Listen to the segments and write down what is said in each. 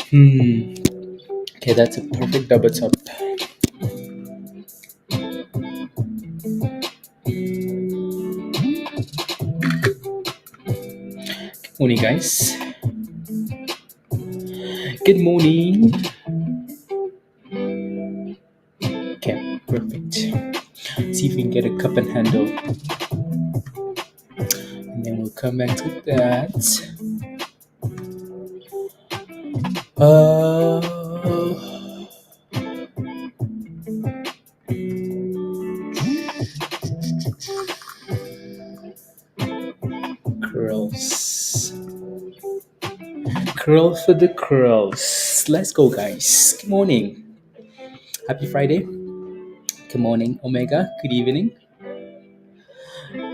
Okay, that's a perfect double top. Morning, guys. Good morning. Okay, perfect. See if we can get a cup and handle, and then we'll come back to that. Uh, curls. Curl for the curls. Let's go, guys. Good morning. Happy Friday. Good morning, Omega. Good evening.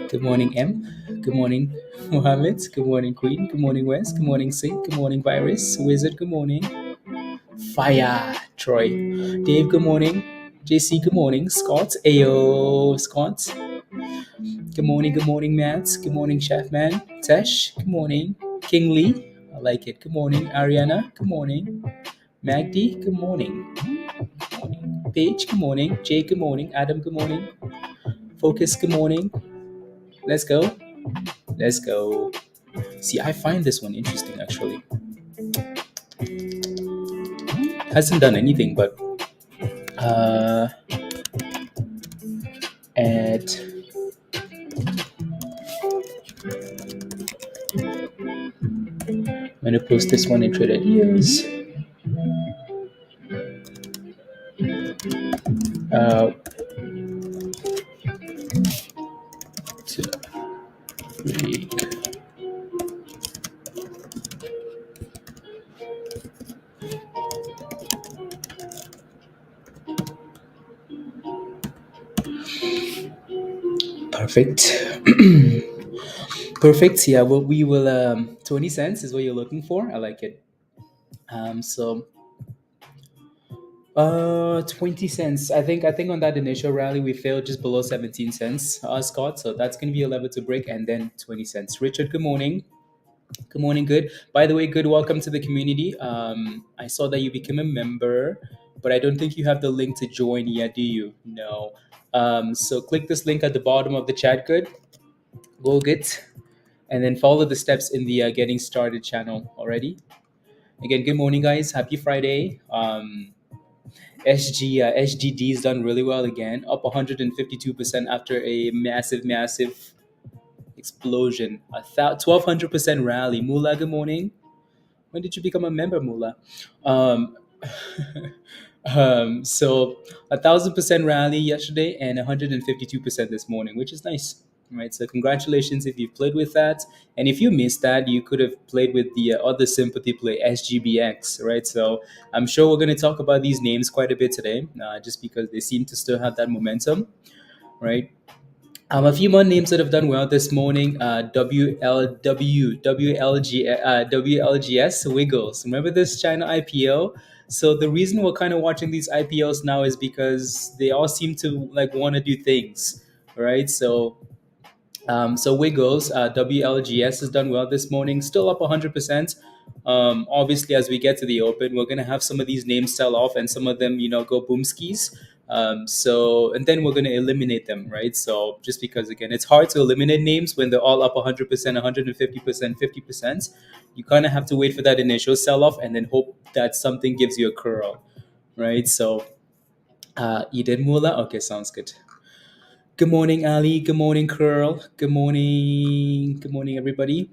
Good morning, M. Good morning, Mohammed. Good morning, Queen. Good morning, Wes. Good morning, Sync. Good morning, Virus. Wizard. Good morning. Fire. Troy. Dave. Good morning. JC. Good morning. Scott. Ayo, Scott. Good morning, Matt. Good morning, Chef Man. Tesh. Good morning. King Lee. I like it. Good morning, Ariana. Good morning. Magdi. Good morning. Good morning. Paige. Good morning. Jay. Good morning. Adam. Good morning. Focus. Good morning. Let's go. Let's go. See, I find this one interesting actually. Hasn't done anything but uh, add. I'm gonna post this one in Trade Ideas. Uh, to break. Perfect. Perfect. Yeah, well, we will. 20 cents is what you're looking for. I like it. So 20 cents. I think on that initial rally we failed just below 17 cents, Scott. So that's gonna be a level to break, and then 20 cents. Richard, good morning. Good morning, good. By the way, good. Welcome to the community. I saw that you became a member, but I don't think you have the link to join yet, do you? No. So click this link at the bottom of the chat. Good. Go get, and then follow the steps in the getting started channel already. Again, good morning, guys. Happy Friday. SGD is done really well again, up 152% after a massive explosion. 1200% rally. Mula, good morning. When did you become a member, Mula? Um, so 1,000% rally yesterday and 152% this morning, which is nice. Right. So congratulations if you've played with that, and if you missed that, you could have played with the other sympathy play SGBX. Right. So I'm sure we're going to talk about these names quite a bit today, just because they seem to still have that momentum. Right. A few more names that have done well this morning. WLGS Wiggles. Remember this China IPO? So the reason we're kind of watching these IPOs now is because they all seem to like want to do things, right? So Wiggles, WLGS has done well this morning, still up 100%. Obviously, as we get to the open, we're gonna have some of these names sell off, and some of them, go boom skis. And then we're gonna eliminate them, right? So just because again, it's hard to eliminate names when they're all up 100%, 150%, 50%. You kind of have to wait for that initial sell off, and then hope that something gives you a curl, right? So, Eden Mula, okay, sounds good. Good morning, Ali. Good morning, Curl. Good morning. Good morning, everybody.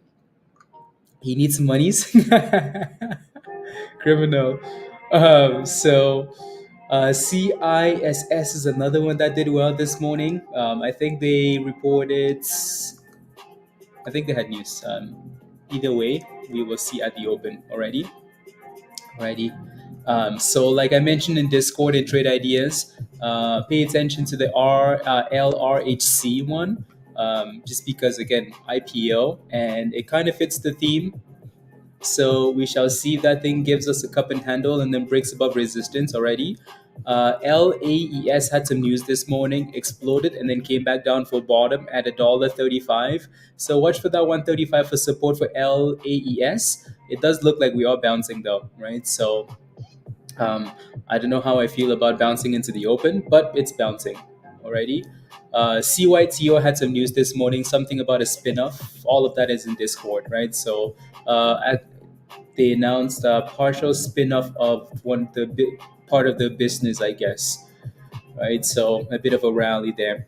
He needs some monies. Criminal. CISS is another one that did well this morning. I think they reported, I think they had news. Either way, we will see at the open already. Alrighty. So, like I mentioned in Discord and Trade Ideas, pay attention to the LRHC one, just because again IPO and it kind of fits the theme. So we shall see if that thing gives us a cup and handle and then breaks above resistance already. LAES had some news this morning, exploded, and then came back down for bottom at $1.35. So watch for that 135 for support for LAES. It does look like we are bouncing though, right? So um, I don't know how I feel about bouncing into the open, but it's bouncing already. CYTO had some news this morning, something about a spin-off. All of that is in Discord, right? So they announced a partial spin-off of part of the business, I guess, right? So a bit of a rally there.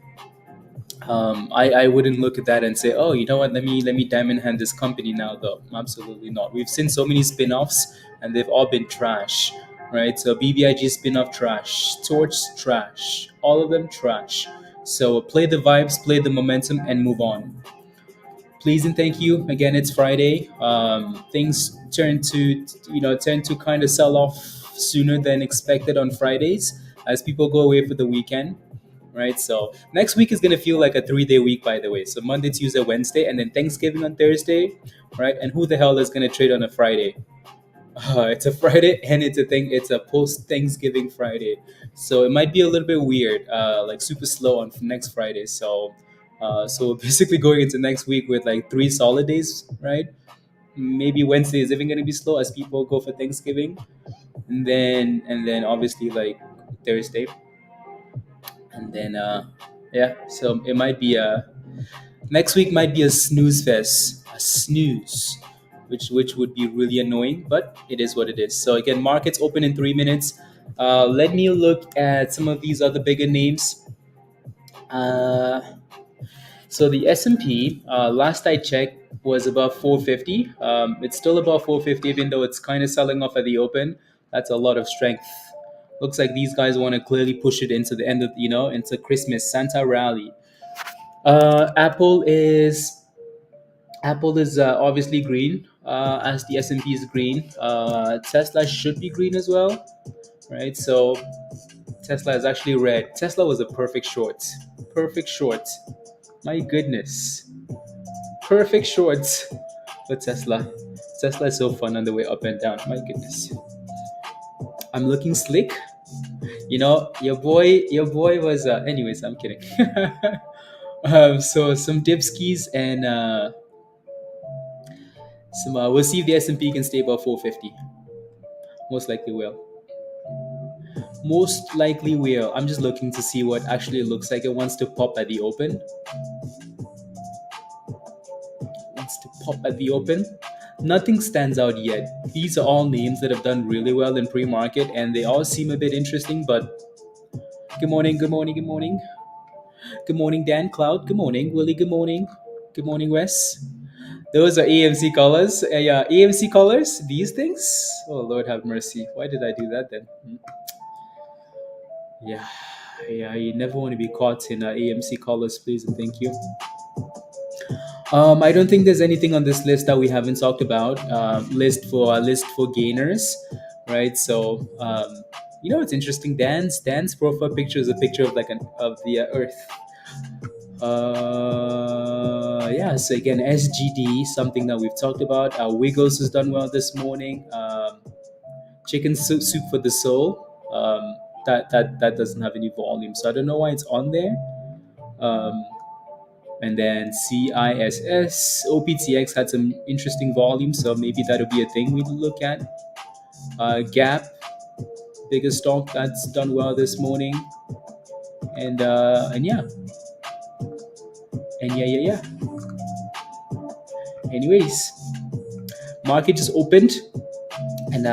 I wouldn't look at that and say, oh, you know what? Let me diamond hand this company now, though. Absolutely not. We've seen so many spin-offs, and they've all been trash, right? So BBIG spin-off trash, Torch trash, all of them trash. So play the vibes, play the momentum, and move on. Please and thank you. Again, it's Friday. Things tend to kind of sell off sooner than expected on Fridays as people go away for the weekend, right? So next week is gonna feel like a 3 day week, by the way. So Monday, Tuesday, Wednesday, and then Thanksgiving on Thursday, right? And who the hell is gonna trade on a Friday? It's a Friday and it's a thing. It's a post Thanksgiving Friday, so it might be a little bit weird, like super slow on next Friday. So basically going into next week with like 3 solid days, right? Maybe Wednesday is even going to be slow as people go for Thanksgiving, and then obviously like Thursday, and then yeah. So it might be a next week might be a snooze fest, a snooze, which would be really annoying, but it is what it is. So again, markets open in 3 minutes. Let me look at some of these other bigger names. Uh, so the S&P, last I checked, was above 450. It's still above 450, even though it's kind of selling off at the open. That's a lot of strength. Looks like these guys want to clearly push it into the end of into Christmas Santa rally. Apple is obviously green, as the S&P is green. Tesla should be green as well, right? So Tesla is actually red. Tesla was a perfect short. Perfect short. My goodness. Perfect shorts for Tesla. Tesla is so fun on the way up and down. My goodness. I'm looking slick. Your boy was. Anyways, I'm kidding. So some dipskis and some. We'll see if the S&P can stay above 450. Most likely will. Most likely will. I'm just looking to see what actually looks like it wants to pop at the open. Wants to pop at the open. Nothing stands out yet. These are all names that have done really well in pre-market, and they all seem a bit interesting. But good morning, good morning, good morning, good morning, Dan Cloud. Good morning, Willie. Good morning, good morning, Wes. Those are AMC colors. Yeah, AMC colors. These things. Oh Lord, have mercy. Why did I do that then? Yeah, yeah. You never want to be caught in AMC colors, please and thank you. I don't think there's anything on this list that we haven't talked about. List for gainers, right? So it's interesting. Dan's profile picture is a picture of of the Earth. Yeah. So again, SGD, something that we've talked about. Wiggles has done well this morning. Chicken soup for the soul. That doesn't have any volume, so I don't know why it's on there. Um, and then CISS, OPTX had some interesting volume, so maybe that'll be a thing we look at. Gap, biggest stock that's done well this morning, and yeah, and yeah. Anyways, market just opened, and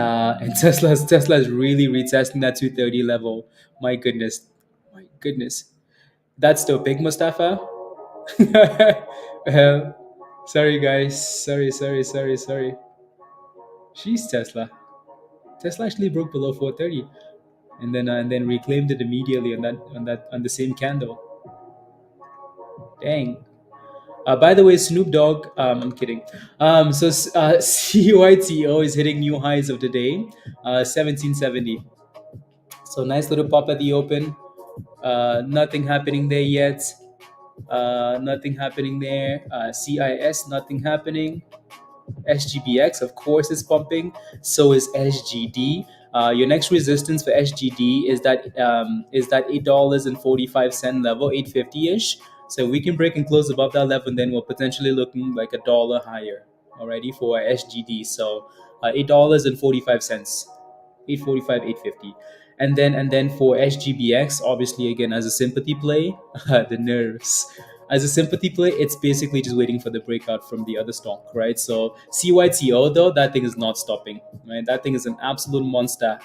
Tesla's really retesting that 230 level. My goodness, my goodness, that's still big, Mustafa. Well, sorry guys, sorry. She's Tesla. Tesla actually broke below 430, and then reclaimed it immediately on the same candle. Dang. By the way, Snoop Dogg. I'm kidding. CYTO is hitting new highs of the day, 1770. So nice little pop at the open. Nothing happening there yet. Nothing happening there. CIS, nothing happening. SGBX, of course, is pumping. So is SGD. Your next resistance for SGD is that $8.45 level, 850 ish. So we can break and close above that level, and then we're potentially looking like a dollar higher already for SGD. So $8.45, 845, 850. And then for SGBX, obviously again as a sympathy play, the nerves. As a sympathy play, it's basically just waiting for the breakout from the other stock, right? So CYTO though, that thing is not stopping, right? That thing is an absolute monster,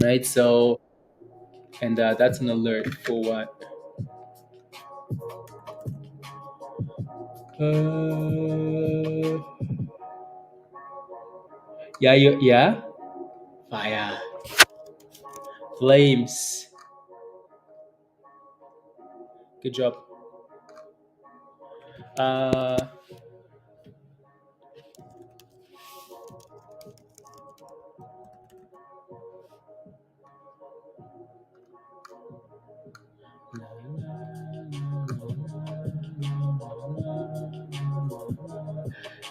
right? So and that's an alert for what? Uh, yeah, fire, flames. Good job. Uh,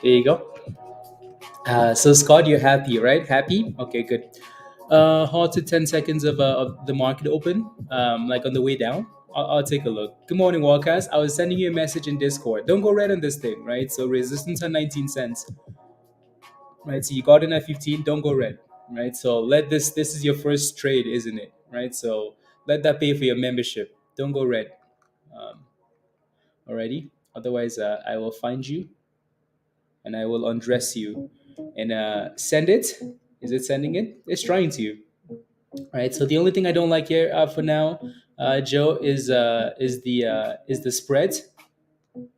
there you go. So Scott, you're happy, right? Happy? Okay, good. Hold to 10 seconds of the market open, like on the way down. I'll take a look. Good morning, Walkers. I was sending you a message in Discord. Don't go red on this thing, right? So resistance on 19 cents, right? So you got in at 15. Don't go red, right? So let this is your first trade, isn't it? Right? So let that pay for your membership. Don't go red, um, already. Otherwise, I will find you and I will undress you and send it. Is it sending it? It's trying to. Right. So the only thing I don't like here for now, Joe, is the spread.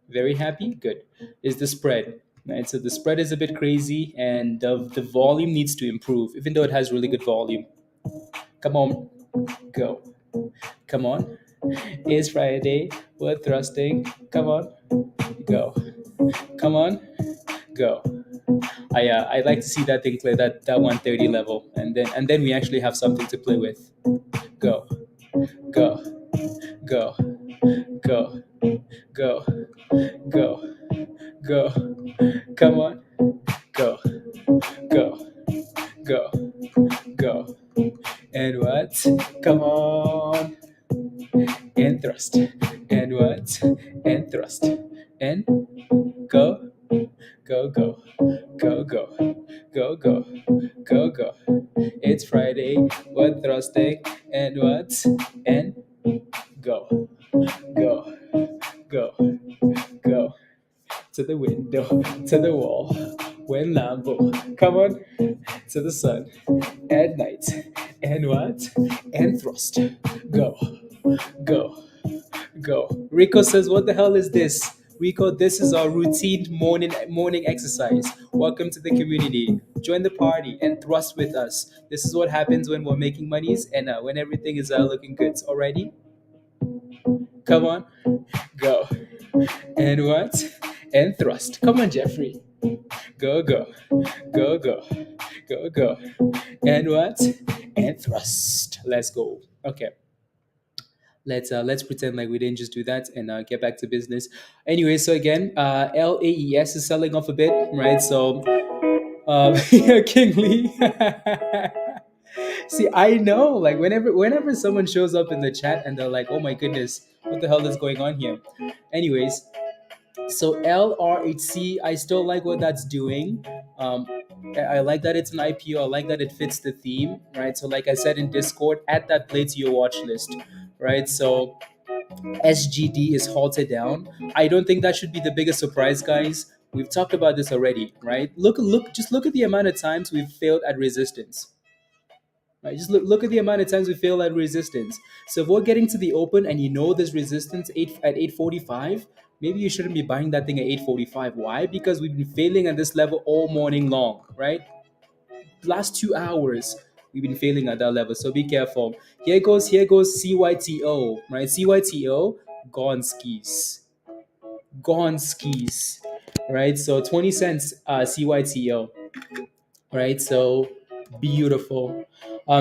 Very happy. Good. Is the spread. Right. So the spread is a bit crazy, and the volume needs to improve, even though it has really good volume. Come on, go. Come on. It's Friday. We're thrusting. Come on, go. Come on, go. I like to see that thing play that 130 level, and then we actually have something to play with. Go, go, go, go, go, go, go. Come on, go, go, go, go. And what? Come on. And thrust. And what? And thrust. And go, go, go, go, go, go, go, go, go. It's Friday. We're thrusting. And what? And go, go, go, go. To the window, to the wall. When Lambo, come on, to the sun at night. And what? And thrust. Go, go, go. Rico says, "What the hell is this?" Rico, this is our routine morning exercise. Welcome to the community. Join the party and thrust with us. This is what happens when we're making monies and when everything is looking good already. Come on, go. And what? And thrust. Come on, Jeffrey. Go, go, go, go, go, go. And what? And thrust. Let's go. Okay. Let's pretend like we didn't just do that and get back to business. Anyway, so again, LAES is selling off a bit, right? So, King Lee. See, I know, like whenever someone shows up in the chat and they're like, "Oh my goodness, what the hell is going on here?" Anyways, so LRHC, I still like what that's doing. Um, I like that it's an IPO. I like that it fits the theme, right? So, like I said in Discord, add that play to your watch list, right? So, SGD is halted down. I don't think that should be the biggest surprise, guys. We've talked about this already, right? Just look at the amount of times we've failed at resistance. Right, just look at the amount of times we fail at resistance. So if we're getting to the open and you know there's resistance at 845, maybe you shouldn't be buying that thing at 845. Why? Because we've been failing at this level all morning long, right? Last 2 hours we've been failing at that level. So be careful. Here goes CYTO, right? CYTO, gone skis. Gone skis. Right? So 20 cents CYTO. Right? So beautiful.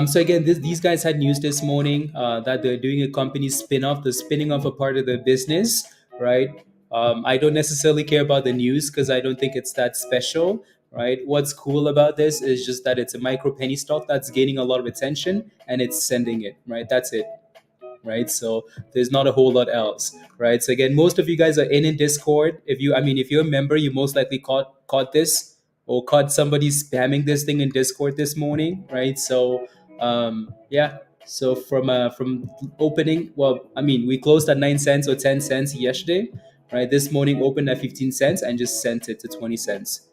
So again, these guys had news this morning that they're doing a company spin-off. They're spinning off a part of the business, right? I don't necessarily care about the news because I don't think it's that special, right? What's cool about this is just that it's a micro penny stock that's gaining a lot of attention and it's sending it, right? That's it, right? So there's not a whole lot else, right? So again, most of you guys are in Discord. If you're a member, you most likely caught this or caught somebody spamming this thing in Discord this morning, right? So yeah. So from opening, well, we closed at 9 cents or 10 cents yesterday, right? This morning opened at 15 cents and just sent it to 20 cents.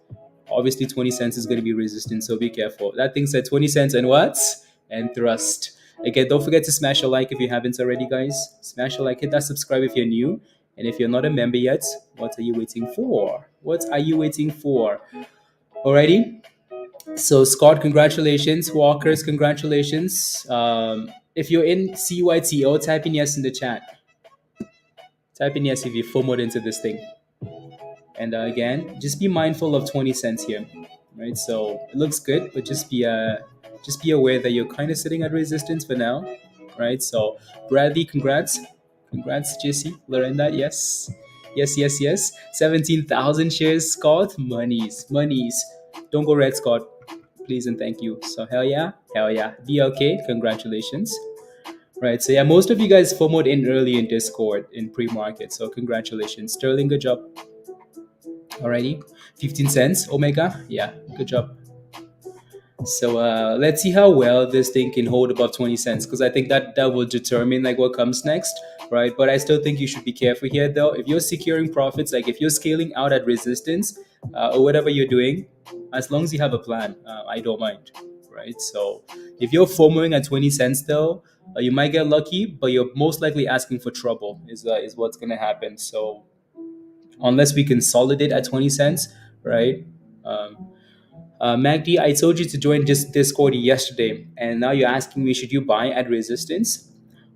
Obviously 20 cents is going to be resistant, so be careful. That thing said 20 cents and what? And thrust. Again, don't forget to smash a like if you haven't already, guys. Smash a like, hit that subscribe if you're new. And if you're not a member yet, what are you waiting for? What are you waiting for? Alrighty. So Scott, congratulations. Walkers, congratulations. If you're in CYTO, type in yes in the chat. Type in yes if you FOMOed into this thing. And again, just be mindful of 20 cents here, right? So it looks good, but just be aware that you're kind of sitting at resistance for now, right? So Bradley, congrats, JC, Lorenda, yes. 17,000 shares, Scott, monies. Don't go red, Scott, please and thank you. So hell yeah, BLK, congratulations. Right, so yeah, most of you guys FOMOed in early in Discord in pre-market, so congratulations. Sterling, good job. Alrighty, 15 cents, Omega. Yeah, good job. So let's see how well this thing can hold above 20 cents, because I think that will determine like what comes next, right? But I still think you should be careful here, though. If you're securing profits, like if you're scaling out at resistance or whatever you're doing, as long as you have a plan, I don't mind, right? So if you're FOMOing at 20 cents, though, you might get lucky, but you're most likely asking for trouble. Is what's gonna happen. So unless we consolidate at 20 cents, right? Magdi, I told you to join Discord yesterday, and now you're asking me, should you buy at resistance?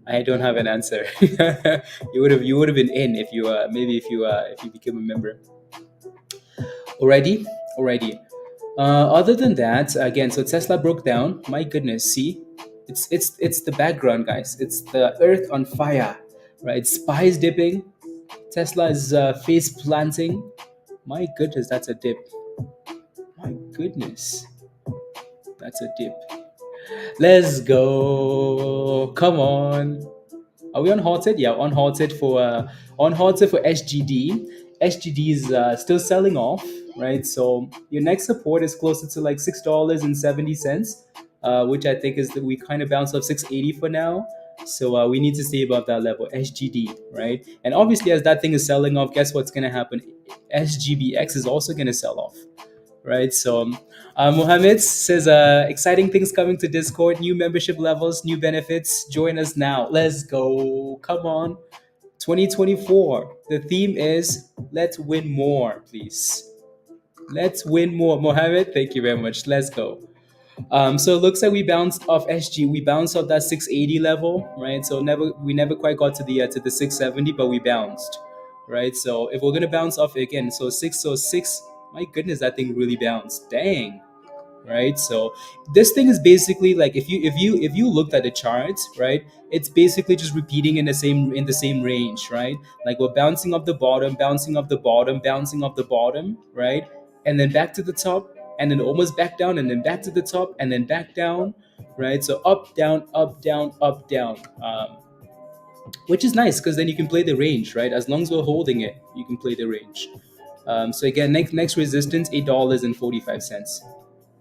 I don't have an answer. You would have been in if you if you became a member. Alrighty. Other than that, again, so Tesla broke down. My goodness, see, it's the background, guys. It's the earth on fire, right? Spies dipping. Tesla is face planting. My goodness, that's a dip. My goodness, that's a dip. Let's go. Come on. Are we unhalted? Yeah, unhalted for SGD. SGD is still selling off, right? So your next support is closer to like $6.70, which I think is that we kind of bounced off 680 for now. So we need to stay above that level, SGD, right? And obviously, as that thing is selling off, guess what's going to happen? SGBX is also going to sell off, right? So Mohammed says, exciting things coming to Discord, new membership levels, new benefits. Join us now. Let's go. Come on. 2024. The theme is let's win more, please. Let's win more. Mohammed, thank you very much. Let's go. So it looks like we bounced off SG. We bounced off that 680 level, right? So we never quite got to the 670, but we bounced, right? So if we're gonna bounce off again, so six. My goodness, that thing really bounced. Dang, right? So this thing is basically like if you looked at the charts, right? It's basically just repeating in the same range, right? Like we're bouncing off the bottom, bouncing off the bottom, bouncing off the bottom, right? And then back to the top, and then almost back down, and then back to the top, and then back down, right? So up, down, up, down, up, down. Which is nice because then you can play the range, right? As long as we're holding it, you can play the range. So again, next resistance, $8.45,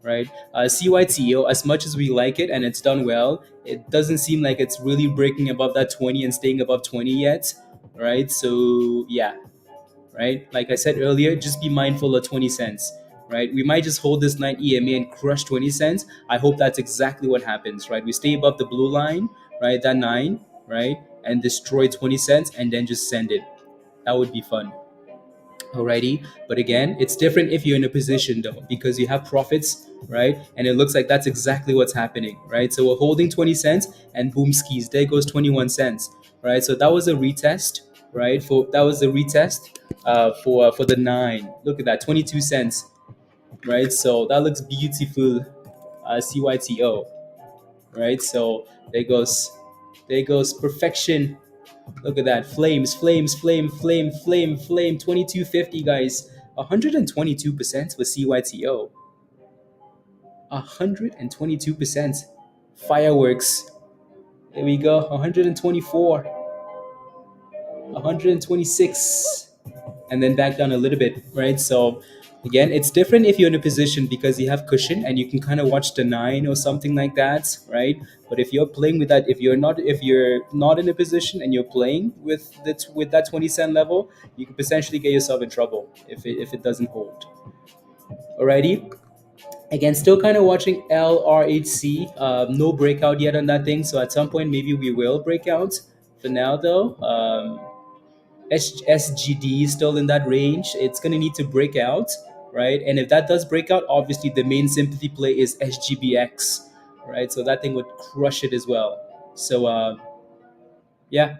right? CYTO, as much as we like it and it's done well, it doesn't seem like it's really breaking above that 20 and staying above 20 yet, right? So yeah, right? Like I said earlier, just be mindful of 20 cents, right? We might just hold this 9 EMA and crush 20 cents. I hope that's exactly what happens, right? We stay above the blue line, right? That 9, right? And destroy 20 cents and then just send it. That would be fun. Alrighty, but again, it's different if you're in a position though, because you have profits, right? And it looks like that's exactly what's happening, right? So we're holding 20 cents and boom skis, there goes 21 cents, right? So that was a retest, right? For the 9. Look at that, 22 cents, right? So that looks beautiful, CYTO, right? So there goes perfection. Look at that. Flames. 2250, guys. 122% for CYTO. 122%. Fireworks. There we go. 124. 126. And then back down a little bit, right? So again, it's different if you're in a position because you have cushion and you can kind of watch the 9 or something like that, right? But if you're playing with that, if you're not in a position and you're playing with that 20 cent level, you can potentially get yourself in trouble if it doesn't hold. Alrighty. Again, still kind of watching LRHC. No breakout yet on that thing, so at some point maybe we will break out. For now, though, SGD is still in that range. It's going to need to break out, right? And if that does break out, obviously the main sympathy play is SGBX, right? So that thing would crush it as well. So, yeah.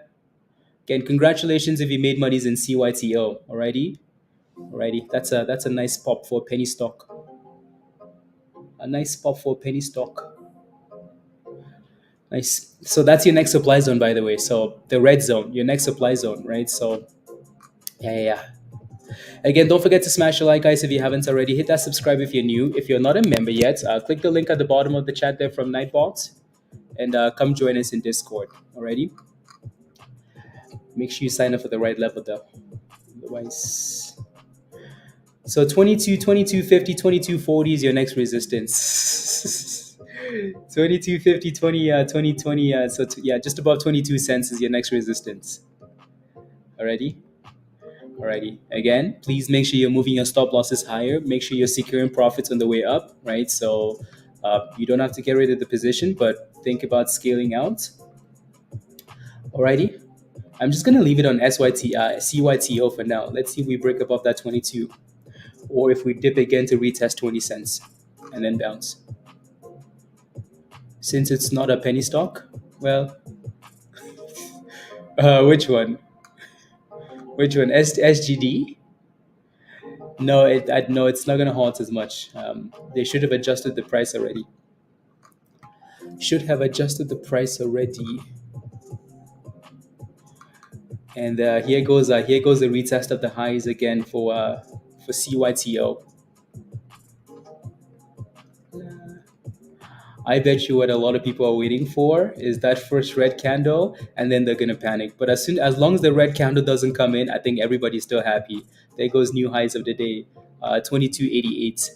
Again, congratulations if you made monies in CYTO. Alrighty. That's a nice pop for a penny stock. A nice pop for a penny stock. Nice. So that's your next supply zone, by the way. So the red zone, your next supply zone, right? So yeah. Again, don't forget to smash the like, guys, if you haven't already. Hit that subscribe if you're new. If you're not a member yet, click the link at the bottom of the chat there from Nightbot, and come join us in Discord. Alrighty. Make sure you sign up for the right level, though. Otherwise, so 22, 22.50, 22.40 is your next resistance. 22.50, 20, so yeah, just above 22 cents is your next resistance. Alrighty. Again, please make sure you're moving your stop losses higher. Make sure you're securing profits on the way up, right? So you don't have to get rid of the position, but think about scaling out. Alrighty. I'm just going to leave it on CYTO for now. Let's see if we break above that 22, or if we dip again to retest 20 cents and then bounce. Since it's not a penny stock, well, which one? SGD? No, it's not going to halt as much. They should have adjusted the price already. And here goes the retest of the highs again for CYTO. I bet you what a lot of people are waiting for is that first red candle, and then they're gonna panic. But as long as the red candle doesn't come in, I think everybody's still happy. There goes new highs of the day, 22.88.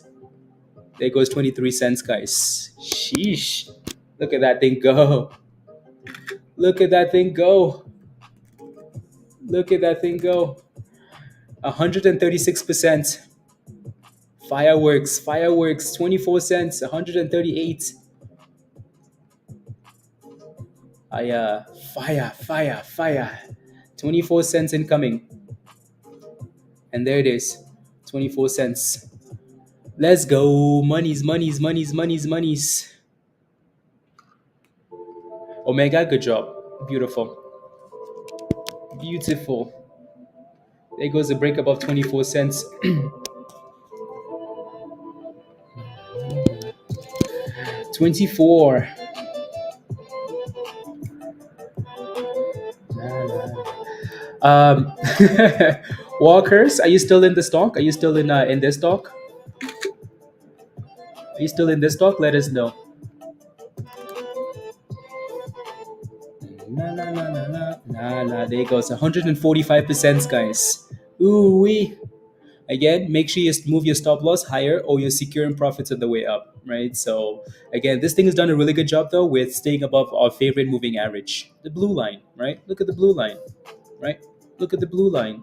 There goes 23 cents, guys. Sheesh! Look at that thing go! Look at that thing go! 136%. Fireworks, 24 cents, 138. Fire. 24 cents incoming. And there it is. 24 cents. Let's go. Monies. Omega, good job. Beautiful. There goes the break above 24 cents. 24. Walkers, are you still in the stock? Are you still in this stock? Are you still in this stock? Let us know. There goes 145%, guys. Ooh wee. Again, make sure you move your stop loss higher, or you're securing profits on the way up, right? So again, this thing has done a really good job though with staying above our favorite moving average, the blue line, right? Look at the blue line, right? Look at the blue line,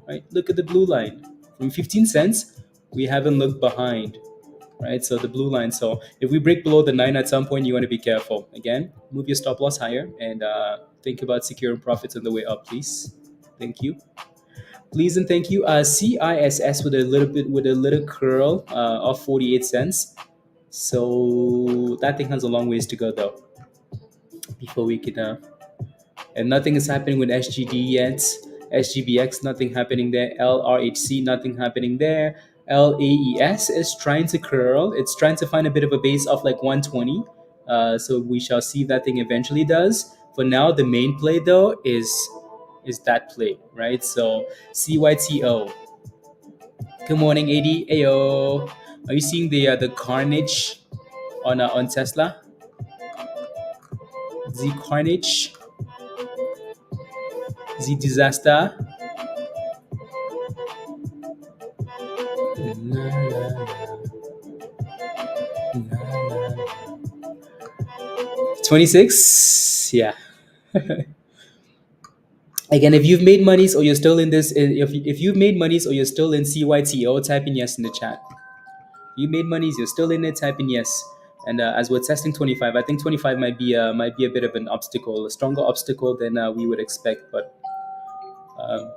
right? Look at the blue line. From 15 cents, we haven't looked behind, right? So the blue line. So if we break below the 9 at some point, you want to be careful. Again, move your stop loss higher and think about securing profits on the way up, please. Thank you. Please and thank you. CISS with a little curl of 48 cents. So that thing has a long ways to go though before we can. And nothing is happening with SGD yet. SGBX, nothing happening there. LRHC, nothing happening there. LAES is trying to curl. It's trying to find a bit of a base of like 120. So we shall see if that thing eventually does. For now, the main play though is that play, right? So CYTO. Good morning, AD. Ayo. Are you seeing the carnage on Tesla? The carnage, the disaster. La, la, la, la. 26. Yeah. Again, if you've made monies or you're still in this, if you've made monies or you're still in CYTO, type in yes in the chat. You made monies, you're still in it, type in yes. And as we're testing 25, I think 25 might be a bit of an obstacle, a stronger obstacle than we would expect, but um,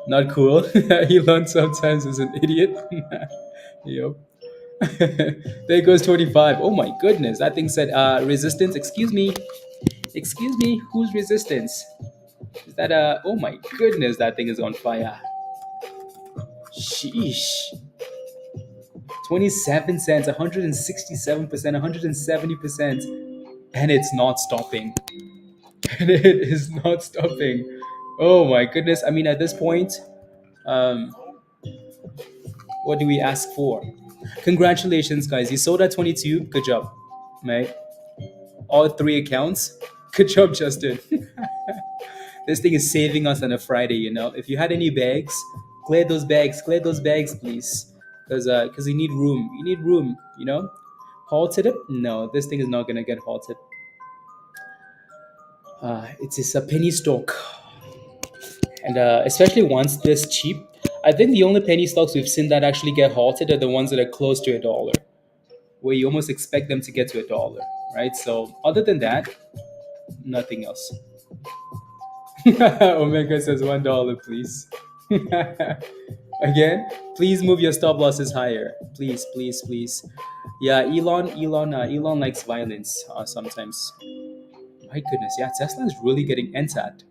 not cool. Elon sometimes is an idiot. Yep. There goes 25. Oh my goodness, that thing said resistance. Excuse me, whose resistance? Is that oh my goodness, that thing is on fire. Sheesh. 27 cents, 167%, 170%, and it's not stopping. And it is not stopping. Oh my goodness. I mean, at this point, um, what do we ask for? Congratulations, guys. You sold at 22. Good job, right? All three accounts. Good job, Justin. This thing is saving us on a Friday, you know. If you had any bags, clear those bags, please. Because you need room. You need room, you know. Halted it? No, this thing is not gonna get halted. It's a penny stock, and especially once this cheap, I think the only penny stocks we've seen that actually get halted are the ones that are close to $1, where you almost expect them to get to $1, right? So other than that, nothing else. Omega says $1, please. Again, please move your stop losses higher, please, please, please. Yeah, Elon likes violence sometimes. My goodness, yeah, Tesla is really getting entered.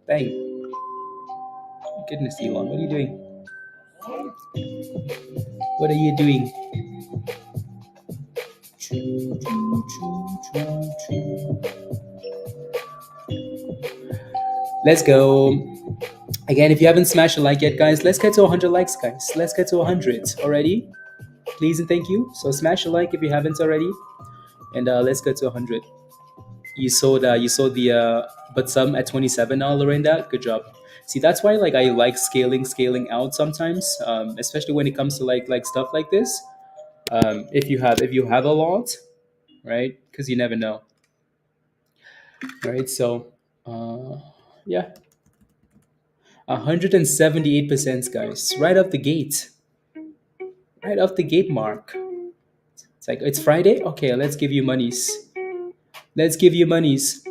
Dang. Goodness, Elon, what are you doing? What are you doing? Choo, choo, choo, choo, choo. Let's go. Again, if you haven't smashed a like yet, guys, let's get to 100 likes, guys. Let's get to 100 already. Please and thank you. So smash a like if you haven't already, and let's get to 100. You saw the but some at 27 now, Lorinda. Good job. See, that's why like I like scaling out sometimes, especially when it comes to like stuff like this. If you have a lot, right? Because you never know, right? So, yeah, 178%, guys, right off the gate, Mark. It's like it's Friday. Okay, let's give you monies. Let's give you monies.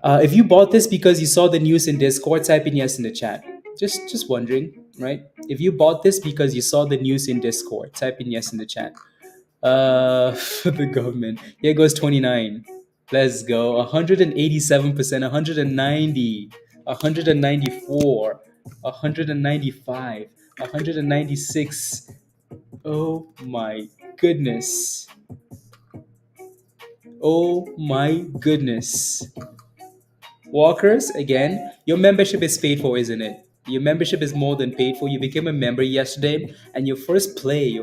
If you bought this because you saw the news in Discord, type in yes in the chat. Just wondering, right? If you bought this because you saw the news in Discord, type in yes in the chat. The government. Here goes 29. Let's go. 187%, 190, 194, 195, 196. Oh my goodness. Oh my goodness. Walkers, again, your membership is paid for, isn't it? Your membership is more than paid for. You became a member yesterday, and your first play,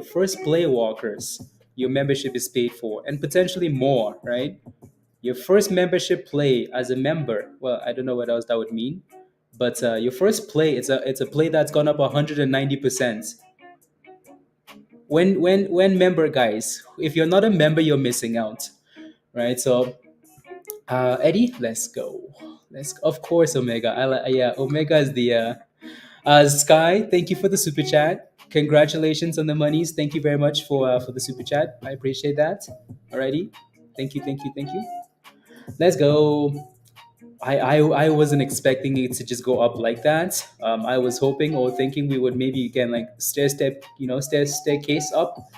walkers, your membership is paid for, and potentially more, right? Your first membership play as a member. Well, I don't know what else that would mean, but your first play, it's a play that's gone up 190%. When member, guys, if you're not a member, you're missing out, right? So Eddie, let's go. Of course, Omega. Yeah, Omega is the Sky. Thank you for the super chat. Congratulations on the monies. Thank you very much for the super chat. I appreciate that. Alrighty. Thank you, thank you, thank you. Let's go. I wasn't expecting it to just go up like that. I was hoping or thinking we would maybe again like staircase up,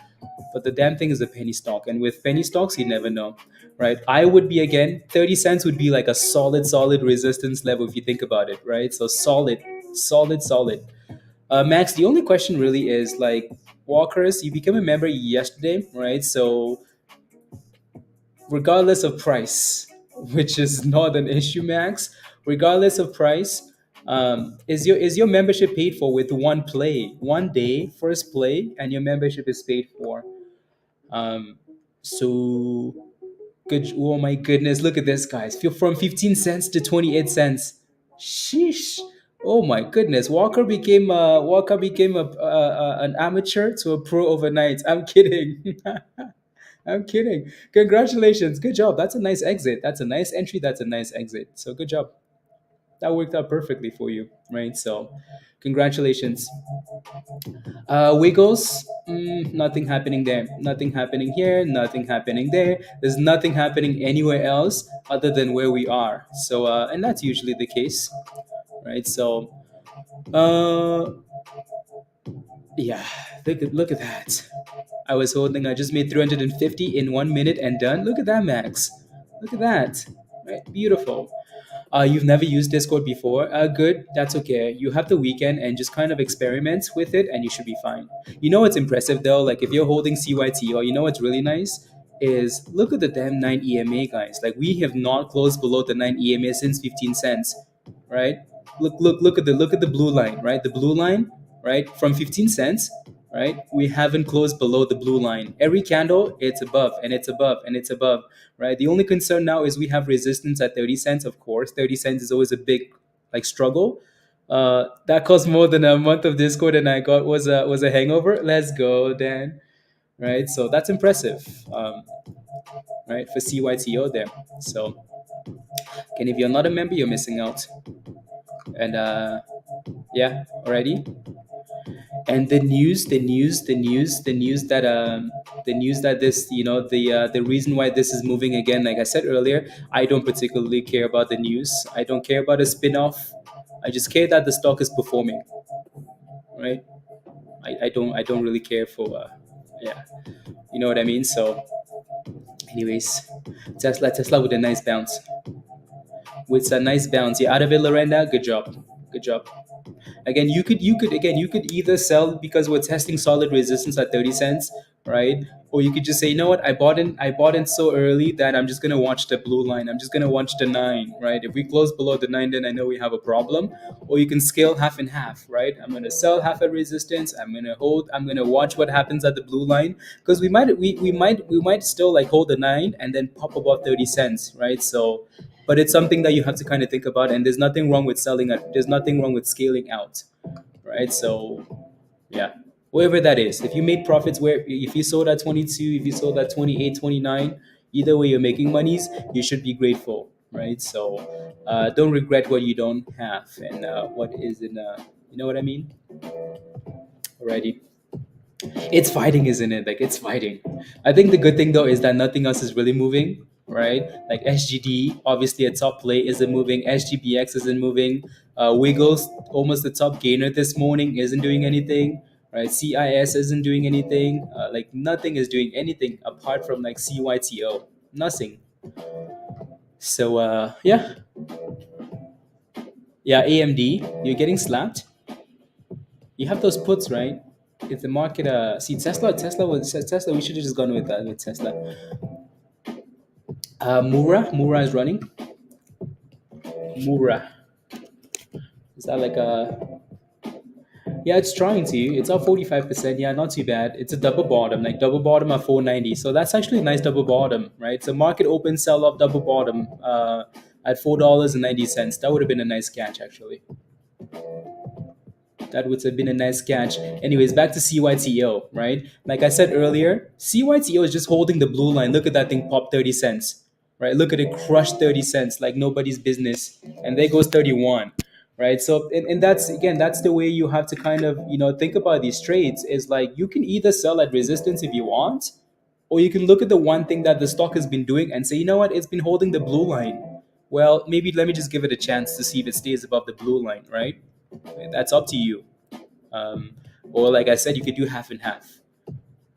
but the damn thing is a penny stock, and with penny stocks, you never know, right? I would be again 30 cents would be like a solid resistance level if you think about it, right? So solid. Max, the only question really is like walkers. You became a member yesterday, right? So regardless of price, which is not an issue, Max. Regardless of price, Is your membership paid for with one play, one day, first play, and your membership is paid for? Um, so good. Oh my goodness, look at this, guys. From 15 cents to 28 cents. Sheesh. Oh my goodness. Walker became an amateur to a pro overnight. I'm kidding. I'm kidding. Congratulations. Good job. That's a nice exit. That's a nice entry. That's a nice exit. So good job. That worked out perfectly for you, right? So congratulations. Wiggles, nothing happening there. Nothing happening here. Nothing happening there. There's nothing happening anywhere else other than where we are. So, and that's usually the case, right? So, uh, yeah, look at that. I just made 350 in 1 minute and done. Look at that, Max. Look at that. Right, beautiful. You've never used Discord before. Good. That's okay. You have the weekend and just kind of experiment with it, and you should be fine. You know what's impressive though? Like if you're holding CYTO, you know what's really nice is look at the damn 9 EMA, guys. Like we have not closed below the 9 EMA since 15 cents, right? Look at the blue line, right? The blue line, right? From 15 cents, right? We haven't closed below the blue line. Every candle, it's above and it's above and it's above, right? The only concern now is we have resistance at 30 cents, of course. 30 cents is always a big like struggle. That cost more than a month of Discord and I got was a hangover. Let's go, Dan. Right? So that's impressive. Right? For CYTO there. So and if you're not a member, you're missing out. And yeah, already. And the news that this, the reason why this is moving again, like I said earlier, I don't particularly care about the news. I don't care about a spin-off. I just care that the stock is performing, right? I don't really care for yeah, you know what I mean. So anyways, Tesla with a nice bounce. With a nice bounce, you're out of it, Lorenda. Good job. Good job. Again, you could either sell because we're testing solid resistance at 30 cents, right? Or you could just say, you know what, I bought in so early that I'm just gonna watch the blue line. I'm just gonna watch the nine, right? If we close below the nine, then I know we have a problem. Or you can scale half and half, right? I'm gonna sell half at resistance. I'm gonna hold. I'm gonna watch what happens at the blue line because we might still like hold the nine and then pop above 30 cents, right? So but it's something that you have to kind of think about, and there's nothing wrong with selling it. There's nothing wrong with scaling out, right? So yeah, whatever that is, if you made profits, where if you sold at 22, if you sold at 28, 29, either way you're making monies, you should be grateful, right? So don't regret what you don't have and what is in you know what I mean. Alrighty. It's fighting, isn't it? Like it's fighting. I think the good thing though is that nothing else is really moving, right? Like SGD, obviously a top play isn't moving. SGBX isn't moving. Wiggles, almost the top gainer this morning, isn't doing anything, right? CISS isn't doing anything. Like nothing is doing anything apart from like CYTO. Nothing. So yeah, yeah. AMD, you're getting slapped. You have those puts, right? If the market see Tesla, we should have just gone with that with Tesla. Mura is running. Mura, is that like a, yeah, it's trying to. It's up 45%. Yeah, not too bad. It's a double bottom, like double bottom at 490. So that's actually a nice double bottom, right? So market open, sell off, double bottom at $4.90. That would have been a nice catch, actually. That would have been a nice catch. Anyways, back to CYTO, right? Like I said earlier, CYTO is just holding the blue line. Look at that thing pop 30 cents, right? Look at it crush 30 cents like nobody's business. And there goes 31, right? So, and that's, again, that's the way you have to kind of, think about these trades is like you can either sell at resistance if you want, or you can look at the one thing that the stock has been doing and say, you know what, it's been holding the blue line. Well, maybe let me just give it a chance to see if it stays above the blue line, right? That's up to you. Um, or like I said, you could do half and half,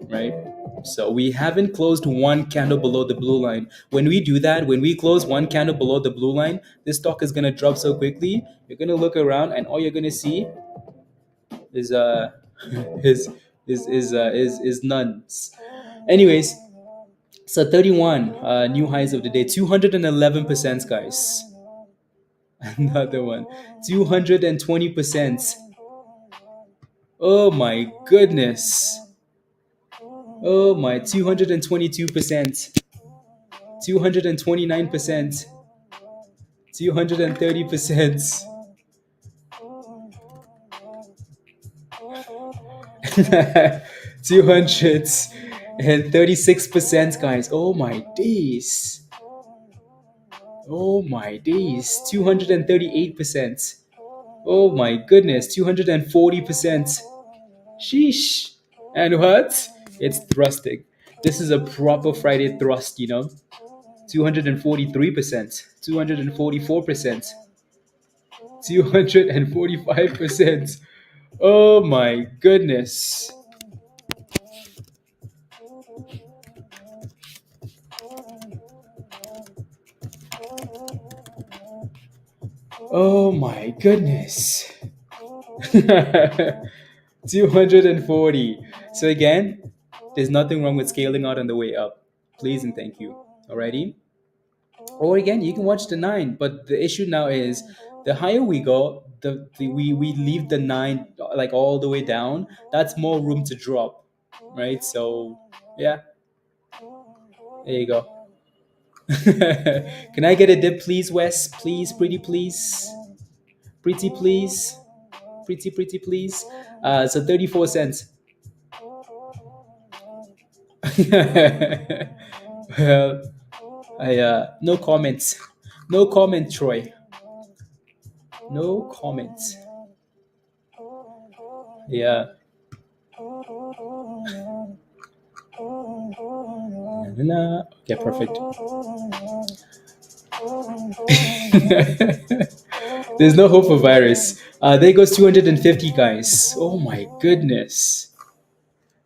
right? So we haven't closed one candle below the blue line. When we do that, when we close one candle below the blue line, this stock is gonna drop so quickly. You're gonna look around, and all you're gonna see is is is nuns. Anyways, so 31 new highs of the day, 211%, guys. Another one. 220%. Oh my goodness. Oh my, 222%. 229%. 230%. 236%, guys. Oh my days. Oh my days. 238%. Oh my goodness. 240%. Sheesh. And what? It's thrusting. This is a proper Friday thrust, 243%, 244%, 245%. Oh my goodness. Oh my goodness. 240. So again, there's nothing wrong with scaling out on the way up. Please and thank you. Alrighty? Or again, you can watch the nine, but the issue now is the higher we go, we leave the nine like all the way down. That's more room to drop, right? So yeah, there you go. Can I get a dip, please, Wes? Please, pretty, please, pretty, please, pretty, please. So 34 cents. Well, I no comments, no comment, Troy. No comments. Yeah. Okay, perfect. There's no hope for virus. There goes 250, guys. Oh my goodness.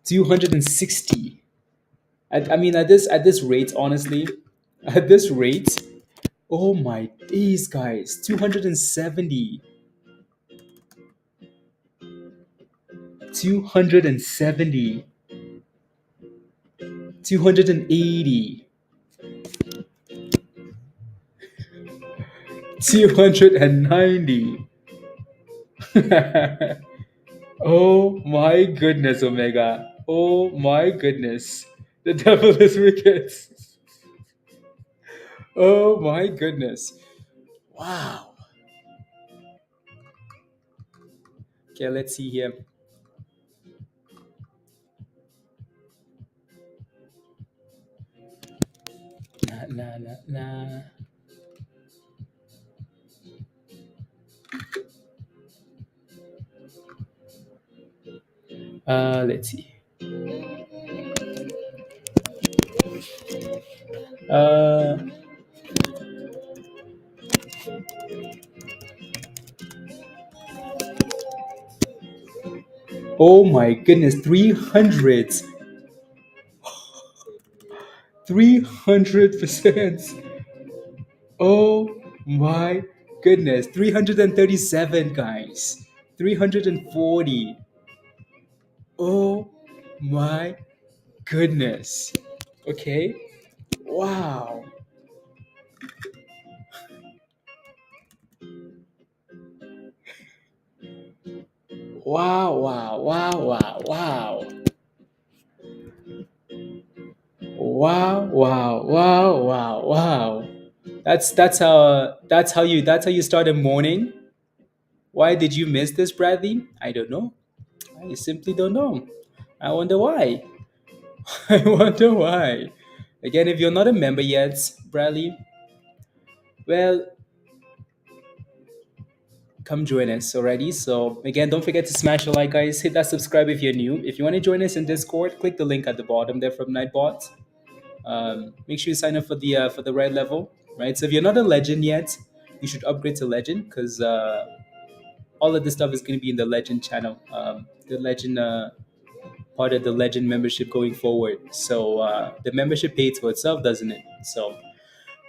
260. I mean, at this rate, honestly, at this rate, oh my days, guys. 270. 270. 280. 290. Oh my goodness, Omega. Oh my goodness. The devil is wicked. Oh my goodness. Wow. Okay, let's see here. Nah, nah, nah, nah. Let's see. Uh, oh my goodness, 300. 300%. Oh my goodness. 337, guys. 340. Oh my goodness. Okay. Wow. Wow, wow, wow, wow, wow. Wow, wow, wow, wow, wow. That's how you start a morning. Why did you miss this, Bradley? I don't know. I simply don't know. I wonder why. I wonder why. Again, if you're not a member yet, Bradley, well, come join us already. So again, don't forget to smash the like, guys. Hit that subscribe if you're new. If you want to join us in Discord, click the link at the bottom there from Nightbot. Make sure you sign up for the red level, right? So if you're not a legend yet, you should upgrade to legend because all of this stuff is going to be in the legend channel, the legend part of the legend membership going forward. So the membership pays for itself, doesn't it? So,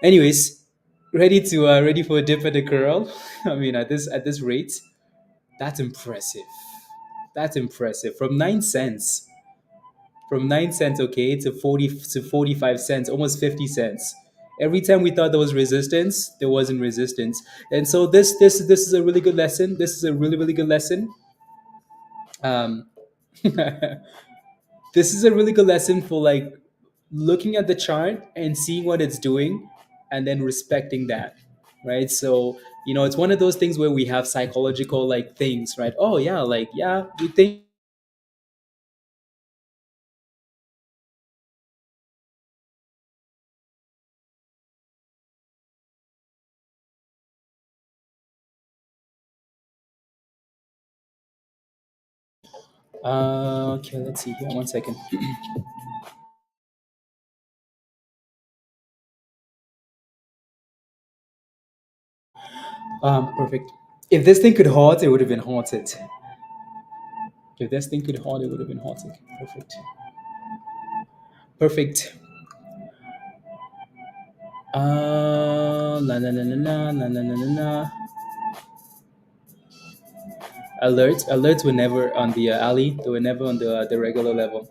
anyways, ready for a dip at the curl. I mean, at this rate, that's impressive. That's impressive. From 9 cents, okay, to 45 cents, almost 50 cents. Every time we thought there was resistance, there wasn't resistance. And so this is a really good lesson. This is a really good lesson. Um, this is a really good lesson for like looking at the chart and seeing what it's doing and then respecting that, right? So it's one of those things where we have psychological like things, right? Oh yeah, like yeah, we think. Okay, let's see here. One second. Perfect. If this thing could haunt, it would have been haunted. If this thing could haunt, it would have been haunted. Perfect. Perfect. La la la la la la la la la. Alerts were never on the alley. They were never on the regular level.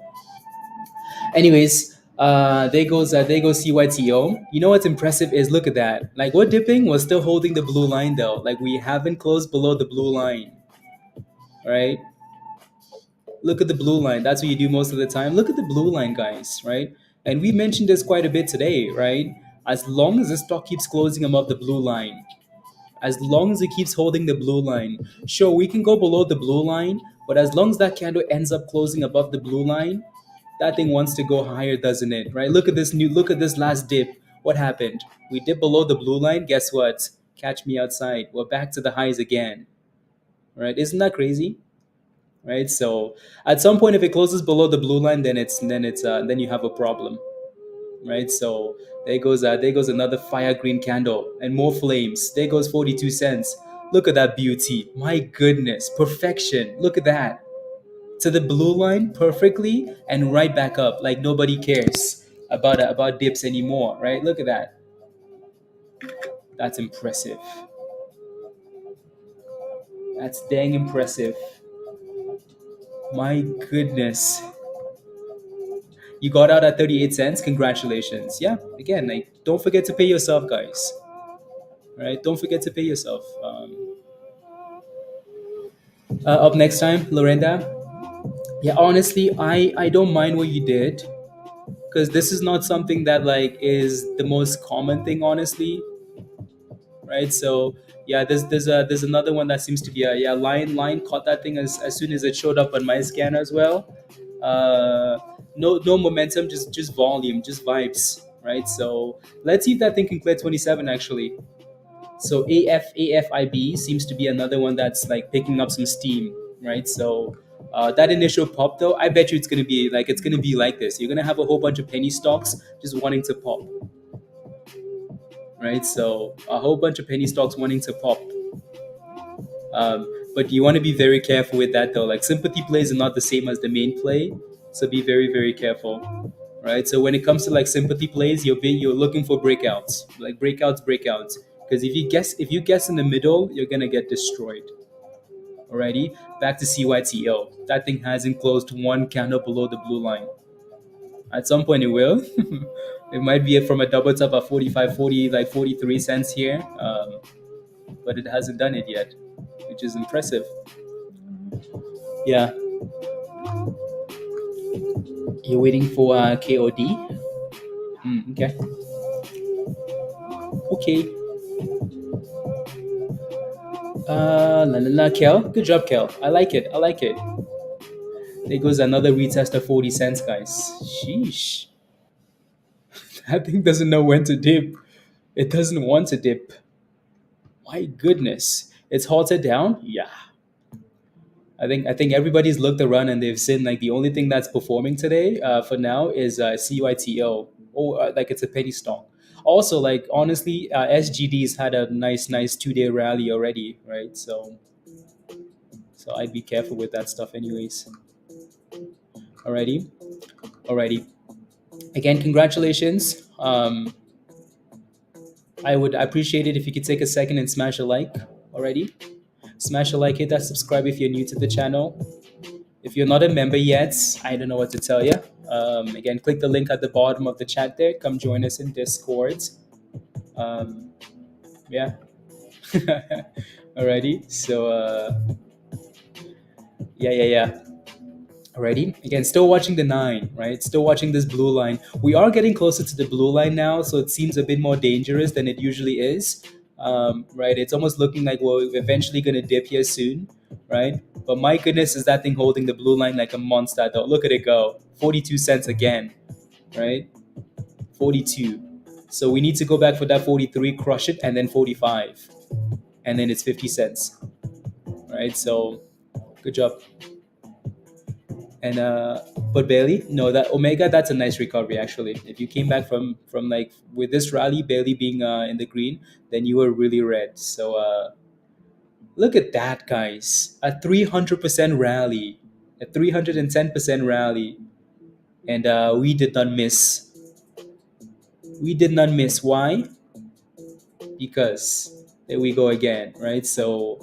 Anyways, there goes CYTO. You know what's impressive is look at that. Like we're dipping, we're still holding the blue line though. Like we haven't closed below the blue line, right? Look at the blue line. That's what you do most of the time. Look at the blue line, guys, right? And we mentioned this quite a bit today, right? As long as the stock keeps closing above the blue line, as long as it keeps holding the blue line, sure, we can go below the blue line, but as long as that candle ends up closing above the blue line, that thing wants to go higher, doesn't it? Right? Look at this last dip. What happened? We dipped below the blue line. Guess what? Catch me outside. We're back to the highs again. Right? Isn't that crazy? Right? So at some point, if it closes below the blue line, then you have a problem. Right? So there goes another fire green candle and more flames. There goes 42 cents. Look at that beauty. My goodness, perfection. Look at that. To the blue line perfectly and right back up like nobody cares about dips anymore, right? Look at that. That's impressive. That's dang impressive. My goodness. You got out at 38 cents. Congratulations. Yeah, again, like don't forget to pay yourself, guys. Right? Don't forget to pay yourself. Up next time, Lorenda. Yeah, honestly, I don't mind what you did because this is not something that like is the most common thing, honestly, right? So yeah, there's another one that seems to be a yeah line caught that thing as soon as it showed up on my scanner as well. Uh, no momentum, just volume, just vibes, right? So let's see if that thing can clear 27 actually. So AFIB seems to be another one that's like picking up some steam, right? So that initial pop though, I bet you it's gonna be like this. You're gonna have a whole bunch of penny stocks just wanting to pop, right? So a whole bunch of penny stocks wanting to pop. But you want to be very careful with that though. Like sympathy plays are not the same as the main play, so be very careful, right? So when it comes to like sympathy plays, you're looking for breakouts, like breakouts. Because if you guess in the middle, you're gonna get destroyed. Alrighty, back to CYTO. That thing hasn't closed one candle below the blue line. At some point, it will. It might be from a double top of 45, 40, like 43 cents here, but it hasn't done it yet, which is impressive. Yeah, you're waiting for KOD. Okay, okay. La la la, Kel. Good job, Kel. I like it. I like it. There goes another retest of 40 cents, guys. Sheesh. That thing doesn't know when to dip. It doesn't want to dip. My goodness. It's halted down? Yeah. I think everybody's looked around and they've seen like the only thing that's performing today for now is CYTO. Or like it's a penny stock. Also, like honestly, SGD's had a nice 2 day rally already, right? So I'd be careful with that stuff, anyways. Alrighty, alrighty. Again, congratulations. I would appreciate it if you could take a second and smash a like already. Smash a like, hit that subscribe if you're new to the channel. If you're not a member yet, I don't know what to tell you. Again, click the link at the bottom of the chat there. Come join us in Discord. Um, yeah. Alrighty. So yeah, yeah, yeah. Alrighty. Again, still watching the nine, right? Still watching this blue line. We are getting closer to the blue line now, so it seems a bit more dangerous than it usually is. Right? It's almost looking like we're eventually going to dip here soon, right? But my goodness, is that thing holding the blue line like a monster, though? Look at it go. 42 cents again, right? 42. So we need to go back for that 43, crush it, and then 45. And then it's 50 cents, right? So good job. And but Bailey, no, that Omega, that's a nice recovery actually. If you came back from like with this rally, Bailey being in the green, then you were really red. So look at that, guys, a 300% rally, a 310% rally, and we did not miss. We did not miss. Why? Because there we go again, right? So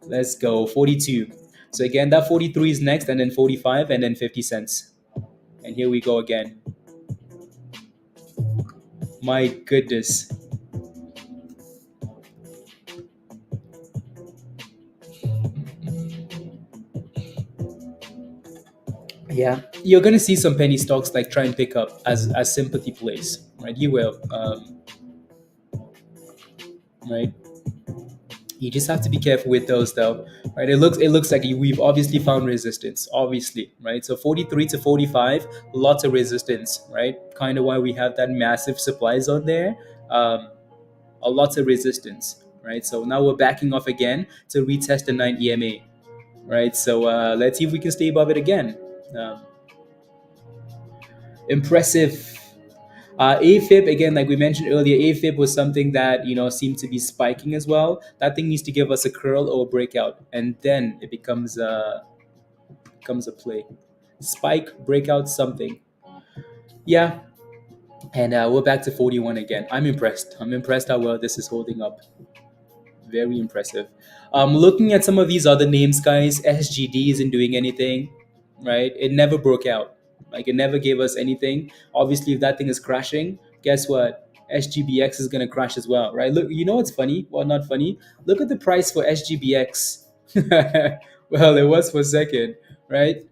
let's go 42. So again, that 43 is next, and then 45, and then 50 cents. And here we go again. My goodness. Yeah, you're gonna see some penny stocks like try and pick up as sympathy plays, right? You will, right? You just have to be careful with those, though, right? It looks like we've obviously found resistance, obviously, right? So 43 to 45, lots of resistance, right? Kind of why we have that massive supply zone there, a lots of resistance, right? So now we're backing off again to retest the 9 EMA, right? So let's see if we can stay above it again. Um, Impressive. AFib, again, like we mentioned earlier, AFib was something that seemed to be spiking as well. That thing needs to give us a curl or a breakout, and then it becomes a play. Spike, breakout, something. Yeah, and we're back to 41 again. I'm impressed. I'm impressed how well this is holding up. Very impressive. Looking at some of these other names, guys, SGD isn't doing anything, right? It never broke out. Like it never gave us anything. Obviously, if that thing is crashing, guess what? SGBX is gonna crash as well, right? Look, you know what's funny? Well, not funny. Look at the price for SGBX. Well, it was for a second, right?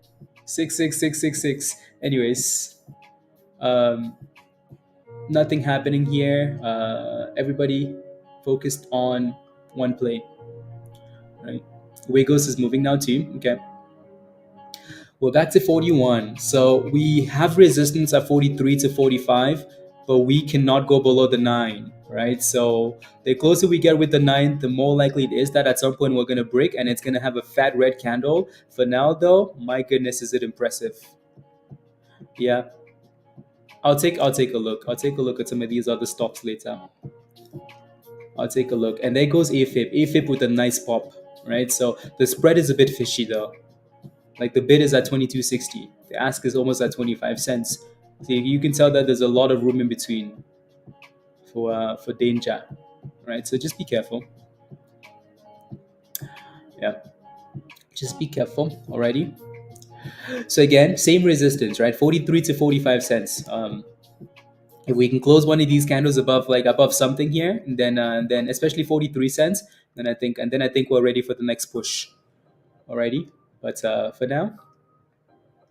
66666. Anyways, um, nothing happening here. Everybody focused on one play, right? Wiggles is moving now too. Okay, we're back to 41. So we have resistance at 43 to 45, but we cannot go below the 9, right? So the closer we get with the 9, the more likely it is that at some point we're going to break and it's going to have a fat red candle. For now, though, my goodness, is it impressive. Yeah, I'll take a look. I'll take a look at some of these other stocks later. I'll take a look. And there goes AFib. AFib with a nice pop, right? So the spread is a bit fishy though. Like the bid is at 22.60. The ask is almost at 25 cents. So you can tell that there's a lot of room in between for danger, right? So just be careful. Yeah, just be careful. Alrighty. So again, same resistance, right? 43 to 45 cents. If we can close one of these candles above something here, then especially 43 cents, then I think we're ready for the next push. Alrighty. But for now,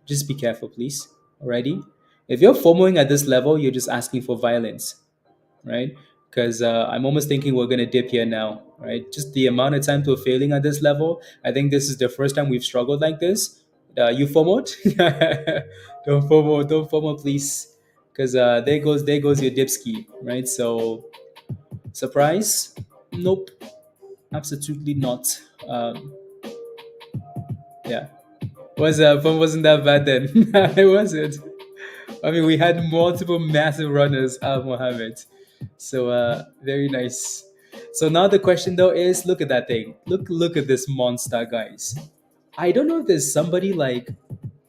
just be careful, please. Alrighty. If you're FOMOing at this level, you're just asking for violence, right? Because I'm almost thinking we're gonna dip here now, right? Just the amount of times we're failing at this level. I think this is the first time we've struggled like this. You FOMOed? Don't FOMO, please. Because there goes your dip ski, right? So surprise? Nope, absolutely not. Yeah, wasn't that bad then? It wasn't. I mean, we had multiple massive runners, Mohammed. So very nice. So now the question though is, look at that thing. Look at this monster, guys. I don't know if there's somebody like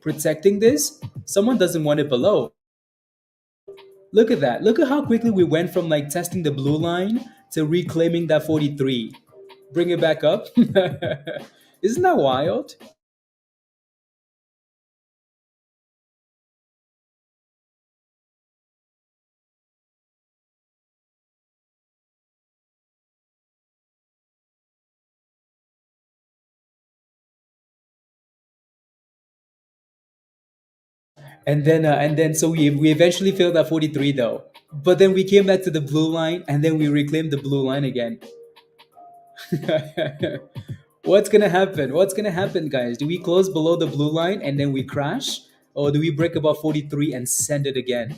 protecting this. Someone doesn't want it below. Look at that. Look at how quickly we went from like testing the blue line to reclaiming that 43. Bring it back up. Isn't that wild? And then so we eventually failed at 43 though. But then we came back to the blue line, and then we reclaimed the blue line again. What's gonna happen? What's gonna happen, guys? Do we close below the blue line and then we crash, or do we break above 43 and send it again?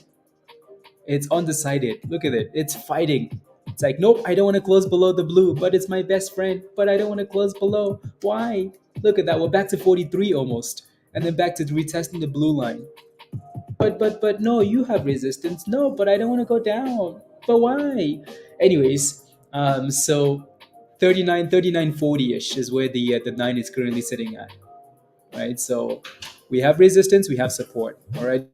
It's undecided. Look at it. It's fighting. It's like, nope, I don't want to close below the blue, but it's my best friend. But I don't want to close below. Why? Look at that. We're back to 43 almost, and then back to retesting the blue line. But no, you have resistance. No, but I don't want to go down. But why? Anyways, so 39, 39, 40 ish is where the nine is currently sitting at, right? So we have resistance, we have support. All right.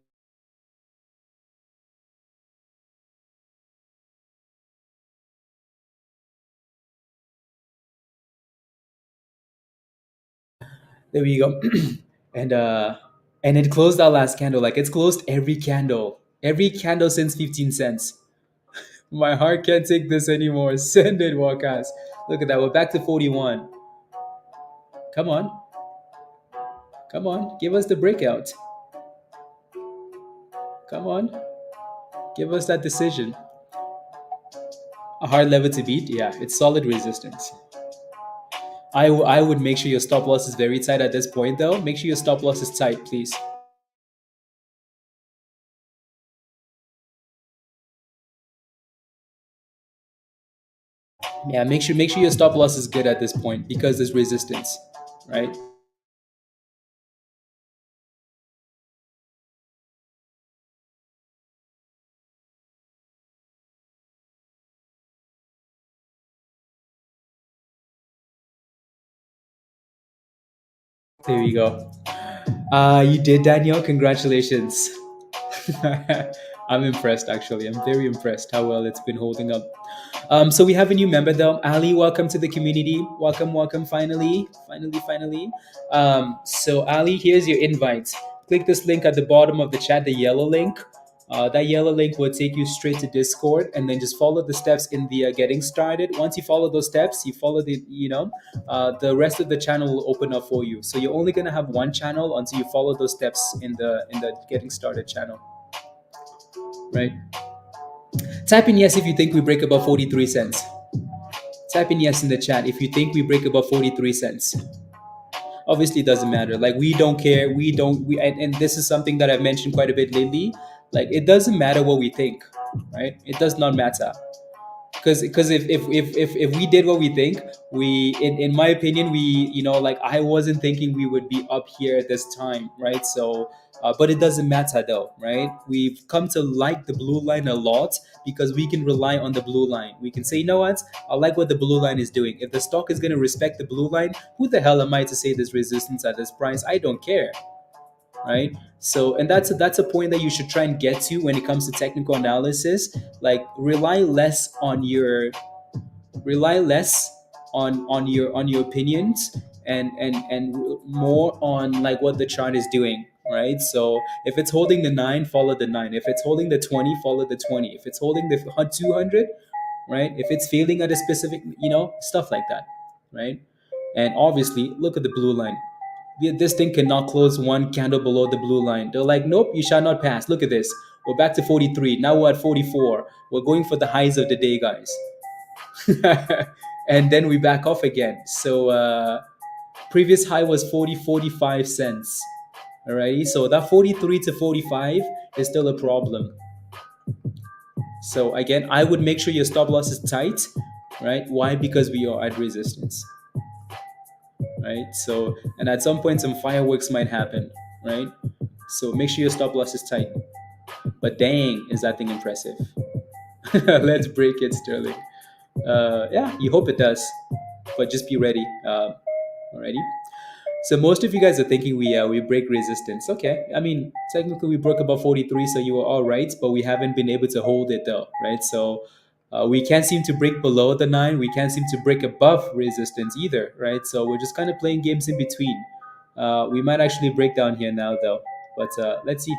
There we go. and and it closed our last candle. Like it's closed every candle since 15 cents. My heart can't take this anymore. Send it, Wakas. Look at that. We're back to 41. Come on. Come on. Give us the breakout. Come on. Give us that decision. A hard level to beat? Yeah, it's solid resistance. I would make sure your stop loss is very tight at this point though. Make sure your stop loss is tight, please. Yeah, make sure your stop loss is good at this point because there's resistance, right? There we go. You did, Daniel. Congratulations. I'm impressed, actually. I'm very impressed how well it's been holding up. So we have a new member though. Ali, welcome to the community. Welcome, welcome, finally. So Ali, here's your invite. Click this link at the bottom of the chat, the yellow link. That yellow link will take you straight to Discord, and then just follow the steps in the getting started. Once you follow those steps, you follow the rest of the channel will open up for you. So you're only gonna have one channel until you follow those steps in the getting started channel, right? Type in yes if you think we break above 43 cents. Type in yes in the chat if you think we break above 43 cents. Obviously, it doesn't matter. Like, we don't care. And this is something that I've mentioned quite a bit lately. Like, it doesn't matter what we think, right? It does not matter. Because if we did what we think, we in my opinion, we, like, I wasn't thinking we would be up here at this time, right? So but it doesn't matter though, right? We've come to like the blue line a lot because we can rely on the blue line. We can say, you know what, I like what the blue line is doing. If the stock is going to respect the blue line, who the hell am I to say there's resistance at this price? I don't care, right? So, and that's a point that you should try and get to when it comes to technical analysis. Like, rely less on your opinions, and more on like what the chart is doing, right? So if it's holding the 9, follow the 9. If it's holding the 20, follow the 20. If it's holding the 200, right? If it's failing at a specific, stuff like that, right? And obviously, look at the blue line. This thing cannot close one candle below the blue line. They're like, nope, you shall not pass. Look at this. We're back to 43. Now we're at 44. We're going for the highs of the day, guys. And then we back off again. So previous high was 45 cents. Alrighty, so that 43 to 45 is still a problem. So again, I would make sure your stop loss is tight, right? Why? Because we are at resistance, right? So, and at some point, some fireworks might happen, right? So make sure your stop loss is tight. But dang, is that thing impressive? Let's break it, Sterling. Yeah, you hope it does, but just be ready. Alrighty. So most of you guys are thinking we break resistance. Okay, I mean, technically we broke above 43, so you were all right, but we haven't been able to hold it though, right? So we can't seem to break below the 9. We can't seem to break above resistance either, right? So we're just kind of playing games in between. We might actually break down here now though, but let's see.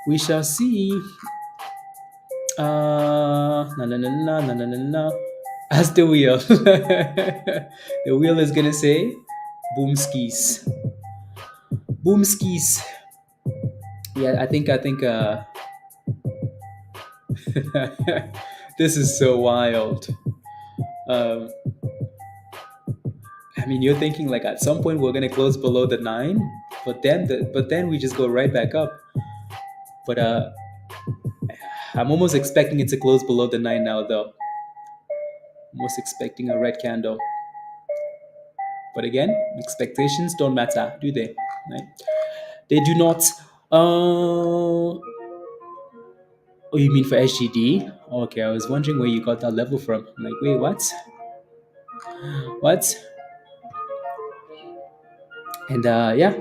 We shall see. Na na na na na na na na. As the wheel. The wheel is gonna say boom skis. Boom skis. Yeah, I think this is so wild. Um, I mean, you're thinking like at some point we're gonna close below the nine, but then we just go right back up. But I'm almost expecting it to close below the nine now, though. Almost expecting a red candle. But again, expectations don't matter, do they? Right? They do not. Oh, you mean for SGD? Okay, I was wondering where you got that level from. I'm like, wait, what? What? And yeah,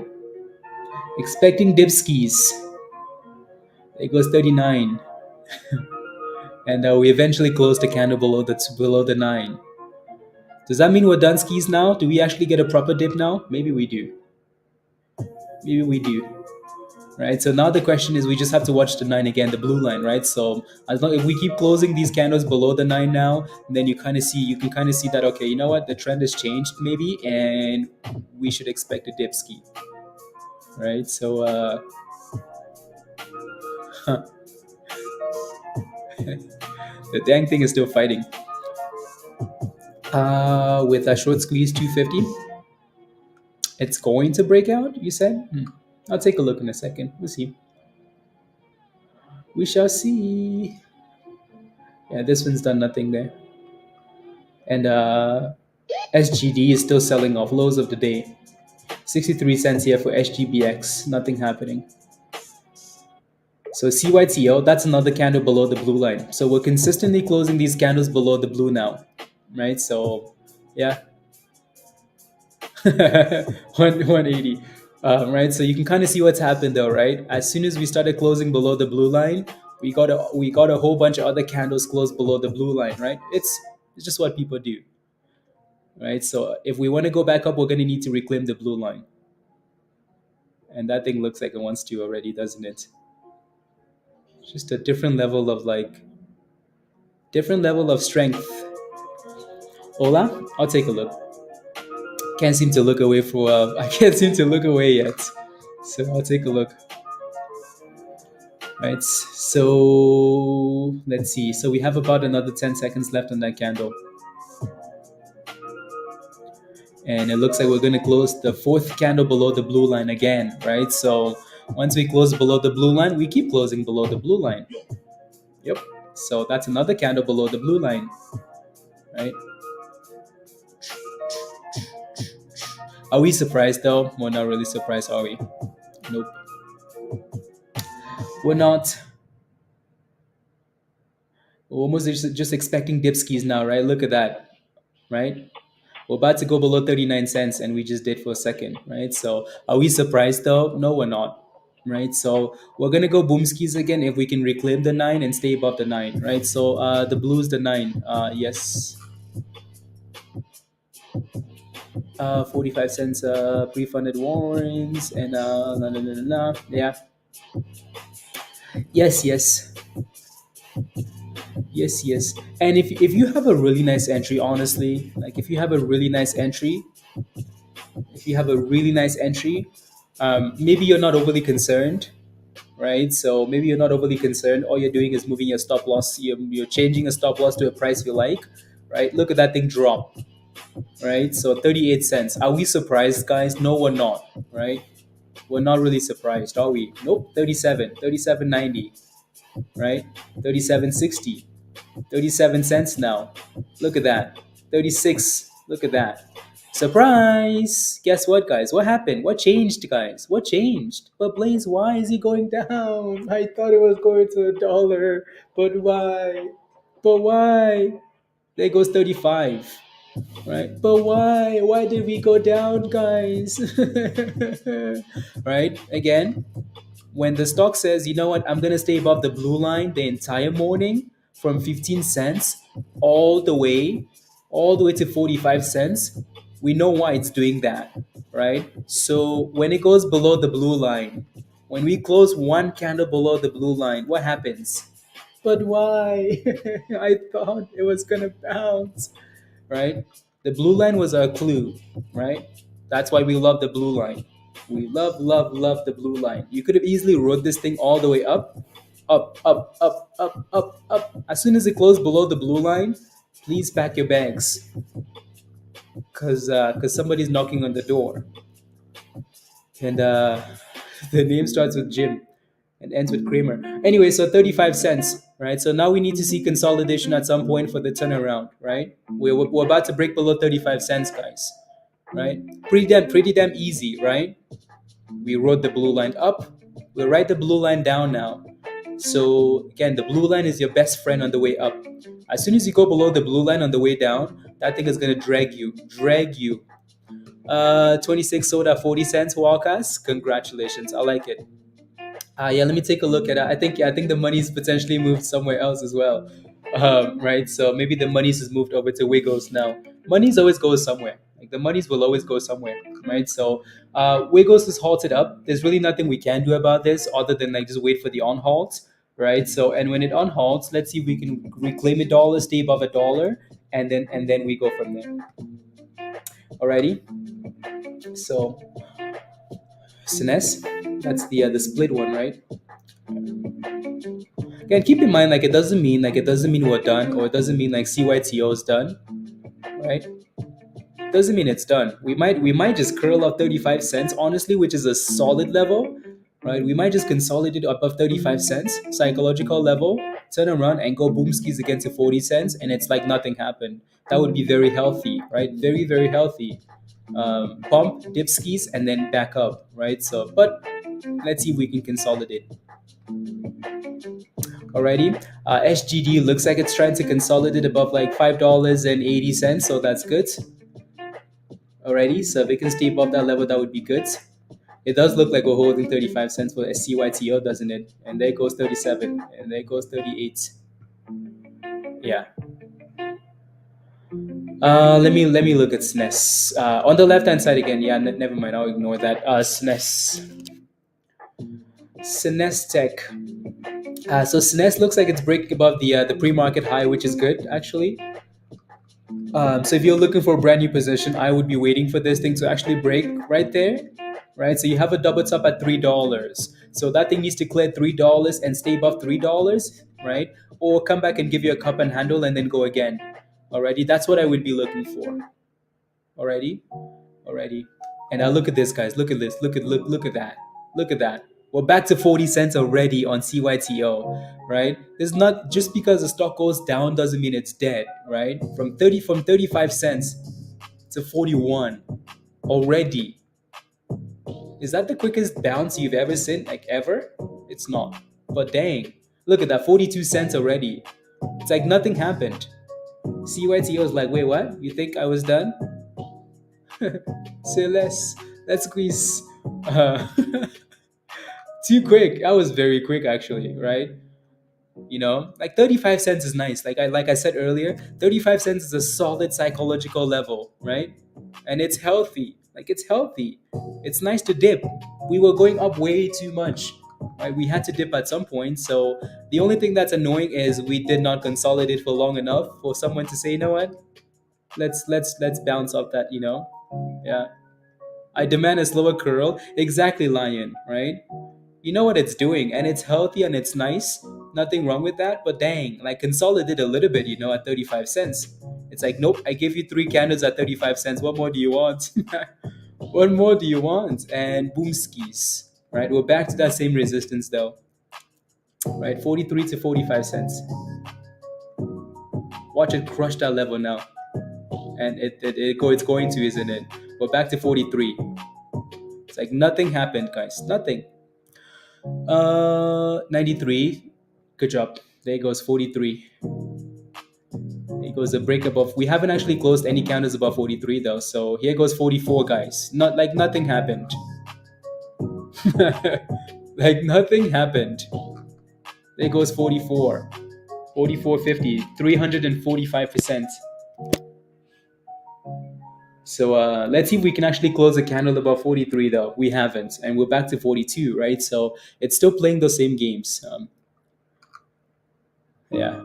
expecting dip skis. It goes 39, and we eventually closed the candle below the nine. Does that mean we're done skis now? Do we actually get a proper dip now? Maybe we do. Maybe we do. Right. So now the question is, we just have to watch the nine again, the blue line, right? So as long if we keep closing these candles below the nine now, then you can kind of see that, okay, you know what, the trend has changed maybe, and we should expect a dip ski, right? So the dang thing is still fighting. With a short squeeze 250, it's going to break out. You said. I'll take a look in a second. We'll see. We shall see. Yeah, this one's done nothing there. And SGD is still selling off lows of the day. 63 cents here for SGBX. Nothing happening. So CYTO, that's another candle below the blue line. So we're consistently closing these candles below the blue now, right? So yeah, 180. Right, so you can kind of see what's happened though, right? As soon as we started closing below the blue line, we got a whole bunch of other candles closed below the blue line, right? It's just what people do, right? So if we want to go back up, we're going to need to reclaim the blue line, and that thing looks like it wants to already, doesn't it? Just a different level of strength. Hola, I'll take a look. Can't seem to look away for I can't seem to look away yet, so I'll take a look. Right, so let's see. So we have about another 10 seconds left on that candle, and it looks like we're going to close the fourth candle below the blue line again, right? So once we close below the blue line, we keep closing below the blue line. Yep. So that's another candle below the blue line, right? Are we surprised though? We're not really surprised, are we? Nope. We're not. We're almost just expecting dip skis now, right? Look at that, right? We're about to go below 39 cents, and we just did for a second, right? So are we surprised though? No, we're not, right? So we're gonna go boom skis again if we can reclaim the nine and stay above the nine, right? So the blues the nine, yes. 45 cents pre-funded warrants and yeah, yes, yes, yes, yes. And if you have a really nice entry, honestly, like if you have a really nice entry, if you have a really nice entry, maybe you're not overly concerned, right? So maybe you're not overly concerned. All you're doing is moving your stop loss. You're changing a stop loss to a price you like, right? Look at that thing drop, right? So 38 cents. Are we surprised, guys? No, we're not, right? We're not really surprised, are we? Nope. 37, 37.90, right? 37.60, 37 cents now. Look at that. 36. Look at that. Surprise! Guess what, guys? What happened? What changed, guys? What changed? But Blaze, why is he going down? I thought it was going to a dollar. But why? But why? There goes 35. Right? But why? Why did we go down, guys? Right? Again, when the stock says, you know what, I'm going to stay above the blue line the entire morning from 15 cents all the way, all the way to 45 cents, we know why it's doing that, right? So when it goes below the blue line, when we close one candle below the blue line, what happens? But why? I thought it was going to bounce, right? The blue line was our clue, right? That's why we love the blue line. We love the blue line. You could have easily rode this thing all the way up, up, up, up, up, up, up. As soon as it closed below the blue line, please pack your bags, cause somebody's knocking on the door, and the name starts with Jim and ends with Kramer. Anyway, so 35 cents, right? So now we need to see consolidation at some point for the turnaround, right? We're about to break below 35 cents, guys, right? Pretty damn easy, right? We wrote the blue line up. We'll write the blue line down now. So again, the blue line is your best friend on the way up. As soon as you go below the blue line on the way down, that thing is gonna drag you. 26 soda, 40 cents, Walkers. Congratulations, I like it. Yeah, let me take a look at it. I think the money's potentially moved somewhere else as well. Right. So maybe the money's has moved over to Wiggles now. Money's always goes somewhere. Like the monies will always go somewhere, right? So Wiggles is halted up. There's really nothing we can do about this other than like just wait for the on halt, right? So and when it on halts, let's see if we can reclaim $1, stay above $1, and then we go from there. Alrighty. So SNES, that's the split one, right? Again, keep in mind, like it doesn't mean we're done, or it doesn't mean like CYTO is done, right? It doesn't mean it's done. We might just curl up 35 cents, honestly, which is a solid level, right? We might just consolidate above 35 cents, psychological level, turn around and go boom skis again to 40 cents, and it's like nothing happened. That would be very healthy, right? Very, very healthy. Pump, dip skis, and then back up, right? So, but let's see if we can consolidate. Alrighty. SGD looks like it's trying to consolidate above like $5.80, so that's good. Alrighty, so if we can stay above that level, that would be good. It does look like we're holding 35 cents for CYTO, doesn't it? And there goes 37, and there goes 38. Yeah. Let me look at SNES. On the left hand side again. Yeah, never mind. I'll ignore that. SNES Tech. So SNES looks like it's breaking above the pre-market high, which is good actually. So if you're looking for a brand new position, I would be waiting for this thing to actually break right there, right? So you have a double top at $3. So that thing needs to clear $3 and stay above $3, right? Or come back and give you a cup and handle and then go again. Alrighty, that's what I would be looking for. Alrighty. And now look at this, guys. Look at this. Look at that. Look at that. We're back to 40 cents already on CYTO, right? It's not just because the stock goes down doesn't mean it's dead, right? From 35 cents to 41 already. Is that the quickest bounce you've ever seen? Like ever? It's not. But dang, look at that, 42 cents already. It's like nothing happened. CYTO is like, wait, what? You think I was done? So let's squeeze. Too quick. That was very quick actually, right? Like 35 cents is nice. Like I said earlier, 35 cents is a solid psychological level, right? And it's healthy. Like it's healthy. It's nice to dip. We were going up way too much. Right? We had to dip at some point. So the only thing that's annoying is we did not consolidate for long enough for someone to say, you know what? Let's bounce off that, Yeah. I demand a slower curl. Exactly, Lion, right? You know what it's doing, and it's healthy and it's nice. Nothing wrong with that, but dang, like consolidate a little bit, at 35 cents. It's like, nope, I gave you 3 candles at 35 cents. What more do you want? What more do you want? And boom skis, right? We're back to that same resistance though, right? 43 to 45 cents. Watch it crush that level now. And it's going to, isn't it? We're back to 43. It's like nothing happened, guys. Nothing. 93. Good job. There goes 43. There goes the break above. We haven't actually closed any candles above 43 though. So here goes 44, guys. Not like nothing happened. Like nothing happened. There goes 44. 44.50. 345%. So let's see if we can actually close a candle above 43 though. We haven't. And we're back to 42, right? So it's still playing those same games. Yeah.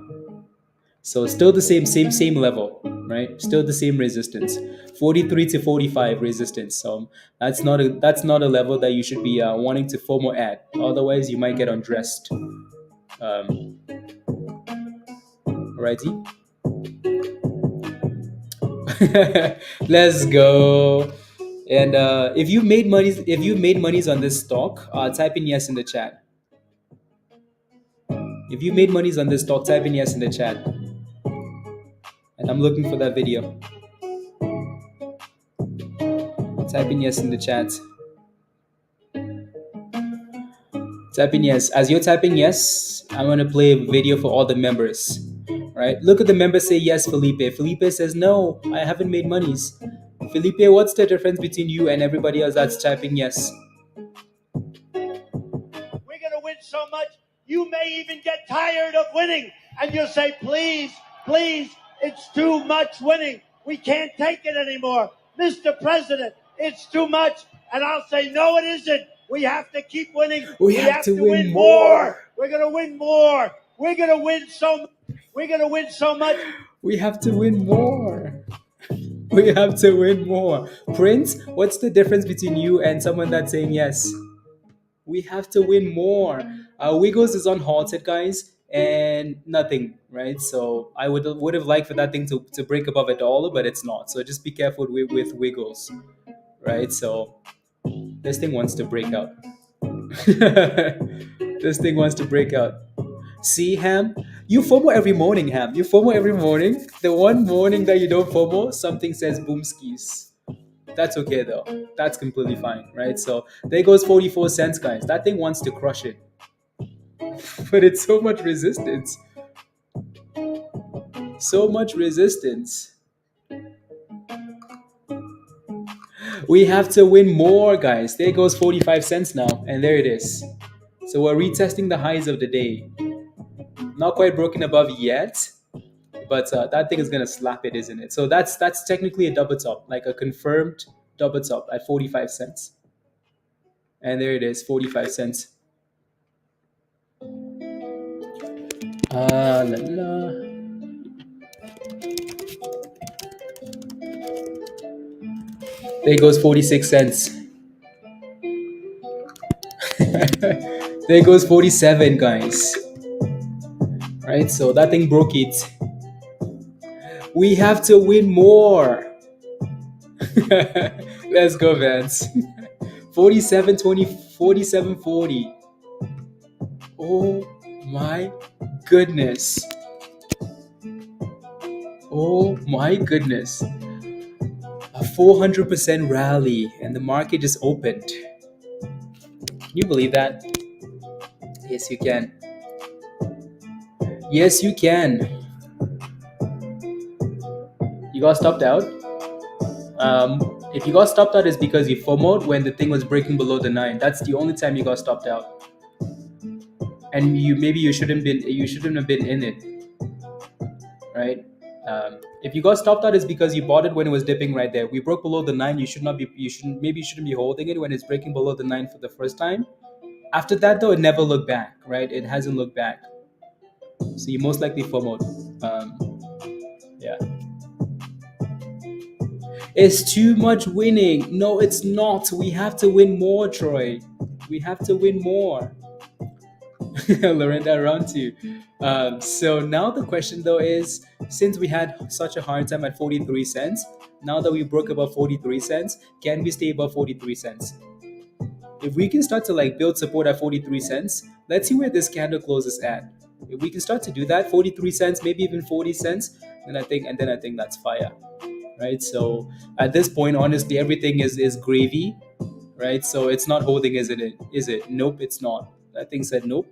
So still the same level, right? Still the same resistance, 43 to 45 resistance. So that's not a level that you should be wanting to FOMO at. Otherwise, you might get undressed. Alrighty, let's go. And if you made monies on this stock, type in yes in the chat. If you made monies on this stock, type in yes in the chat. And I'm looking for that video. Type in yes in the chat. Type in yes. As you're typing yes, I'm gonna play a video for all the members. Right? Look at the members say yes, Felipe. Felipe says no, I haven't made monies. Felipe, what's the difference between you and everybody else that's typing yes? We're going to win so much, you may even get tired of winning. And you'll say, please, please, it's too much winning. We can't take it anymore. Mr. President, it's too much. And I'll say, no, it isn't. We have to keep winning. We have to win more. We're going to win more. We're going to win so much. We're going to win so much. We have to win more. We have to win more. Prince, what's the difference between you and someone that's saying yes? We have to win more. Wiggles is unhalted, guys, and nothing, right? So I would have liked for that thing to break above $1, but it's not. So just be careful with Wiggles, right? So this thing wants to break out. This thing wants to break out. See, Ham? You FOMO every morning, Ham. You FOMO every morning. The one morning that you don't FOMO, something says boom skis. That's okay though. That's completely fine, right? So there goes 44 cents, guys. That thing wants to crush it. But it's so much resistance. So much resistance. We have to win more, guys. There goes 45 cents now. And there it is. So we're retesting the highs of the day. Not quite broken above yet. But that thing is gonna slap it, isn't it? So that's technically a double top, like a confirmed double top at 45 cents. And there it is, 45 cents. La, la. There goes 46 cents. There goes 47, guys. Right, so that thing broke it. We have to win more. Let's go, Vance. 47.20, 47.40. Oh my goodness. Oh my goodness. A 400% rally and the market just opened. Can you believe that? Yes, you can. Yes, you can. You got stopped out? If you got stopped out, it's because you FOMO'd when the thing was breaking below the 9. That's the only time you got stopped out. And you shouldn't have been in it, right? If you got stopped out, it's because you bought it when it was dipping right there. We broke below the 9. You shouldn't be holding it when it's breaking below the 9 for the first time. After that, though, it never looked back, right? It hasn't looked back. So you most likely FOMO'd. Yeah. It's too much winning. No, it's not. We have to win more, Troy. We have to win more. Lorinda around too. So now the question though is, since we had such a hard time at 43 cents, now that we broke above 43 cents, can we stay above 43 cents? If we can start to like build support at 43 cents, let's see where this candle closes at. If we can start to do that, 43 cents, maybe even 40 cents, then I think that's fire. Right? So at this point, honestly, everything is gravy, right? So it's not holding, isn't it? Is it? Nope, it's not. That thing said nope.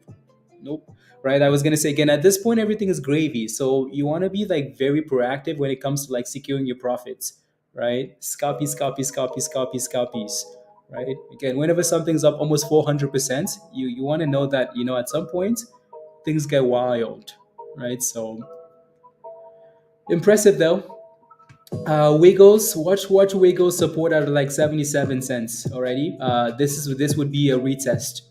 Nope. Right? I was gonna say again, at this point, everything is gravy. So you want to be like very proactive when it comes to like securing your profits, right? Scalpies, right? Again, whenever something's up almost 400%, you want to know that, at some point things get wild, right? So impressive though. Wiggles, watch Wiggles support at like 77 cents already. This would be a retest.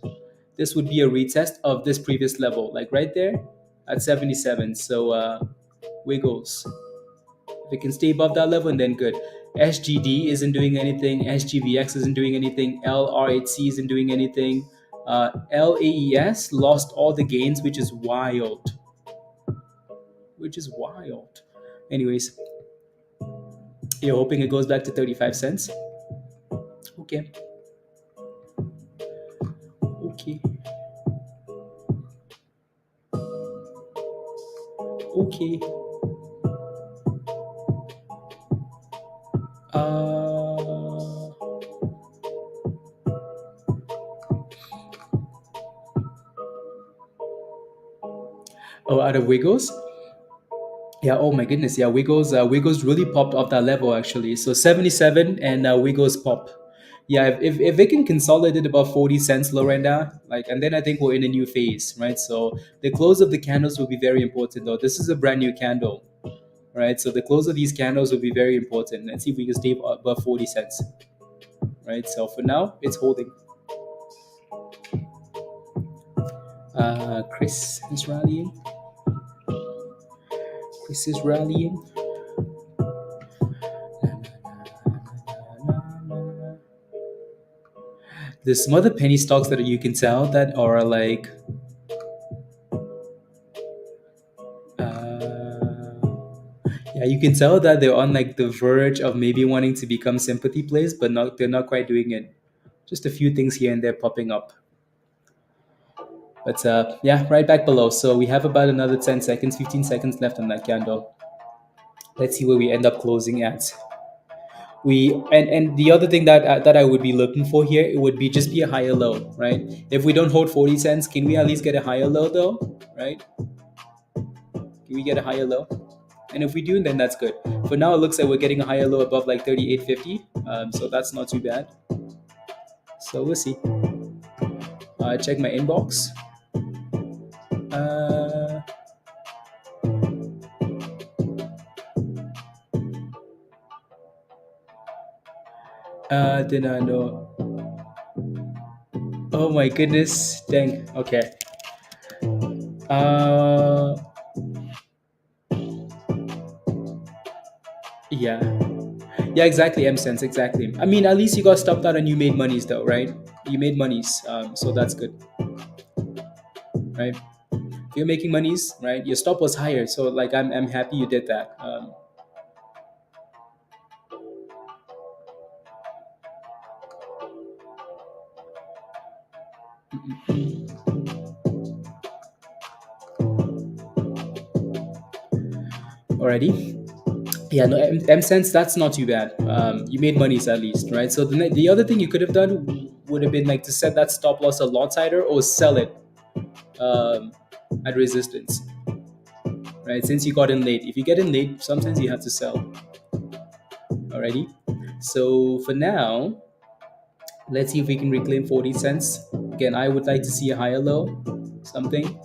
This would be a retest of this previous level, like right there at 77. So Wiggles. If it can stay above that level, and then good. SGD isn't doing anything. SGBX isn't doing anything. LRHC isn't doing anything. LAES lost all the gains, which is wild. Anyways, you're hoping it goes back to 35 cents. Okay. Okay. Okay. Oh, out of Wiggles? Yeah, oh my goodness. Yeah, Wiggles really popped off that level actually. So 77 and Wiggles pop. Yeah, if it can consolidate above 40 cents, Lorenda, and then I think we're in a new phase, right? So the close of the candles will be very important though. This is a brand new candle, right? So the close of these candles will be very important. Let's see if we can stay above 40 cents, right? So for now, it's holding. Chris is rallying. There's some other penny stocks that you can tell that are like yeah, you can tell that they're on like the verge of maybe wanting to become sympathy plays, but they're not quite doing it. Just a few things here and there popping up. But yeah, right back below. So we have about another 10 seconds, 15 seconds left on that candle. Let's see where we end up closing at. And the other thing that I would be looking for here, it would be just be a higher low, right? If we don't hold 40 cents, can we at least get a higher low though, right? Can we get a higher low? And if we do, then that's good. For now, it looks like we're getting a higher low above like 38.50, so that's not too bad. So we'll see. Check my inbox. Did I know? Oh my goodness! Dang. Okay. Yeah. Yeah, exactly, M-Sense, exactly. I mean, at least you got stopped out and you made monies though, right? You made monies, so that's good, right? If you're making monies, right, your stop was higher, so like I'm happy you did that. Alrighty. Yeah, no, M-Sense, that's not too bad. You made monies at least, right? So the other thing you could have done would have been like to set that stop loss a lot tighter or sell it at resistance, right? Since you got in late. If you get in late, sometimes you have to sell. Alrighty. So for now, let's see if we can reclaim 40 cents. Again, I would like to see a higher low, something.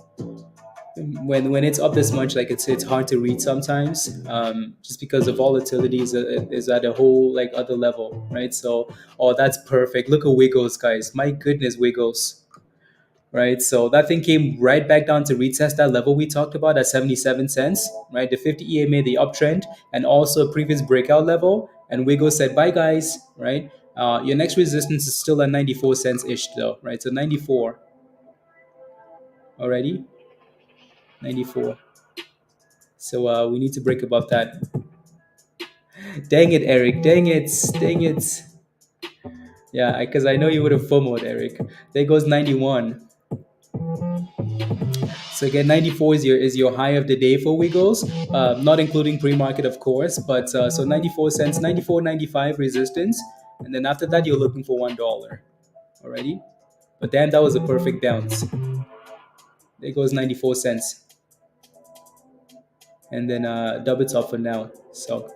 When it's up this much, like it's hard to read sometimes, just because the volatility is at a whole like other level, right? So, oh, that's perfect. Look at Wiggles, guys. My goodness, Wiggles, right? So that thing came right back down to retest that level we talked about at 77 cents, right? The 50 EMA, the uptrend, and also a previous breakout level. And Wiggles said, bye, guys, right? Your next resistance is still at 94 cents ish, though, right? So 94 already. 94. So we need to break above that. Dang it, Eric. Dang it. Dang it. Yeah, because I know you would have FOMO'd, Eric. There goes 91. So again, 94 is your high of the day for Wiggles, not including pre-market, of course. But so 94 cents, 94.95 resistance. And then after that, you're looking for $1 already. But damn, that was a perfect bounce. There goes 94 cents. And then double top for now. So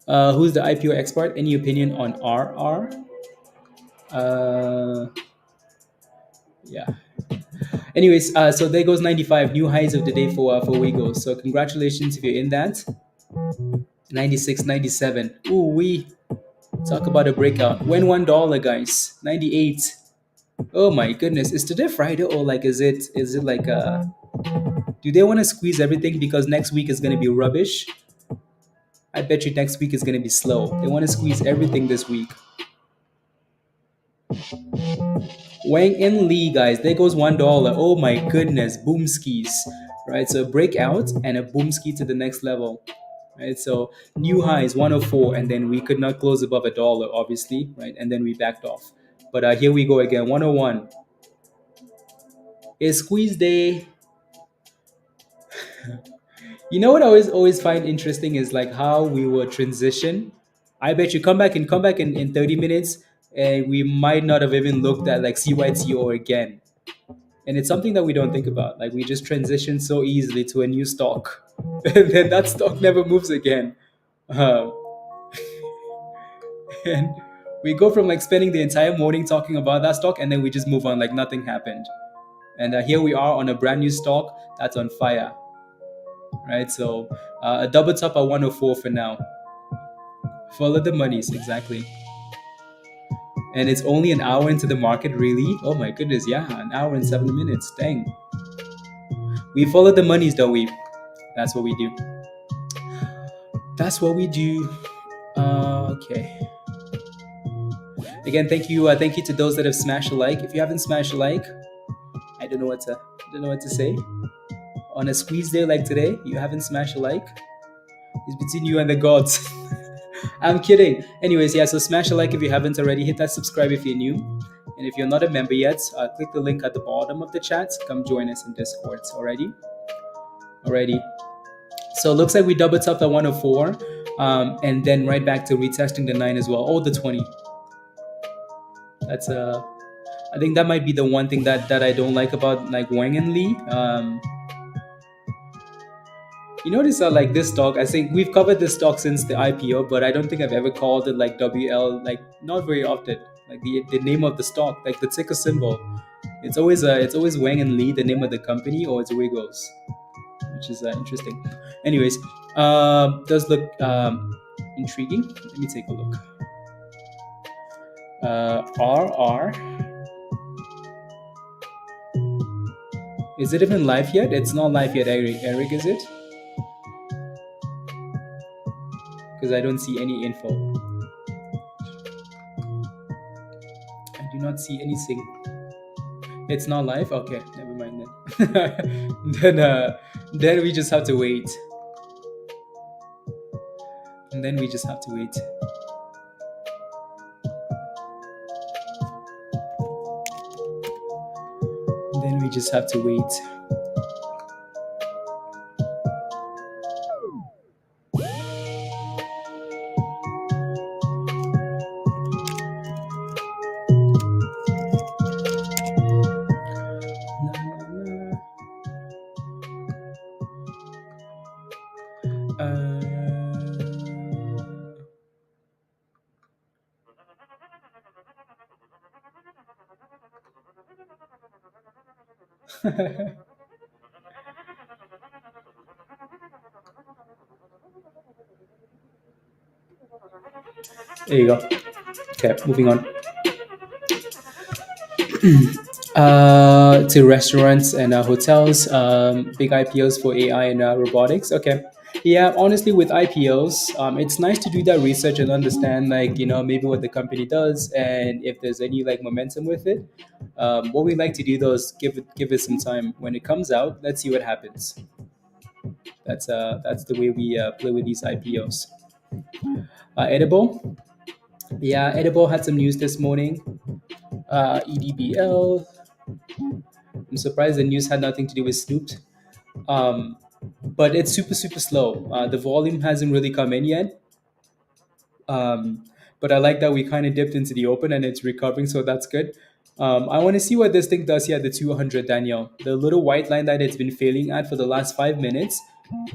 who's the IPO expert? Any opinion on RR? Yeah. Anyways, so there goes 95 new highs of the day for Wiggles. So congratulations if you're in that. 96, 97. Ooh, we talk about a breakout. When $1, guys. 98. Oh my goodness. Is today Friday or like is it like Do they want to squeeze everything because next week is going to be rubbish? I bet you next week is going to be slow. They want to squeeze everything this week. Wang and Lee, guys, there goes $1. Oh my goodness, boom skis, right? So a breakout and a boom ski to the next level, right? So new high is 104, and then we could not close above $1, obviously, right? And then we backed off. But here we go again, 101. A squeeze day. You know what I always find interesting is like how we will transition. I bet you come back in 30 minutes, and we might not have even looked at like CYTO again. And it's something that we don't think about. Like we just transition so easily to a new stock, and then that stock never moves again. Uh, and we go from like spending the entire morning talking about that stock, and then we just move on like nothing happened. And here we are on a brand new stock that's on fire, right? So a double top at 104 for now. Follow the monies, exactly. And it's only an hour into the market, really? Oh my goodness, yeah, an hour and 7 minutes. Dang. We follow the monies, though. That's what we do. That's what we do. Okay. Again, thank you to those that have smashed a like. If you haven't smashed a like, I don't know what to say. On a squeeze day like today, you haven't smashed a like. It's between you and the gods. I'm kidding. Anyways, yeah. So smash a like if you haven't already. Hit that subscribe if you're new, and if you're not a member yet, click the link at the bottom of the chat. Come join us in Discord. Alrighty. So it looks like we double topped at 104, and then right back to retesting the 9 as well. Oh, the 20. That's I think that might be the one thing that I don't like about like Wang and Lee. You notice that like this stock, I think we've covered this stock since the IPO, but I don't think I've ever called it like WL, like not very often. Like the name of the stock, like the ticker symbol. It's always Wang and Lee, the name of the company, or it's Wiggles, which is interesting. Anyways, does look intriguing. Let me take a look. RR. Is it even live yet? It's not live yet, Eric. Eric, is it? Because I don't see any info. I do not see anything. It's not live? Okay, never mind then. Then we just have to wait. And then we just have to wait. And then we just have to wait. There you go. Okay, moving on. To restaurants and hotels, big IPOs for AI and robotics. Okay. Yeah, honestly, with IPOs, it's nice to do that research and understand, like, maybe what the company does and if there's any like momentum with it. What we like to do though is give it some time. When it comes out, let's see what happens. That's the way we play with these IPOs. Edible, yeah, Edible had some news this morning. EDBL. I'm surprised the news had nothing to do with Snoop. Um, but it's super slow. The volume hasn't really come in yet. Um, but I like that we kind of dipped into the open and it's recovering, so that's good. I want to see what this thing does here at the 200, Daniel. The little white line that it's been failing at for the last 5 minutes.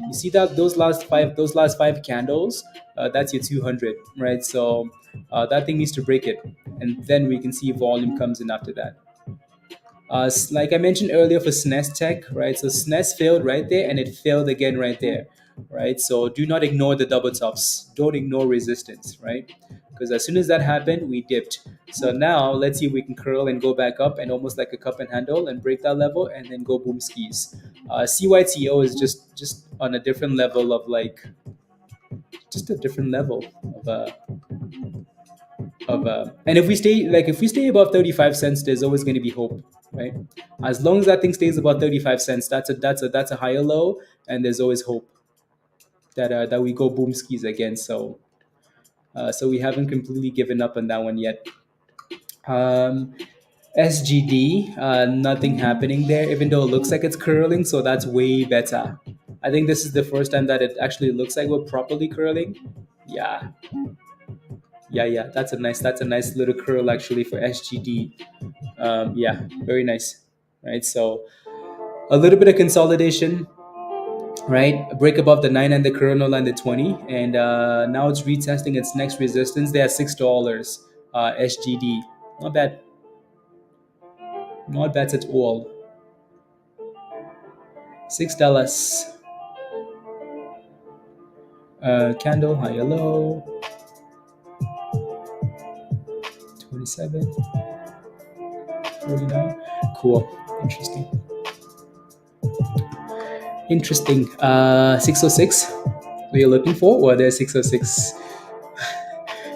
You see that those last five candles, that's your 200, right? So that thing needs to break it, and then we can see volume comes in after that. Like I mentioned earlier for SNES Tech, right? So SNES failed right there and it failed again right there, right? So do not ignore the double tops. Don't ignore resistance, right? because as soon as that happened, we dipped. So now let's see if we can curl and go back up and almost like a cup and handle and break that level and then go boom skis. CYTO is just on a different level of like just a different level and if we stay above 35 cents, there's always going to be hope, right? As long as that thing stays above 35 cents, that's a higher low, and there's always hope that we go boom skis again. So we haven't completely given up on that one yet. um SGD, nothing happening there, even though it looks like it's curling, so that's way better. I think this is the first time that it actually looks like we're properly curling. Yeah, yeah, that's a nice little curl actually for SGD. Yeah, very nice. Right, so a little bit of consolidation, right? A break above the 9 and the current line, the 20, and now it's retesting its next resistance. They are $6. SGD, not bad, not bad at all. $6. Candle higher low, 27, 49. Cool, interesting, interesting. 606. What you're looking for? Or there's 606.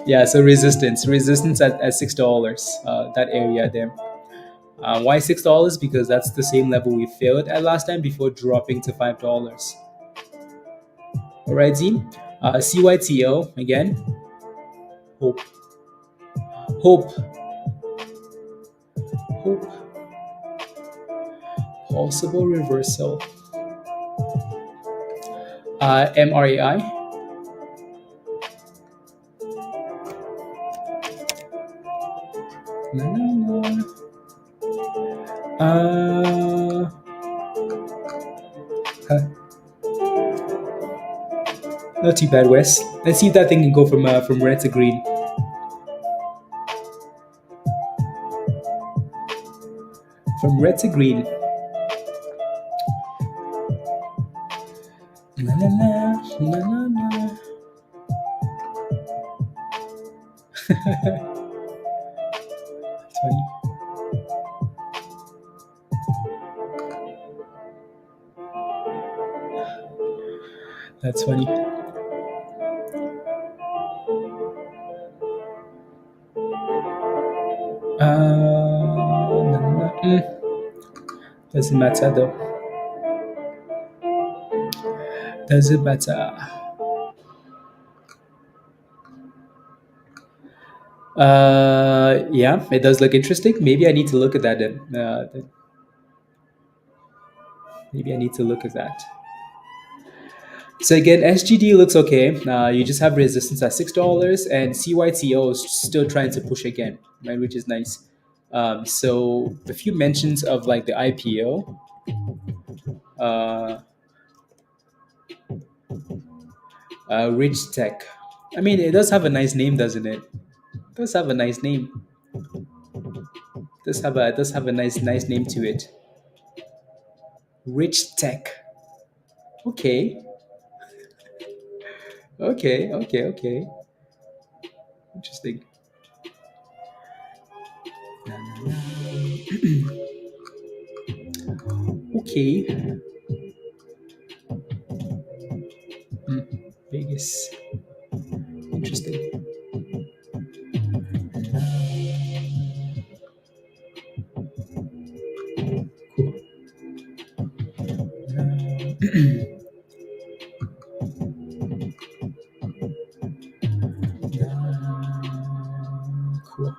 Yeah, so resistance at $6. That area there. Why $6? Because that's the same level we failed at last time before dropping to $5. All right, Z. CYTO again. Hope, hope, hope. Possible reversal. MRAI. La, la, la. Huh. Not too bad, Wes. Let's see if that thing can go from red to green. From red to green. La, la, la, la, la, la. Funny. That's funny. Doesn't matter though. Doesn't matter. Yeah, it does look interesting. Maybe I need to look at that then. Maybe I need to look at that. So again, SGD looks okay. You just have resistance at $6, and CYTO is still trying to push again, right? Which is nice. So a few mentions of like the IPO. Uh, Rich Tech. I mean, it does have a nice name, doesn't it? It does have a nice name. It does have a nice name to it. Rich Tech. Okay. Okay. Interesting. Okay. Vegas. Interesting. Cool.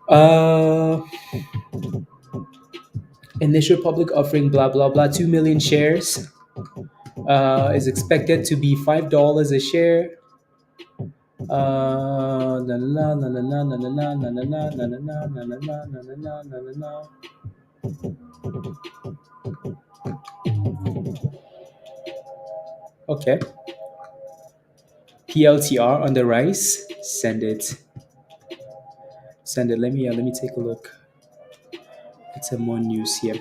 Cool. Initial public offering, blah blah blah, 2 million shares. Is expected to be $5 a share. Na na na na na na na na na na na na na na na na na na na na. Okay. PLTR on the rise. Send it. Send it. Let me take a look. It's some more news here.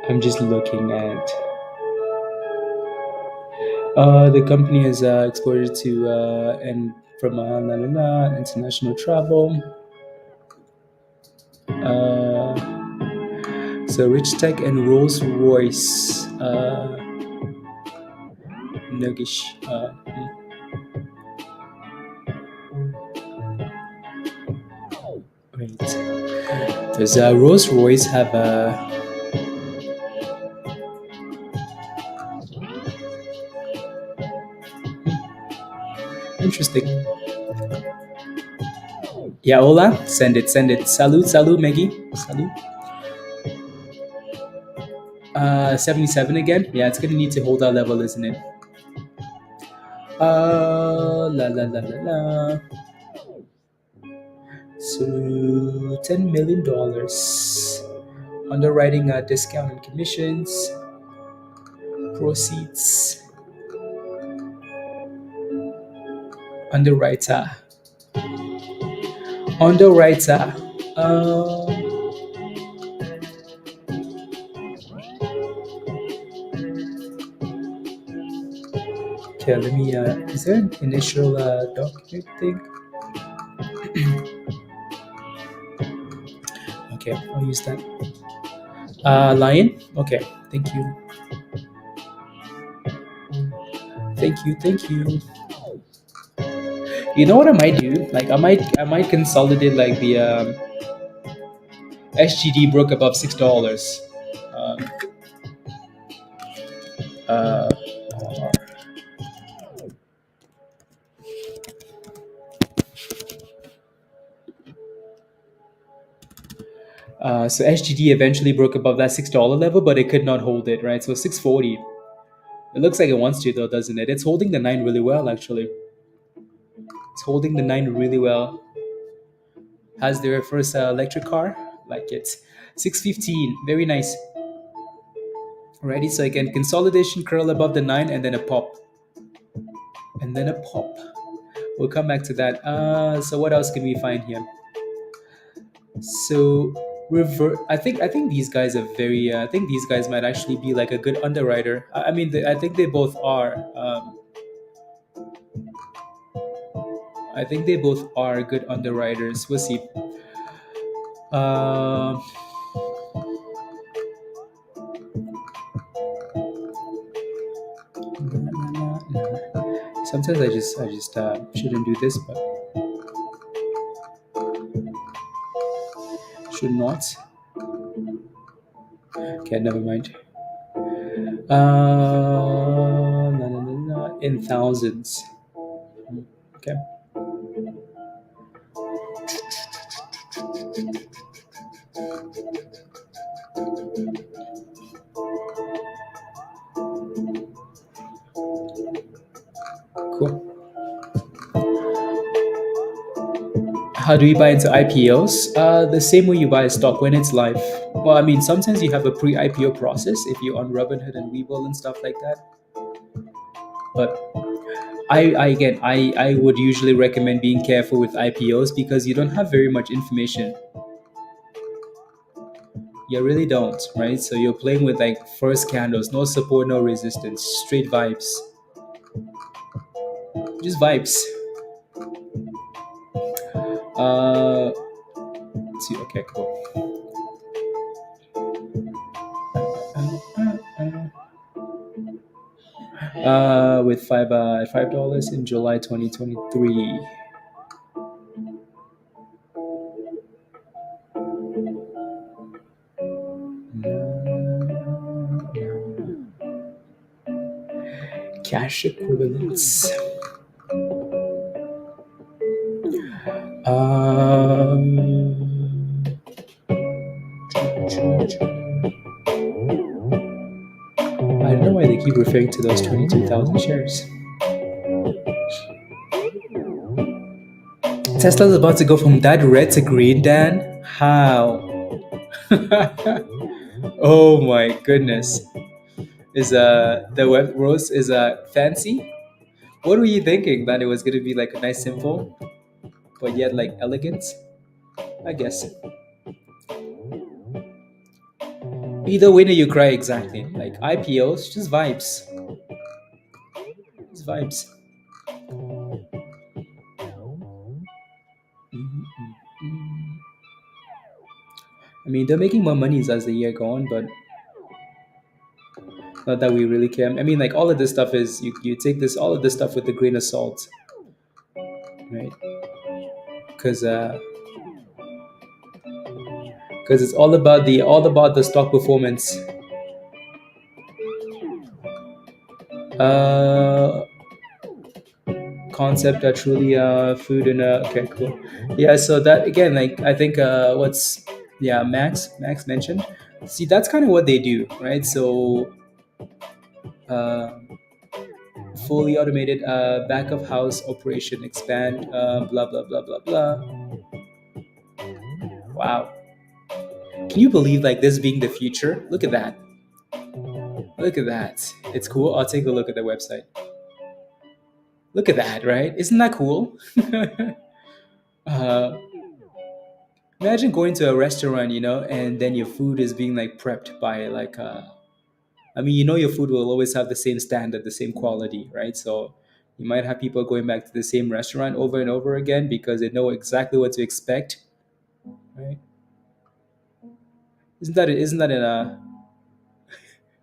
I'm just looking at the company has exposure to and from international travel. So Rich Tech and Rolls Royce. Nuggish. Wait. Does Rolls Royce have a? Interesting. Yeah, hola. Send it, send it. Salute, salute, Meggy. Salute. 77 again. Yeah, it's gonna need to hold that level, isn't it? La la la la la. So $10 million. Underwriting discount and commissions. Proceeds. Underwriter. Underwriter. Okay, let me. Is there an initial document thing? Okay, I'll use that. Lion. Okay, thank you. Thank you, thank you. You know what I might do? Like I might consolidate like the SGD broke above $6. Um, uh, so SGD eventually broke above that $6 level, but it could not hold it, right? So 640. It looks like it wants to though, doesn't it? It's holding the 9 really well, actually. It's holding the 9 really well. Has their first electric car, like it's 615. Very nice. Ready? So again, consolidation curl above the 9 and then a pop. And then a pop. We'll come back to that. So what else can we find here? So I think these guys are very. I think these guys might actually be like a good underwriter. I mean, I think they both are. I think they both are good underwriters. We'll see. Um, Sometimes I just shouldn't do this, but should not. Okay, never mind. In thousands. Okay. Cool. How do we buy into IPOs? The same way you buy a stock when it's live. Well, I mean, sometimes you have a pre-IPO process if you're on Robinhood and Webull and stuff like that. But I would usually recommend being careful with IPOs because you don't have very much information. You really don't, right? So you're playing with like first candles, no support, no resistance, straight vibes. Just vibes. Let's see. Okay, cool. With $5 in July 2023. Cash equivalents. I don't know why they keep referring to those 22,000 shares. Tesla's about to go from that red to green, Dan. How? Oh my goodness. Is the web rose is fancy? What were you thinking? That it was gonna be like a nice simple, but yet like elegant? I guess. Either win or you cry, exactly. Like IPOs, just vibes. Just vibes. I mean, they're making more monies as the year go on, but not that we really care. I mean, like all of this stuff is you take this all of this stuff with a grain of salt, right? Because it's all about the stock performance. Uh, Concept are truly food and okay, cool. Yeah, so that again, like I think what's yeah Max mentioned. See, that's kind of what they do, right? So uh, fully automated back of house operation expand blah blah blah blah blah. Wow, can you believe like this being the future? Look at that. Look at that. It's cool. I'll take a look at the website. Look at that, right? Isn't that cool? uh, Imagine going to a restaurant, and then your food is being like prepped by like I mean, your food will always have the same standard, the same quality, right? So you might have people going back to the same restaurant over and over again because they know exactly what to expect, right? Isn't that in a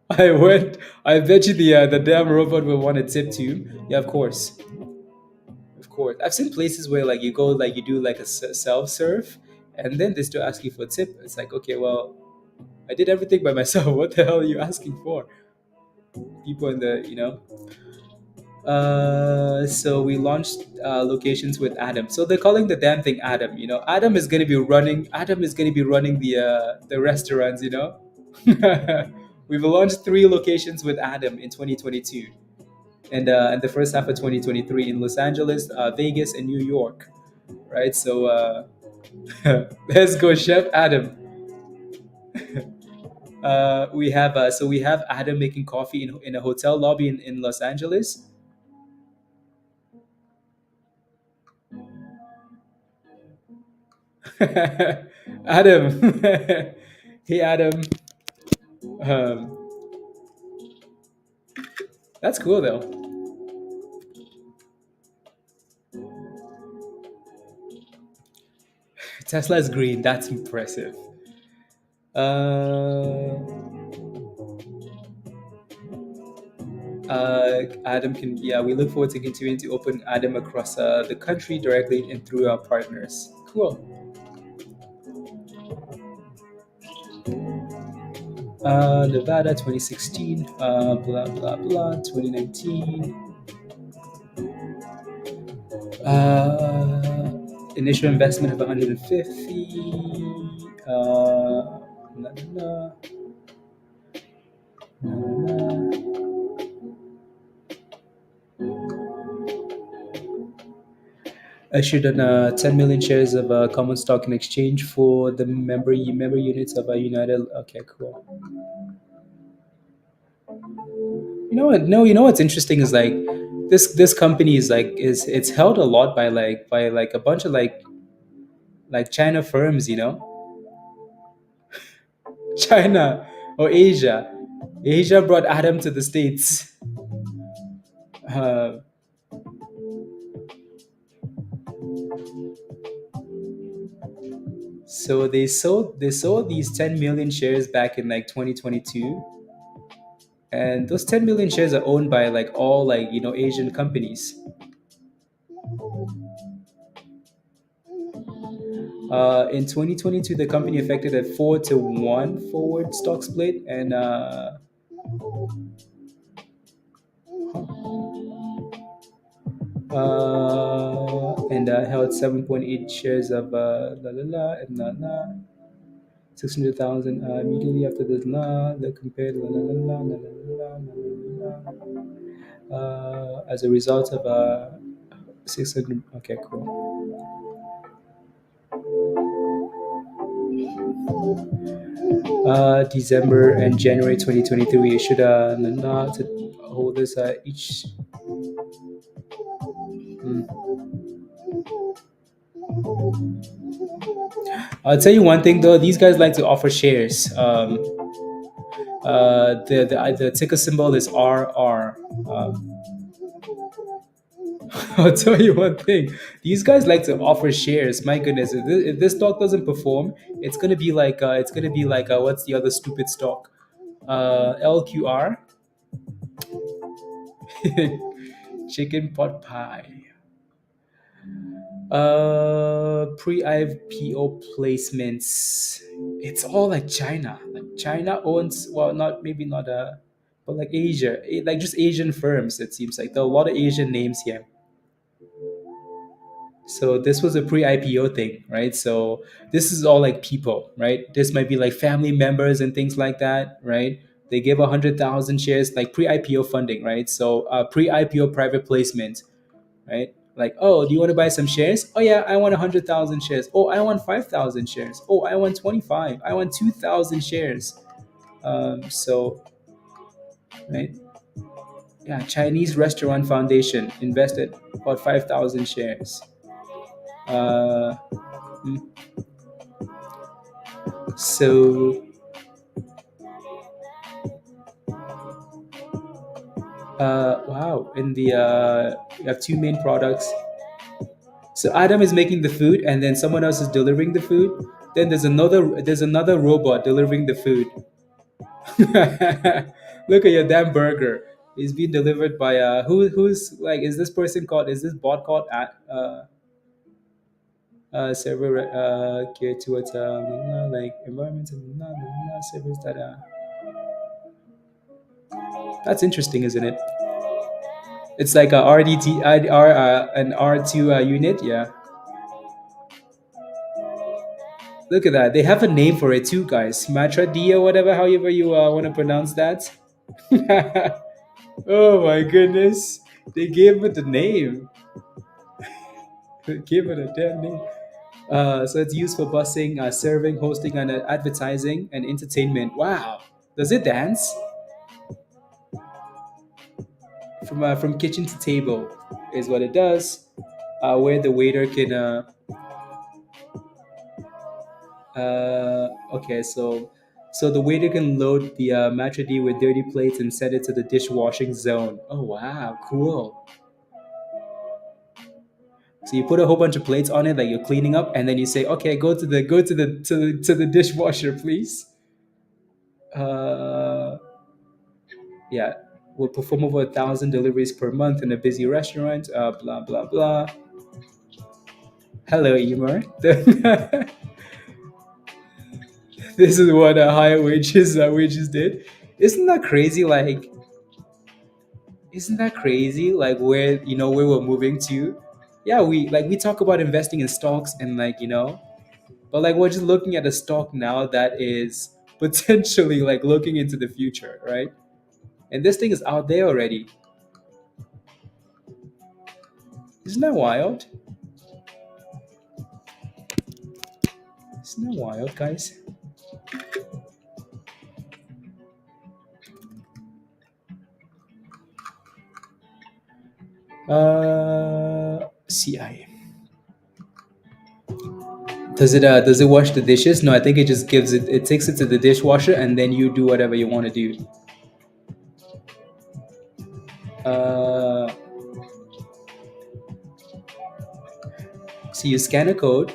I went. I bet you the damn robot will want a tip too. Yeah, of course, of course. I've seen places where like you go, like you do like a self serve, and then they still ask you for a tip. It's like, okay, well, I did everything by myself. What the hell are you asking for? People in the so we launched locations with Adam. So they're calling the damn thing Adam. Adam is gonna be running. Adam is gonna be running the restaurants. We've launched 3 locations with Adam in 2022, and the first half of 2023 in Los Angeles, Vegas, and New York. Right. So let's go, Chef Adam. We have Adam making coffee in a hotel lobby in Los Angeles. Adam. Hey, Adam. Um, that's cool though. Tesla's green. That's impressive. Uh, Adam can. Yeah, we look forward to continuing to open Adam across the country directly and through our partners. Cool. Nevada 2016. Blah blah blah. 2019. Initial investment of 150. La, la, la, la. Issued on 10 million shares of common stock in exchange for the member units of United. Okay, cool. You know what? No, you know what's interesting is like this company is like is it's held a lot by a bunch of like China firms. China or Asia. Asia brought Adam to the States. Uh, so they sold these 10 million shares back in like 2022, and those 10 million shares are owned by like all like Asian companies. In 2022, the company effected a 4-to-1 forward stock split and held 7.8 shares of la la la and la la 600,000 immediately after this la the compared la la la la la la la la as a result of 600. Okay, cool. December and January 2023, we issued a la to holders each. Hmm. I'll tell you one thing though, these guys like to offer shares. The ticker symbol is RR. I'll tell you one thing. These guys like to offer shares. My goodness, if this stock doesn't perform, it's gonna be like what's the other stupid stock? LQR, chicken pot pie. Pre-IPO placements. It's all like China. Like China owns, well, not maybe not but like Asia, like just Asian firms. It seems like there are a lot of Asian names here. So this was a pre-IPO thing, right? So this is all like people, right? This might be like family members and things like that, right? They give 100,000 shares, like pre-IPO funding, right? So pre-IPO private placement, right? Like, oh, do you want to buy some shares? Oh yeah, I want 100,000 shares. Oh, I want 5,000 shares. Oh, I want 25. I want 2,000 shares. So, right? Yeah, Chinese Restaurant Foundation invested about 5,000 shares. Uh, mm, so, wow. In the you have two main products. So Adam is making the food, and then someone else is delivering the food. Then there's another robot delivering the food. Look at your damn burger. It's being delivered by who's like, is this person called, is this bot called at server geared towards like environmental servers that that's interesting, isn't it? It's like a RDT an R2 unit, yeah. Look at that. They have a name for it too, guys. Matra D or whatever, however you want to pronounce that. Oh my goodness. They gave it a name. They gave it a damn name. So it's used for busing, serving, hosting, and advertising and entertainment. Wow. Does it dance? From kitchen to table is what it does. Where the waiter can. Okay, so the waiter can load the matcha D with dirty plates and send it to the dishwashing zone. Oh wow, cool. So you put a whole bunch of plates on it, like you're cleaning up, and then you say, "Okay, go to the dishwasher, please." Uh, yeah, will perform over 1,000 deliveries per month in a busy restaurant. Blah blah blah. Hello, Emer. This is what higher wages did. Isn't that crazy? Like, isn't that crazy? Like where we're moving to. Yeah, we talk about investing in stocks and but like we're just looking at a stock now that is potentially like looking into the future, right? And this thing is out there already. Isn't that wild? Isn't that wild, guys? CI. Does it wash the dishes? No, I think it just it takes it to the dishwasher and then you do whatever you want to do. Uh, so you scan a code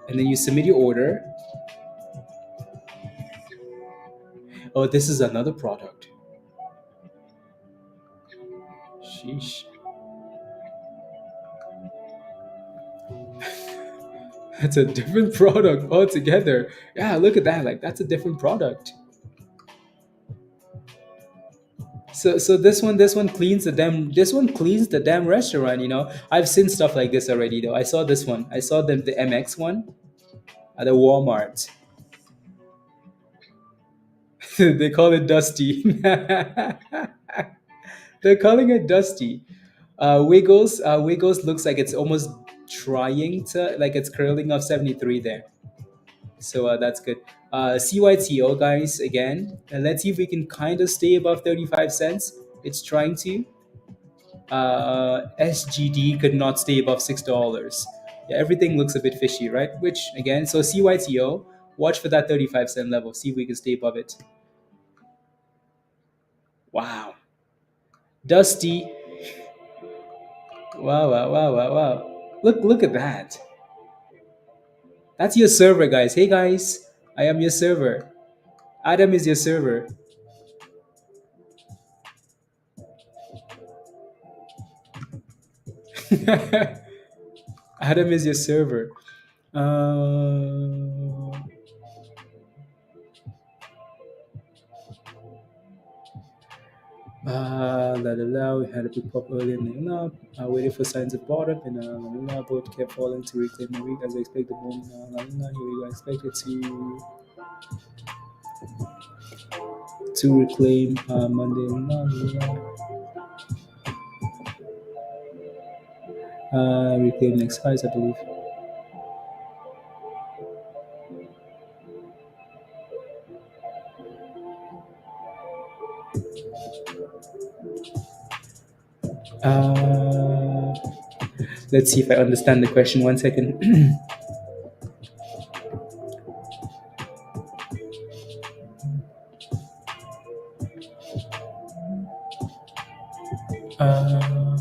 and then you submit your order. Oh, this is another product. Sheesh. That's a different product altogether. Yeah, look at that. Like that's a different product. So this one cleans the damn restaurant. I've seen stuff like this already though. I saw this one. I saw the MX one at the Walmart. They call it Dusty. They're calling it Dusty. Wiggles looks like it's almost trying to, like it's curling off 73 there. So that's good. CYTO guys again, and let's see if we can kind of stay above 35 cents. It's trying to. SGD could not stay above $6. Yeah, everything looks a bit fishy, right? Which again, so CYTO, watch for that 35 cent level. See if we can stay above it. Wow. Dusty. Wow, wow, wow, wow, wow. Look at that. That's your server, guys. Hey guys, I am your server. Adam is your server. Adam is your server. Uh, La la la, we had a big pop early in the up. Waiting for signs of bottom, and la la la, both kept falling to reclaim the week as I expect the boom. La la la, here we go. Expected to reclaim Monday. La la la. Reclaim next highs, I believe. Uh, let's see if I understand the question. 1 second. uh,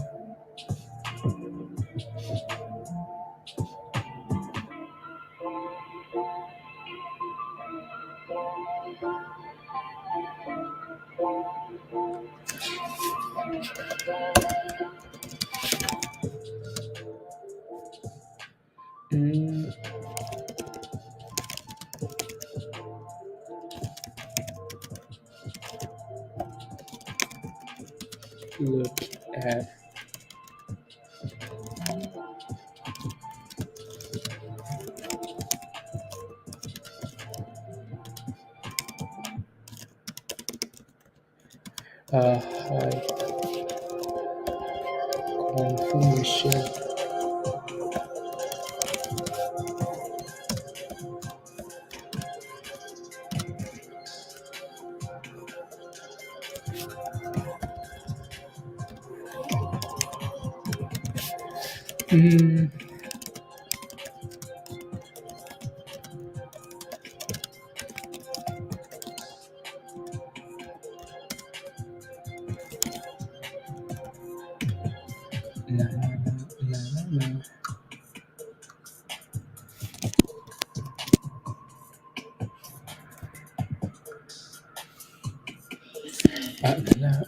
mm, look at high confirmation. Mm, la, la, la, la, la. La.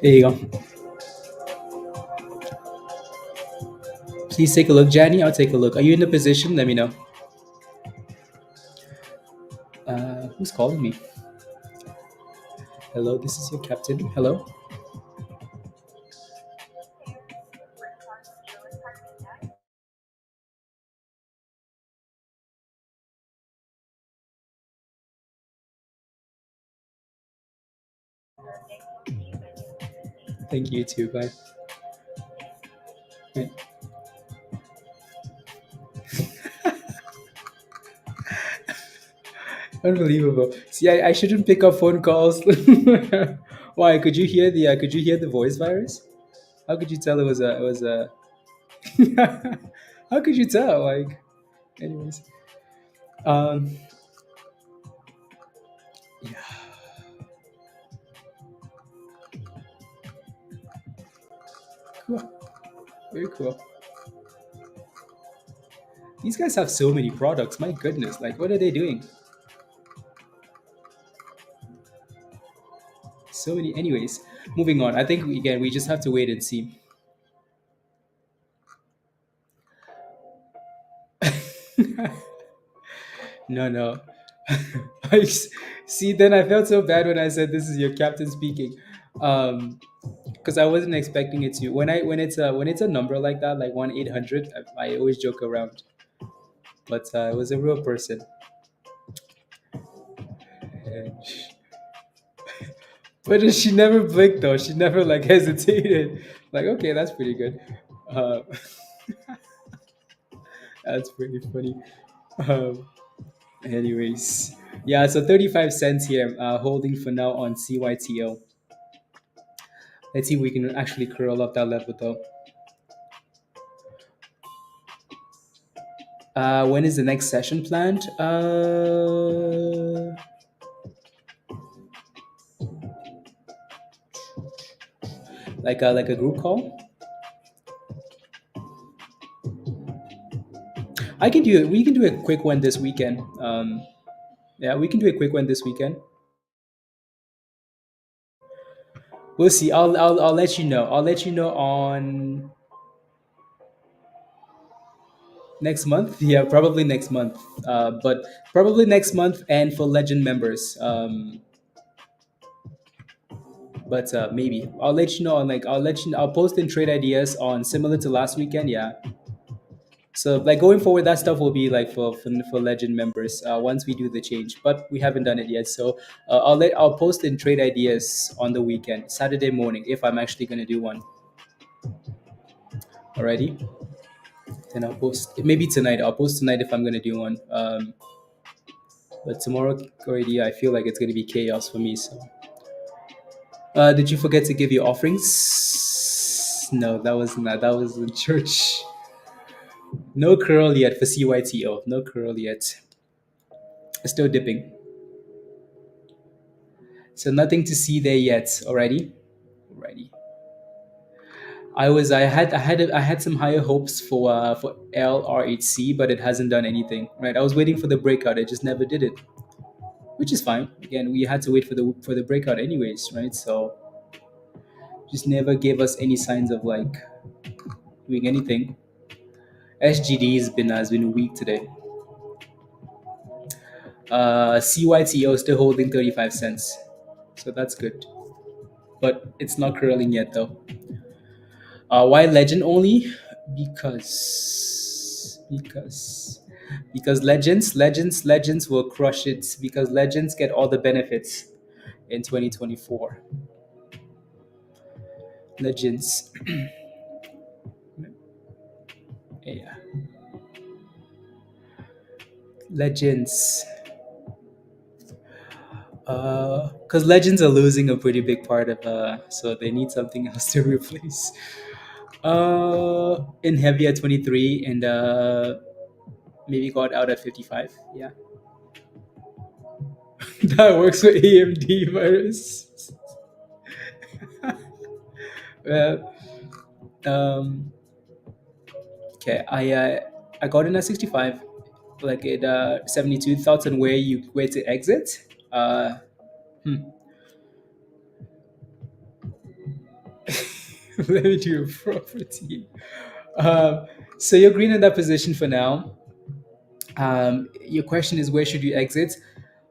There you go. Please take a look, Janny. I'll take a look. Are you in the position? Let me know. Who's calling me? Hello, this is your captain. Hello. Thank you too. Bye. Right. Unbelievable. See, I shouldn't pick up phone calls. Why? Could you hear the voice virus? How could you tell it was a how could you tell? Like, anyways. Um, yeah, cool. Very cool. These guys have so many products. My goodness, like, what are they doing? So many. Anyways, moving on. I think we just have to wait and see. No, no. See. Then I felt so bad when I said this is your captain speaking, because I wasn't expecting it to. When it's a number like that, like 1-800, I always joke around, but it was a real person. And but she never blinked though. She never like hesitated. Like, okay, that's pretty good. Uh, that's pretty funny. Um, Anyways, yeah. So 35 cents here, holding for now on CYTO. Let's see if we can actually curl up that level though. When is the next session planned? Like a group call. I can do it. We can do a quick one this weekend. Yeah, we can do a quick one this weekend. We'll see. I'll let you know. I'll let you know on next month. Yeah, probably next month. But probably next month and for legend members. But maybe I'll let you know on like I'll let you. I'll post in trade ideas on similar to last weekend. Yeah. So like going forward, that stuff will be like for legend members once we do the change. But we haven't done it yet. So I'll post in trade ideas on the weekend, Saturday morning, if I'm actually gonna do one. Alrighty. Then I'll post maybe tonight. I'll post tonight if I'm gonna do one. But tomorrow already, I feel like it's gonna be chaos for me. So, did you forget to give your offerings? No, that was not. That was in church. No curl yet for CYTO. No curl yet. Still dipping. So nothing to see there yet. Alrighty. Alrighty. I had some higher hopes for LRHC, but it hasn't done anything. Right. I was waiting for the breakout. It just never did it, which is fine. Again, we had to wait for the breakout anyways, right? So just never gave us any signs of like doing anything. SGD has been weak today. CYTO is still holding 35 cents, so that's good, but it's not curling yet though. Why legend only? Because legends will crush it because legends get all the benefits in 2024. Legends, yeah, legends. Because legends are losing a pretty big part of so they need something else to replace. In heavy at 23 and maybe got out at 55. Yeah, that works for AMD virus. Well, um, okay, I got in at 65, like at 72. Thoughts on where to exit? Hmm. Let me do a property. Um, so you're green in that position for now. Your question is where should you exit?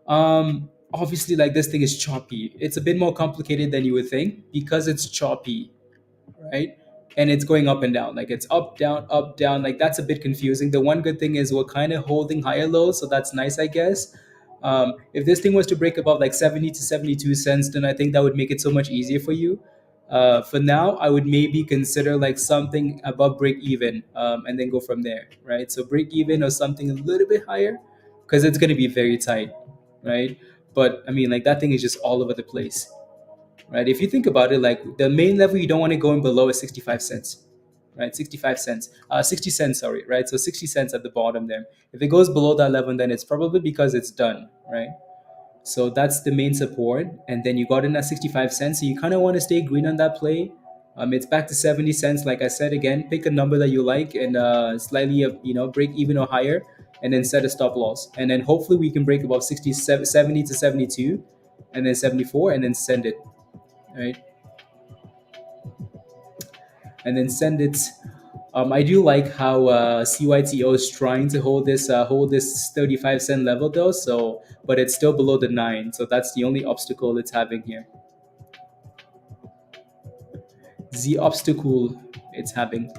Obviously, like this thing is choppy. It's a bit more complicated than you would think because it's choppy, right? And it's going up and down. Like it's up, down, up, down. Like that's a bit confusing. The one good thing is we're kind of holding higher lows, so that's nice, I guess. If this thing was to break above like 70 to 72 cents, then I think that would make it so much easier for you. For now, I would maybe consider like something above break even and then go from there, right? So break even or something a little bit higher because it's going to be very tight, right? But I mean, like that thing is just all over the place, right? If you think about it, like the main level you don't want to go in below is 65 cents, right? 65 cents, 60 cents, sorry, right? So 60 cents at the bottom there. If it goes below that level, then it's probably because it's done, right? So that's the main support. And then you got in at 65 cents. So you kind of want to stay green on that play. It's back to 70 cents. Like I said, again, pick a number that you like and slightly, break even or higher and then set a stop loss. And then hopefully we can break above 70 to 72 and then 74 and then send it, right? And then send it. I do like how CYTO is trying to hold this 35 cent level though. So, but it's still below the 9. So that's the only obstacle it's having here. The obstacle it's having.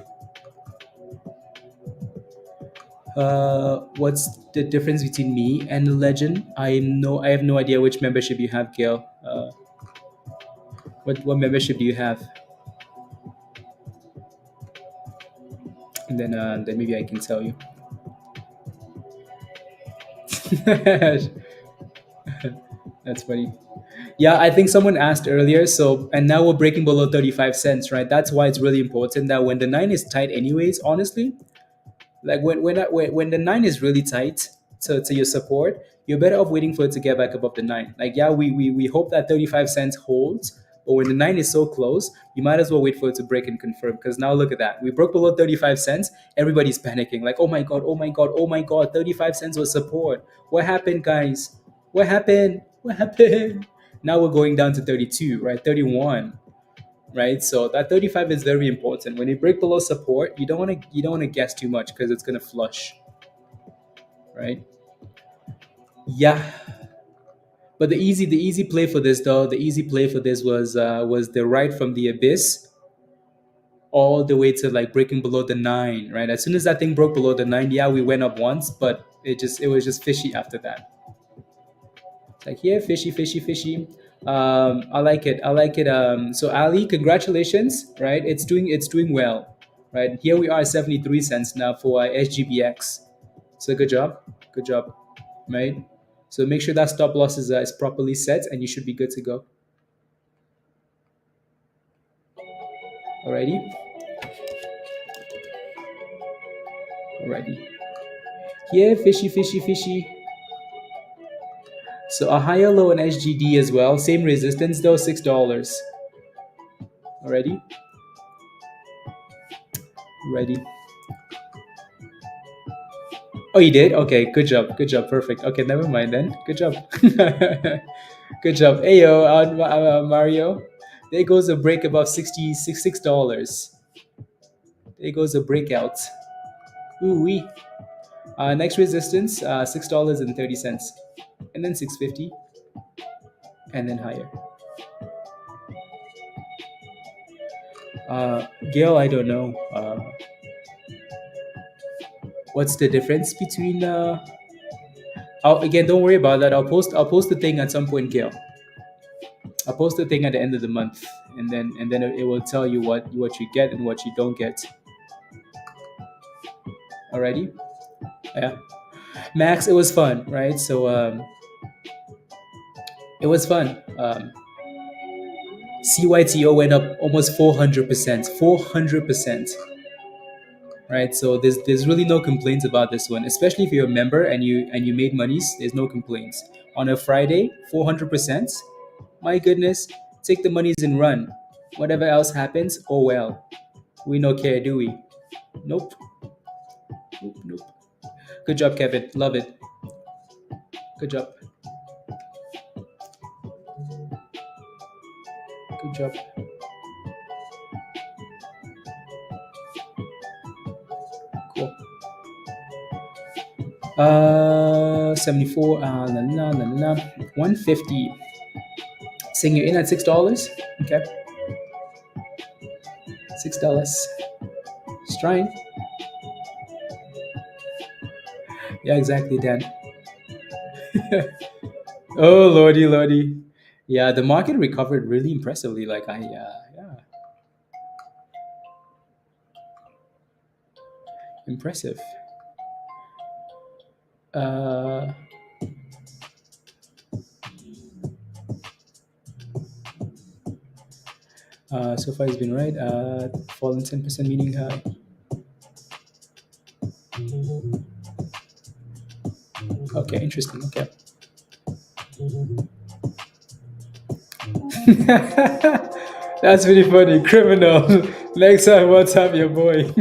What's the difference between me and the legend? I have no idea which membership you have, Gail. What membership do you have? And then maybe I can tell you. That's funny. Yeah, I think someone asked earlier. So, and now we're breaking below 35 cents, right? That's why it's really important that when the nine is tight, anyways, honestly, like when the nine is really tight to your support, you're better off waiting for it to get back above the nine. Like, yeah, we hope that 35 cents holds, but when the nine is so close, you might as well wait for it to break and confirm. Because now look at that. We broke below 35 cents. Everybody's panicking. Like, oh my God, oh my God, oh my God, 35 cents was support. What happened, guys? What happened? What happened? Now we're going down to 32, right? 31, right? So that 35 is very important. When you break below support, you don't want to guess too much because it's gonna flush, right? Yeah. But the easy play for this though, the easy play for this was the right from the abyss all the way to like breaking below the nine, right? As soon as that thing broke below the nine, yeah, we went up once, but it was just fishy after that. Like, yeah, fishy, fishy, fishy. I like it. I like it. So Ali, congratulations, right? It's doing well, right? Here we are, 73 cents now for SGBX. So good job, right? So make sure that stop loss is properly set, and you should be good to go. Alrighty, alrighty. Yeah, fishy, fishy, fishy. So a higher low in SGD as well. Same resistance though, $6. Already, ready. Oh, you did? Okay, good job. Good job. Perfect. Okay, never mind then. Good job. Good job. Hey, yo, Mario. There goes a break above $66. There goes a breakout. Ooh wee. Next resistance, $6.30. And then 650. And then higher. Gail, I don't know. What's the difference between again, don't worry about that. I'll post the thing at some point, Gail. I'll post the thing at the end of the month, and then it will tell you what you get and what you don't get. Alrighty, yeah. Max, it was fun, right? So it was fun. CYTO went up almost 400%. 400%. Right. So there's really no complaints about this one, especially if you're a member and you made monies. There's no complaints on a Friday. 400%. My goodness, take the monies and run. Whatever else happens, oh well. We no care, do we? Nope. Nope. Nope. Good job, Kevin. Love it. Good job. Good job. Cool. 74. La, la, la, la, 150. Saying you're in at $6. Okay. $6. Just trying. Yeah, exactly, Dan. Oh, lordy, lordy. Yeah, the market recovered really impressively. Like yeah, impressive. Uh, so far it's been right. Fallen 10%, meaning okay, interesting. Okay. That's really funny. Criminal. Next time, WhatsApp your boy.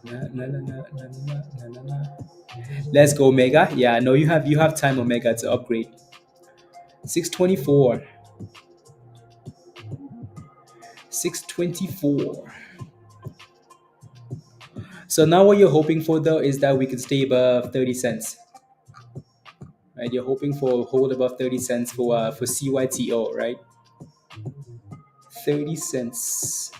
Na, na, na, na, na, na, na, na, na. Let's go, Omega. Yeah, no, you have time, Omega, to upgrade. 624. 624. So now what you're hoping for though is that we can stay above 30 cents. Right? You're hoping for a hold above 30 cents for CYTO, right? 30 cents.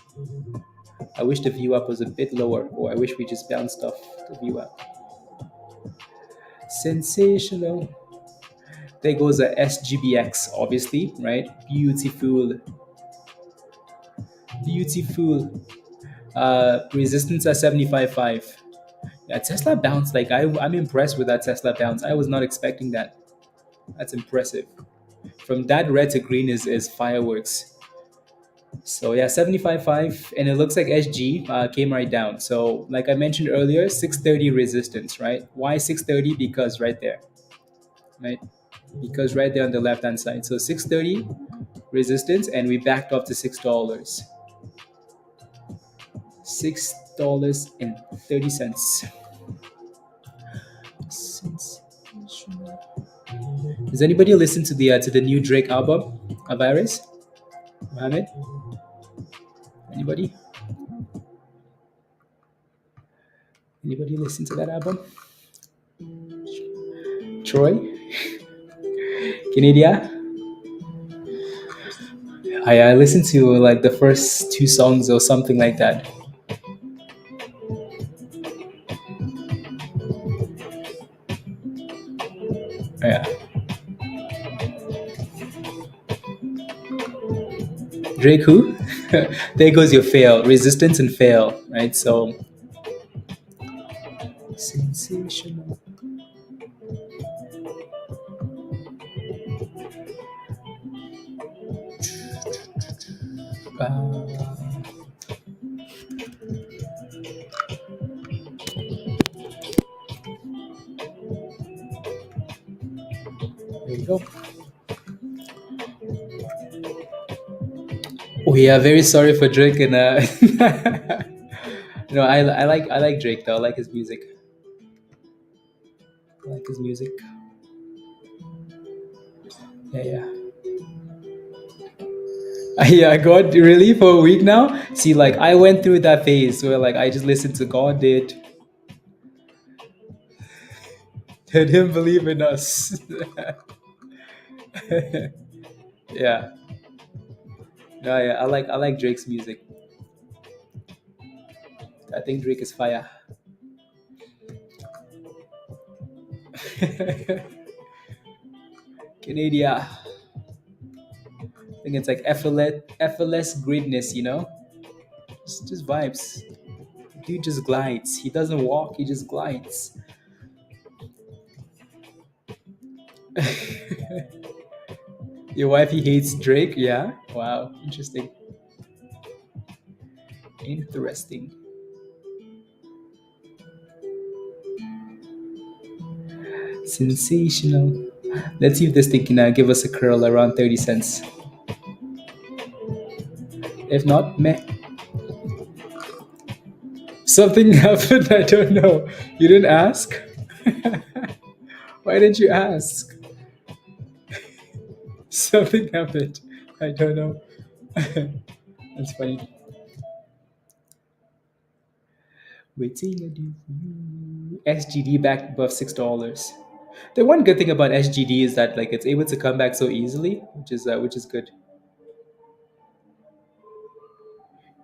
I wish the view up was a bit lower, or I wish we just bounced off the view up. Sensational. There goes a SGBX, obviously, right? Beautiful. Beautiful. Resistance at 75.5. Yeah, Tesla bounce. Like I'm impressed with that Tesla bounce. I was not expecting that. That's impressive. From that red to green is fireworks. So yeah, 75.5, and it looks like SG came right down. So like I mentioned earlier, 630 resistance, right? Why 630? Because right there, right? Because right there on the left hand side. So 630 resistance, and we backed up to $6. $6.30. Does anybody listen to the new Drake album, A Virus? Mohammed? Anybody? Anybody listen to that album? Troy? Canada? I listened to like the first two songs or something like that. Yeah. Drake who? There goes your fail. Resistance and fail, right? So sensational. Uh, there you go. We are very sorry for Drake and no, I like Drake though. I like his music. I like his music. Yeah, yeah. Yeah, God, really for a week now? See, like I went through that phase where like I just listened to God did him believe in us. Yeah. No, yeah, I like Drake's music. I think Drake is fire. Canada. I think it's like effortless greatness, you know? Just vibes. Dude just glides. He doesn't walk, he just glides. Your wifey hates Drake? Yeah. Wow. Interesting. Interesting. Sensational. Let's see if this thing can give us a curl around 30 cents. If not, meh. Something happened, I don't know. You didn't ask? Why didn't you ask? Something happened. I don't know. That's funny. Waiting to do for you. SGD back above $6. The one good thing about SGD is that like it's able to come back so easily, which is good.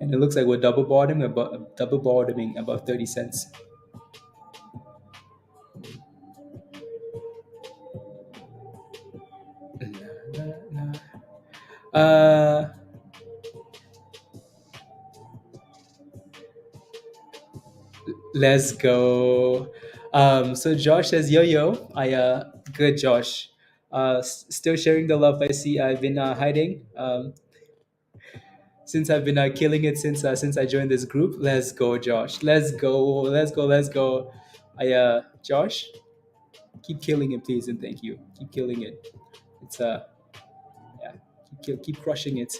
And it looks like we're double bottoming above 30 cents. Uh, let's go. So Josh says, "Yo yo, good Josh. Still sharing the love. I see. I've been hiding. Since I've been killing it since I joined this group. Let's go, Josh. Let's go. Let's go. Let's go. Josh, keep killing it, please, and thank you. Keep killing it. It's yeah, keep crushing it.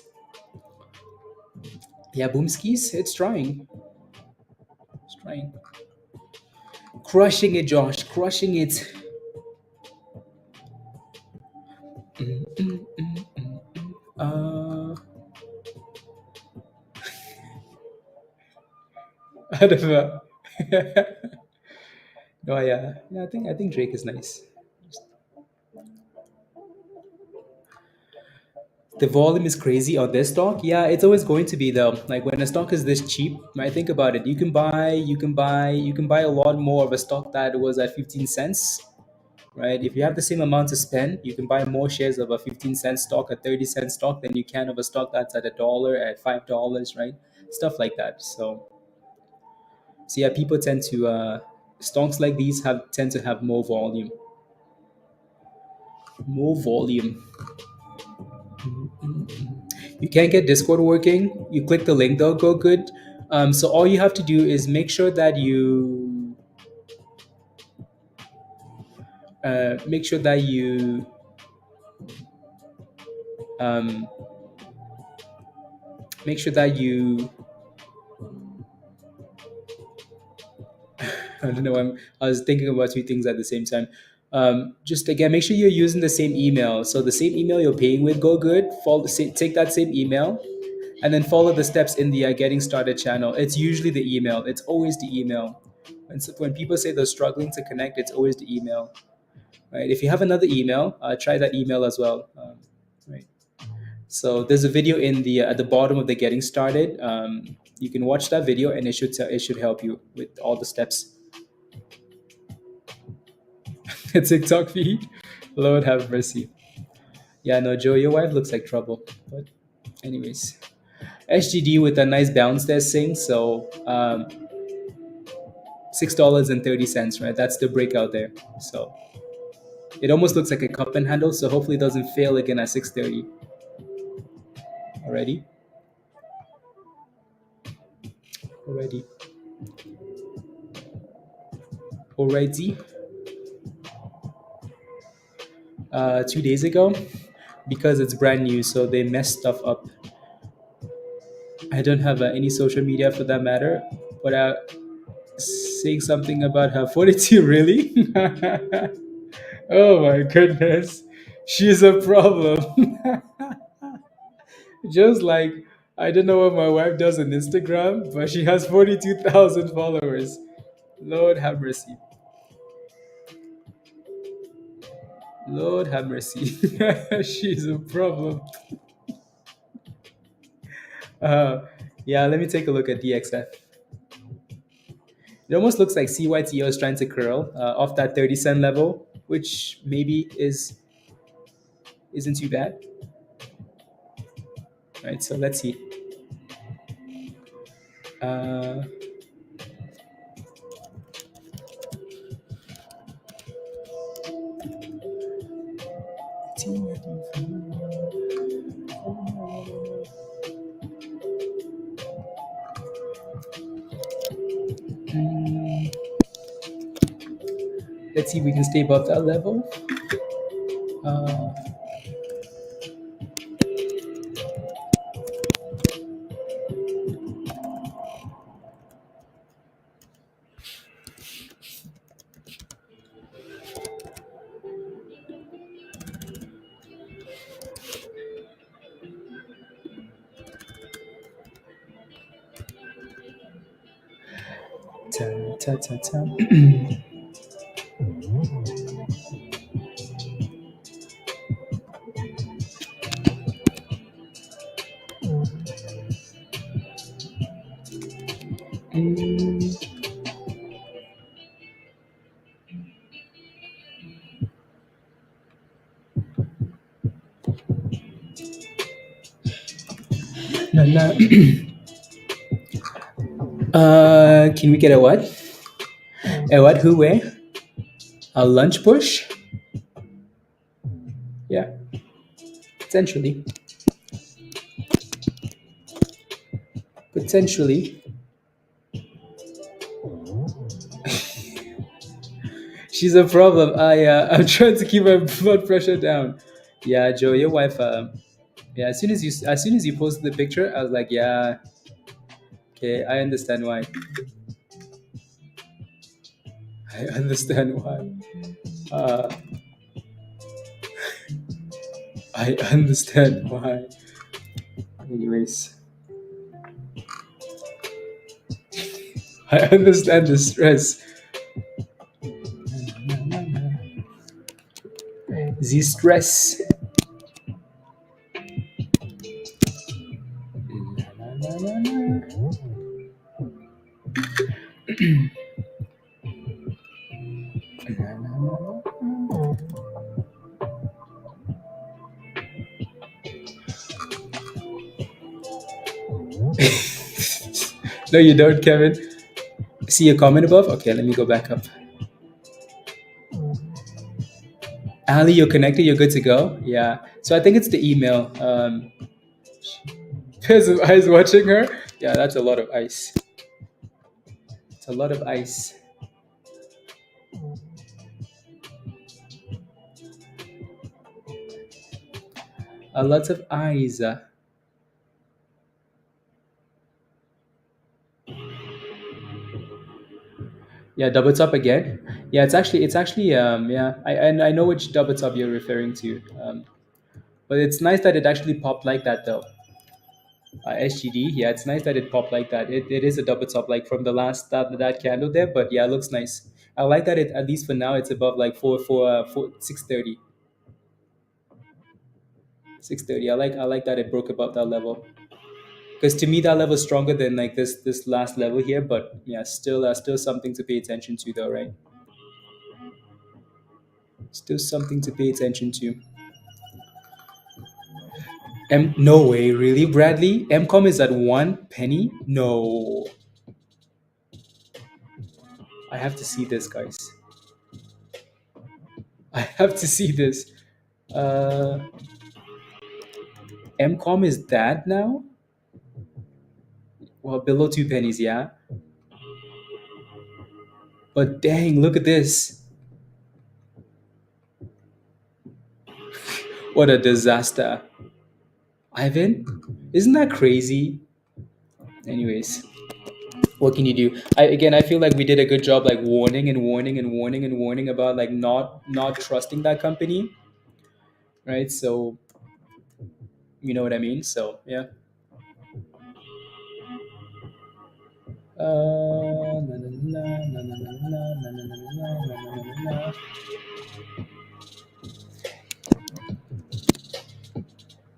Yeah, Boomskis, it's trying. It's trying. Crushing it, Josh. Crushing it. Mm, mm, mm, mm, mm. Out of no, yeah, yeah. I think Drake is nice. The volume is crazy on this stock. Yeah, it's always going to be though. Like when a stock is this cheap, right? Think about it. You can buy a lot more of a stock that was at 15 cents, right? If you have the same amount to spend, you can buy more shares of a 15-cent stock, a 30-cent stock than you can of a stock that's at a dollar, at $5, right? Stuff like that. So yeah, people tend to Stocks like these tend to have more volume. More volume. You can't get Discord working. You click the link, they'll go good. So all you have to do is make sure that you um, make sure that you I don't know. I was thinking about two things at the same time. Just again, make sure you're using the same email. So the same email you're paying with, go good. Take that same email, and then follow the steps in the getting started channel. It's usually the email. It's always the email. And so when people say they're struggling to connect, it's always the email. Right. If you have another email, try that email as well. Right. So there's a video in the at the bottom of the getting started. You can watch that video, and it should help you with all the steps. A TikTok feed. Lord have mercy. Yeah, no, Joe, your wife looks like trouble. But anyways, SGD with a nice bounce there, Sing. So $6.30, right? That's the breakout there. So it almost looks like a cup and handle. So hopefully it doesn't fail again at 6:30. Already. Already. Already. 2 days ago, because it's brand new, so they messed stuff up. I don't have any social media for that matter, but saying something about her 42, really? Oh my goodness, she's a problem. Just like I don't know what my wife does on Instagram, but she has 42,000 followers. Lord have mercy. Lord have mercy. She's a problem. Yeah, let me take a look at DXF. It almost looks like CYTO is trying to curl off that 30 cent level, which maybe isn't too bad. Right, so let's see. Uh, let's see if we can stay above that level. Uh, ta, ta, ta, ta. No, no. Can we get a what? A what? Who? Where? A lunch bush? Yeah, potentially. Potentially. She's a problem. I'm trying to keep my blood pressure down. Yeah, Joe, your wife. Yeah, as soon as you posted the picture, I was like, yeah, okay, I understand why. I understand why. Uh, I understand why. Anyways, I understand the stress. The stress. No, you don't, Kevin. See a comment above? Okay, let me go back up. Ali, you're connected. You're good to go. Yeah. So I think it's the email. Pairs of eyes watching her. Yeah, that's a lot of ice. It's a lot of ice. A lot of eyes. Yeah, double top again. Yeah, it's actually yeah. I know which double top you're referring to. But it's nice that it actually popped like that though. SGD, yeah, it's nice that it popped like that. It is a double top like from the last that candle there, but yeah, it looks nice. I like that it, at least for now, it's above like 630. 630. I like that it broke above that level. Because to me that level is stronger than like this last level here, but yeah, still something to pay attention to though, right? Still something to pay attention to. No way, really, Bradley? MCOM is at 1 penny? No. I have to see this, guys. I have to see this. Uh, MCOM is that now? Well, below 2 pennies, yeah. But dang, look at this. What a disaster. Ivan, isn't that crazy? Anyways, what can you do? I feel like we did a good job, like warning and warning and warning and warning about like not trusting that company, right? So you know what I mean. So yeah. Na, na, na, na, na, na, na, na, na, na, na, na, na.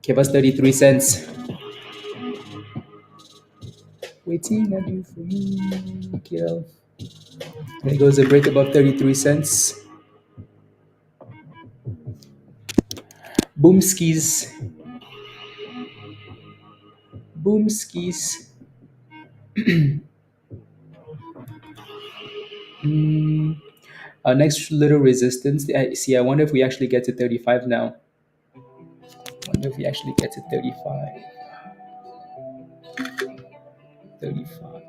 Give us 33 cents. Waiting on you for me, kill. There goes a break above 33 cents. Boom skis. Boom skis. Our next little resistance. See, I wonder if we actually get to 35 now. Wonder if we actually get to 35. 35.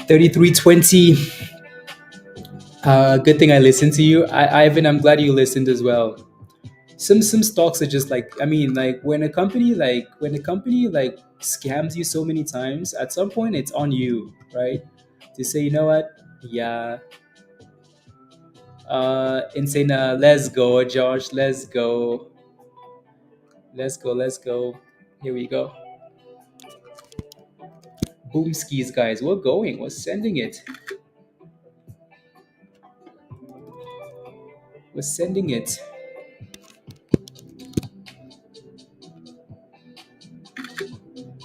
33.20. Good thing I listened to you, Ivan. I'm glad you listened as well. Some stocks are just like, I mean, like when a company like scams you so many times, at some point it's on you, right? To say, you know what? Yeah. Insane. Let's go, Josh. Let's go. Let's go. Let's go. Here we go. Boom skis, guys. We're going. We're sending it. We're sending it.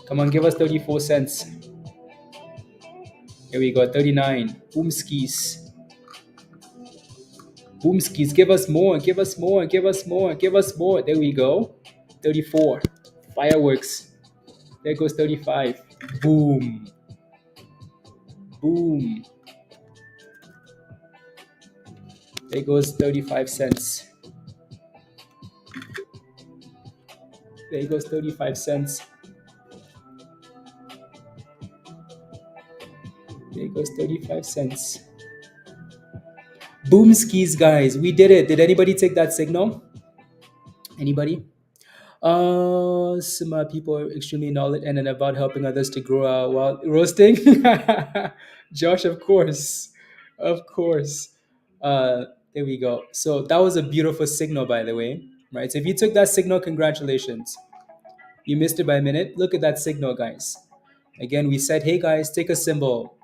Come on, give us 34 cents. Here we go. 39. Boom skis. Boom skis. Give us more. Give us more. Give us more. Give us more. There we go. 34. Fireworks. There goes 35. Boom. Boom. There goes 35 cents. There goes 35 cents. There goes 35 cents. Boom skis, guys. We did it. Did anybody take that signal? Anybody? Some people are extremely knowledgeable and about helping others to grow while roasting. Josh, of course. Of course. There we go. So that was a beautiful signal, by the way. Right. So if you took that signal, congratulations. You missed it by a minute. Look at that signal, guys. Again, we said, hey guys, take a symbol.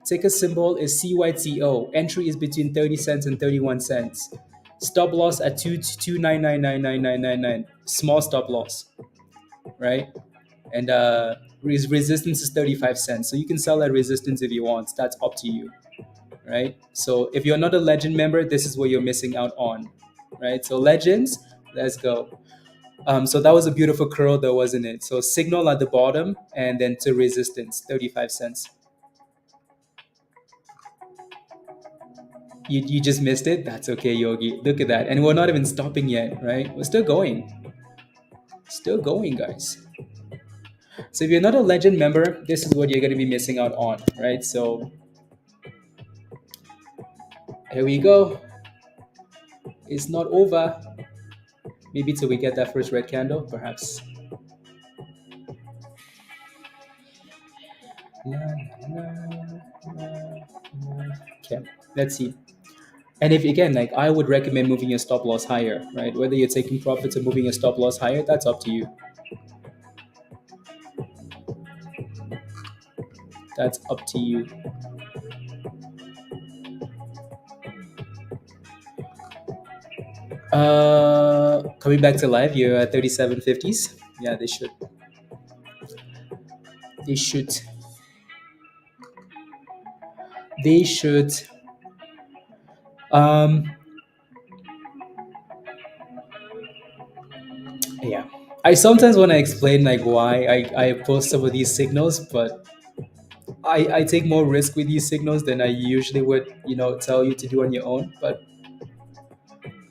Take a symbol is CYTO. Entry is between 30 cents and 31 cents. Stop loss at 229999999. Small stop loss, right? And resistance is 35 cents. So you can sell at resistance if you want. That's up to you, right? So if you're not a Legend member, this is what you're missing out on, right? So Legends, let's go. So that was a beautiful curl though, wasn't it? So signal at the bottom and then to resistance, 35 cents. You just missed it? That's okay, Yogi. Look at that. And we're not even stopping yet, right? We're still going. Still going, guys. So if you're not a Legend member, this is what you're going to be missing out on, right? So here we go. It's not over. Maybe till we get that first red candle, perhaps. Okay, let's see. And if again, like I would recommend moving your stop loss higher, right? Whether you're taking profits or moving your stop loss higher, that's up to you. That's up to you. Coming back to live, you're at 37.50s. Yeah, they should. They should. They should. Yeah. I sometimes want to explain like why I post some of these signals, but I take more risk with these signals than I usually would, tell you to do on your own, but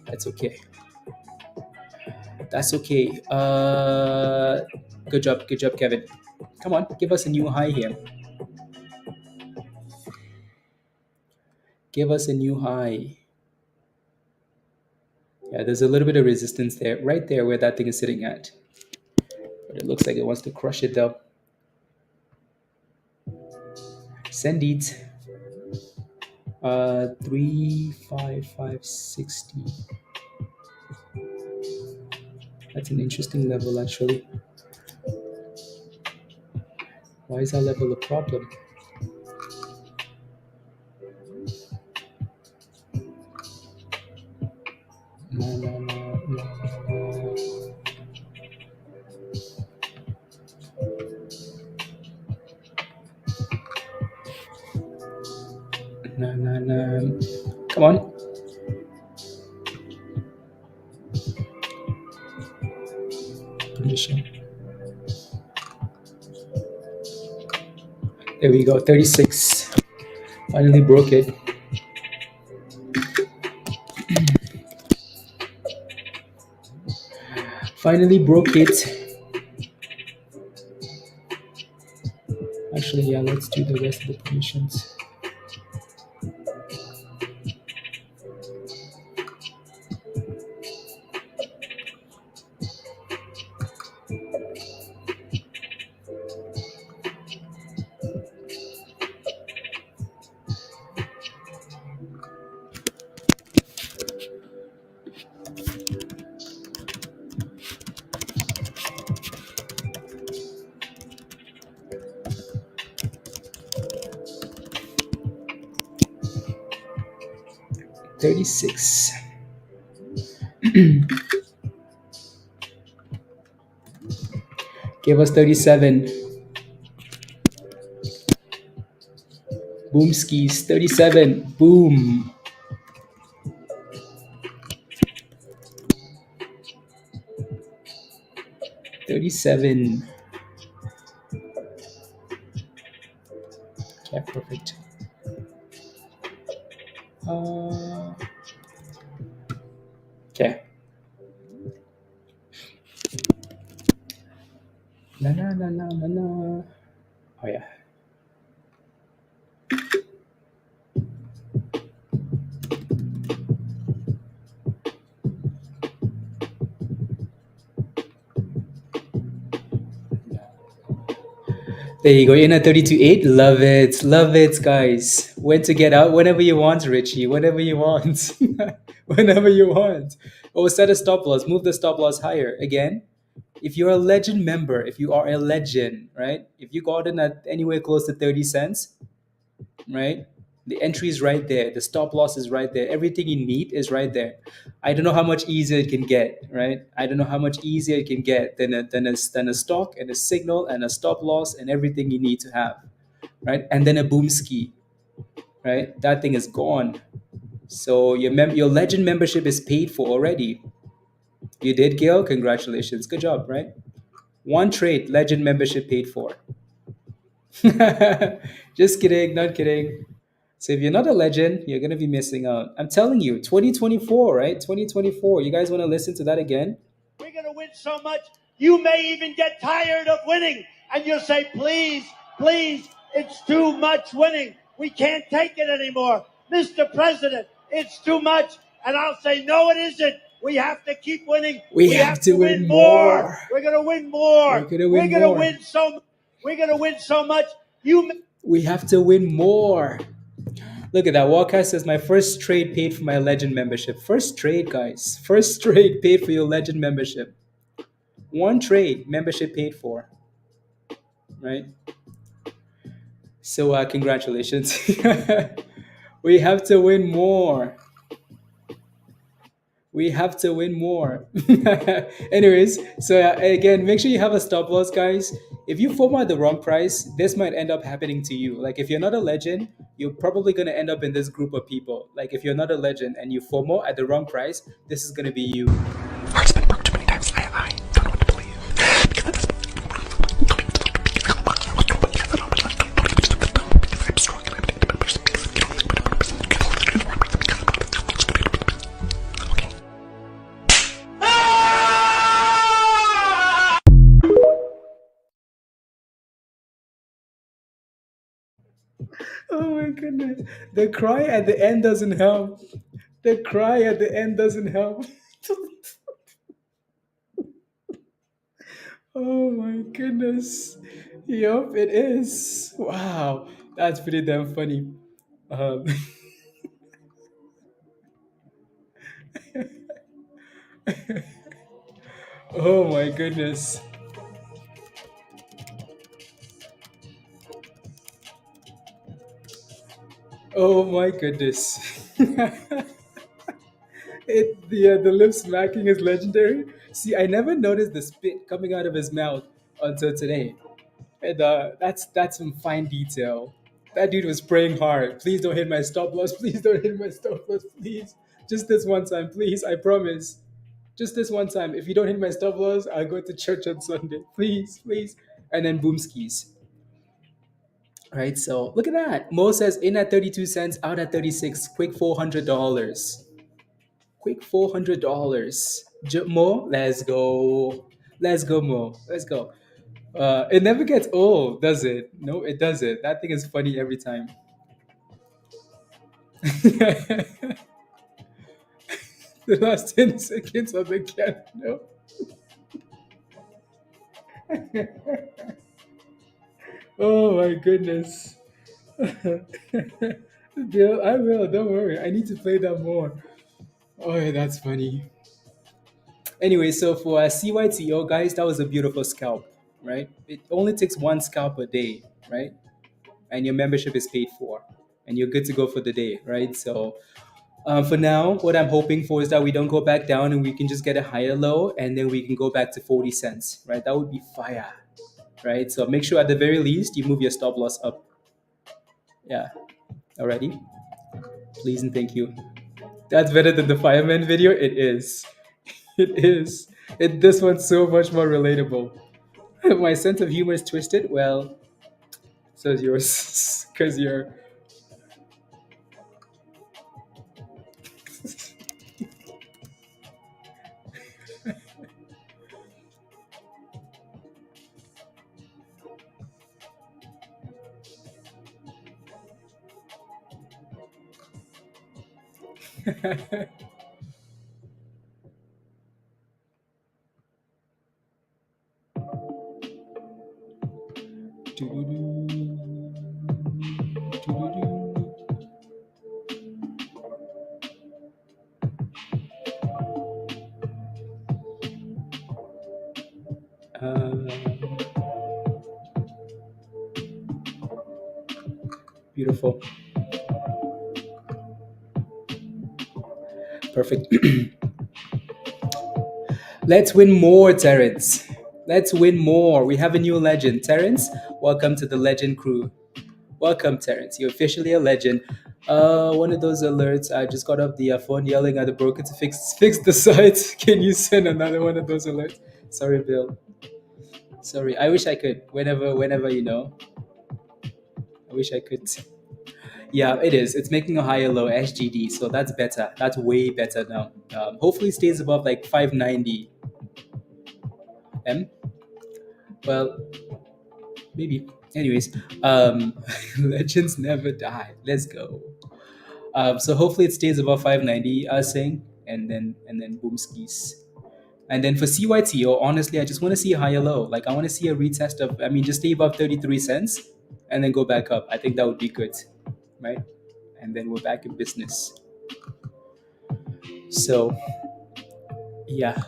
that's okay. That's okay. Good job, Kevin. Come on, give us a new high here. Give us a new high. Yeah, there's a little bit of resistance there, right there where that thing is sitting at. But it looks like it wants to crush it though. Send it. 35560. That's an interesting level actually. Why is that level a problem? Come on. Permission. There we go, 36. Finally broke it. Finally broke it. Actually, yeah, let's do the rest of the permissions. $36. Give us 37. Boom skis, 37. Boom. $37. Okay, perfect. Okay. No. Oh yeah. There you go, in at 32.8. Love it, guys. When to get out? Whenever you want, Richie. Whenever you want. Whenever you want. Oh, set a stop loss. Move the stop loss higher. Again, If you're a legend member, if you are a legend, right? If you got in at anywhere close to 30 cents, right? The entry is right there. The stop loss is right there. Everything you need is right there. I don't know how much easier it can get, right? I don't know how much easier it can get than a stock and a signal and a stop loss and everything you need to have, right? And then a boom ski, right? That thing is gone. So your legend membership is paid for already. You did, Gail. Congratulations. Good job, right? One trade, legend membership paid for. Just kidding, not kidding. So if you're not a legend, you're gonna be missing out. I'm telling you, 2024, right? 2024. You guys want to listen to that again? We're going to win so much, you may even get tired of winning. And you'll say, please, please, it's too much winning. We can't take it anymore. Mr. President, it's too much. And I'll say, no, it isn't. We have to keep winning. We have to win more. We're going to win more. We're gonna win more. We're going to win so much. You We have to win more. Look at that. Walker says, my first trade paid for my legend membership. First trade, guys. First trade paid for your legend membership. One trade, membership paid for. Right? So congratulations. We have to win more. We have to win more. Anyways, so again, make sure you have a stop loss, guys. If you FOMO at the wrong price, this might end up happening to you. Like if you're not a legend, you're probably gonna end up in this group of people. Like if you're not a legend and you FOMO at the wrong price, this is gonna be you. Heart's been broke too many times. I don't know what to believe. Oh my goodness. The cry at the end doesn't help. The cry at the end doesn't help. Oh my goodness. Yup, it is. Wow. That's pretty damn funny. Um, oh my goodness. Oh my goodness. The lip smacking is legendary. See, I never noticed the spit coming out of his mouth until today. And that's some fine detail. That dude was praying hard. Please don't hit my stop loss. Please don't hit my stop loss. Please. Just this one time, please. I promise. Just this one time. If you don't hit my stop loss, I'll go to church on Sunday. Please, please. And then boom skis. Right. So look at that. Mo says in at 32 cents, out at 36. Quick $400. Quick $400. Mo, let's go. Let's go, Mo. Let's go. It never gets old, does it? No, it doesn't. That thing is funny every time. The last 10 seconds of the candle. Oh my goodness. Bill, I will. Don't worry. I need to play that more. Oh, that's funny. Anyway, so for CYTO, guys, that was a beautiful scalp, right? It only takes one scalp a day, right? And your membership is paid for, and you're good to go for the day, right? So for now, what I'm hoping for is that we don't go back down and we can just get a higher low and then we can go back to 40 cents, right? That would be fire, right? So make sure at the very least you move your stop loss up. Yeah, already. Please and thank you. That's better than the fireman video. It is. It is. This one's so much more relatable. My sense of humor is twisted. Well, so is yours, because you're. Um, Beautiful. Perfect. Let's win more, Terrence. Let's win more. We have a new legend. Terrence, welcome to the legend crew. Welcome, Terrence. You're officially a legend. One of those alerts. I just got off the phone yelling at the broker to fix the site. Can you send another one of those alerts? Sorry, Bill. Sorry. I wish I could. Whenever I wish I could. Yeah, it is. It's making a higher low SGD, so that's better. That's way better now. Hopefully, it stays above like 590 M. Well, maybe. Anyways, legends never die. Let's go. So hopefully it stays above 590. I was saying, and then boom skis. And then for CYTO, honestly, I just want to see a higher low. Like I want to see a retest of. I mean, just stay above 33 cents, and then go back up. I think that would be good, right? And then we're back in business. So yeah,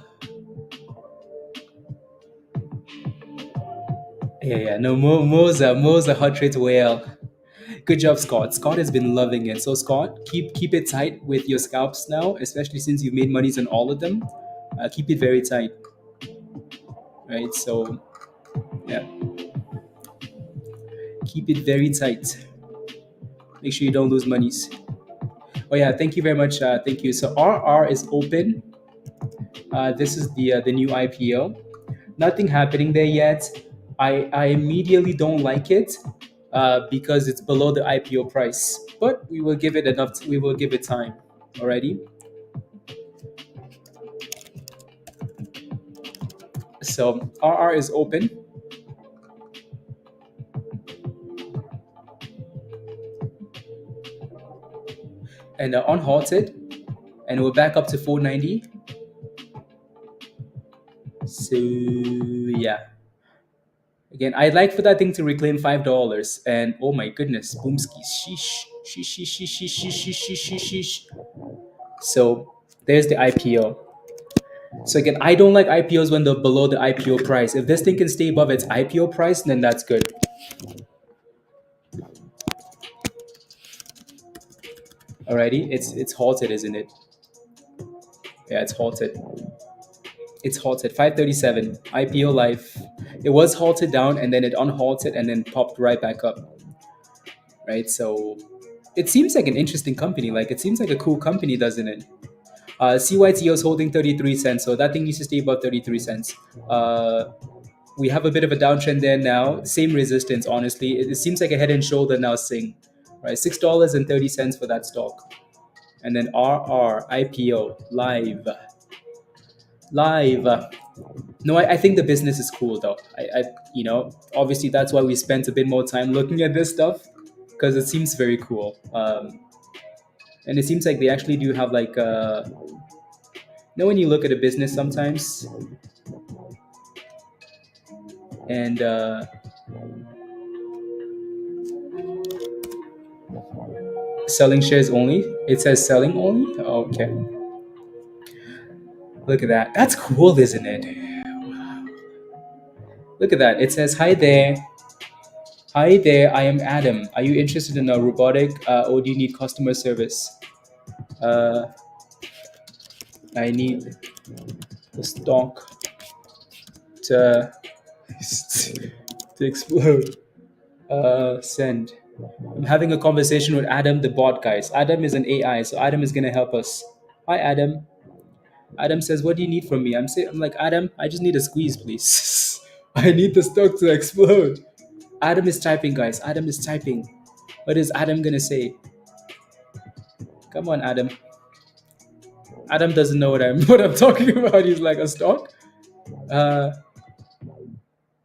yeah. No, Mo's a hot rate whale. Good job, Scott. Scott has been loving it. So Scott, keep it tight with your scalps now, especially since you've made monies on all of them. Keep it very tight, right? So yeah, keep it very tight. Make sure you don't lose monies. Oh yeah, thank you very much. Thank you. So RR is open. This is the new IPO. Nothing happening there yet. I immediately don't like it because it's below the IPO price. But we will give it enough. We will give it time. Alrighty. So RR is open. And unhalted, and we're back up to 490. So yeah, again, I'd like for that thing to reclaim $5. And oh my goodness, boomskis, sheesh, sheesh, sheesh, sheesh, sheesh, sheesh, sheesh, sheesh, sheesh. So there's the IPO. So again, I don't like IPOs when they're below the IPO price. If this thing can stay above its IPO price, then that's good. Alrighty, it's halted, isn't it? Yeah, it's halted. It's halted 537 IPO life. It was halted down and then it unhalted and then popped right back up, right? So it seems like an interesting company. Like it seems like a cool company, doesn't it? CYTO is holding 33 cents, so that thing needs to stay above 33 cents. We have a bit of a downtrend there now. Same resistance, honestly. It seems like a head and shoulder now, Sing, right? $6.30 for that stock. And then RR IPO live. No, I think the business is cool though. Obviously that's why we spent a bit more time looking at this stuff because it seems very cool. And it seems like they actually do have like, when you look at a business sometimes, and selling shares only. It says selling only. Okay, look at that. That's cool, isn't it? Look at that. It says, "Hi there. Hi there, I am Adam. Are you interested in a robotic or do you need customer service? I need the stock to, to explode. Send. I'm having a conversation with Adam, the bot, guys. Adam is an AI, so Adam is going to help us. Hi, Adam. Adam says, what do you need from me? I'm like, Adam, I just need a squeeze, please. I need the stock to explode. Adam is typing, guys. Adam is typing. What is Adam going to say? Come on, Adam. Adam doesn't know what I'm what I'm talking about. He's like, a stock?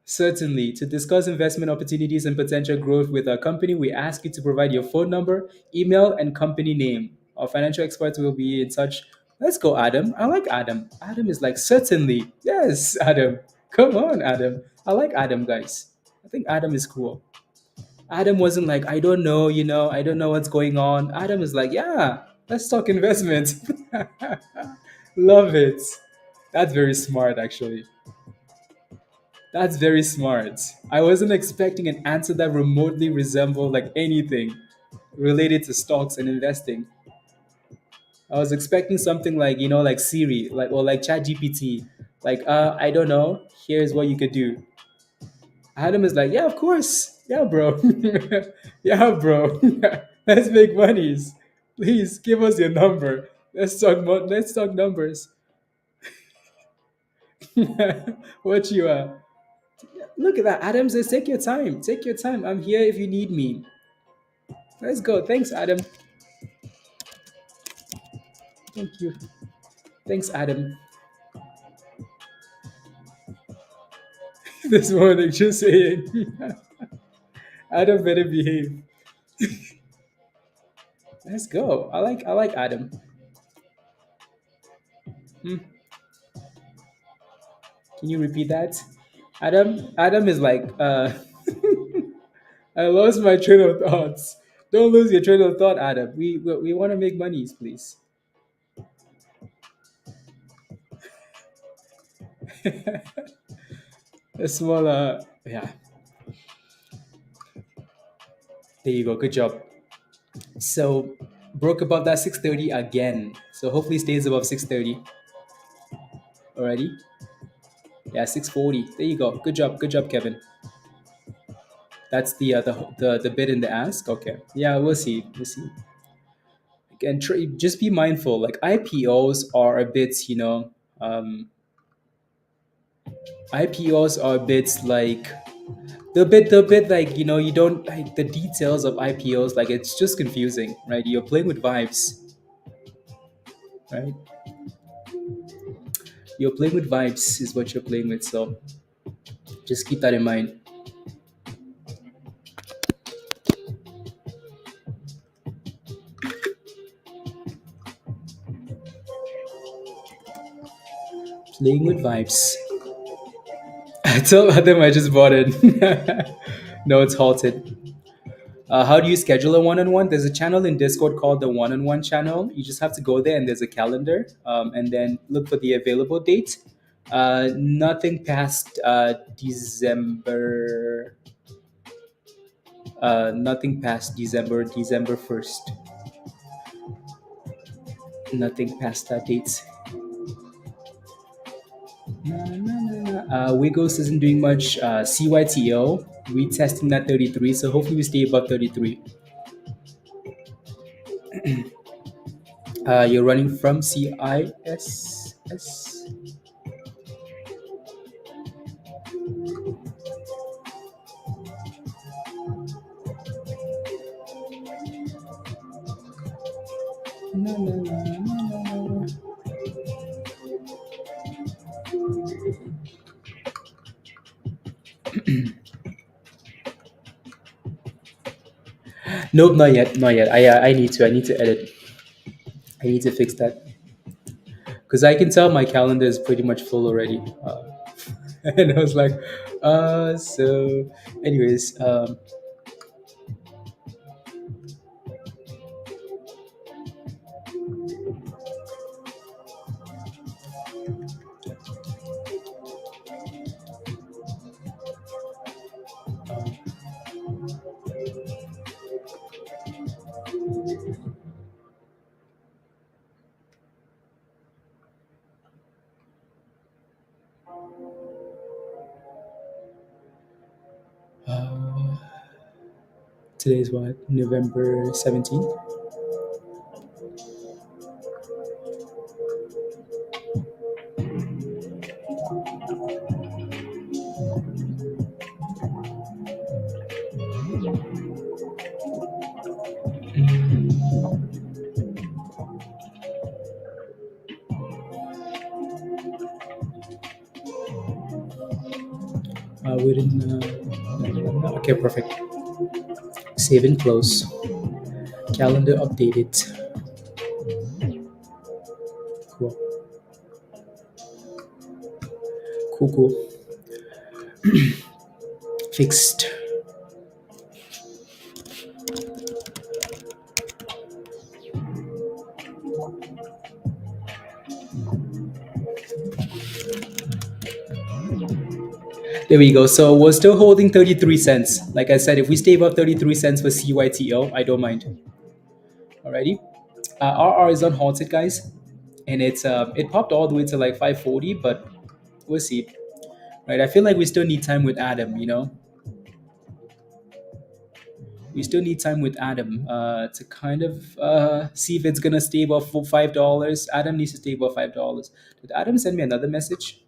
Certainly. To discuss investment opportunities and potential growth with our company, we ask you to provide your phone number, email, and company name. Our financial experts will be in touch. Let's go, Adam. I like Adam. Adam is like, certainly. Yes, Adam. Come on, Adam. I like Adam, guys. I think Adam is cool. Adam wasn't like, I don't know, I don't know what's going on. Adam is like, yeah, let's talk investment. Love it. That's very smart, actually. That's very smart. I wasn't expecting an answer that remotely resembled like anything related to stocks and investing. I was expecting something like, like Siri, like or like ChatGPT. Like, I don't know. Here's what you could do. Adam is like, yeah, of course. Yeah, bro. Yeah, bro. Let's make monies. Please give us your number. Let's talk numbers. What you look at that. Adam says, take your time. Take your time. I'm here if you need me. Let's go. Thanks, Adam. Thank you. Thanks, Adam. This morning, just saying. Adam better behave. Let's go. I like Adam. Hmm. Can you repeat that? Adam is like, I lost my train of thoughts. Don't lose your train of thought, Adam. We want to make monies, please. A small, yeah. There you go. Good job. So broke above that 630 again. So hopefully stays above 630 already. Yeah, 640. There you go. Good job. Good job, Kevin. That's the bid in the ask. Okay. Yeah, we'll see. We'll see. And just be mindful. Like IPOs are a bit, IPOs are a bit like the bit like you don't like the details of IPOs. Like it's just confusing, right? You're playing with vibes, right? You're playing with vibes is what you're playing with. So just keep that in mind. Playing with vibes. I told them I just bought it. No, it's halted. How do you schedule a one-on-one? There's a channel in Discord called the one-on-one channel. You just have to go there and there's a calendar, and then look for the available date. Nothing past December. Nothing past December 1st. Nothing past that date. Wiggles isn't doing much. CYTO retesting that 33, so hopefully we stay above 33. You're running from CISS. No, no, no, no, no, no. Nope, not yet, not yet. I need to edit. I need to fix that because I can tell my calendar is pretty much full already. And I was like, so, anyways, uh, today's what, November 17th. We're in. Okay, perfect. Save and close. Calendar updated. Cool. Cool, cool. Fixed. There we go. So we're still holding 33 cents. Like I said, if we stay above 33 cents for CYTO, I don't mind. Alrighty. RR is unhalted, guys. And it popped all the way to like 540, but we'll see. Right. I feel like we still need time with Adam, We still need time with Adam to kind of see if it's gonna stay above $5. Adam needs to stay above $5. Did Adam send me another message?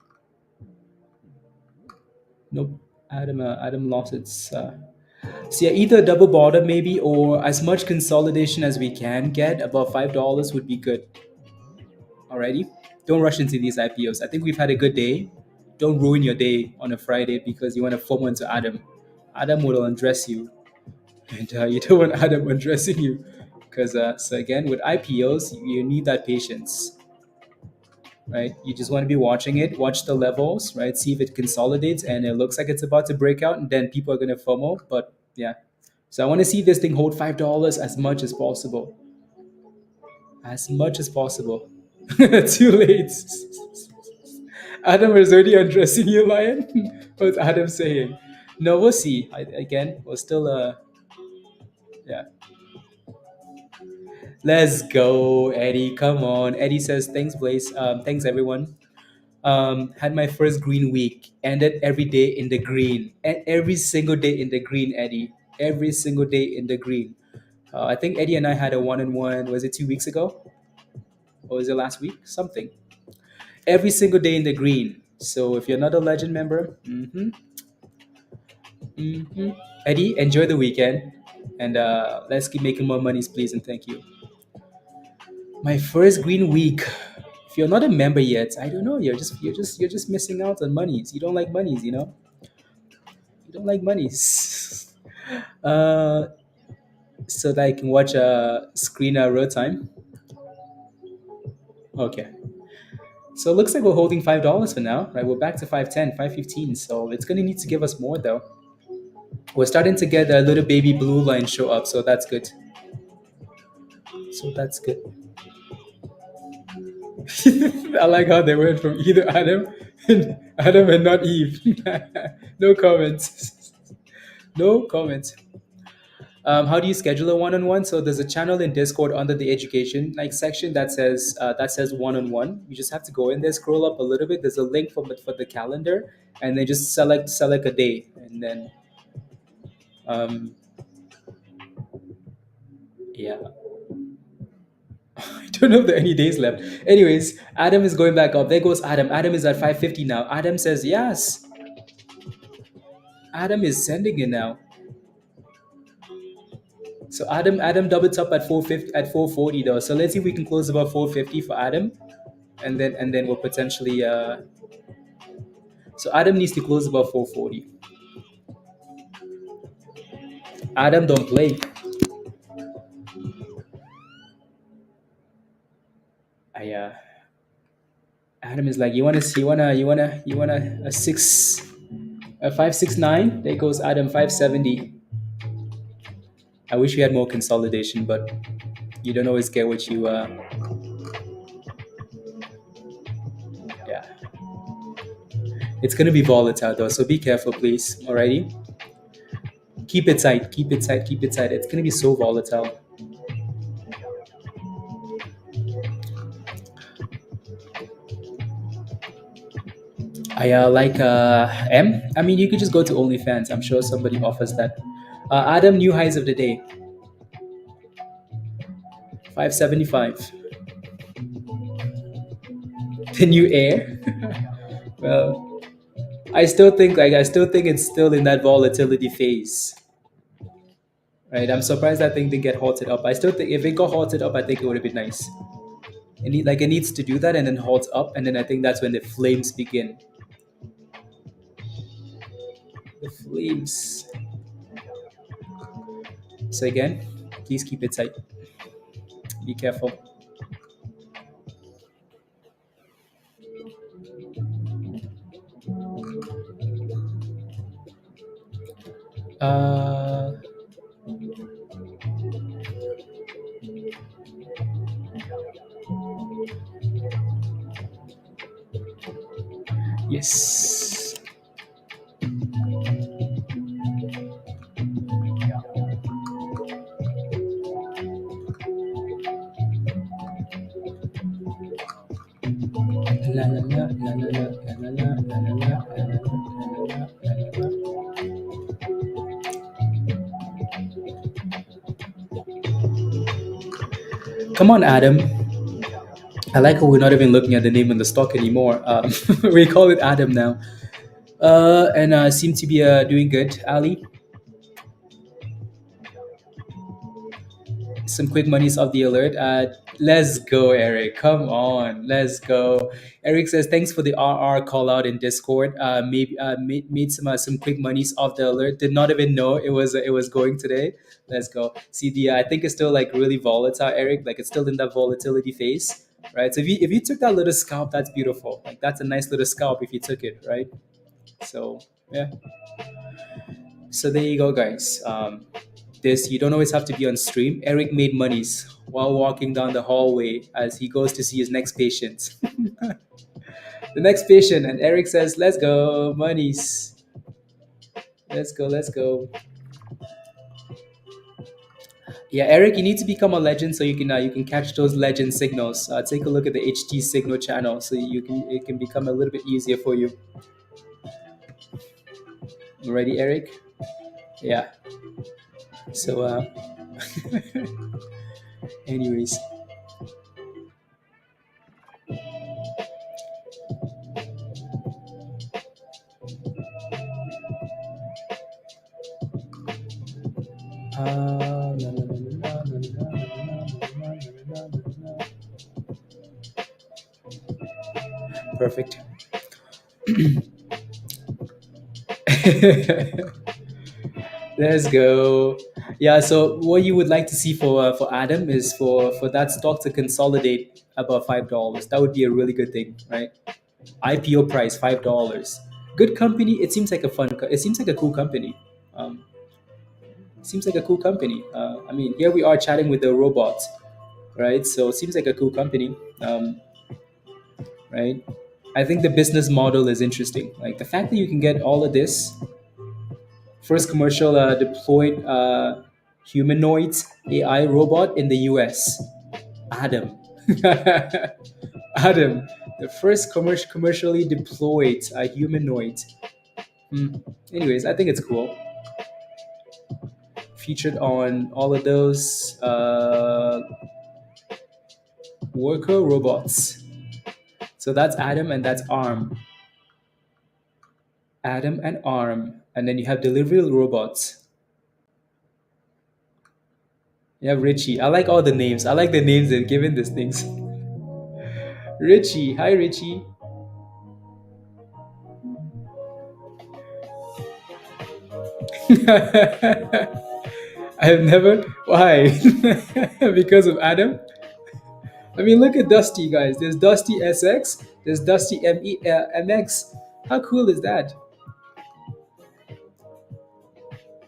Nope. Adam lost its. So yeah, either double bottom maybe, or as much consolidation as we can get above $5 would be good. Alrighty, don't rush into these IPOs. I think we've had a good day. Don't ruin your day on a Friday because you want to FOMO into Adam. Adam will undress you, and you don't want Adam undressing you. Because so again, with IPOs, you need that patience, right? You just want to be watching it, watch the levels, right? See if it consolidates, and it looks like it's about to break out, and then people are gonna FOMO. But yeah, so I want to see this thing hold $5 as much as possible, as much as possible. Too late. Adam is already undressing you, Lion. What's Adam saying? No, we'll see. Again, we're still yeah. Let's go, Eddie. Come on. Eddie says, thanks, Blaze. Thanks, everyone. Had my first green week. Ended every day in the green. And every single day in the green, Eddie. Every single day in the green. I think Eddie and I had a one-on-one. Was it 2 weeks ago? Or was it last week? Something. Every single day in the green. So if you're not a legend member, Eddie, enjoy the weekend. And let's keep making more monies, please, and thank you. My first green week. If you're not a member yet, I don't know. You're just missing out on monies. You don't like monies. You don't like monies. Uh, so that I can watch a screen real time. Okay. So it looks like we're holding $5 for now, right? We're back to 510, 515. So it's gonna need to give us more though. We're starting to get a little baby blue line show up, so that's good. So that's good. I like how they went from either Adam and not Eve. No comments. No comments. How do you schedule a one-on-one? So there's a channel in Discord under the education section that says one-on-one. You just have to go in there, scroll up a little bit. There's a link for the calendar, and then just select a day, and then um, yeah. I don't know if there are any days left. Anyways, Adam is going back up. There goes Adam. Adam is at 550 now. Adam says yes. Adam is sending it now. So Adam doubled up at 450 at 440 though. So let's see if we can close about 450 for Adam, and then we'll potentially so Adam needs to close about 440. Adam don't play. I Adam is like, you wanna a 569? There goes Adam 570. I wish we had more consolidation, but you don't always get what you yeah. It's gonna be volatile though, so be careful, please. Alrighty. Keep it tight. Keep it tight. Keep it tight. It's gonna be so volatile. I like M. I mean, you could just go to OnlyFans. I'm sure somebody offers that. Adam, new highs of the day. 575. The new air. Well, I still think it's still in that volatility phase. Right? I'm surprised that thing didn't get halted up. I still think if it got halted up, I think it would have been nice. It needs to do that and then halt up, and then I think that's when the flames begin. The flames. So again, please keep it tight. Be careful. Uh, yes. La la la la la la la la la la la la la la la. Come on, Adam. I like how we're not even looking at the name on the stock anymore. We call it Adam now. And seem to be doing good. Ali, some quick monies off the alert. Let's go, Eric. Come on, let's go. Eric says thanks for the RR call out in Discord. Maybe made some quick monies off the alert. Did not even know it was going today. Let's go. See the I think it's still like really volatile, Eric. Like it's still in that volatility phase, right? So if you took that little scalp, that's beautiful. Like that's a nice little scalp if you took it, right? So yeah. So there you go, guys. This you don't always have to be on stream. Eric made monies while walking down the hallway as he goes to see his next patient. The next patient, and Eric says, "Let's go, monies. Let's go, let's go." Yeah, Eric, you need to become a legend so you can catch those legend signals. Take a look at the HT signal channel so you can it can become a little bit easier for you. Ready, Eric? Yeah. So, anyways. Perfect. Let's go. Yeah. So what you would like to see for Adam is for that stock to consolidate above $5. That would be a really good thing, right? IPO price $5. Good company. It seems like a It seems like a cool company. Um, seems like a cool company. I mean, here we are chatting with the robots, right? So it seems like a cool company, right? I think the business model is interesting. Like the fact that you can get all of this first commercial deployed humanoid AI robot in the US. Adam. Adam, the first commercially deployed humanoid. Hmm. Anyways, I think it's cool. Featured on all of those worker robots. So that's Adam and that's Arm. Adam and Arm. And then you have delivery robots. You have Richie. I like all the names. I like the names they've given these things. Richie. Hi, Richie. I have never. Why? Because of Adam? I mean, look at Dusty, guys. There's Dusty SX, there's Dusty MX. How cool is that?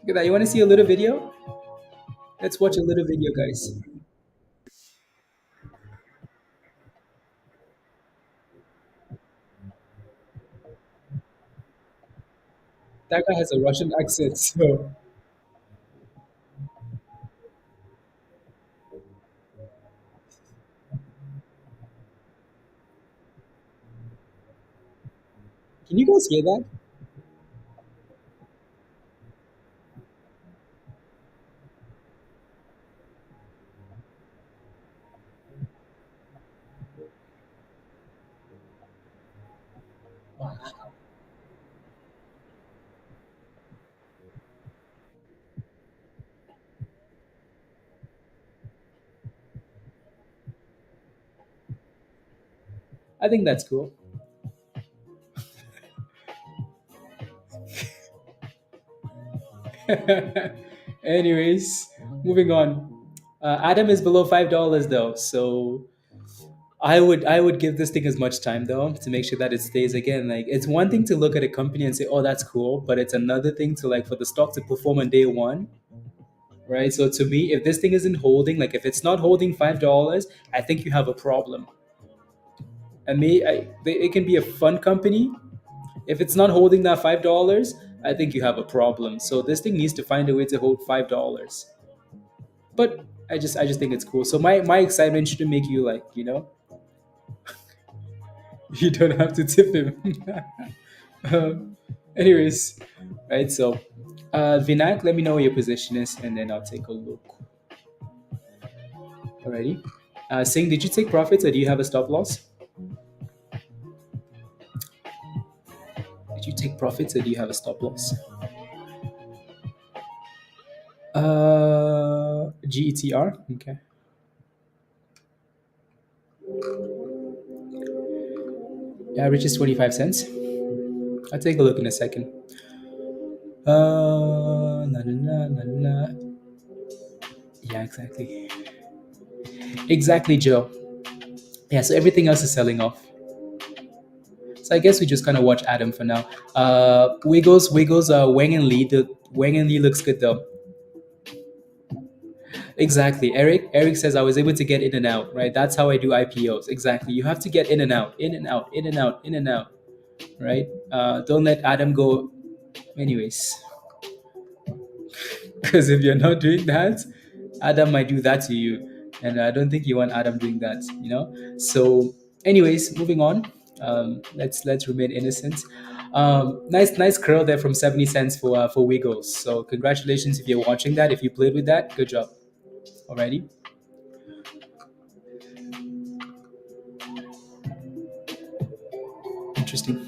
Look at that. You want to see a little video? Let's watch a little video, guys. That guy has a Russian accent, so. Can you guys hear that? I think that's cool. Anyways, moving on. Adam is below $5 though, so I would give this thing as much time though to make sure that it stays. Again, like it's one thing to look at a company and say, "Oh, that's cool," but it's another thing to like for the stock to perform on day one, right? So to me, if this thing isn't holding, like if it's not holding $5, I think you have a problem. And it can be a fun company. If it's not holding that $5, I think you have a problem. So this thing needs to find a way to hold $5. But I just think it's cool. So my excitement shouldn't make you like, You don't have to tip him. um, anyways, right? So, Vinayak, let me know what your position is, and then I'll take a look. Alrighty. Singh, did you take profits or do you have a stop loss? Did you take profits or do you have a stop loss? GETR. Okay. Average is 25 cents. I'll take a look in a second. Na, na, na, na, na. Yeah, exactly. Exactly, Joe. Yeah, so everything else is selling off. So I guess we just kind of watch Adam for now. Wiggles, Wang and Lee. The Wang and Lee looks good though. Exactly. Eric says I was able to get in and out, right? That's how I do IPOs. Exactly. You have to get in and out, in and out, in and out, in and out, right? Don't let Adam go. Anyways, because if you're not doing that, Adam might do that to you, and I don't think you want Adam doing that. So, anyways, moving on. Let's remain innocent. Nice curl there from 70 cents for Wiggles. So congratulations if you're watching that. If you played with that, good job. Alrighty. Interesting.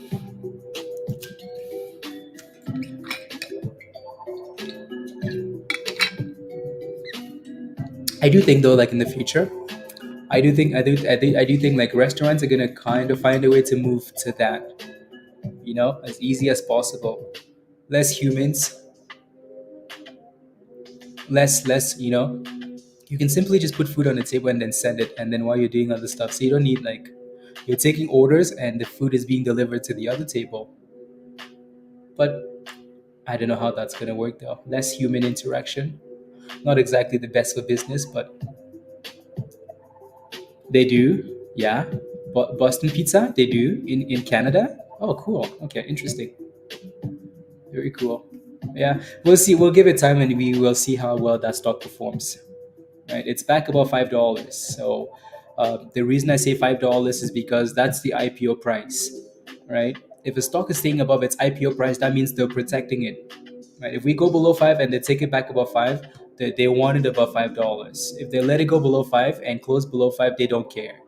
I do think though, like in the future, I do think like restaurants are gonna kind of find a way to move to that, as easy as possible. Less humans, less. You can simply just put food on the table and then send it, and then while you're doing other stuff, so you don't need like you're taking orders and the food is being delivered to the other table. But I don't know how that's gonna work though. Less human interaction, not exactly the best for business, but they do, yeah. Boston Pizza, they do in Canada. Oh, cool. Okay, interesting. Very cool. Yeah, we'll see. We'll give it time, and we will see how well that stock performs. Right, it's back above $5. So the reason I say $5 is because that's the IPO price. Right. If a stock is staying above its IPO price, that means they're protecting it. Right. If we go below five and they take it back above five, they want it above $5. If they let it go below five and close below five, they don't care.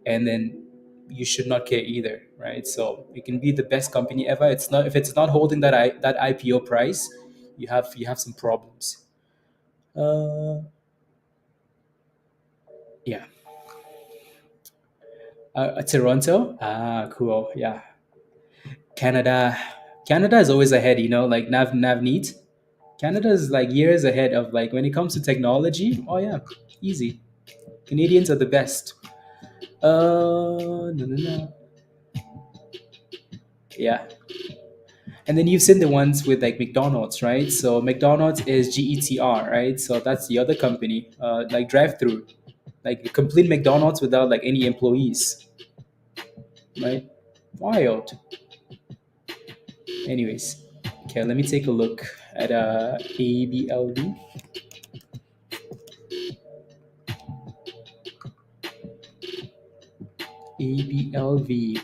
And then you should not care either, right? So it can be the best company ever. It's not if it's not holding that IPO price, you have some problems. Uh, yeah. Toronto. Cool. Yeah. Canada. Canada is always ahead. Like Navneet. Canada is like years ahead of like when it comes to technology. Oh yeah, easy. Canadians are the best. No, no, no. Yeah. And then you've seen the ones with like McDonald's, right? So McDonald's is GETR, right? So that's the other company, like drive-through, like a complete McDonald's without like any employees, right? Wild. Anyways, okay, let me take a look at ABLV. ABLV.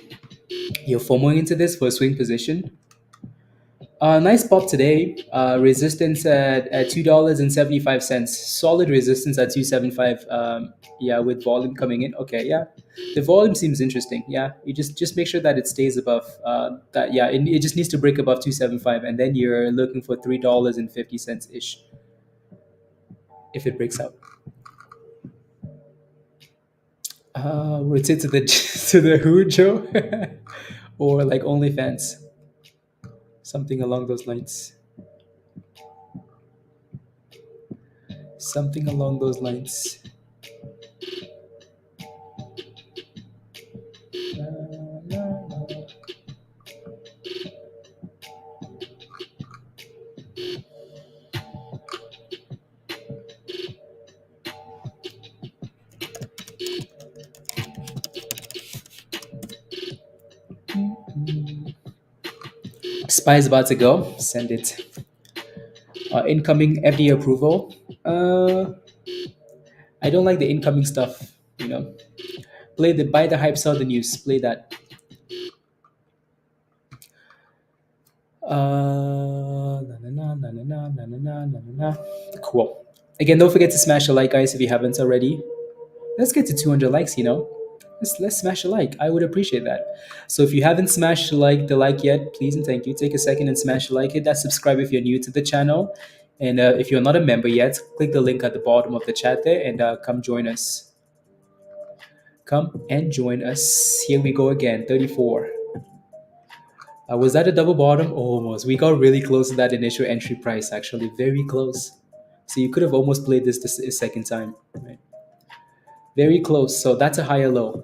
You're FOMOing into this for a swing position. Nice pop today. Resistance at $2.75. Solid resistance at 275. Yeah, with volume coming in. Okay, yeah, the volume seems interesting. Yeah, you just make sure that it stays above that. Yeah, it just needs to break above 275, and then you're looking for $3.50 ish if it breaks out. Rotate to the to the who, Joe, or like OnlyFans, something along those lines. Something along those lines. Spy is about to go. Send it. Incoming FDA approval. I don't like the incoming stuff. Play the buy the hype, sell the news. Play that. Na, na, na, na, na, na, na, na, na, na, na. Cool. Again, don't forget to smash a like, guys, if you haven't already. Let's get to 200 likes, let's smash a like. I would appreciate that. So if you haven't smashed the like yet, please and thank you. Take a second and smash a like. Hit that subscribe if you're new to the channel. And if you're not a member yet, click the link at the bottom of the chat there and come join us. Come and join us. Here we go again, 34. Was that a double bottom? Almost. We got really close to that initial entry price, actually. Very close. So you could have almost played this a second time. Right? Very close. So that's a higher low.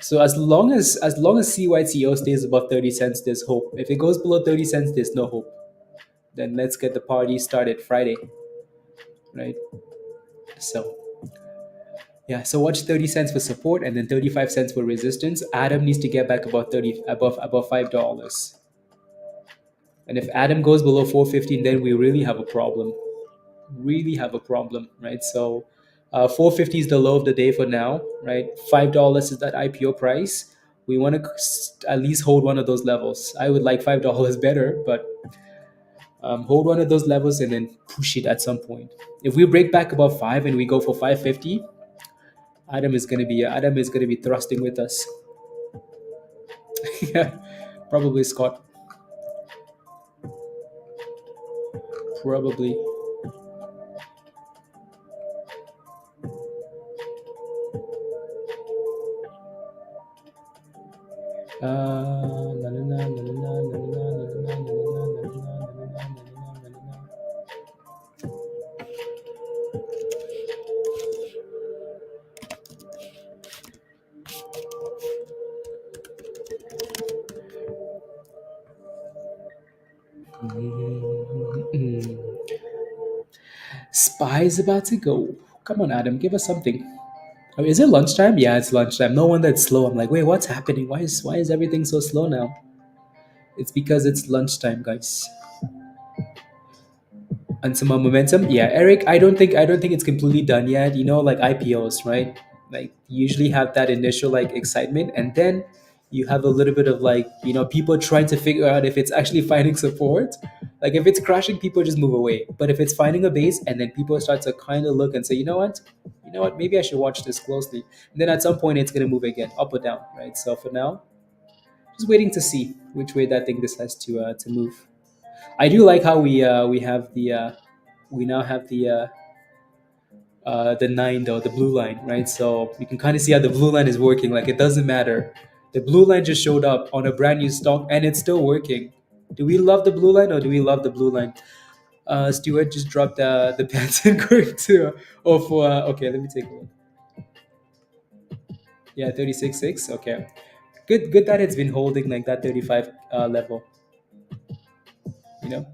So as long as CYTO stays above 30 cents, there's hope. If it goes below 30 cents, there's no hope. Then let's get the party started Friday. Right? So yeah, so watch 30 cents for support and then 35 cents for resistance. Adam needs to get back above $5. And if Adam goes below 415, then we really have a problem. Really have a problem, right? So 450 is the low of the day for now, right? $5 is that IPO price. We want to at least hold one of those levels. I would like $5 better, but hold one of those levels and then push it at some point. If we break back above 5 and we go for 550, Adam is gonna be thrusting with us. Yeah, probably Scott. Probably. Na, na, na, na, na, na, na, na, na, na, na, na, na, na. Spy's about to go. Come on, Adam, give us something. Oh, is it lunchtime? Yeah, it's lunchtime. No wonder it's slow. I'm like, wait, what's happening? Why is everything so slow now? It's because it's lunchtime, guys. And some more momentum. Yeah, Eric, I don't think it's completely done yet. Like IPOs, right? Like you usually have that initial like excitement, and then you have a little bit of like people trying to figure out if it's actually finding support. Like if it's crashing, people just move away. But if it's finding a base, and then people start to kind of look and say, you know what, maybe I should watch this closely. And then at some point, it's gonna move again, up or down, right? So for now, just waiting to see which way that thing decides to move. I do like how we have we now have the nine though, the blue line, right? So you can kind of see how the blue line is working. Like it doesn't matter. The blue line just showed up on a brand new stock and it's still working. Do we love the blue line or do we love the blue line? Stuart just dropped the pants and going to for okay. Let me take a look. Yeah, 36.6. Okay, good that it's been holding like that 35 level. You know.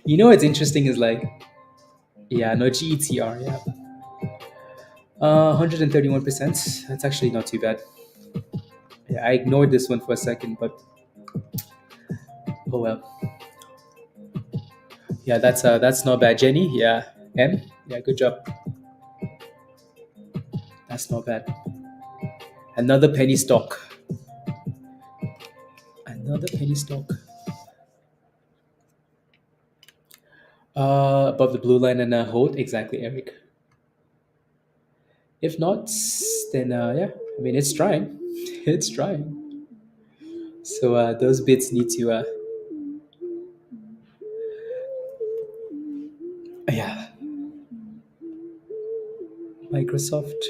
What's interesting is like, yeah, no GETR, yeah. 131%. That's actually not too bad. Yeah, I ignored this one for a second, but oh well. Yeah, that's not bad. Jenny, yeah. M, yeah, good job. That's not bad. Another penny stock. Another penny stock. Above the blue line and hold exactly, Eric. If not, then yeah. I mean, it's trying. It's trying. So those bits need to yeah. Microsoft.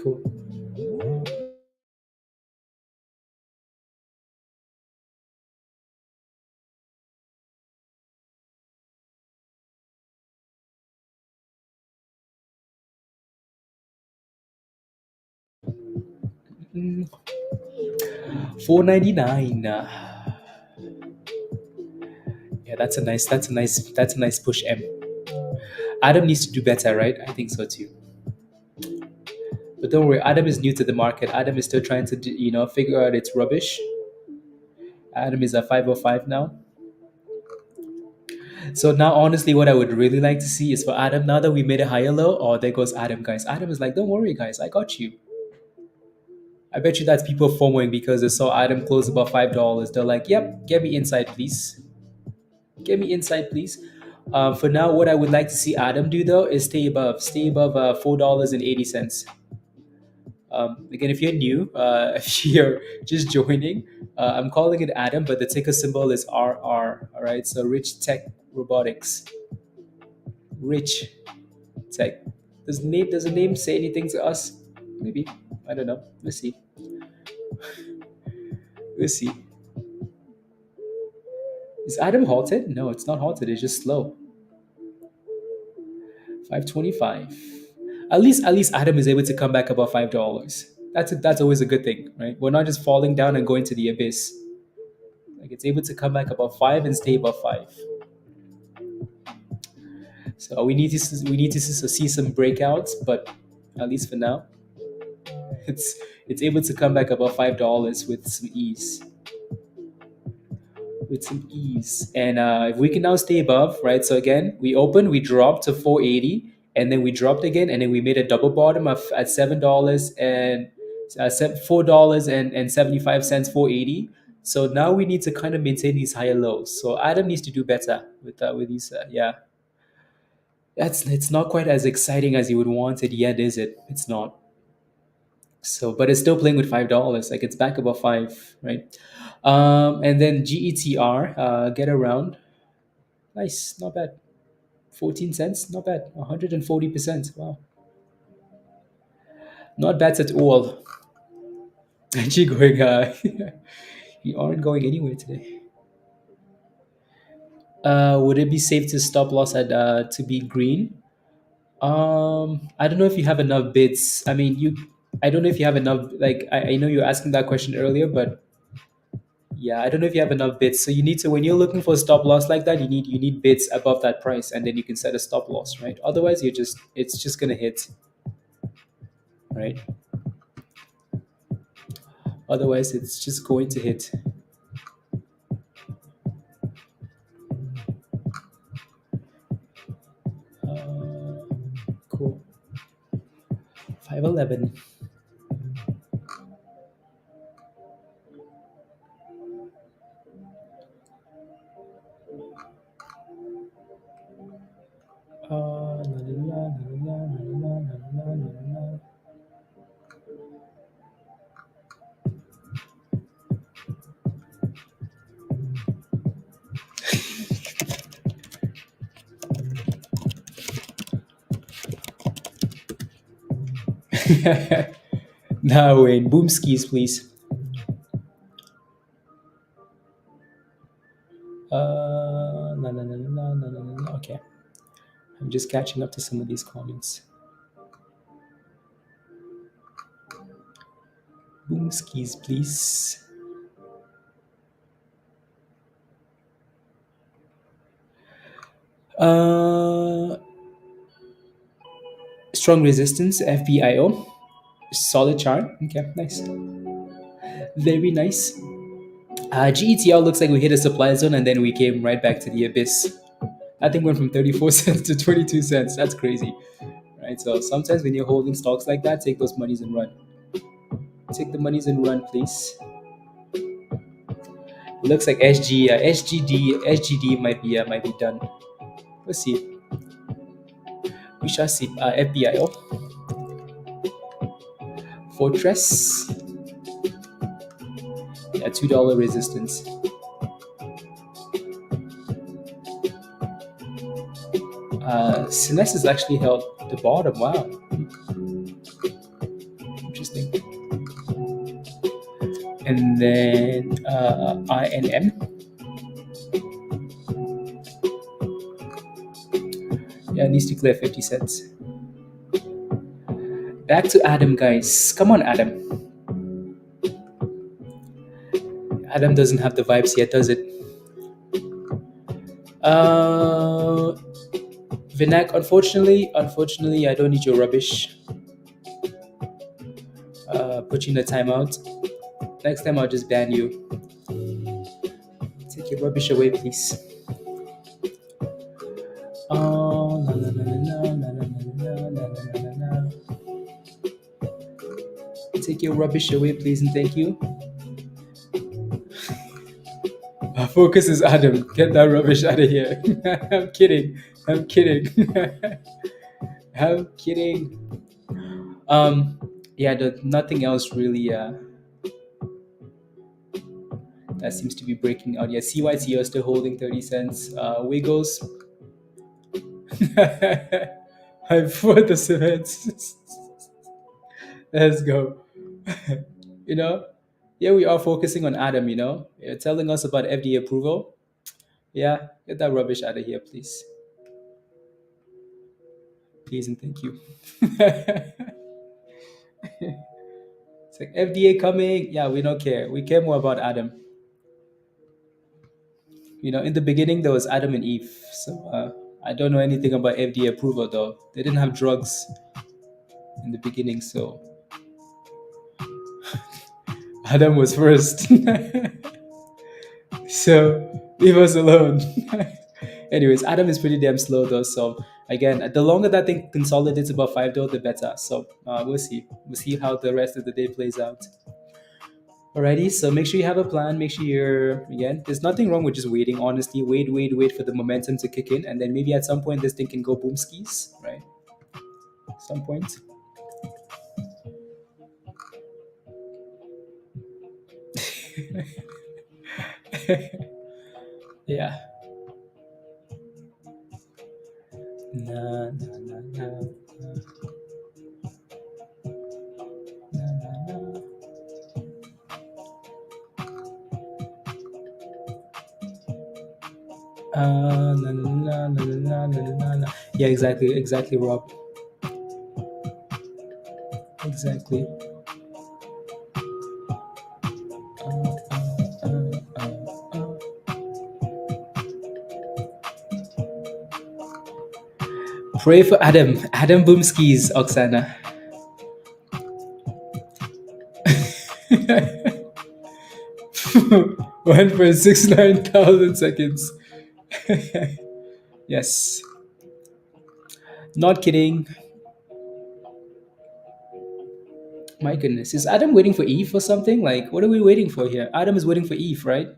Cool. Mm, 499. Yeah, that's a nice push M. Adam needs to do better, right? I think so too. But don't worry, Adam is new to the market. Adam is still trying to figure out its rubbish. Adam is at 505 now. So now, honestly, what I would really like to see is for Adam, now that we made a higher low, oh, there goes Adam, guys. Adam is like, don't worry, guys, I got you. I bet you that's people FOMOing because they saw Adam close above $5. They're like, yep, get me inside, please. Get me inside, please. For now, what I would like to see Adam do though is stay above $4.80. Again, if you're new, if you're just joining, I'm calling it Adam, but the ticker symbol is RR. All right, so Rich Tech Robotics. Rich Tech. Does the name say anything to us? Maybe. I don't know. Let's see. Let's see. Is Adam halted? No, it's not halted. It's just slow. 525. At least Adam is able to come back above $5. That's always a good thing, right? We're not just falling down and going to the abyss. Like it's able to come back above 5 and stay above 5. So we need to see some breakouts, but at least for now, it's able to come back above $5 with some ease. And if we can now stay above, right? So again, we opened, we dropped to 480, and then we dropped again, and then we made a double bottom at $7 and $4.75, 480. So now we need to kind of maintain these higher lows. So Adam needs to do better with these. It's not quite as exciting as you would want it yet, is it? It's not. So, but it's still playing with $5. Like it's back above 5, right? And then GETR, get around. Nice, not bad. 14 cents, not bad. 140%. Wow. Not bad at all. Actually going, you aren't going anywhere today. Would it be safe to stop loss at to be green? I don't know if you have enough bids. I don't know if you have enough. Like I know you were asking that question earlier, but yeah, I don't know if you have enough bids. So you need to, when you're looking for a stop loss like that, you need bids above that price, and then you can set a stop loss, right? Otherwise, it's just gonna hit, right? Otherwise, it's just going to hit. Cool. 511. Now, Wayne, boom skis, please. No. Okay. I'm just catching up to some of these comments. Boom skis, please. Strong resistance, FBIO. Solid chart. Okay, nice. Very nice. GETL looks like we hit a supply zone and then we came right back to the abyss. That thing went from 34 cents to 22 cents. That's crazy. Right? So sometimes when you're holding stocks like that, take those monies and run. Take the monies and run, please. It looks like SGD might be done. Let's see. We shall see. FBIO. Fortress. Yeah, $2 resistance. CISS has actually held the bottom. Wow. Interesting. And then INM. Yeah, it needs to clear 50 cents. Back to Adam, guys. Come on, Adam. Adam doesn't have the vibes yet, does it? Vinac, unfortunately, I don't need your rubbish. put you in a timeout. Next time I'll just ban you. Take your rubbish away, please. Oh, la la la la la la la la la la la. Take your rubbish away, please, and thank you. Our focus is Adam. Get that rubbish out of here. I'm kidding. I'm kidding. I'm kidding. Yeah, nothing else really. That seems to be breaking out. Yeah, CYTO still holding 30 cents. Wiggles. I'm for the cement. Let's go. you know, yeah, we are focusing on Adam. You're telling us about FDA approval. Yeah, get that rubbish out of here, please. Please and thank you. It's like FDA coming. Yeah, we don't care. We care more about Adam. In the beginning there was Adam and Eve. So I don't know anything about FDA approval though. They didn't have drugs in the beginning, so Adam was first. So leave us alone. Anyways, Adam is pretty damn slow though. So again, the longer that thing consolidates above $5, the better. So we'll see. We'll see how the rest of the day plays out. Alrighty, so make sure you have a plan. Make sure there's nothing wrong with just waiting. Honestly, wait for the momentum to kick in, and then maybe at some point this thing can go boom skis, right? Some point. Yeah. Na, na, na, na, na, na, na. Na, na, na, na, na, na, na, na. Yeah, exactly, Rob. Exactly. Pray for Adam. Adam Boomskis, Oksana. 1.69 thousand seconds. Yes. Not kidding. My goodness. Is Adam waiting for Eve or something? Like, what are we waiting for here? Adam is waiting for Eve, right?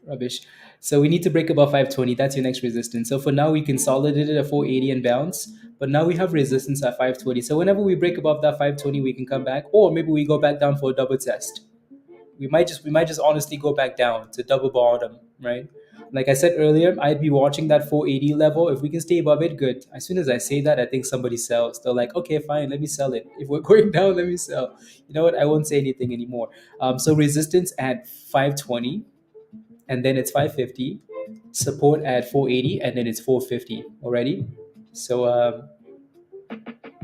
Rubbish. So we need to break above 520. That's your next resistance. So for now, we consolidated at 480 and bounce. But now we have resistance at 520. So whenever we break above that 520, we can come back. Or maybe we go back down for a double test. We might just honestly go back down to double bottom, right? Like I said earlier, I'd be watching that 480 level. If we can stay above it, good. As soon as I say that, I think somebody sells. They're like, okay, fine, let me sell it. If we're going down, let me sell. You know what? I won't say anything anymore. So resistance at 520, and then it's 550. Support at 480, and then it's 450 already. So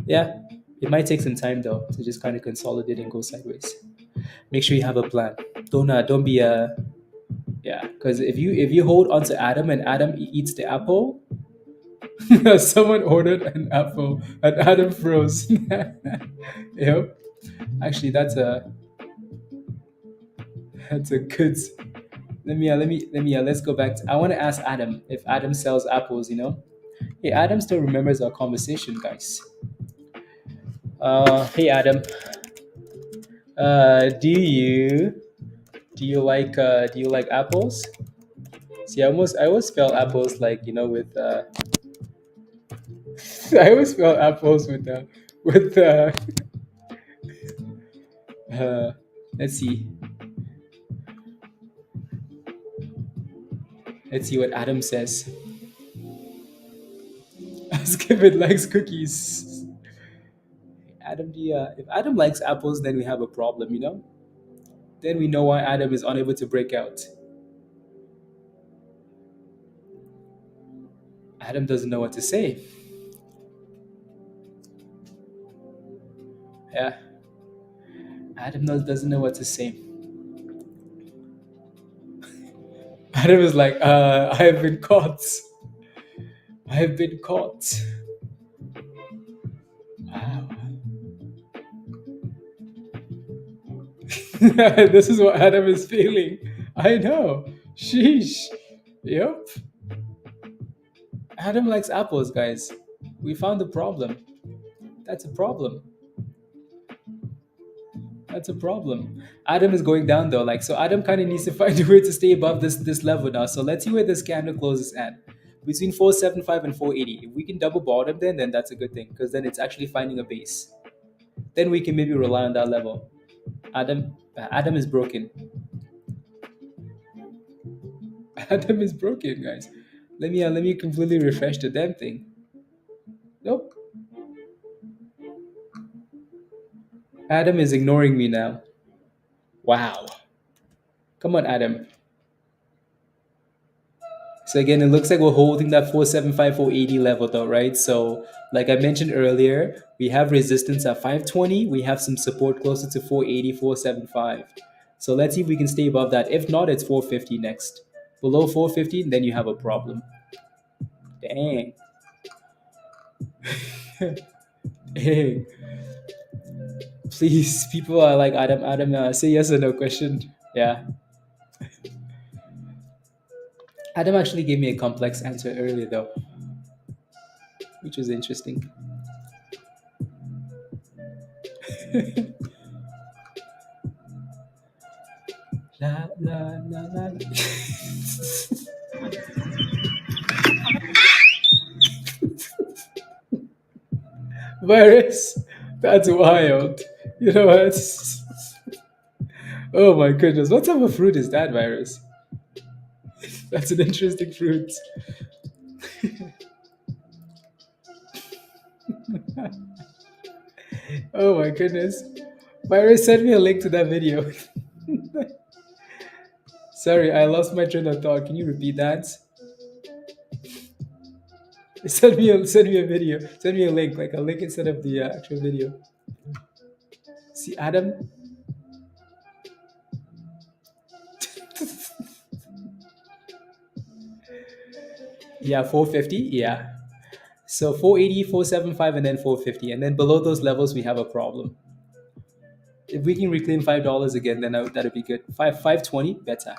yeah, it might take some time though to just kind of consolidate and go sideways. Make sure you have a plan. Don't be a yeah, because if you hold onto Adam and Adam eats the apple, someone ordered an apple and Adam froze. Yep. Actually, that's a good. Let's go back. I want to ask Adam if Adam sells apples. Hey, Adam still remembers our conversation, guys. Hey, Adam. Do you like apples? See, I always spell apples like with I always spell apples with uh let's see what Adam says. Ask if it likes cookies. Adam, if Adam likes apples, then we have a problem. Then we know why Adam is unable to break out. Adam doesn't know what to say. Yeah. Adam doesn't know what to say. Adam is like, I have been caught. I have been caught. Wow. This is what Adam is feeling. I know. Sheesh. Yep. Adam likes apples, guys. We found the problem. That's a problem. That's a problem. Adam is going down though. Like so, Adam kind of needs to find a way to stay above this level now. So let's see where this candle closes at. Between 475 and 480. If we can double bottom, then that's a good thing because then it's actually finding a base. Then we can maybe rely on that level. Adam is broken. Adam is broken, guys. Let me completely refresh the damn thing. Nope. Adam is ignoring me now. Wow. Come on, Adam. So again, it looks like we're holding that 475, 480 level though, right? So like I mentioned earlier, we have resistance at 520. We have some support closer to 480, 475. So let's see if we can stay above that. If not, it's 450 next. Below 450, then you have a problem. Dang. Dang. Please, people are like, Adam, say yes or no question. Yeah. Adam actually gave me a complex answer earlier though, which was interesting. La la la la. Virus. That's wild. You know what? Oh my goodness. What type of fruit is that, Virus? That's an interesting fruit. Oh my goodness. Virus, send me a link to that video. Sorry, I lost my train of thought. Can you repeat that? Send me a video. Send me a link, like a link instead of the actual video. See, Adam. Yeah, 450. Yeah. So 480, 475, and then 450. And then below those levels, we have a problem. If we can reclaim $5 again, then that'd be good. 520, better.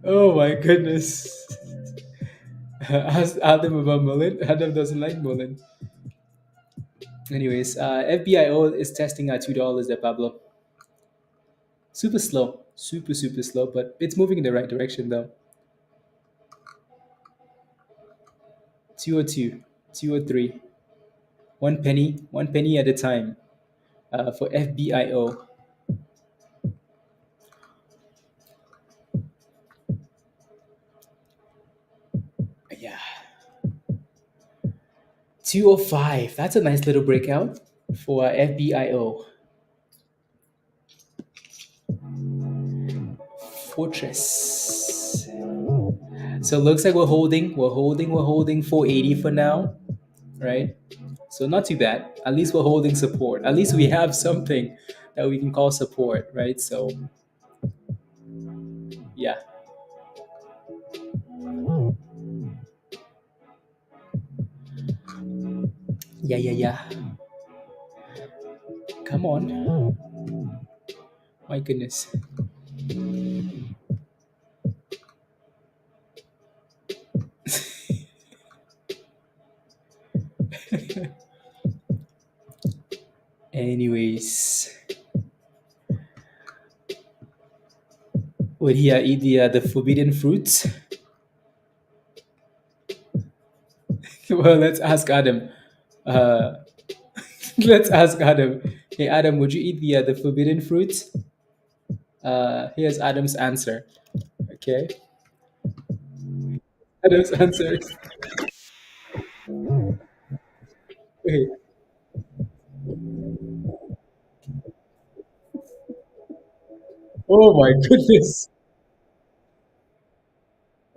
Oh my goodness. Ask Adam about Mullen. Adam doesn't like Mullen. Anyways, FBIO is testing at $2 there, Pablo. Super slow. Super, super slow, but it's moving in the right direction though. 202, 203. One penny at a time for FBIO. Yeah. 205. That's a nice little breakout for FBIO. Fortress. So it looks like we're holding 480 for now, right? So not too bad. At least we're holding support. At least we have something that we can call support, right? So yeah. Yeah, yeah, yeah. Come on. My goodness. Anyways, would he eat the forbidden fruits? Well, let's ask Adam. Uh, let's ask Adam. Hey, Adam, would you eat the forbidden fruit? Here's Adam's answer. Okay, Adam's answer. Wait. Oh my goodness.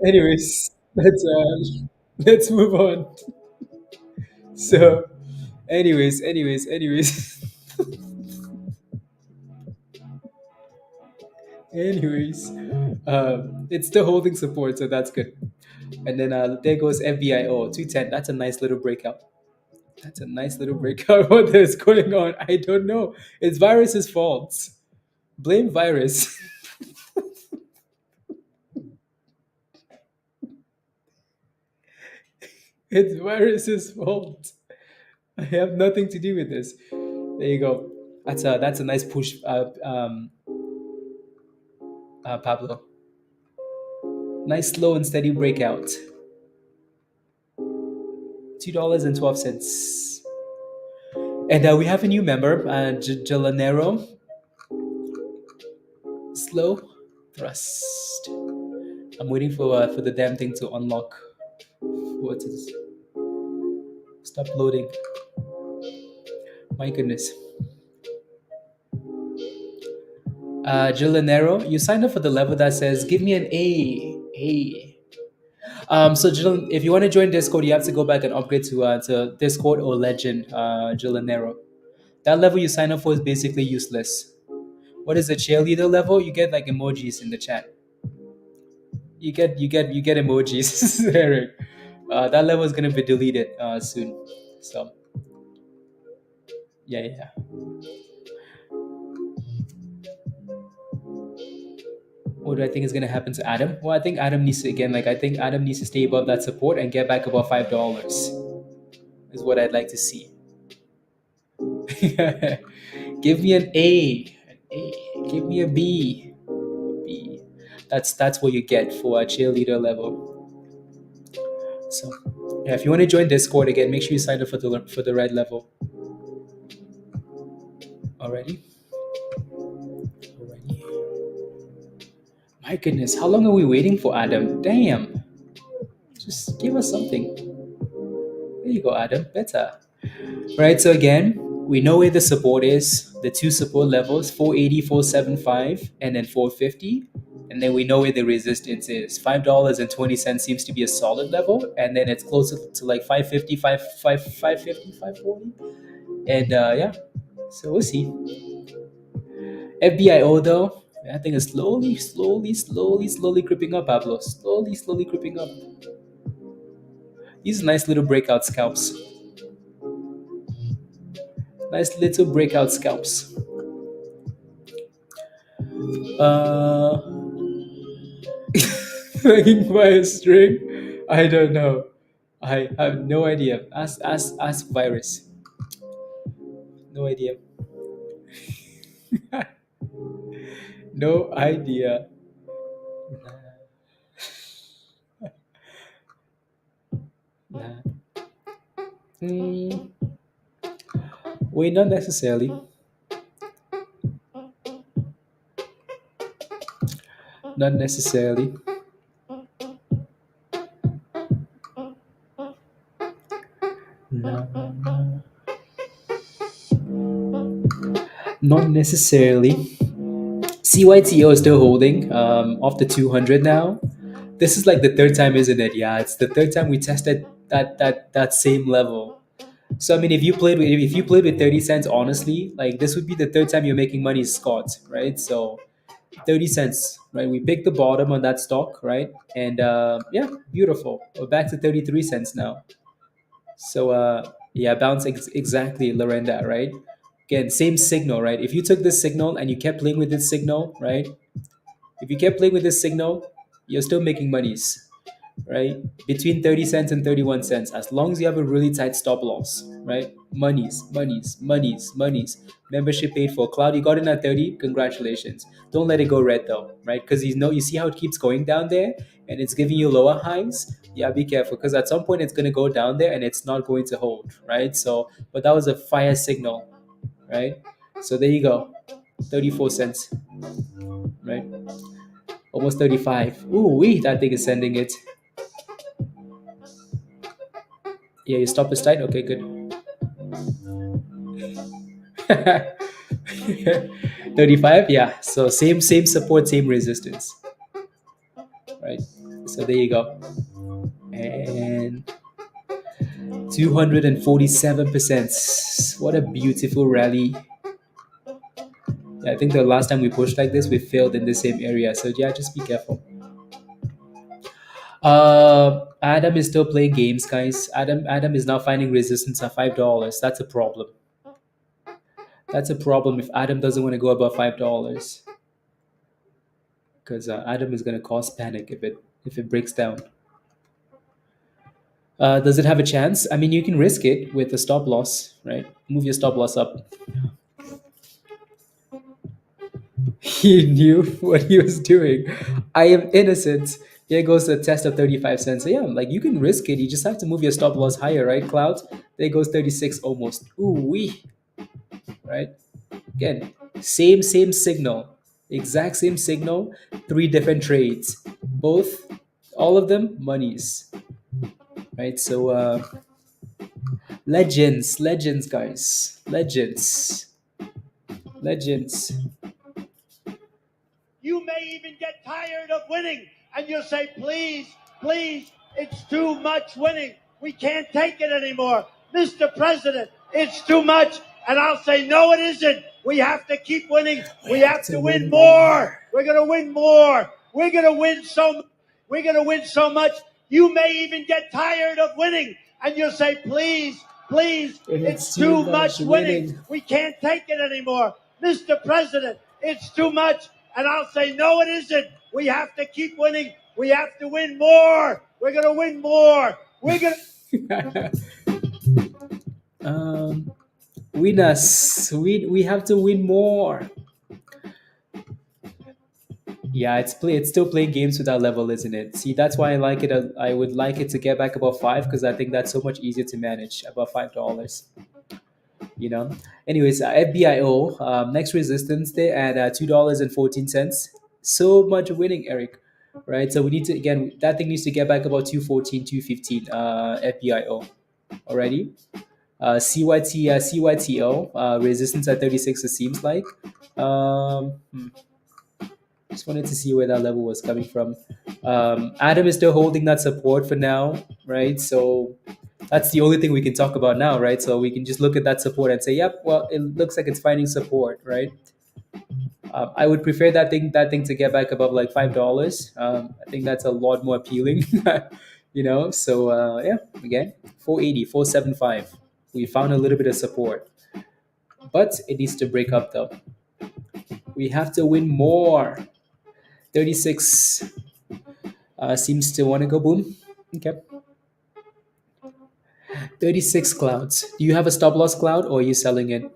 Anyways, let's move on. So, anyways, anyways, it's still holding support, so that's good. And then there goes FBIO 210. That's a nice little breakout. That's a nice little breakout. What is going on? I don't know. It's virus's fault. Blame virus. It's virus's fault. I have nothing to do with this. There you go. That's a nice push, Pablo. Nice slow and steady breakout. $2.12. And we have a new member, Gelanero. Slow thrust. I'm waiting for the damn thing to unlock. What is? Stop loading. My goodness. Gelanero, you signed up for the level that says give me an A. A. So Jill, if you want to join Discord, you have to go back and upgrade to Discord or Legend, Gelanero. That level you sign up for is basically useless. What is the cheerleader level? You get like emojis in the chat. You get emojis, Eric. That level is gonna be deleted soon. So yeah. What do I think is gonna happen to Adam? Well, I think Adam needs to I think Adam needs to stay above that support and get back above $5. Is what I'd like to see. Give me an A. An A. Give me a B. B. That's what you get for a cheerleader level. So yeah, if you want to join Discord again, make sure you sign up for the red level. Already? My goodness, how long are we waiting for Adam? Damn. Just give us something. There you go, Adam. Better. Right, so again, we know where the support is. The two support levels, 480, 475, and then 450. And then we know where the resistance is. $5.20 seems to be a solid level. And then it's closer to like 550, 550, 540. And yeah, so we'll see. FBIO though, I think it's slowly creeping up, Pablo. Slowly creeping up. These are nice little breakout scalps. Nice little breakout scalps. Looking for a string? I don't know. I have no idea. Ask virus. No idea. No idea. Nah. Wait, not necessarily. Not necessarily. No. Not necessarily. CYTO is still holding off the 200 now. This is like the third time, isn't it? Yeah, it's the third time we tested that same level. So I mean, if you played with 30 cents, honestly, like this would be the third time you're making money, Scott, right? So 30 cents, right? We picked the bottom on that stock, right? And yeah, beautiful. We're back to 33 cents now. So yeah, bounce exactly, Lorenda, right? Again, same signal, right? If you took this signal and you kept playing with this signal, right? If you kept playing with this signal, you're still making monies, right? Between 30 cents and 31 cents, as long as you have a really tight stop loss, right? Monies. Membership paid for. Cloud, you got in at 30, congratulations. Don't let it go red though, right? Because you see how it keeps going down there and it's giving you lower highs. Yeah, be careful because at some point it's going to go down there and it's not going to hold, right? So, but that was a fire signal, right? So there you go, 34 cents, right? Almost 35. Ooh, that thing is sending it. Yeah, your stop is tight. Okay, good. 35. Yeah. So same support, same resistance. Right. So there you go. And 247%. What a beautiful rally. Yeah, I think the last time we pushed like this, we failed in the same area. So yeah, just be careful. Adam is still playing games, guys. Adam is now finding resistance at $5. That's a problem. That's a problem if Adam doesn't want to go above $5, because Adam is going to cause panic if it breaks down. Does it have a chance? I mean, you can risk it with a stop loss, right? Move your stop loss up. He knew what he was doing. I am innocent. Here goes the test of 35 cents. So yeah, like you can risk it. You just have to move your stop loss higher, right, Cloud? There goes 36 almost. Ooh wee, right? Again, same signal, exact same signal, three different trades, both, all of them monies, right? So legends, guys, legends. You may even get tired of winning and you'll say, please, please, it's too much winning. We can't take it anymore. Mr. President, it's too much. And I'll say, no, it isn't. We have to keep winning. We have to win more. We're going to win more. We're going to win we're going to win so much. You may even get tired of winning and you'll say, please, please, it's too much winning. We can't take it anymore. Mr. President, it's too much. And I'll say, no, it isn't. We have to keep winning. We have to win more. We're going to win more. We're going to. Win us. We have to win more. Yeah, it's still playing games with that level, isn't it? See, that's why I like it. I would like it to get back above five because I think that's so much easier to manage above $5. You know. Anyways, FBIO next resistance there at $2.14. So much winning, Eric. Right. So we need to again that thing needs to get back about 214, 215. FBIO already. CYTO resistance at 36. It seems like. Hmm. Just wanted to see where that level was coming from. Adam is still holding that support for now, right? So that's the only thing we can talk about now, right? So we can just look at that support and say, "Yep, well, it looks like it's finding support," right? I would prefer that thing to get back above like $5. I think that's a lot more appealing, you know. So yeah, again, 480, 475. We found a little bit of support, but it needs to break up though. We have to win more. 36 seems to want to go boom. Okay. 36 clouds. Do you have a stop loss cloud or are you selling it?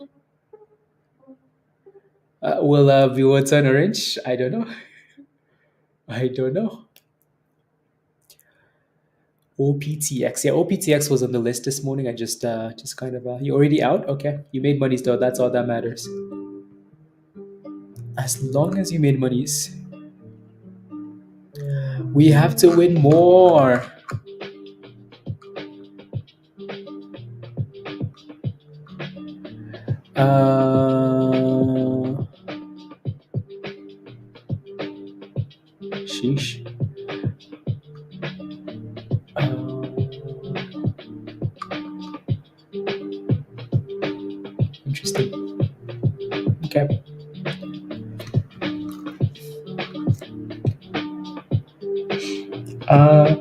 Will viewer turn orange? I don't know. I don't know. OPTX. Yeah, OPTX was on the list this morning. I just kind of you already out? Okay. You made monies though. That's all that matters. As long as you made monies. We have to win more. Sheesh. Interesting. Okay. Uh,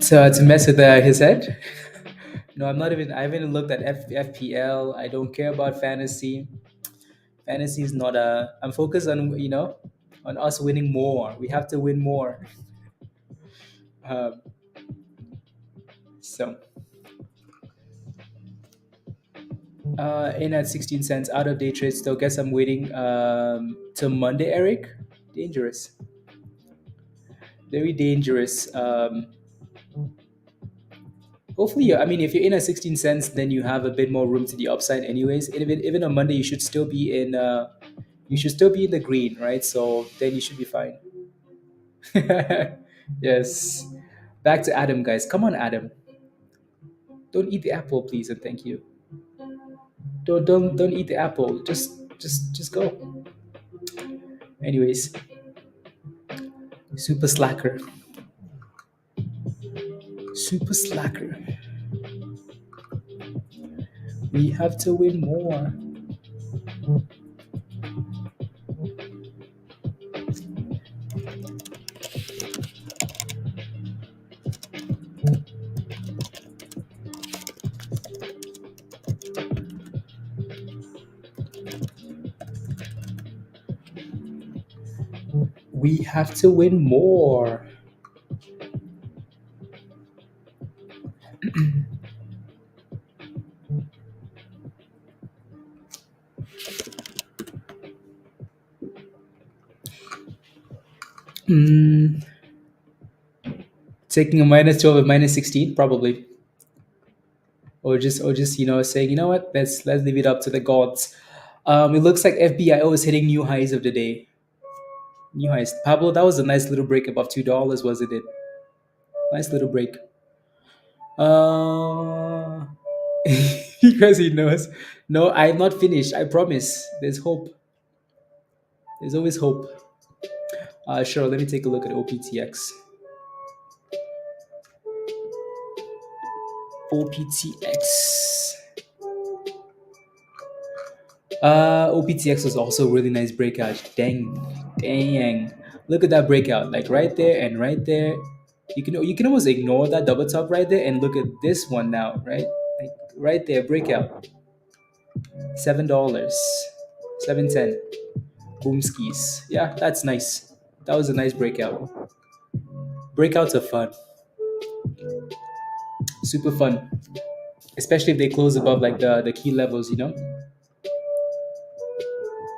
to mess with his head. No, I'm not even. I haven't looked at FPL. I don't care about fantasy. Fantasy is not a. I'm focused on on us winning more. We have to win more. Um, so in at 16 cents out of day trade. Still guess I'm waiting till Monday. Eric, dangerous. Very dangerous. Hopefully, I mean, if you're in at 16 cents, then you have a bit more room to the upside, anyways. Even on Monday, you should still be in. You should still be in the green, right? So then you should be fine. Yes. Back to Adam, guys. Come on, Adam. Don't eat the apple, please, and thank you. Don't eat the apple. Just go. Anyways, super slacker. Super slacker. We have to win more. We have to win more. Taking a minus 12 and minus 16, probably. Or just saying, you know what, let's leave it up to the gods. It looks like FBIO is hitting new highs of the day. New highs. Pablo, that was a nice little break above $2, wasn't it? Nice little break. Because he knows. No, I'm not finished. I promise. There's hope. There's always hope. Sure, let me take a look at OPTX. OPTX. OPTX was also a really nice breakout. Dang. Look at that breakout. Like right there and right there. You can almost ignore that double top right there and look at this one now, right? Like right there, breakout. $7. 7.10. Boom skis. Yeah, that's nice. That was a nice breakout. Breakouts are fun. Super fun. Especially if they close above like the key levels,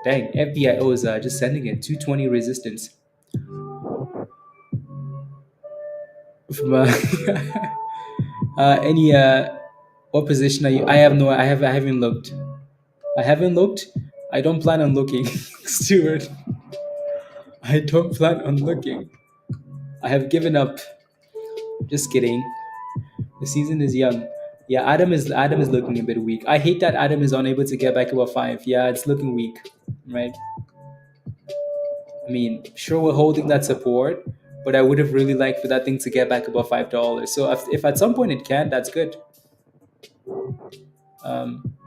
Dang, FBIO is just sending it 220 resistance. From any what position are you? I haven't looked. I don't plan on looking, Stuart. I don't plan on looking. I have given up. Just kidding. The season is young. Yeah, Adam is looking a bit weak. I hate that Adam is unable to get back above 5. Yeah, it's looking weak, right? I mean, sure we're holding that support, but I would have really liked for that thing to get back above $5. So if at some point it can, that's good.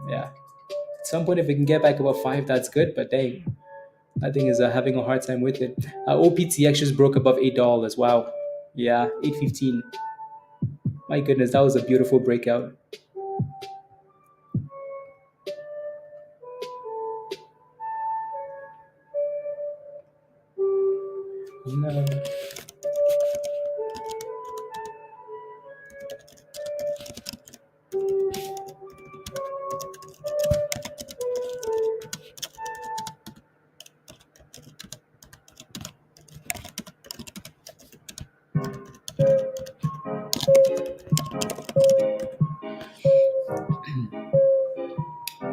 Yeah, at some point if it can get back above 5, that's good. But dang, that thing is having a hard time with it. OPTX just broke above $8. Wow. Yeah, 8.15. My goodness, that was a beautiful breakout. No.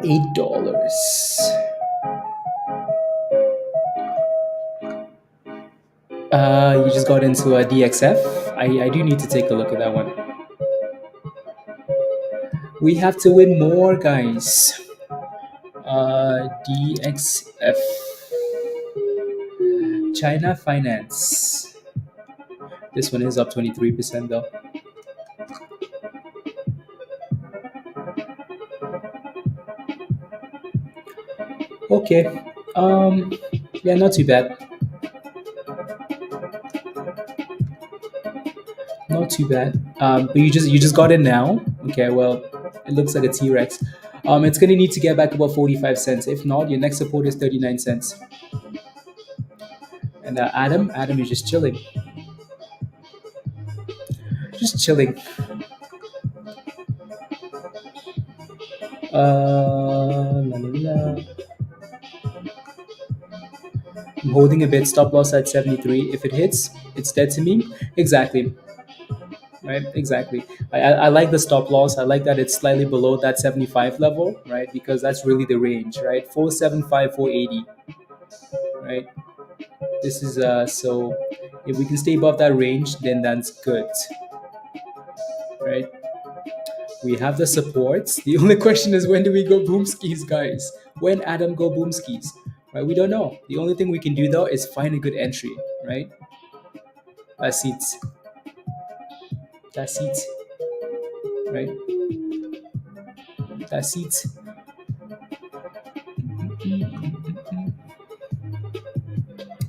$8. You just got into a DXF. I do need to take a look at that one. We have to win more, guys. DXF. China Finance. This one is up 23% though. Okay. Yeah, not too bad. Not too bad. But you just got in now. Okay, well, it looks like a T-Rex. It's gonna need to get back about 45 cents. If not, your next support is 39 cents. And Adam is just chilling. Just chilling. La, la, la. I'm holding a bit. Stop loss at 73. If it hits, it's dead to me. Exactly. Right, exactly. I like the stop loss. I like that it's slightly below that 75 level, right? Because that's really the range, right? 475, 480, right? This is so if we can stay above that range, then that's good, right? We have the supports. The only question is, when do we go boom skis, guys? When Adam go boom skis, right? We don't know. The only thing we can do though is find a good entry, right? That's it. That's it. Right? That's it.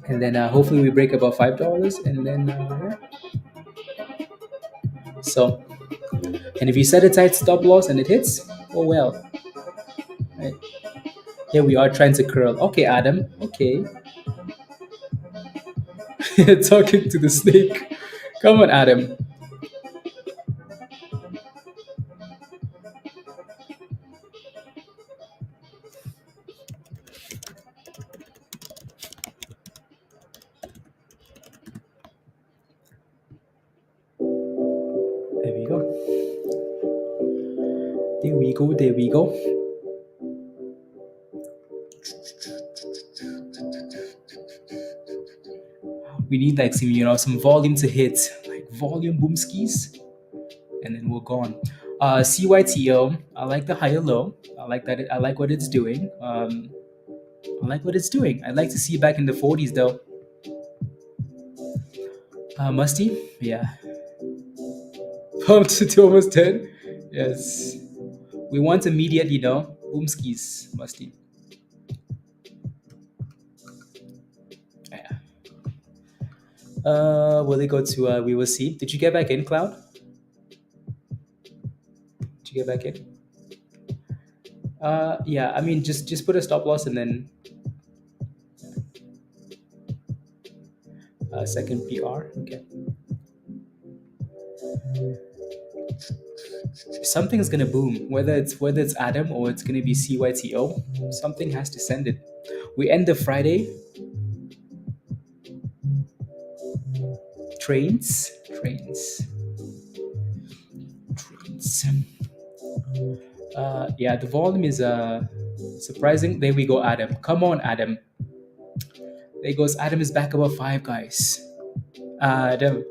And then hopefully we break above $5, and then yeah. So, and if you set a tight stop loss and it hits, oh well. Right? Here we are trying to curl. Okay, Adam. Okay. Talking to the snake. Come on, Adam. There we go. There we go. There we go. We need like some volume to hit, like volume boom skis, and then we're gone. CYTO. I like the higher low. I like that. I like what it's doing. I like what it's doing. I'd like to see it back in the 40s though. Musty. Yeah. Pumped to almost 10. Yes. We want immediate, boom skis, Musty. Yeah. Will it go to? We will see. Did you get back in, Cloud? Did you get back in? Yeah. I mean, just put a stop loss and then second PR. Okay. Something's gonna boom. Whether it's Adam or it's gonna be CYTO. Something has to send it. We end the Friday. Trains. Yeah, the volume is surprising. There we go, Adam. Come on, Adam. There goes Adam is back above 5, guys. Adam.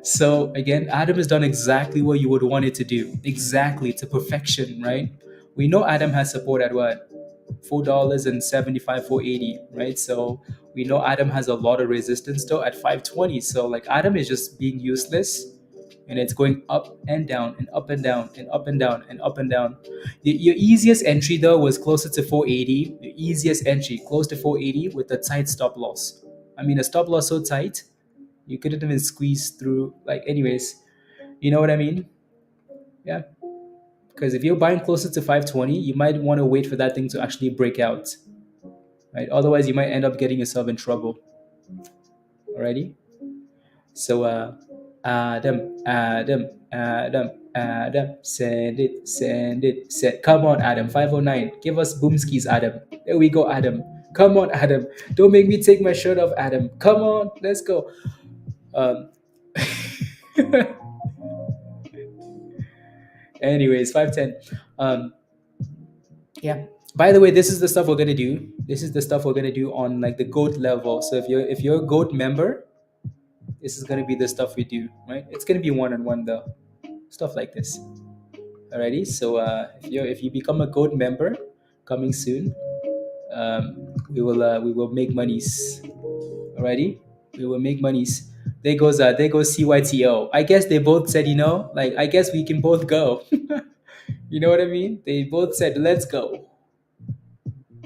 So again, Adam has done exactly what you would want it to do. Exactly, to perfection, right? We know Adam has support at what? $4.75, $4.80, right? So we know Adam has a lot of resistance though at 520. So like Adam is just being useless, and it's going up and down and up and down and up and down and up and down. Your easiest entry though was closer to 480. Your easiest entry close to 480 with a tight stop loss. I mean, a stop loss so tight you couldn't even squeeze through. Like, anyways, you know what I mean? Yeah. Because if you're buying closer to 520, you might want to wait for that thing to actually break out, right? Otherwise, you might end up getting yourself in trouble. Alrighty. So, Adam, send it. Come on, Adam. 509. Give us boomskis, Adam. There we go, Adam. Come on, Adam. Don't make me take my shirt off, Adam. Come on, let's go. Anyways, 510. Yeah. By the way, this is the stuff we're gonna do. This is the stuff we're gonna do on like the GOAT level. So if you're a GOAT member, this is gonna be the stuff we do, right? It's gonna be one-on-one though. Stuff like this. Alrighty. So if you become a GOAT member, coming soon, we will make monies. Alrighty. We will make monies. There goes CYTO. I guess they both said, like I guess we can both go. You know what I mean? They both said, let's go.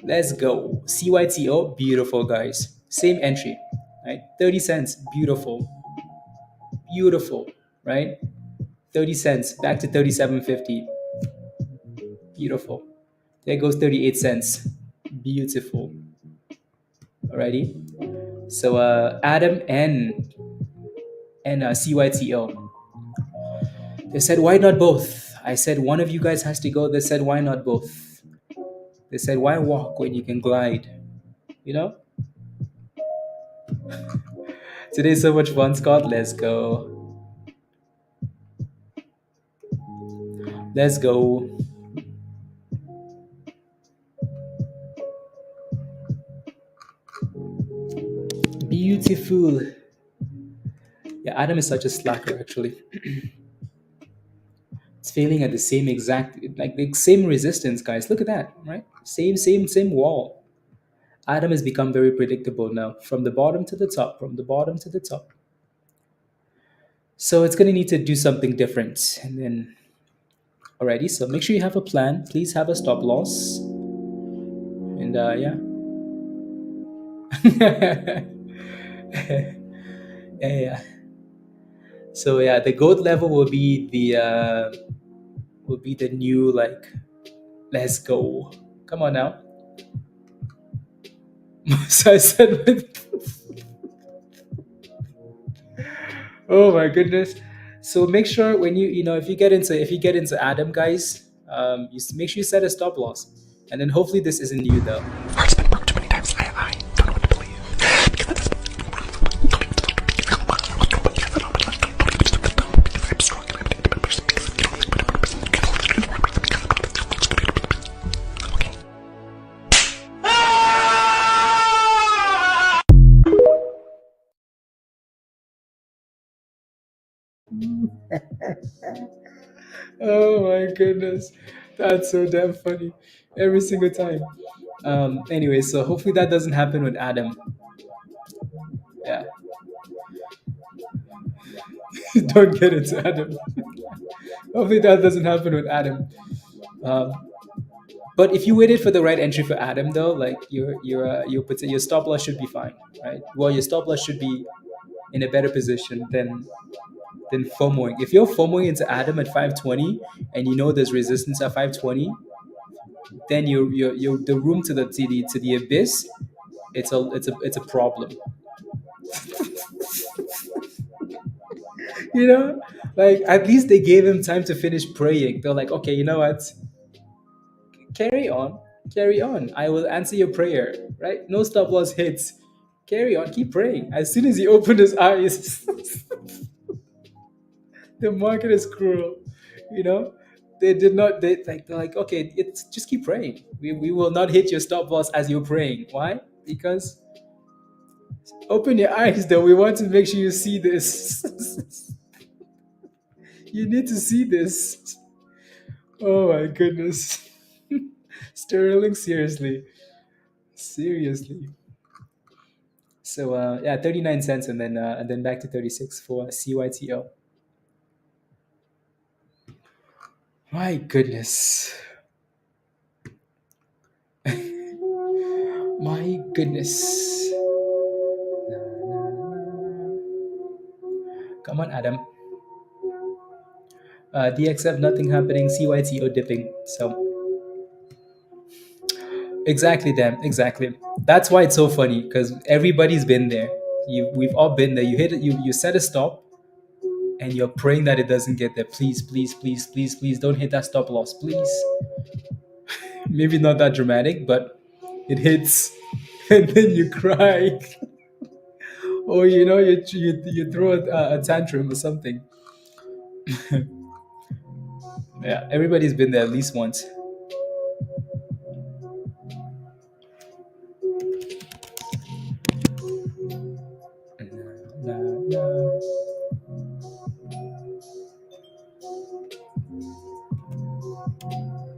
Let's go. CYTO, beautiful, guys. Same entry, right? 30 cents, beautiful. Beautiful, right? 30 cents, back to 37.50. Beautiful. There goes 38 cents. Beautiful. Alrighty. So Adam and CYTO. They said, why not both? I said, one of you guys has to go. They said, why not both? They said, why walk when you can glide? You know? Today's so much fun, Scott. Let's go. Let's go. Beautiful. Yeah, Adam is such a slacker, actually. It's failing at the same exact, like the same resistance, guys. Look at that, right? Same wall. Adam has become very predictable now, from the bottom to the top, from the bottom to the top. So it's going to need to do something different. And then, alrighty, so make sure you have a plan. Please have a stop loss. And yeah. Yeah. So yeah, the GOAT level will be the new, like, let's go. Come on now. So I said, oh my goodness. So make sure when if you get into Adam, guys, make sure you set a stop loss, and then hopefully this isn't you though. Heart's been broke too many times. I don't know what to believe. Because it I'm strong and I'm a better person. Okay. Oh my goodness, that's so damn funny every single time. Anyway, so hopefully that doesn't happen with Adam. Yeah, don't get into Adam. Hopefully that doesn't happen with Adam. Um, but if you waited for the right entry for Adam, though, like your stop loss should be fine, right? Well, your stop loss should be in a better position than FOMOing. If you're FOMOing into Adam at 520 and you know there's resistance at 520, then you the room to the abyss. It's a problem. You know, like at least they gave him time to finish praying. They're like, okay, you know what? Carry on, carry on. I will answer your prayer. Right? No stop loss hits. Carry on, keep praying. As soon as he opened his eyes, the market is cruel. You know, they did not. They're like, okay, it's just keep praying. We will not hit your stop loss as you're praying. Why? Because open your eyes, though. We want to make sure you see this. You need to see this. Oh my goodness. Sterling, seriously. Seriously. So yeah, 39 cents and then back to 36 for CYTO. My goodness. My goodness. Come on, Adam. DXF, nothing happening. CYTO dipping. So exactly, damn, exactly. That's why it's so funny because everybody's been there. We've all been there. You hit it. You set a stop, and you're praying that it doesn't get there. Please, please, please, please, please, don't hit that stop loss, please. Maybe not that dramatic, but it hits, and then you cry, or you throw a tantrum or something. Yeah, everybody's been there at least once.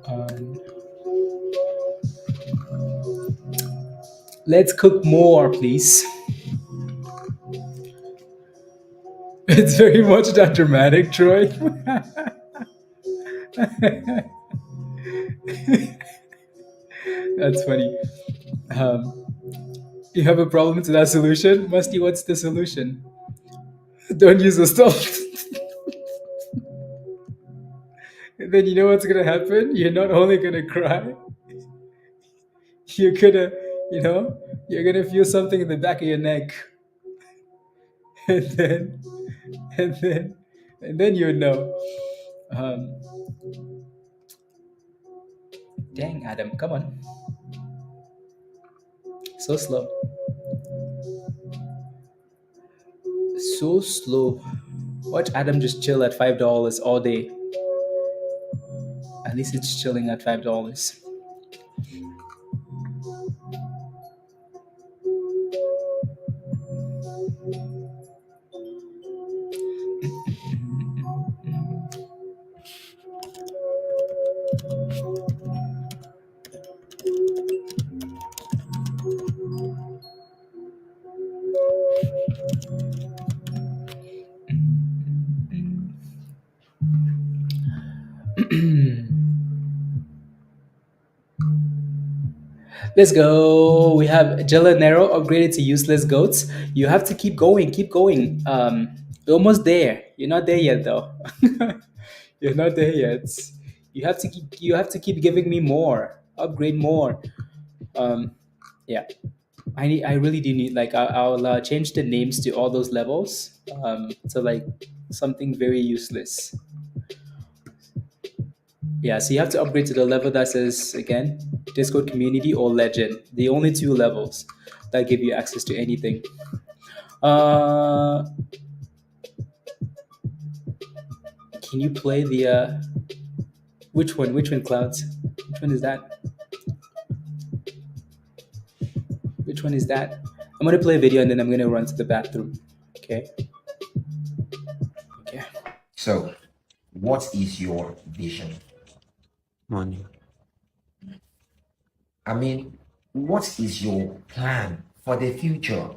Um, let's cook more, please. It's very much that dramatic, Troy. That's funny. Um, you have a problem to that solution? Musty, what's the solution? Don't use the stove. And then you know what's gonna happen? You're not only gonna cry, you're gonna, you know, you're gonna feel something in the back of your neck. And then, and then, and then you know. Um, dang, Adam, come on. So slow. So slow. Watch Adam just chill at $5 all day. At least it's chilling at $5. Let's go. We have Gelanero upgraded to useless goats. You have to keep going, keep going. We're almost there. You're not there yet, though. You're not there yet. You have to keep giving me more. Upgrade more. Um, yeah. I really do need, like, I'll change the names to all those levels, to like something very useless. Yeah, so you have to upgrade to the level that says, again, Discord community or legend. The only two levels that give you access to anything. Uh, can you play the which one? Which one, Clouds? Which one is that? Which one is that? I'm gonna play a video and then I'm gonna run to the bathroom. Okay. Okay. So, what is your vision? Money. I mean, what is your plan for the future?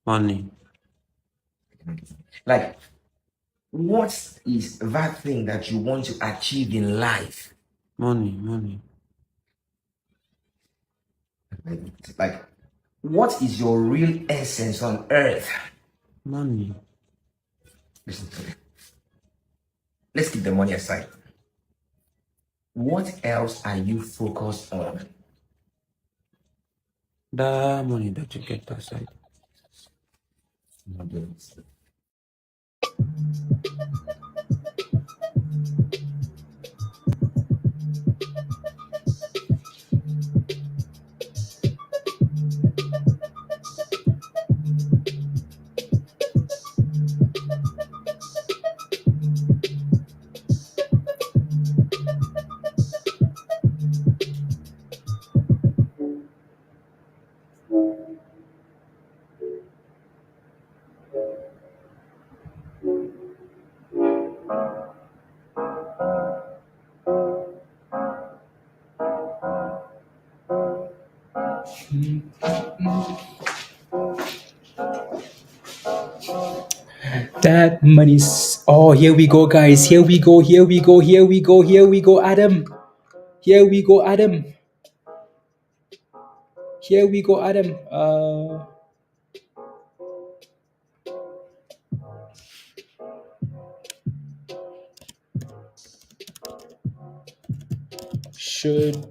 Money. Like, what is that thing that you want to achieve in life? Money. Money. Like, what is your real essence on earth? Money. Listen to me. Let's keep the money aside. What else are you focused on? The money that you get aside. That money's. Oh, here we go, guys. Here we go. Here we go. Here we go. Here we go, Adam. Here we go, Adam. Here we go, Adam. Should.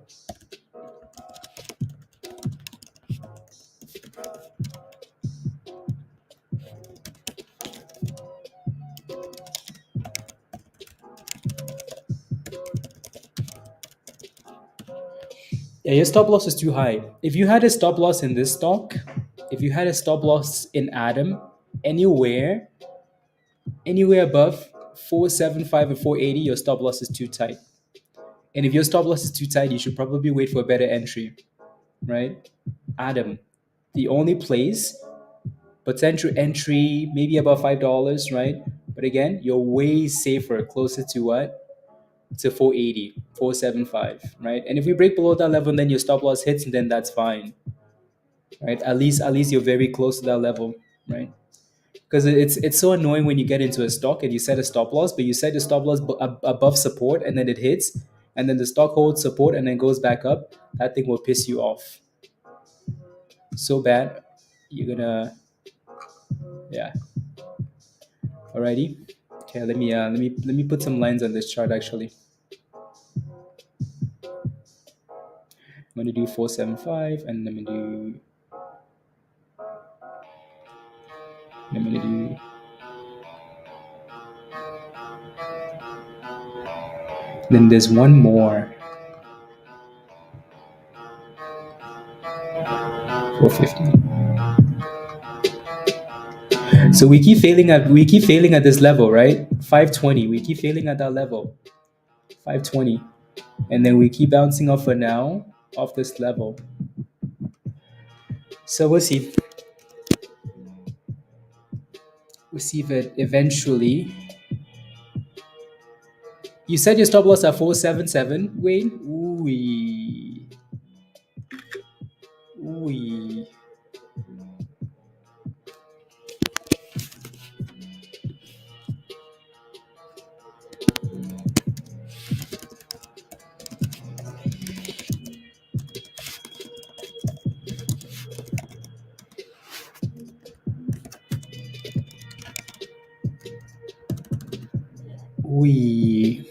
Yeah, your stop loss is too high. If you had a stop loss in this stock, if you had a stop loss in Adam, anywhere above 475 and 480, your stop loss is too tight. And if your stop loss is too tight, you should probably wait for a better entry, right? Adam, the only place, potential entry, maybe about $5, right? But again, you're way safer, closer to what? To 480, 475, right? And if we break below that level, then your stop loss hits, and then that's fine, right? At least you're very close to that level, right? Because it's so annoying when you get into a stock and you set a stop loss, but you set the stop loss above support and then it hits, and then the stock holds support and then goes back up. That thing will piss you off so bad. You're gonna, yeah. Alrighty. Okay, let me put some lines on this chart actually. I'm gonna do 475 and I'm gonna do then there's one more. 450. So we keep failing at this level, right? 520. We keep failing at that level. 520. And then we keep bouncing off for now off this level. So we'll see. We'll see if it eventually. You said your stop loss at 477, Wayne? Ooh. Ooh. Ooh.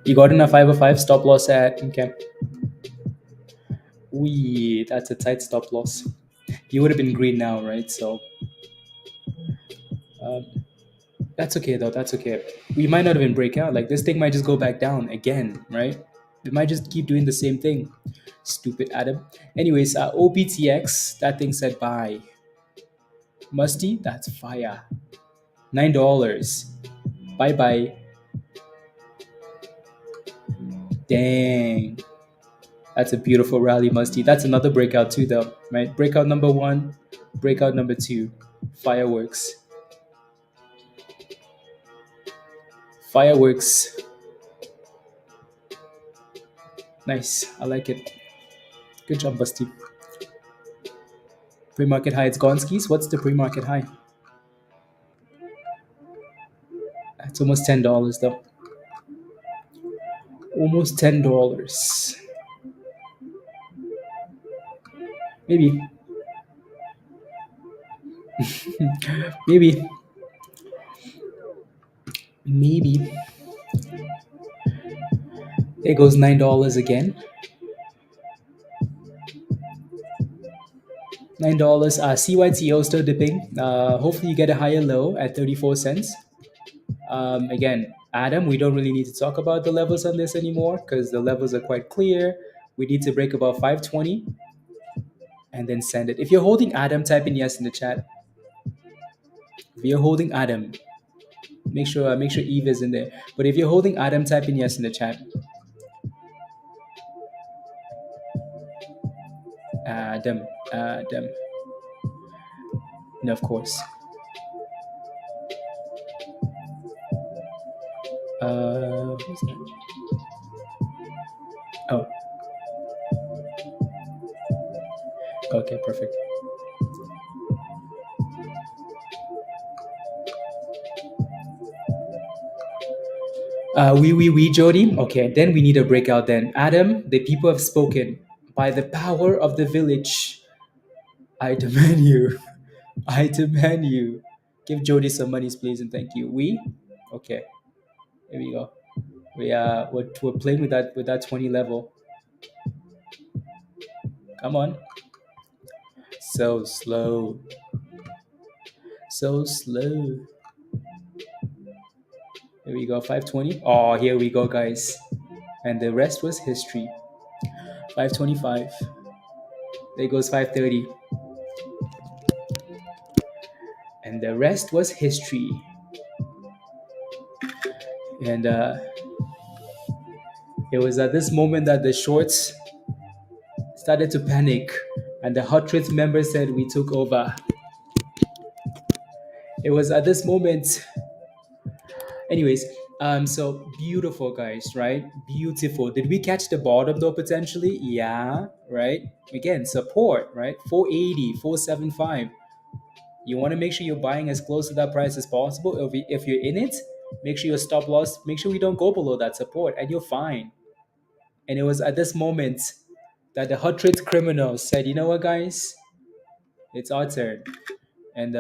You got in a 505 stop loss at, okay. That's a tight stop loss. You would have been green now, right? So um, that's okay though. That's okay. We might not even break out. Like this thing might just go back down again, right? It might just keep doing the same thing. Stupid Adam. Anyways, OPTX, that thing said buy. Musty, that's fire. $9. Bye bye. Dang. That's a beautiful rally, Musty. That's another breakout too, though, right? Breakout number one, breakout number two. Fireworks. Fireworks. Nice. I like it. Good job, Musty. Pre-market high. It's Gonski's. What's the pre-market high? It's almost $10 though. Almost $10. Maybe. Maybe. Maybe. There goes $9 again. $9. CYTO still dipping. Hopefully you get a higher low at 34 cents. Again, Adam, we don't really need to talk about the levels on this anymore because the levels are quite clear. We need to break above 520 and then send it. If you're holding Adam, type in yes in the chat. If you're holding Adam, make sure Eve is in there. But if you're holding Adam, type in yes in the chat. Adam. And of course. Who's that? Oh, okay, perfect. We, Jody. Okay, then we need a breakout then. Adam, the people have spoken. By the power of the village, I demand you. I demand you. Give Jody some monies, please, and thank you. We? Okay, here we go. We're playing with that 20 level. Come on. So slow. So slow. Here we go, 520. Oh, here we go, guys. And the rest was history. 525. There goes 530. And the rest was history. And it was at this moment that the shorts started to panic. And the hot trades members said, we took over. It was at this moment. Anyways, so beautiful, guys, right? Beautiful. Did we catch the bottom though, potentially? Yeah, right? Again, support, right? 480, 475. You want to make sure you're buying as close to that price as possible. If you're in it, make sure your stop loss, make sure we don't go below that support, and you're fine. And it was at this moment that the hot trades criminals said, you know what, guys? It's our turn. And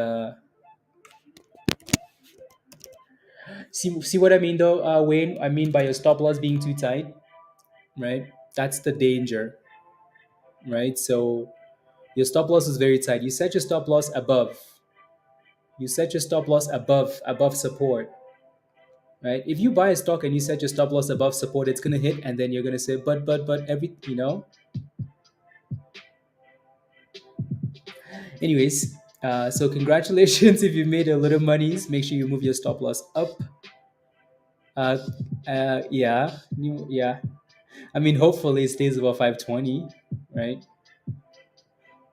see what I mean, though, Wayne? I mean by your stop loss being too tight, right? That's the danger, right? So your stop loss is very tight. You set your stop loss above. You set your stop loss above support, right? If you buy a stock and you set your stop loss above support, it's gonna hit, and then you're gonna say, but every Anyways, so congratulations if you made a little monies. Make sure you move your stop loss up. Yeah, yeah. I mean, hopefully it stays above 520, right?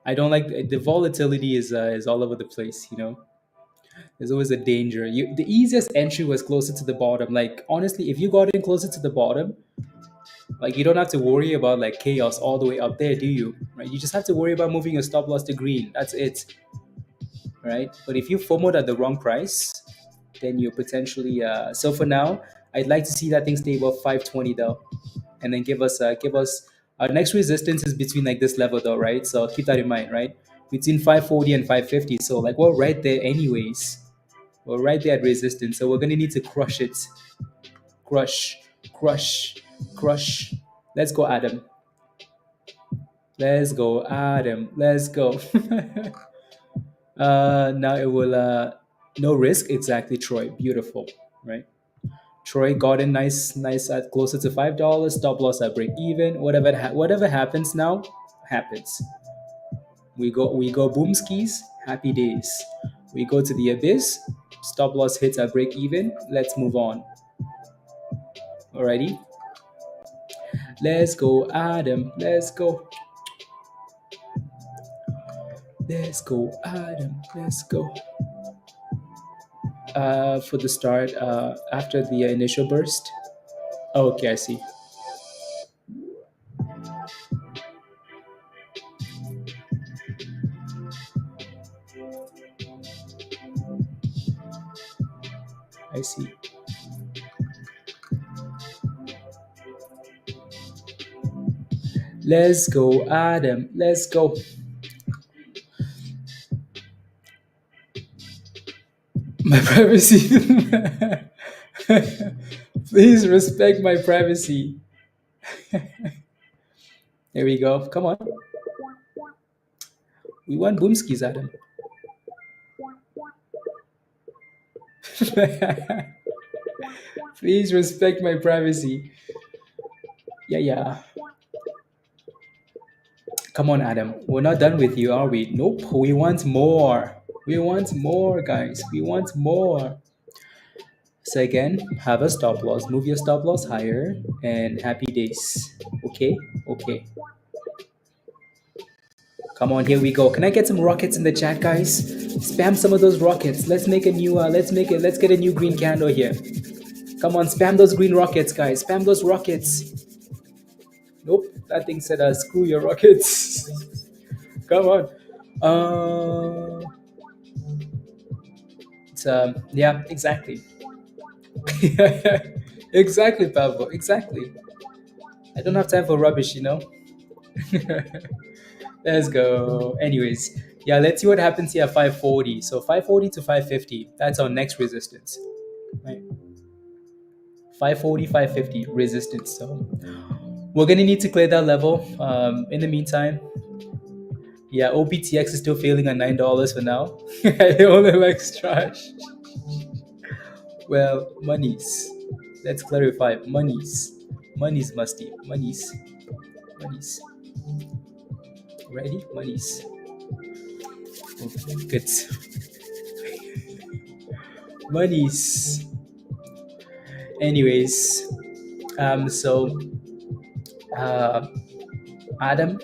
I don't like the volatility is all over the place. There's always a danger. The easiest entry was closer to the bottom. Like honestly, if you got in closer to the bottom, like you don't have to worry about like chaos all the way up there, do you? Right? You just have to worry about moving your stop loss to green. That's it, right? But if you FOMOed at the wrong price, then you're potentially. So for now, I'd like to see that thing stay above 520 though, and then give us our next resistance is between like this level though, right? So keep that in mind, right? Between 540 and 550. So like we're right there anyways. We're right there at resistance. So we're gonna need to crush it. Crush. Let's go, Adam. Let's go, Adam. Let's go. Now it will no risk exactly, Troy. Beautiful, right? Troy got in nice at closer to $5. Stop loss at break even. Whatever happens now, happens. We go boom skis. Happy days. We go to the abyss. Stop loss hits at break even. Let's move on. Alrighty. Let's go, Adam. Let's go. Let's go, Adam. Let's go. For the start, after the initial burst. Oh, okay, I see. I see. Let's go, Adam. Let's go. My privacy. Please respect my privacy. There we go. Come on. We want boomskis, Adam. Please respect my privacy. Yeah, yeah. Come on, Adam. We're not done with you, are we? Nope. We want more. We want more, guys. We want more. So again, have a stop loss. Move your stop loss higher and happy days. Okay? Okay. Come on, here we go. Can I get some rockets in the chat, guys? Spam some of those rockets. Let's make a new let's get a new green candle here. Come on, spam those green rockets, guys. Spam those rockets. Nope, that thing said screw your rockets. Come on. It's yeah, exactly. Exactly, Pablo. Exactly. I don't have time for rubbish, you know. Let's go. Anyways, yeah, let's see what happens here at 540. So 540 to 550. That's our next resistance. Right? 540, 550 resistance. So we're gonna need to clear that level. In the meantime, yeah, OPTX is still failing at $9 for now. It only likes trash. Well, monies. Let's clarify. Monies. Monies, musty. Monies. Monies. Ready? Monies. Okay, good. Monies. Anyways, so uh, Adam,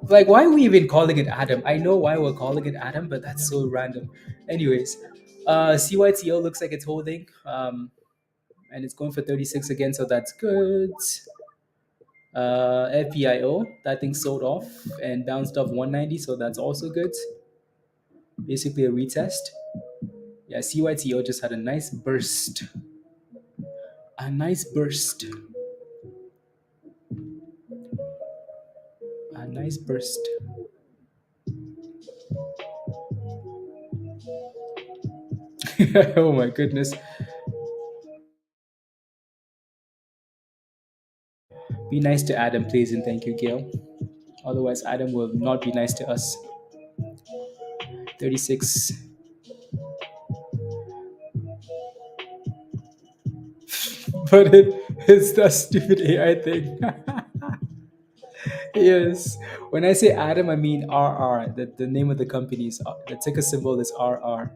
like, why are we even calling it Adam? I know why we're calling it Adam, but that's so random. Anyways, CYTO looks like it's holding, and it's going for 36 again, so that's good. FPIO, that thing sold off and bounced off 190, so that's also good. Basically a retest. Yeah, CYTO just had a nice burst. A nice burst. A nice burst. Oh my goodness. Be nice to Adam, please, and thank you, Gail. Otherwise, Adam will not be nice to us. 36. But it's that stupid AI thing. Yes. When I say Adam, I mean RR. The name of the company is the ticker symbol is RR.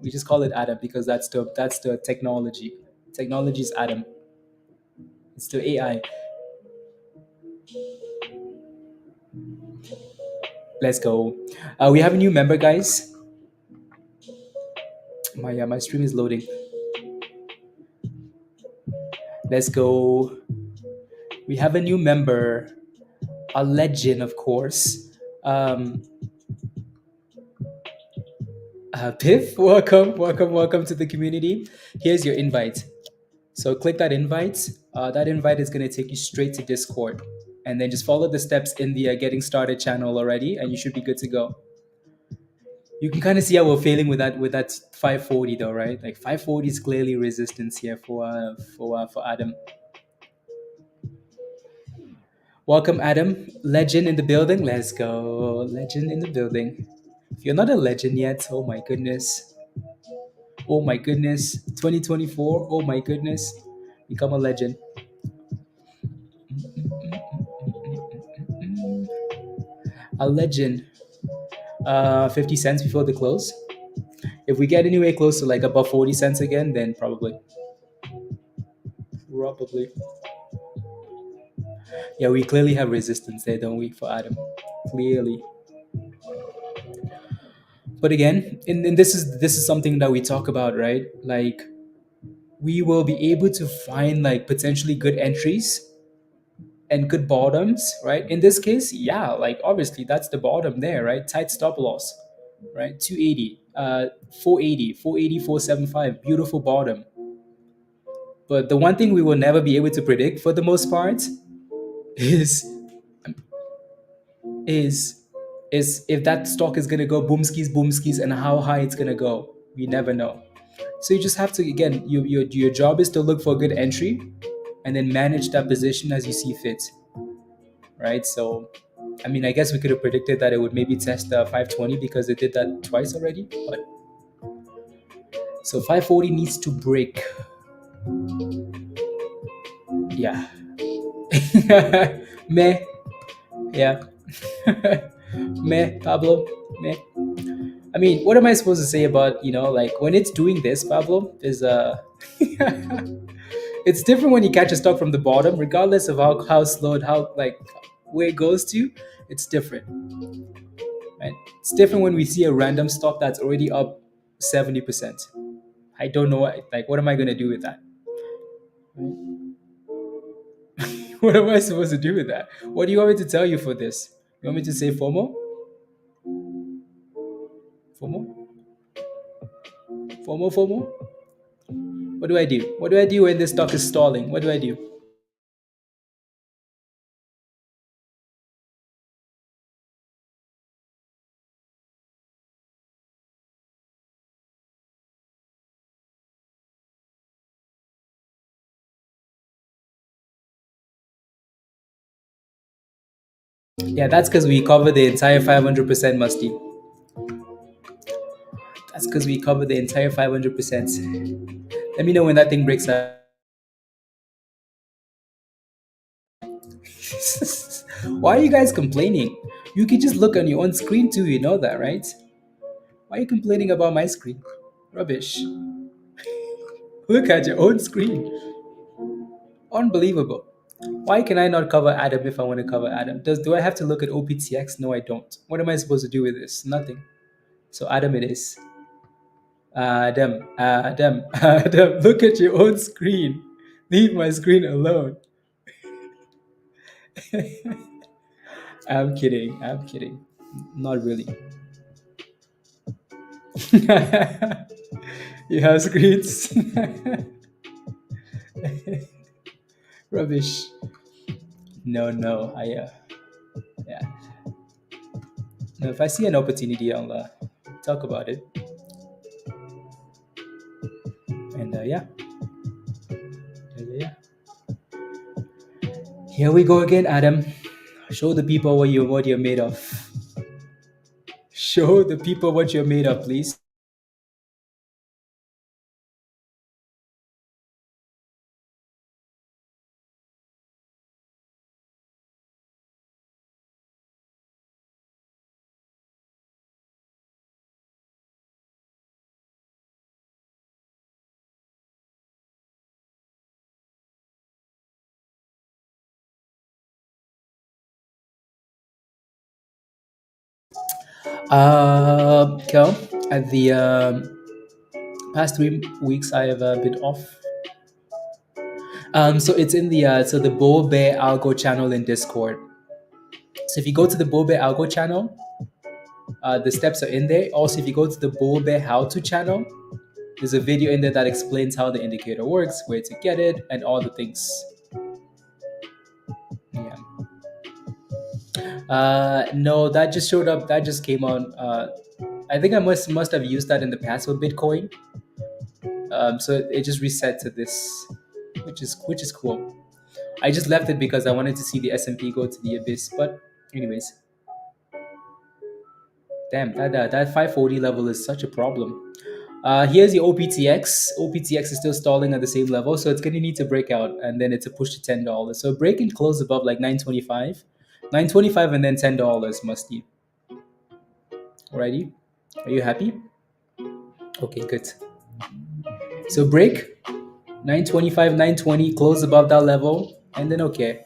We just call it Adam because that's the technology. Technology is Adam. It's the AI. Let's go. We have a new member, guys. My stream is loading. Let's go. We have a new member, a legend, of course. Piff, welcome to the community. Here's your invite. So click that invite. That invite is going to take you straight to Discord. And then just follow the steps in the getting started channel already, and you should be good to go. You can kind of see how we're failing with that 540 though, right? Like 540 is clearly resistance here for Adam. Welcome, Adam. Legend in the building. Let's go. Legend in the building. If you're not a legend yet, oh my goodness. Oh my goodness. 2024. Oh my goodness. Become a legend. A legend. 50 cents before the close. If we get anywhere close to like above 40 cents again, then probably. Probably. Yeah, we clearly have resistance there, don't we, for Adam? Clearly. But again, and this is something that we talk about, right? Like we will be able to find like potentially good entries and good bottoms, right? In this case, yeah, like obviously that's the bottom there, right? Tight stop loss, right? 280, 480, 480, 475, beautiful bottom. But the one thing we will never be able to predict for the most part is is is if that stock is gonna go boom skis and how high it's gonna go. We never know. So you just have to again, your job is to look for a good entry and then manage that position as you see fit. Right? So I mean I guess we could have predicted that it would maybe test 520 because it did that twice already. But so 540 needs to break. Yeah. Meh. Yeah. Meh, Pablo. Meh. I mean, what am I supposed to say about, like when it's doing this, Pablo, is it's different when you catch a stock from the bottom, regardless of how slow and how like where it goes to, it's different. Right? It's different when we see a random stock that's already up 70%. I don't know what am I gonna do with that? What am I supposed to do with that? What do you want me to tell you for this? You want me to say FOMO? FOMO? FOMO, FOMO? What do I do? What do I do when this stock is stalling? What do I do? Yeah, that's because we cover the entire 500% musty. That's because we cover the entire 500%. Let me know when that thing breaks out. Why are you guys complaining? You can just look on your own screen too, you know that, right? Why are you complaining about my screen? Rubbish. Look at your own screen. Unbelievable. Why can I not cover Adam if I want to cover Adam? Do I have to look at OPTX? No, I don't. What am I supposed to do with this? Nothing. So Adam it is. Adam, Adam, Adam, look at your own screen. Leave my screen alone. I'm kidding. I'm kidding. Not really. You have screens? Rubbish. No, no. Yeah. No, if I see an opportunity, I'll talk about it. And yeah. Yeah. Here we go again, Adam. Show the people what you're made of. Show the people what you're made of, please. Kel, at the past 3 weeks, I have been off. So it's in the Bull Bear Algo channel in Discord. So if you go to the Bull Bear Algo channel, the steps are in there. Also, if you go to the Bull Bear How To channel, there's a video in there that explains how the indicator works, where to get it, and all the things. Yeah. No, that just showed up. That just came on. I think I must have used that in the past with Bitcoin. So it just reset to this, which is cool. I just left it because I wanted to see the S&P go to the abyss. But anyways, damn, that 540 level is such a problem. Here's the OPTX. OPTX is still stalling at the same level, so it's gonna need to break out, and then it's a push to $10. So break and close above like 925, 925, and then $10 musty. Alrighty, are you happy? Okay, good. So break 925, 920, close above that level, and then okay.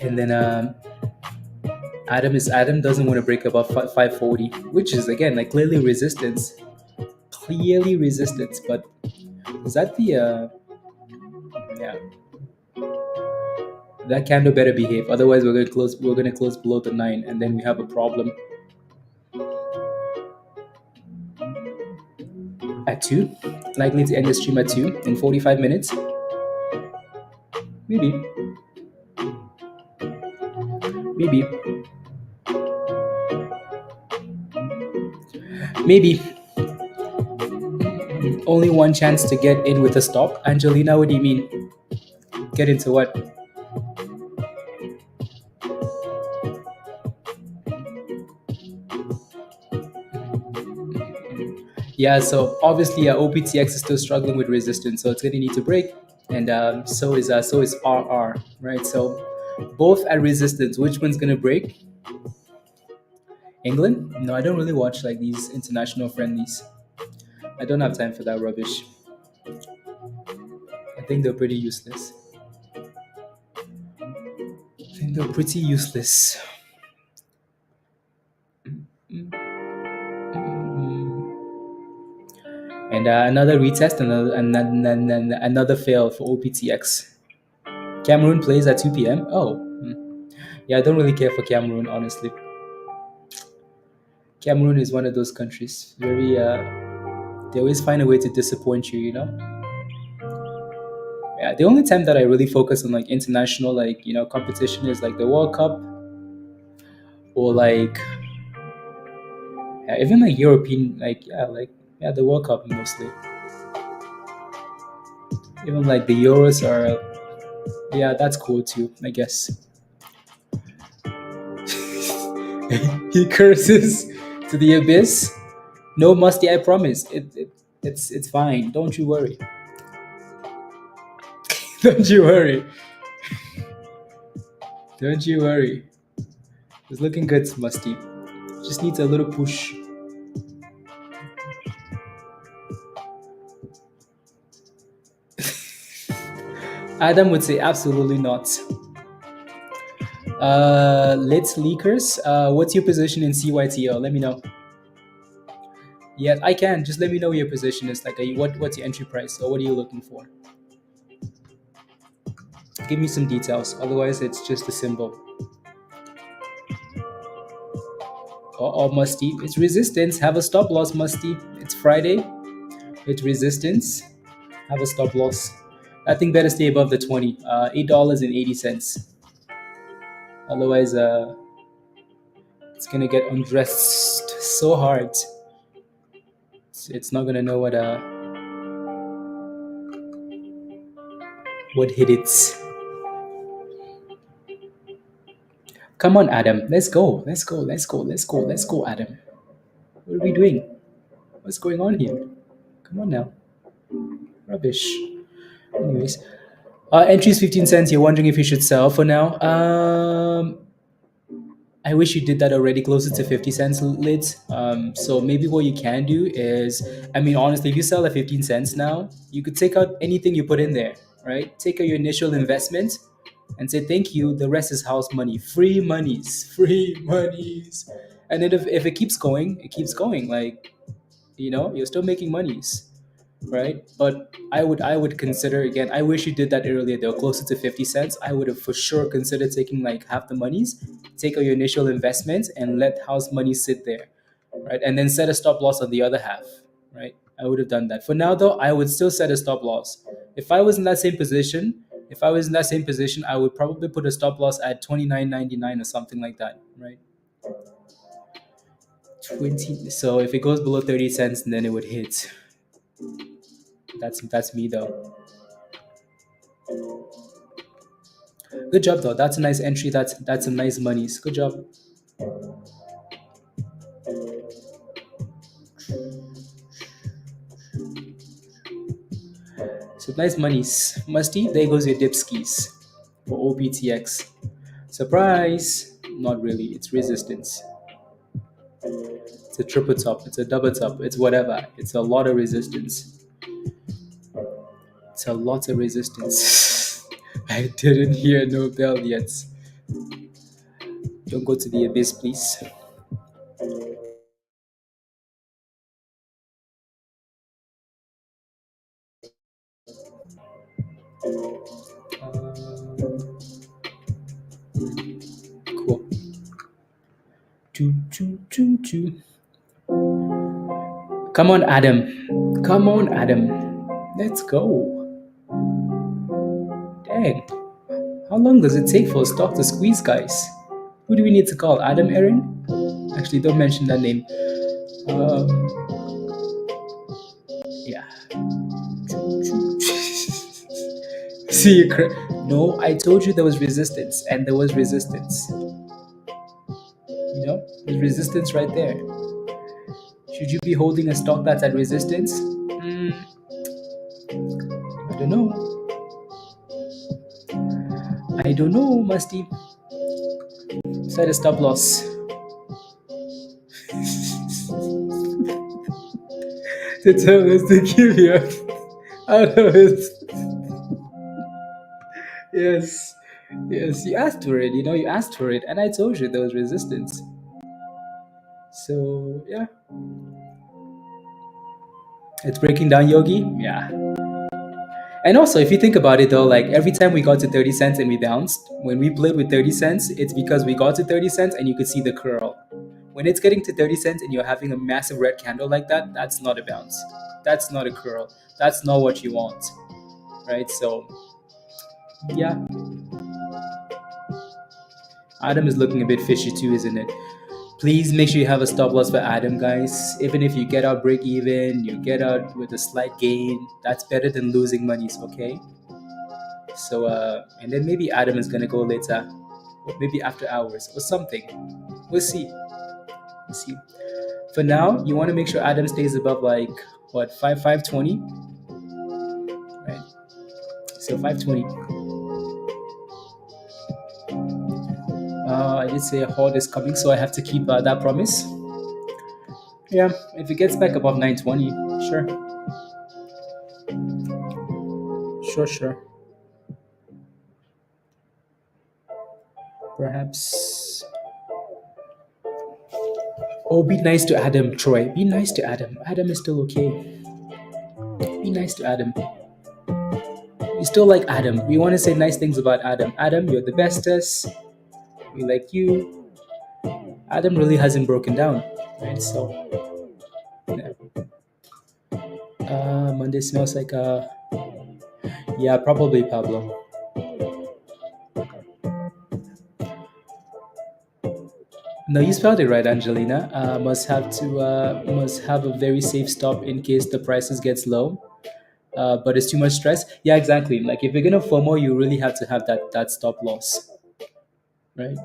And then Adam doesn't want to break above 540, which is again like clearly resistance. But is that the yeah, that candle better behave, otherwise we're gonna close below the 9, and then we have a problem. At 2, likely to end the stream at 2 in 45 minutes, maybe, maybe, maybe. Only one chance to get in with a stop. Angelina, what do you mean? Get into what? Yeah, so obviously OPTX is still struggling with resistance, so it's going to need to break, and so is RR, right? So both at resistance. Which one's going to break? England? No, I don't really watch like these international friendlies. I don't have time for that rubbish. I think they're pretty useless. I think they're pretty useless. And another retest, another fail for OPTX. Cameroon plays at 2 p.m. Oh, yeah, I don't really care for Cameroon, honestly. Cameroon is one of those countries. Very, they always find a way to disappoint you, you know? Yeah, the only time that I really focus on like international, like, competition is like the World Cup, or like, yeah, even like European, yeah, the World Cup mostly. Even like the Euros are, yeah, that's cool too, I guess. He curses to the abyss. No, musty, I promise. It's fine. Don't you worry. Don't you worry. Don't you worry. It's looking good, musty. Just needs a little push. Adam would say absolutely not. Let's leakers. What's your position in CYTO? Let me know. Yeah, I can. Just let me know your position is. Like, what's your entry price, or what are you looking for? Give me some details. Otherwise, it's just a symbol. Or musty. It's resistance. Have a stop loss, musty. It's Friday. It's resistance. Have a stop loss. I think better stay above the 20. $8.80. Otherwise, it's gonna get undressed so hard. It's not gonna know what hit it. Come on, Adam. Let's go. Let's go. Let's go. Let's go. Let's go, Adam. What are we doing? What's going on here? Come on now. Rubbish. Anyways, entries 15 cents. You're wondering if you should sell for now. I wish you did that already, closer to 50 cents lids. So maybe what you can do is, I mean, honestly, if you sell at 15 cents now, you could take out anything you put in there, right? Take out your initial investment and say, thank you. The rest is house money, free monies, free monies. And then if it keeps going, it keeps going. Like, you're still making monies. right? But I would consider again. I wish you did that earlier. They were closer to 50 cents. I would have for sure considered taking like half the monies, take out your initial investment, and let house money sit there, right? And then set a stop loss on the other half, right? I would have done that. For now, though, I would still set a stop loss. If I was in that same position, I would probably put a stop loss at 29.99 or something like that, right? 20. So if it goes below 30 cents, then it would hit. That's me though. Good job though. That's a nice entry. That's some nice monies. Good job. So nice monies. Musty. There goes your dip skis for OPTX. Surprise! Not really. It's resistance. It's a triple top. It's a double top. It's whatever. It's a lot of resistance. It's a lot of resistance. I didn't hear no bell yet. Don't go to the abyss, please. Cool. Choo, choo, choo, choo. Come on, Adam. Come on, Adam. Let's go. Dang. How long does it take for a stock to squeeze, guys? Who do we need to call? Adam Aaron? Actually, don't mention that name. Um, yeah. See, no, I told you there was resistance, and there was resistance. There's resistance right there. Should you be holding a stock that's at resistance? I don't know. I don't know, Musty. Set a stop loss. To tell us to give you out of it. Yes. Yes, you asked for it. You asked for it, and I told you there was resistance. So, yeah. It's breaking down, Yogi? Yeah. And also, if you think about it though, like every time we got to 30 cents and we bounced, when we played with 30 cents, it's because we got to 30 cents and you could see the curl. When it's getting to 30 cents and you're having a massive red candle like that, that's not a bounce. That's not a curl. That's not what you want, right? So, yeah. Adam is looking a bit fishy too, isn't it? Please make sure you have a stop loss for Adam, guys. Even if you get out break even, you get out with a slight gain, that's better than losing monies, okay? So, and then maybe Adam is gonna go later, or maybe after hours or something. We'll see. We'll see. For now, you want to make sure Adam stays above like what 520, right? So 520. I did say a hold is coming, so I have to keep that promise. Yeah, if it gets back above 920, sure. Sure. Perhaps. Oh, be nice to Adam, Troy. Be nice to Adam. Adam is still okay. Be nice to Adam. We still like Adam. We want to say nice things about Adam. Adam, you're the bestest. We like you. Adam really hasn't broken down, right? So, yeah. Monday smells like yeah, probably Pablo. No, you spelled it right, Angelina. Must have a very safe stop in case the prices gets low. But it's too much stress. Yeah, exactly. Like if you're gonna FOMO, you really have to have that stop loss, right?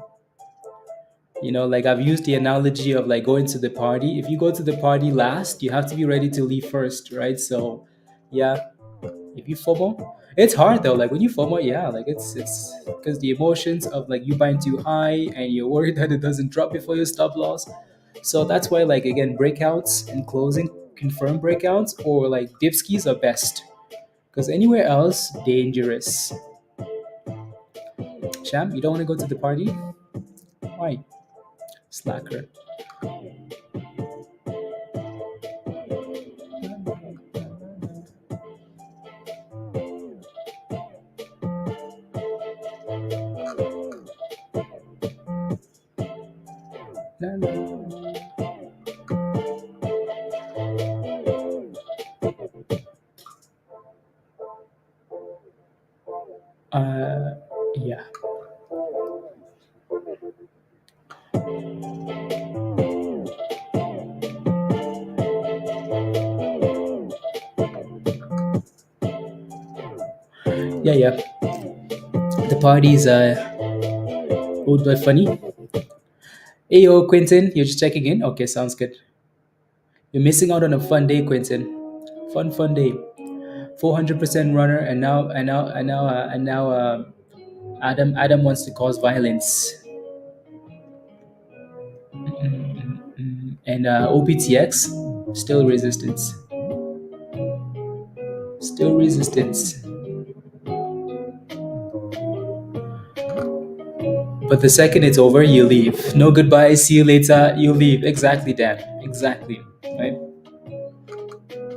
Like I've used the analogy of like going to the party. If you go to the party last, you have to be ready to leave first, right? So, yeah, if you FOMO, it's hard though. Like when you FOMO, yeah, like it's because the emotions of like you buying too high and you're worried that it doesn't drop before your stop loss. So that's why like again breakouts and closing confirmed breakouts or like dip skis are best because anywhere else dangerous. Sham, you don't want to go to the party? Why? Slacker. Yeah. Yeah, yeah. The party's old but funny. Hey, yo, Quentin, you're just checking in? Okay, sounds good. You're missing out on a fun day, Quentin. Fun day. 400% runner, and now, Adam wants to cause violence. And OPTX, still resistance. Still resistance. But the second it's over, you leave. No goodbye, see you later, you leave. Exactly, Dan. Exactly. Right?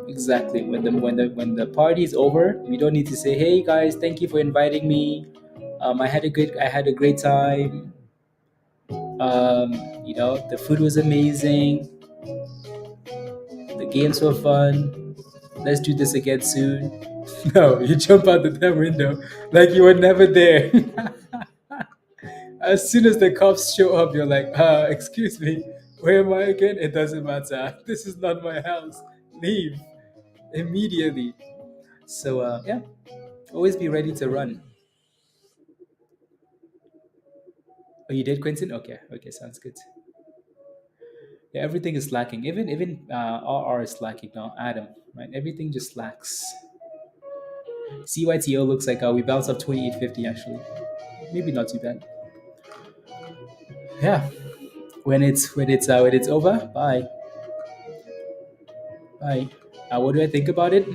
Exactly. When the party is over, we don't need to say, "Hey guys, thank you for inviting me. I had a great time. The food was amazing. The games were fun. Let's do this again soon." No, you jump out the damn window like you were never there. As soon as the cops show up, you're like, excuse me, where am I again? It doesn't matter. This is not my house. Leave immediately. So, yeah, always be ready to run. Oh, you did, Quentin? Okay, okay, sounds good. Yeah, everything is lacking. Even RR is lacking now. Adam, right? Everything just lacks. CYTO looks like we bounced up 2850 actually. Maybe not too bad. Yeah. When it's over, bye. Bye. What do I think about it?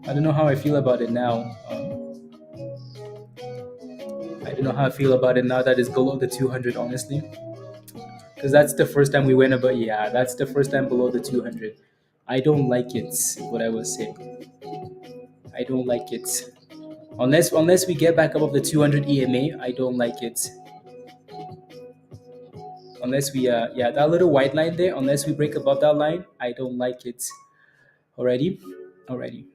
I don't know how I feel about it now. I don't know how I feel about it now that it's below the 200, honestly. Because that's the first time we went about. Yeah, that's the first time below the 200. I don't like it. What I was saying. I don't like it. Unless we get back above the 200 EMA, I don't like it. Unless we yeah, that little white line there. Unless we break above that line, I don't like it. Alrighty, alrighty.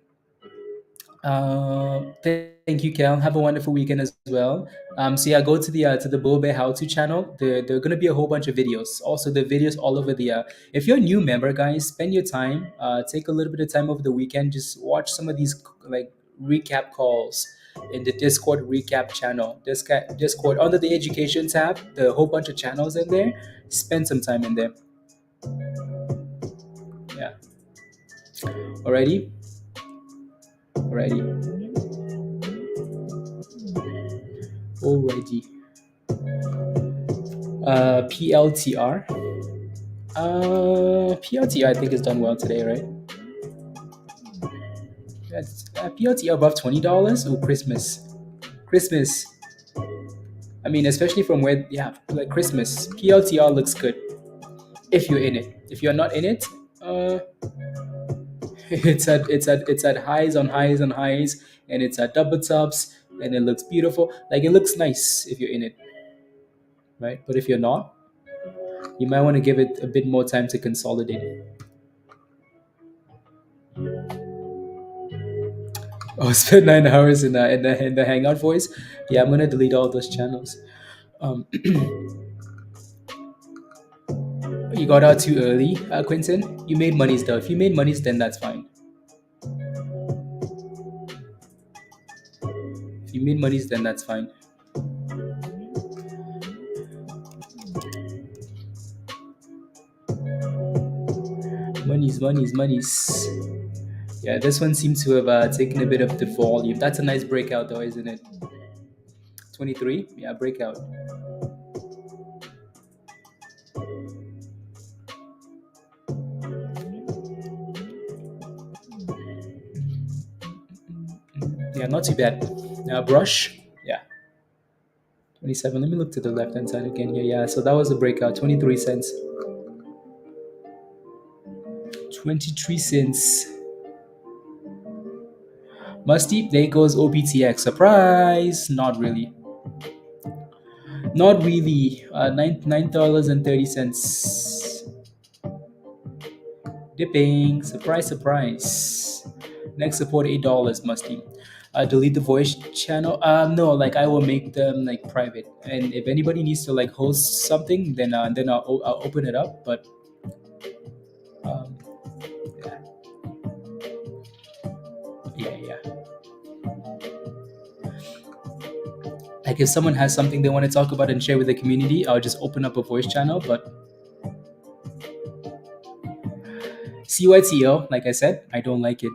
Thank you, Kel. Have a wonderful weekend as well. So yeah, go to the Bobe How To channel. There are gonna be a whole bunch of videos. Also, the videos all over the. If you're a new member, guys, spend your time. Take a little bit of time over the weekend. Just watch some of these like recap calls in the Discord recap channel. Discord under the education tab. There are a whole bunch of channels in there. Spend some time in there. Yeah. Alrighty. Alrighty. Alrighty. PLTR. PLTR I think is done well today, right? That's PLTR above $20. Oh, Christmas, Christmas. I mean, especially from where, yeah, like Christmas. PLTR looks good if you're in it. If you're not in it, uh, it's at highs on highs on highs, and it's at double tops, and it looks beautiful. Like it looks nice if you're in it, right? But if you're not, you might want to give it a bit more time to consolidate. Oh, spend 9 hours in the Hangout voice. Yeah, I'm gonna delete all those channels. Um, you got out too early, Quentin. You made monies though. If you made monies, then that's fine. If you made monies, then that's fine. Monies. Yeah, this one seems to have taken a bit of the volume. That's a nice breakout, though, isn't it? 23. Yeah, breakout. Yeah, not too bad. Brush. Yeah. 27. Let me look to the left hand side again here. Yeah, so that was a breakout. 23 cents. 23 cents. Musty, there goes OPTX. Surprise! Not really. Not really. $9.30. Dipping. Surprise, surprise. Next support $8, Musty. Delete the voice channel. No, like I will make them like private, and if anybody needs to like host something, then I'll open it up. But um, yeah, yeah. Like if someone has something they want to talk about and share with the community, I'll just open up a voice channel. But CYTO, like I said, I don't like it.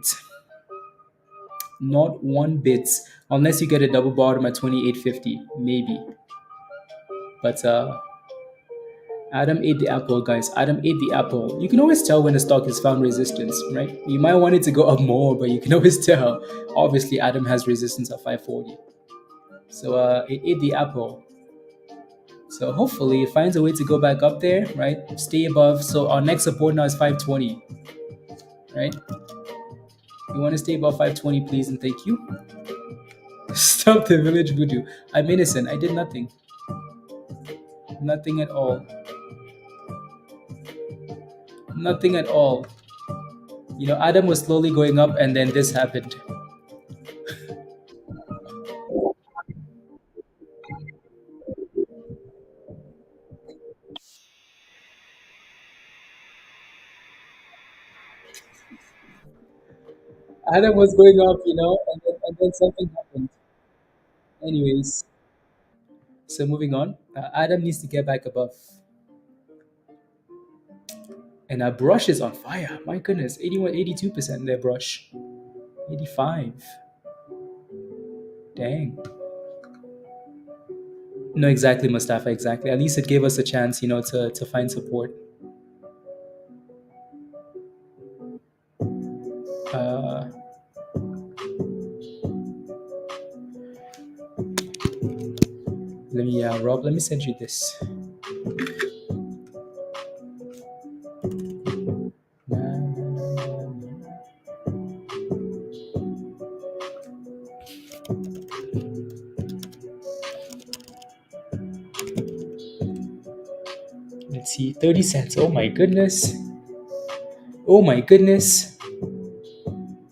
Not one bit, unless you get a double bottom at 28.50, maybe. But Adam ate the apple, guys. Adam ate the apple. You can always tell when a stock has found resistance, right? You might want it to go up more, but you can always tell. Obviously, Adam has resistance at 540. So it ate the apple. So hopefully it finds a way to go back up there, right? Stay above. So our next support now is 520, right? You want to stay above 520, please, and thank you. Stop the village voodoo. I'm innocent. I did nothing. Nothing at all. Nothing at all. You know, Adam was slowly going up, and then this happened. Adam was going up, and then something happened. Anyways, so moving on. Adam needs to get back above. And our brush is on fire. My goodness, 81, 82% their brush. 85. Dang. No, exactly, Mustafa, exactly. At least it gave us a chance, to find support. Uh, Rob, let me send you this. Let's see, 30 cents. Oh my goodness. Oh my goodness.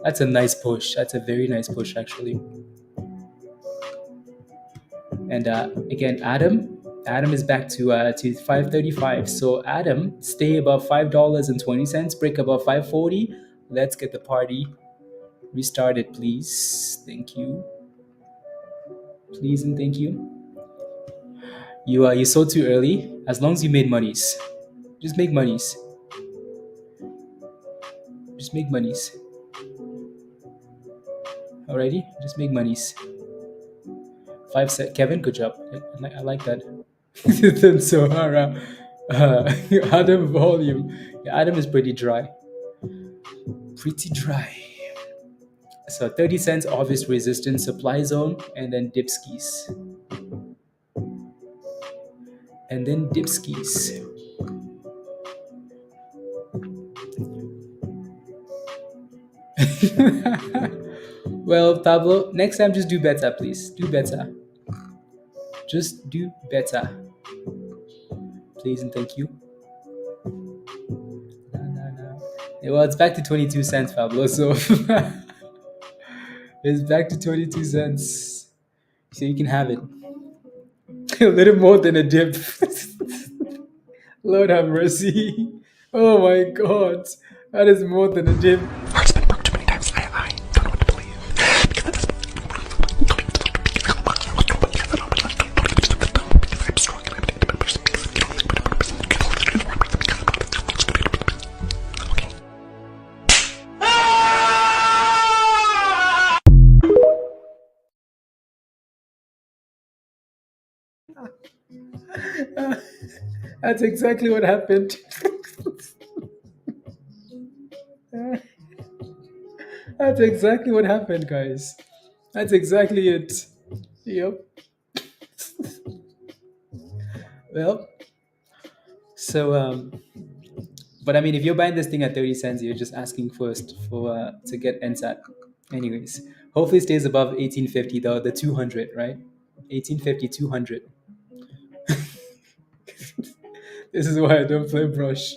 That's a nice push. That's a very nice push, actually. And again, Adam is back to 535. So Adam, stay above $5.20. Break above 540. Let's get the party restarted, please. Thank you. Please and thank you. You sold too early. As long as you made monies, just make monies. Just make monies. Alrighty, just make monies. 5 cent, Kevin. Good job. I like that. Then Sohara, Adam volume. Yeah, Adam is pretty dry. Pretty dry. So 30 cents, obvious resistance, supply zone, and then dip skis. And then dip skis. Well, Pablo, next time just do better, please. Do better. Just do better. Please and thank you. Yeah, well, it's back to 22 cents, Pablo, so it's back to 22 cents. So you can have it. A little more than a dip. Lord have mercy. Oh my god. That is more than a dip. Heart's been broke too many times. I don't know what to believe. That's exactly what happened. That's exactly what happened, guys. That's exactly it. Yep. Well, so but I mean, if you're buying this thing at 30 cents, you're just asking first for to get NSAT. Anyways, hopefully it stays above 1850 though, the 200, right? 1850, 200. This is why I don't play Brush.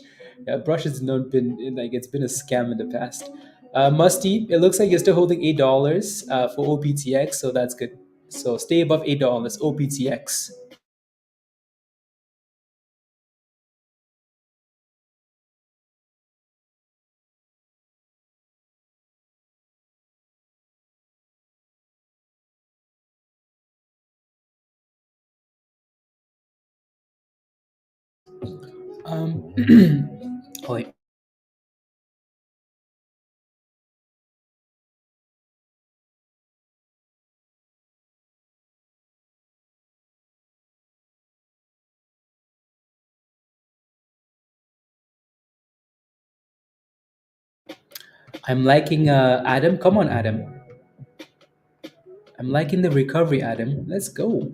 Yeah, Brush has not been like it's been a scam in the past. Musty, it looks like you're still holding $8 for OPTX, so that's good. So stay above $8 OPTX. Um, oh, wait. I'm liking Adam. Come on, Adam. I'm liking the recovery, Adam. Let's go.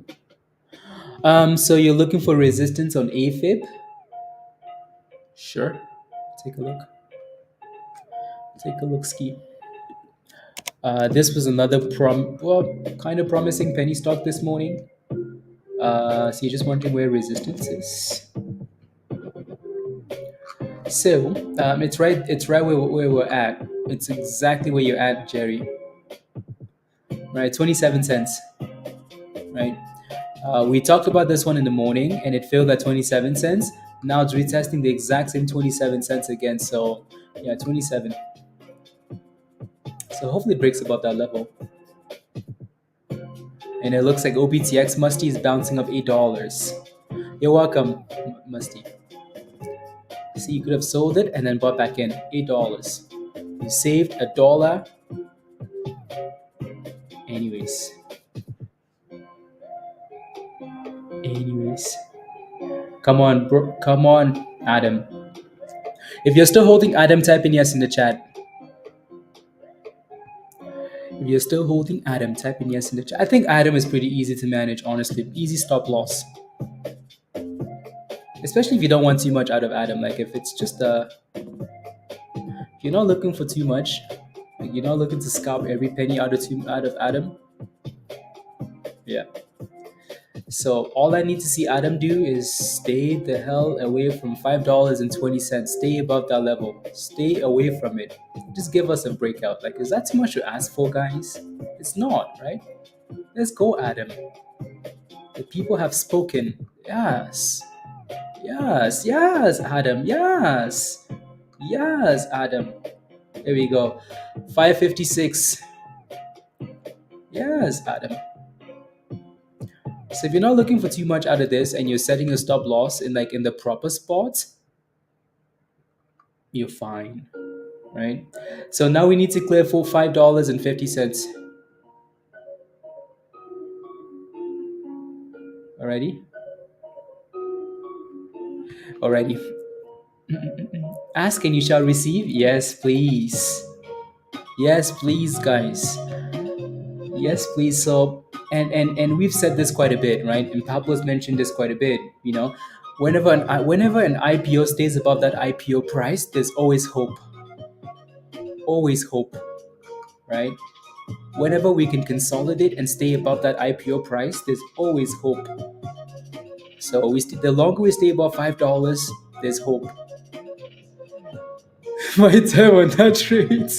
So you're looking for resistance on AFib? Sure. Take a look. Take a look, ski. This was another kind of promising penny stock this morning. So you're just wondering where resistance is. So it's right. It's right where we're at. It's exactly where you're at, Jerry. Right, 27 cents. Right. We talked about this one in the morning, and it failed at 27 cents. Now it's retesting the exact same 27 cents again. So yeah, 27. So hopefully it breaks above that level. And it looks like OPTX Musty is bouncing up $8. You're welcome, Musty. See, you could have sold it and then bought back in $8. You saved $1. Anyways. Come on, bro. Come on, Adam. If you're still holding Adam, type in yes in the chat. If you're still holding Adam, type in yes in the chat. I think Adam is pretty easy to manage, honestly. Easy stop loss. Especially if you don't want too much out of Adam. Like if it's just if you're not looking for too much, like you're not looking to scalp every penny out of Adam. Yeah. So all I need to see Adam do is stay the hell away from $5.20. Stay above that level. Stay away from it. Just give us a breakout. Like, is that too much to ask for, guys? It's not, right? Let's go, Adam. The people have spoken. Yes. Yes. Yes, Adam. Yes. Yes, Adam. There we go. 556. Yes, Adam. So if you're not looking for too much out of this and you're setting a stop loss in the proper spots, you're fine, right? So now we need to clear for $5.50. Alrighty? Alrighty. Ask and you shall receive. Yes, please. Yes, please, guys. Yes, please. So and we've said this quite a bit, right? And Pablo's mentioned this quite a bit. Whenever an IPO stays above that IPO price, there's always hope. Always hope, right? Whenever we can consolidate and stay above that IPO price, there's always hope. So the longer we stay above $5, there's hope. My time on that trade.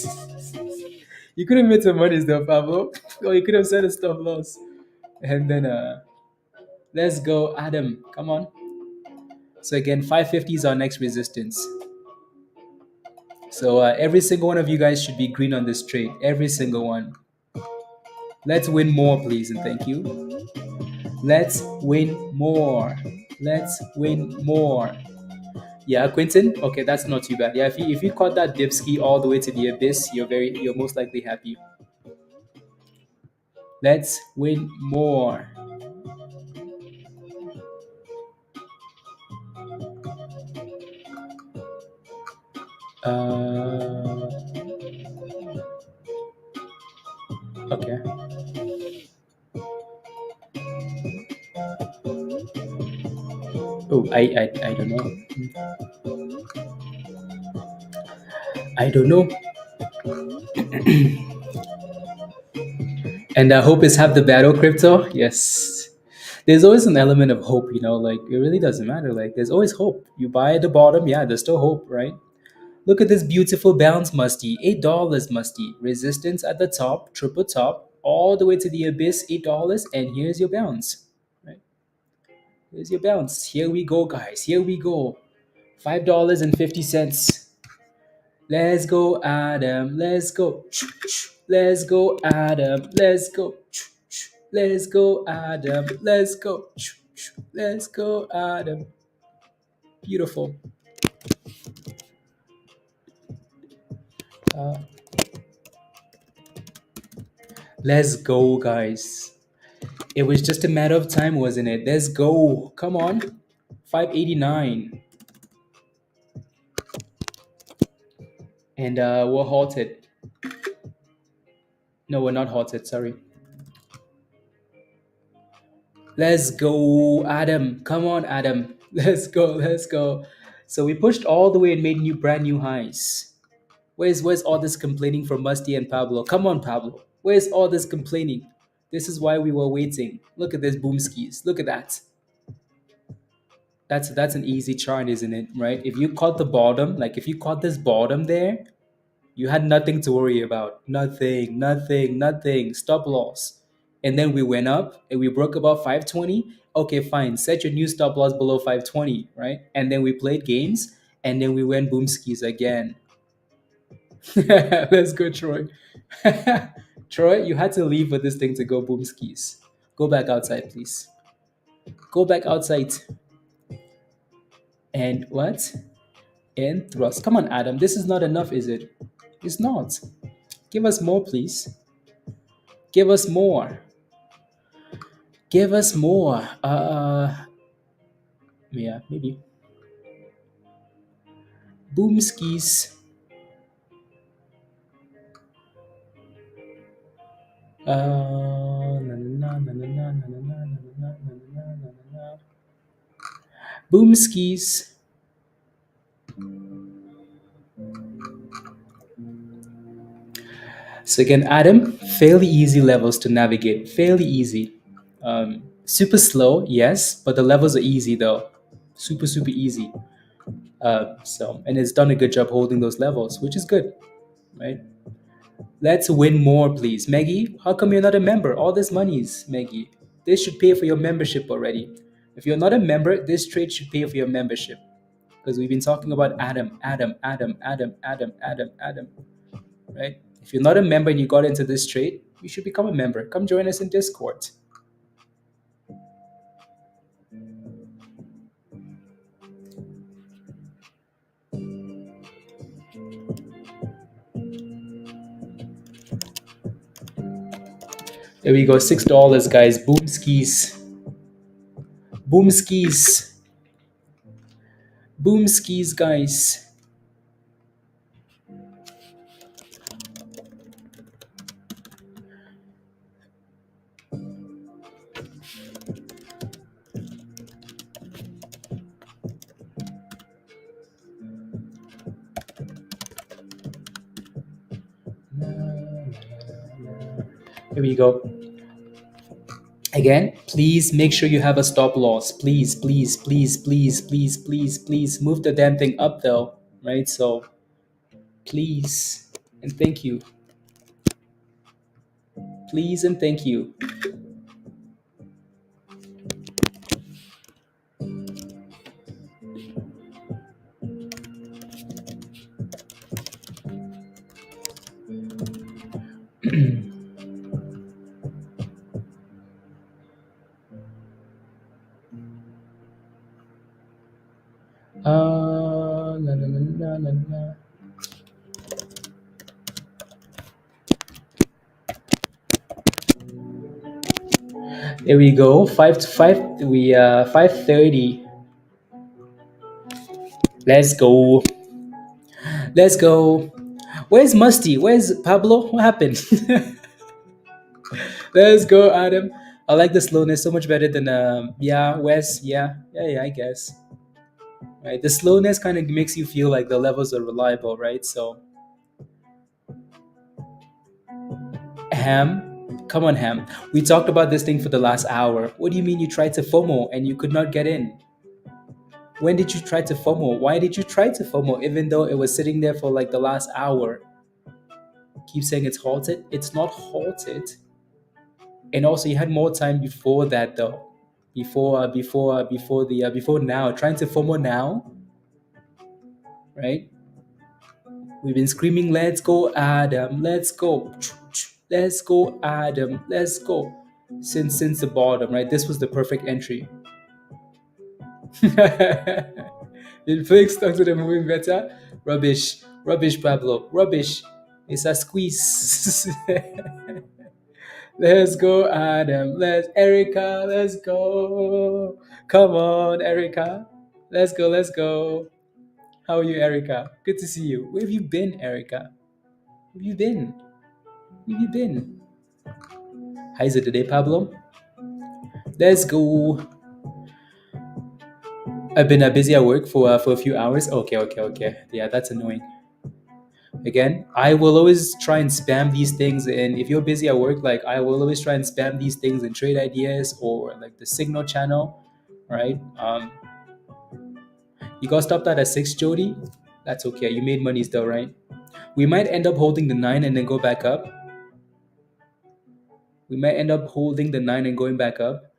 You could have made some money though, Pablo. Or you could have set a stop loss. And then let's go, Adam. Come on. So again, 550 is our next resistance. So every single one of you guys should be green on this trade. Every single one. Let's win more, please, and thank you. Let's win more. Let's win more. Yeah, Quentin. Okay, that's not too bad. Yeah, if you caught that dip ski all the way to the abyss, you're most likely happy. Let's win more. Okay. Oh, I don't know. I don't know. And I hope it's have the battle crypto. Yes. There's always an element of hope, like it really doesn't matter. Like there's always hope. You buy at the bottom, yeah, there's still hope, right? Look at this beautiful bounce, Musty. $8, Musty. Resistance at the top, triple top, all the way to the abyss, $8, and here's your bounce. Right? Here's your bounce. Here we go, guys. Here we go. $5.50. Let's go, Adam. Let's go. Let's go, Adam. Let's go. Let's go, Adam. Let's go. Let's go, Adam. Beautiful. Uh, let's go, guys. It was just a matter of time, wasn't it? Let's go. Come on. 589. And we're halted. No, we're not halted. Sorry. Let's go, Adam. Come on, Adam. Let's go. Let's go. So we pushed all the way and made brand new highs. Where's all this complaining from Musty and Pablo? Come on, Pablo. Where's all this complaining? This is why we were waiting. Look at this boom skis. Look at that. That's an easy chart, isn't it? Right? If you caught the bottom, like if you caught this bottom there, you had nothing to worry about. Nothing, nothing, nothing. Stop loss. And then we went up and we broke about 520. Okay, fine. Set your new stop loss below 520, right? And then we played games and then we went boom skis again. Let's go, Troy. Troy, you had to leave for this thing to go boom skis. Go back outside, please. Go back outside. And what? And thrust. Come on, Adam. This is not enough, is it? It's not. Give us more, please. Give us more. Give us more. Yeah, maybe. Boom skis. Boom skis. So again, Adam, fairly easy levels to navigate. Fairly easy. Super slow, yes, but the levels are easy though. Super, super easy. And it's done a good job holding those levels, which is good, right? Let's win more, please. Meggy, how come you're not a member? All this money is, Meggy. This should pay for your membership already. If you're not a member, this trade should pay for your membership. Because we've been talking about Adam, right? If you're not a member and you got into this trade, you should become a member. Come join us in Discord. There we go, $6, guys. Boom skis. Boom skis. Boom skis, guys. Here we go. Again, please make sure you have a stop loss. Please, please, please, please, please, please, please move the damn thing up though, right? So please and thank you. Please and thank you. La, la, la, la, la. There we go. 5:30. Let's go. Let's go. Where's Musty? Where's Pablo? What happened? Let's go, Adam. I like the slowness so much better than Wes. Yeah, I guess. Right. The slowness kind of makes you feel like the levels are reliable, right? So ham. Come on, Ham. We talked about this thing for the last hour. What do you mean you tried to FOMO and you could not get in? When did you try to FOMO? Why did you try to FOMO even though it was sitting there for like the last hour? Keep saying it's halted. It's not halted. And also, you had more time before that though. Before now. Trying to FOMO now, right? We've been screaming, "Let's go, Adam! Let's go! Let's go, Adam! Let's go!" Since the bottom, right? This was the perfect entry. Did fake stocks that are moving better? Rubbish, rubbish, Pablo, rubbish. It's a squeeze. Let's go, Adam. Let's Erica. Let's go. Come on, Erica. Let's go. Let's go. How are you, Erica? Good to see you. Where have you been, Erica? Where have you been? Where have you been? How is it today, Pablo? Let's go. I've been busy at work for a few hours. Okay. Yeah, that's annoying. Again, I will always try and spam these things. And if you're busy at work, like I will always try and spam these things in trade ideas or like the signal channel, right? You got stopped at 6, Jody. That's okay. You made money still, right? We might end up holding the 9 and then go back up. We might end up holding the 9 and going back up.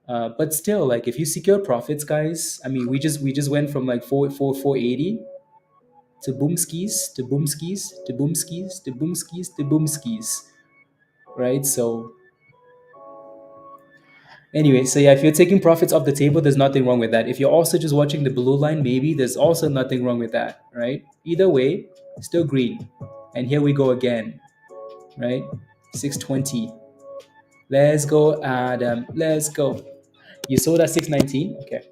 But still, like if you secure profits, guys, I mean, we just went from like 480 to boom skis to boom skis to boom skis to boom skis to boom skis, right? So anyway, so yeah, if you're taking profits off the table, there's nothing wrong with that. If you're also just watching the blue line, maybe there's also nothing wrong with that, right? Either way, still green. And here we go again, right? 620. Let's go, Adam. Let's go. You sold at 619? Okay.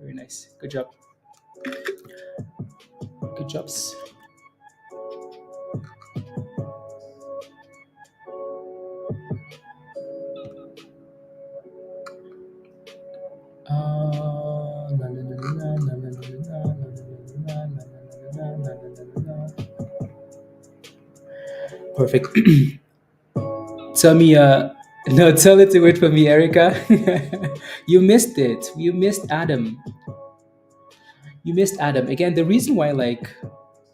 Very nice. Good job. Good jobs. Perfect. Tell me, no, tell it to wait for me, Erica. You missed it. You missed Adam. You missed Adam. Again, the reason why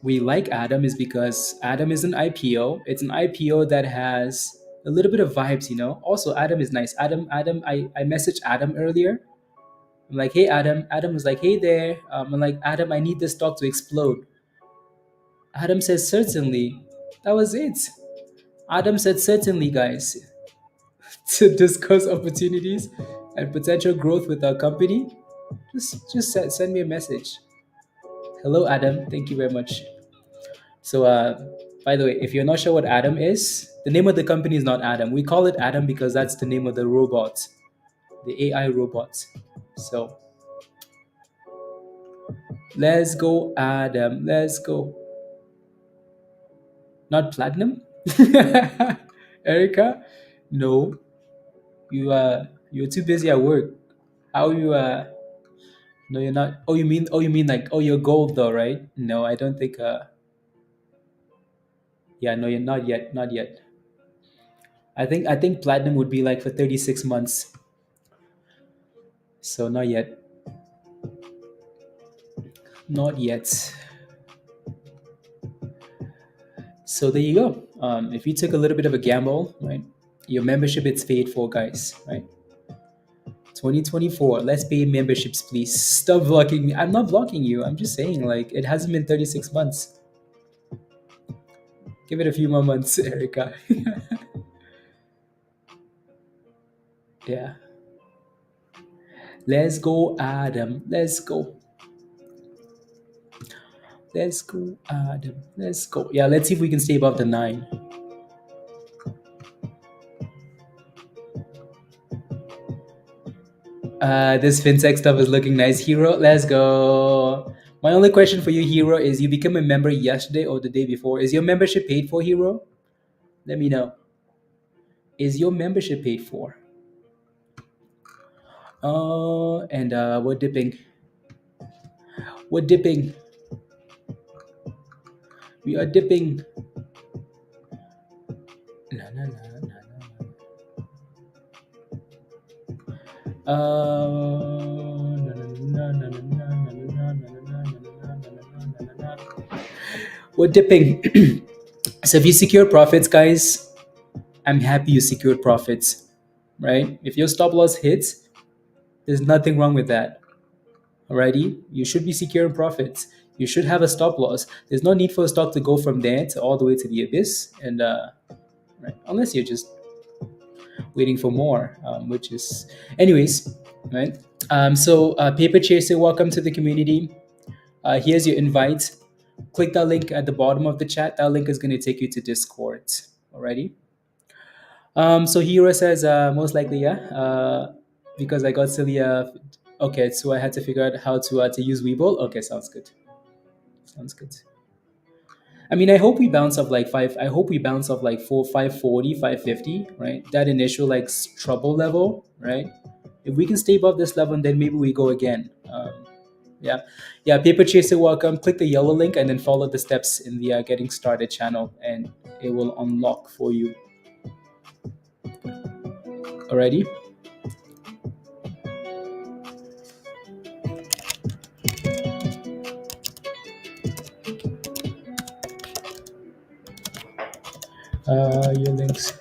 we like Adam is because Adam is an IPO. It's an IPO that has a little bit of vibes, you know. Also, Adam is nice. Adam, I messaged Adam earlier. I'm like, hey Adam. Adam was like, hey there. I'm like, Adam, I need this stock to explode. Adam says certainly. That was it. Adam said certainly, guys. To discuss opportunities and potential growth with our company, send me a message. Hello, Adam. Thank you very much. So, by the way, if you're not sure what Adam is, the name of the company is not Adam. We call it Adam because that's the name of the robot, the AI robot. So, let's go, Adam. Let's go. Not platinum, Erica. No, you're too busy at work. How you No, you're not. Oh, you mean like, oh, you're gold though, right? No, I don't think. Yeah, no, you're not yet. Not yet. I think platinum would be like for 36 months. So not yet. Not yet. So there you go. If you took a little bit of a gamble, right? Your membership it's paid for, guys, right? 2024. Let's pay memberships, please. Stop blocking me. I'm not blocking you. I'm just saying, like, it hasn't been 36 months. Give it a few more months, Erica. Yeah. Let's go, Adam. Let's go. Let's go, Adam. Let's go. Yeah, let's see if we can stay above the 9. This fintech stuff is looking nice, Hero. Let's go. My only question for you, Hero, is you became a member yesterday or the day before. Is your membership paid for, Hero? Let me know. Is your membership paid for? And we're dipping. We're dipping. We are dipping. We're dipping. So if you secure profits, guys, I'm happy you secured profits, right? If your stop loss hits, there's nothing wrong with that. Alrighty, you should be securing profits. You should have a stop loss. There's no need for a stock to go from there to all the way to the abyss, and right, unless you're just waiting for more, which is, anyways, right? Paper Chaser, welcome to the community. Here's your invite. Click that link at the bottom of the chat. That link is going to take you to Discord. Alrighty. So Hero says most likely, yeah. Because I got silly. Okay, so I had to figure out how to use Webull. Okay, sounds good. Sounds good. I mean, I hope we bounce off like five. I hope we bounce off like 540, 550, right? That initial like trouble level, right? If we can stay above this level, then maybe we go again. Yeah, yeah. Paper Chaser, welcome. Click the yellow link and then follow the steps in the Getting Started channel, and it will unlock for you. Alrighty. Your links.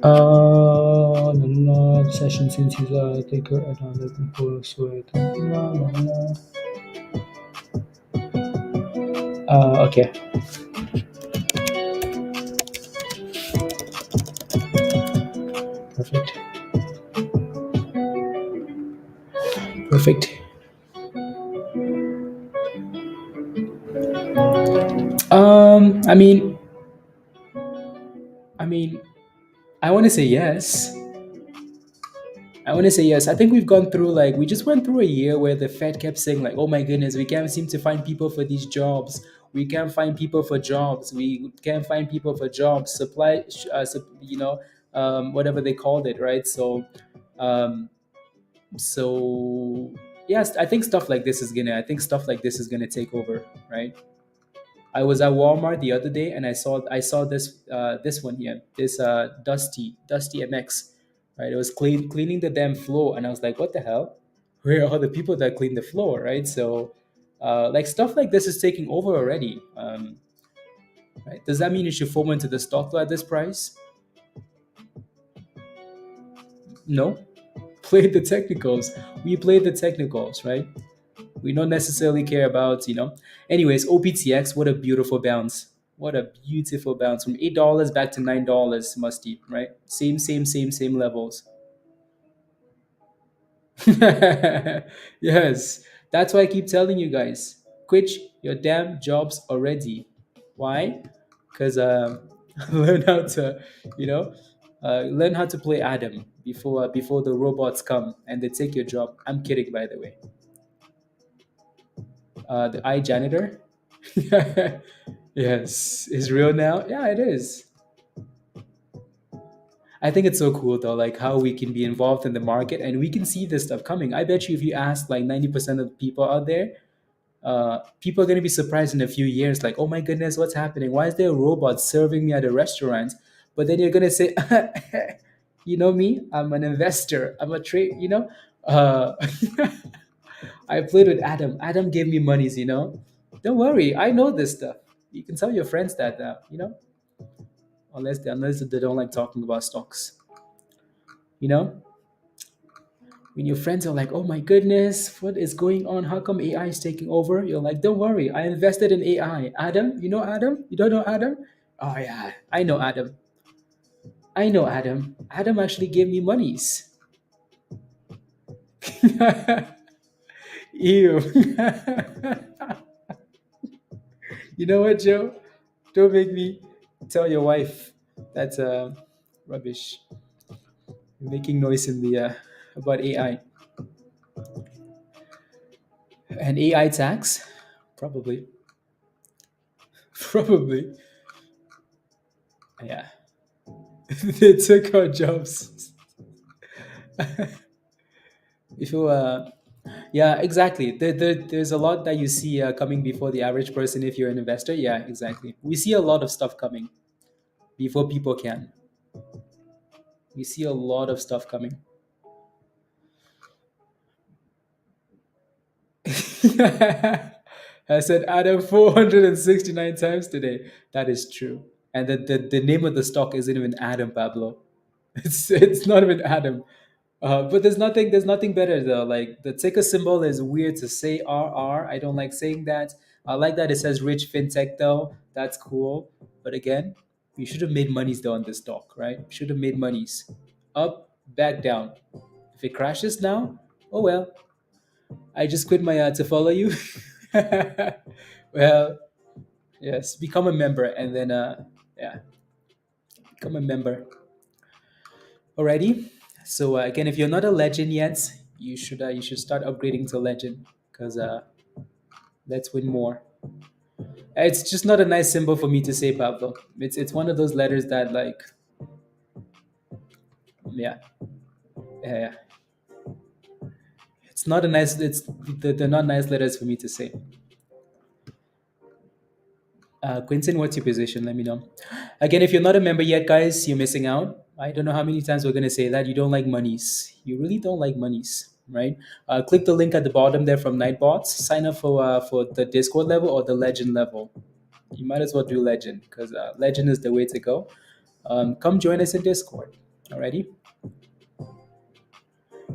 No, session since he's a taker and I'm looking for a sweat. Okay. Perfect. Perfect. I mean, I want to say yes. I want to say yes. I think we've gone through we just went through a year where the Fed kept saying oh my goodness, we can't seem to find people for these jobs. We can't find people for jobs. We can't find people for jobs. Supply, whatever they called it, right? Um, so yes, I think stuff like this is gonna. I think stuff like this is gonna take over, right? I was at Walmart the other day and I saw this one here, this Dusty MX, right? It was cleaning the damn floor, and I was like, what the hell? Where are the people that clean the floor, right? So, like stuff like this is taking over already. Right? Does that mean you should fall into the stock at this price? No. Play the technicals. We play the technicals, right? We don't necessarily care about, Anyways, OPTX, what a beautiful bounce. What a beautiful bounce from $8 back to $9, Musty, right? Same levels. Yes, that's why I keep telling you guys, quit your damn jobs already. Why? Because learn how to, learn how to play Adam before the robots come and they take your job. I'm kidding, by the way. The iJanitor. Yes, is real now. Yeah, it is. I think it's so cool though, like how we can be involved in the market and we can see this stuff coming. I bet you if you ask like 90% of the people out there, people are going to be surprised in a few years, like, oh my goodness, what's happening? Why is there a robot serving me at a restaurant? But then you're going to say, you know me, I'm an investor, I'm a trade, uh, I played with Adam. Adam gave me monies, Don't worry, I know this stuff. You can tell your friends that, unless they don't like talking about stocks, you know. When your friends are like, "Oh my goodness, what is going on? How come AI is taking over?" You're like, "Don't worry, I invested in AI." Adam, you know Adam? You don't know Adam? Oh yeah, I know Adam. I know Adam. Adam actually gave me monies. Ew. You know what, Joe? Don't make me tell your wife that's rubbish. You're making noise in the about AI and AI tax, probably, probably. Yeah, they took our jobs. If you yeah, exactly. There's a lot that you see coming before the average person if you're an investor. Yeah, exactly. We see a lot of stuff coming before people can. We see a lot of stuff coming. I said Adam 469 times today. That is true. And the name of the stock isn't even Adam, Pablo. It's not even Adam. But there's nothing better though. Like the ticker symbol is weird to say RR. I don't like saying that. I like that it says rich fintech though. That's cool. But again, we should have made monies though on this stock, right? Should have made monies. Up, back down. If it crashes now, oh well. I just quit my to follow you. Well, yes, become a member and then yeah, become a member. Alrighty. So again, if you're not a legend yet, you should start upgrading to legend because let's win more. It's just not a nice symbol for me to say, Pablo. It's one of those letters that like yeah, yeah. It's not a nice. They're not nice letters for me to say. Quinton, what's your position? Let me know. Again, if you're not a member yet, guys, you're missing out. I don't know how many times we're going to say that. You don't like monies. You really don't like monies, right? Click the link at the bottom there from Nightbots. Sign up for the Discord level or the Legend level. You might as well do Legend because Legend is the way to go. Come join us in Discord. Alrighty.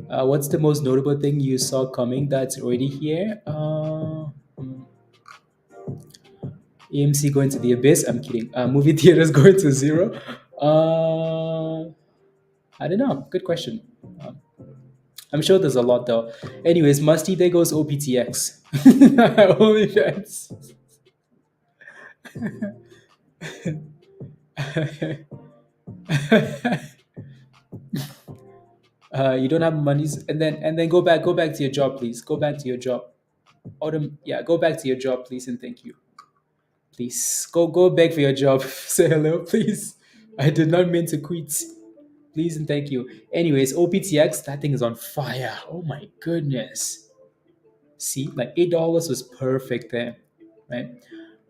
What's the most notable thing you saw coming that's already here? AMC going to the abyss. I'm kidding. Movie theaters going to zero. I don't know. Good question. Um, I'm sure there's a lot though. Anyways, Musty, there goes OPTX. Only fans. You don't have monies, and then go back to your job, please. Go back to your job. Autumn, yeah, go back to your job, please, and thank you. Please go beg for your job. Say hello, please. I did not mean to quit. Please and thank you. Anyways, OPTX, that thing is on fire. Oh my goodness. See, like $8 was perfect there, right?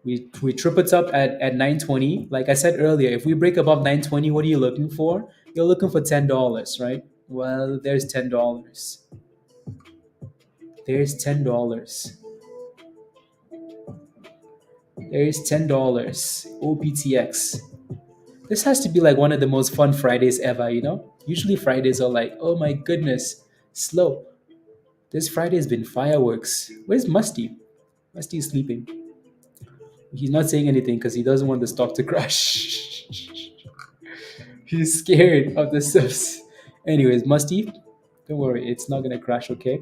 We tripled up at 920. Like I said earlier, if we break above 920, what are you looking for? You're looking for $10, right? Well, there's $10. There's $10. There's $10. OPTX. This has to be like one of the most fun Fridays ever, you know? Usually Fridays are like, oh my goodness, slow. This Friday has been fireworks. Where's Musty? Musty is sleeping. He's not saying anything because he doesn't want the stock to crash. He's scared of the subs. Anyways, Musty, don't worry, it's not gonna crash, okay?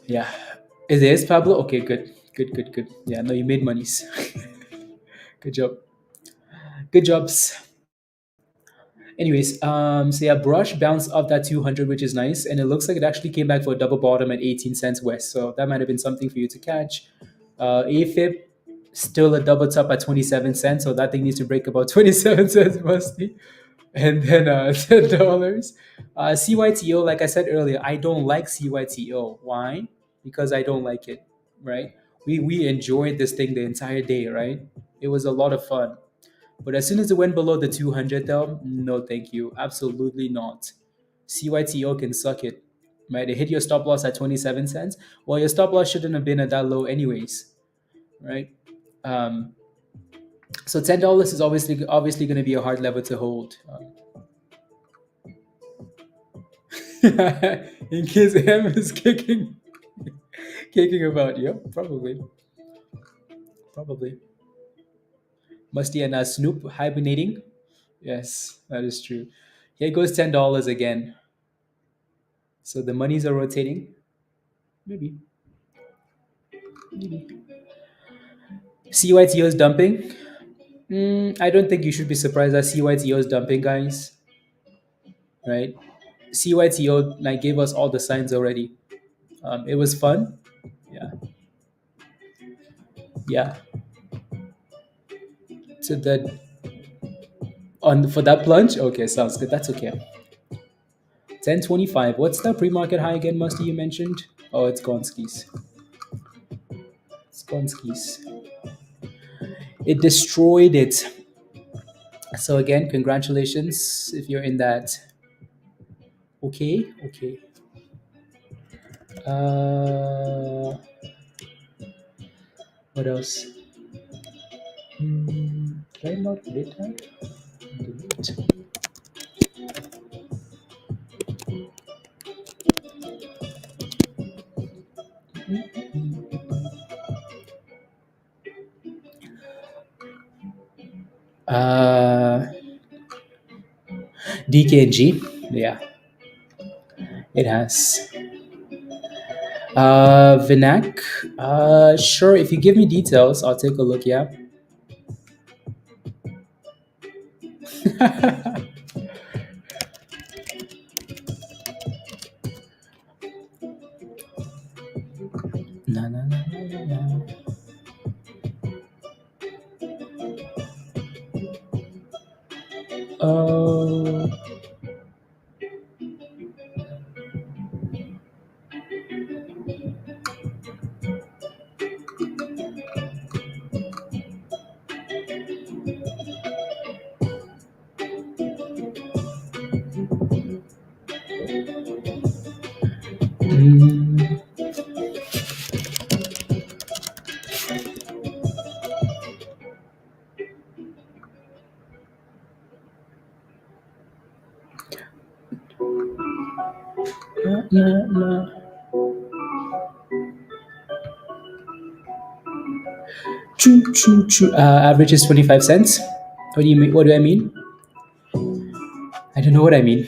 Yeah. It is, Pablo? Okay, good. Good. Yeah, no, you made monies. Good job. Good jobs. Anyways, so yeah, Brush bounced off that 200, which is nice, and it looks like it actually came back for a double bottom at 18 cents west. So that might have been something for you to catch. AFib still a double top at 27 cents, so that thing needs to break about 27 cents, musty. And then $10. CYTO, like I said earlier, I don't like CYTO. Why? Because I don't like it, right? We enjoyed this thing the entire day, right? It was a lot of fun. But as soon as it went below the 200, though, no, thank you. Absolutely not. CYTO can suck it. Right? It hit your stop loss at 27 cents. Well, your stop loss shouldn't have been at that low, anyways. Right? So $10 is obviously going to be a hard level to hold. In case M is kicking about, yep, probably. Musty and Snoop hibernating. Yes, that is true. Here goes $10 again. So the monies are rotating. Maybe. CYTO is dumping. I don't think you should be surprised that CYTO is dumping, guys. Right? CYTO like gave us all the signs already. It was fun. Yeah. Yeah. So the on for that plunge. Okay, sounds good. That's okay. 1025. What's the pre-market high again, Musty? You mentioned. Oh, it's gone skis. It's gone skis. It destroyed it. So again, congratulations if you're in that. Okay, okay. What else? Did I not delete that? Delete. Uh, DKNG. Yeah, it has. Vinac. Sure. If you give me details, I'll take a look. Yeah. Na, na, na, na, na, na. Uh, mm, na, na, na. Choo, choo, choo. Average is 25 cents. What do you mean? What do I mean? I don't know what I mean.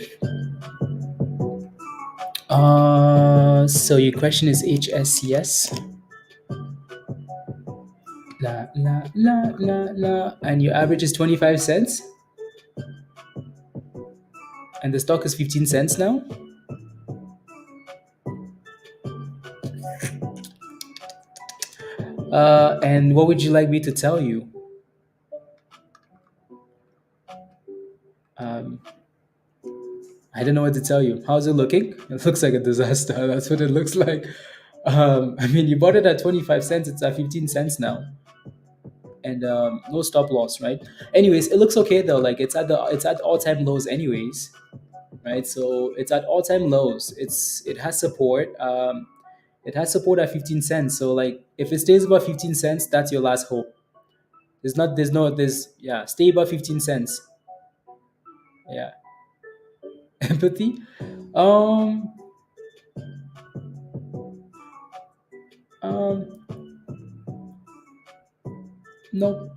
So your question is HSCS. La la la la la, and your average is 25 cents, and the stock is 15 cents now. And what would you like me to tell you? Um, I don't know what to tell you. How's it looking? It looks like a disaster. That's what it looks like. I mean, you bought it at 25 cents. It's at 15 cents now, and no stop loss, right? Anyways, it looks okay though. Like it's at all time lows, anyways, right? So it's at all time lows. It has support. It has support at 15 cents. So like if it stays above 15 cents, that's your last hope. There's yeah, stay above 15 cents. Yeah. Empathy. Um um no.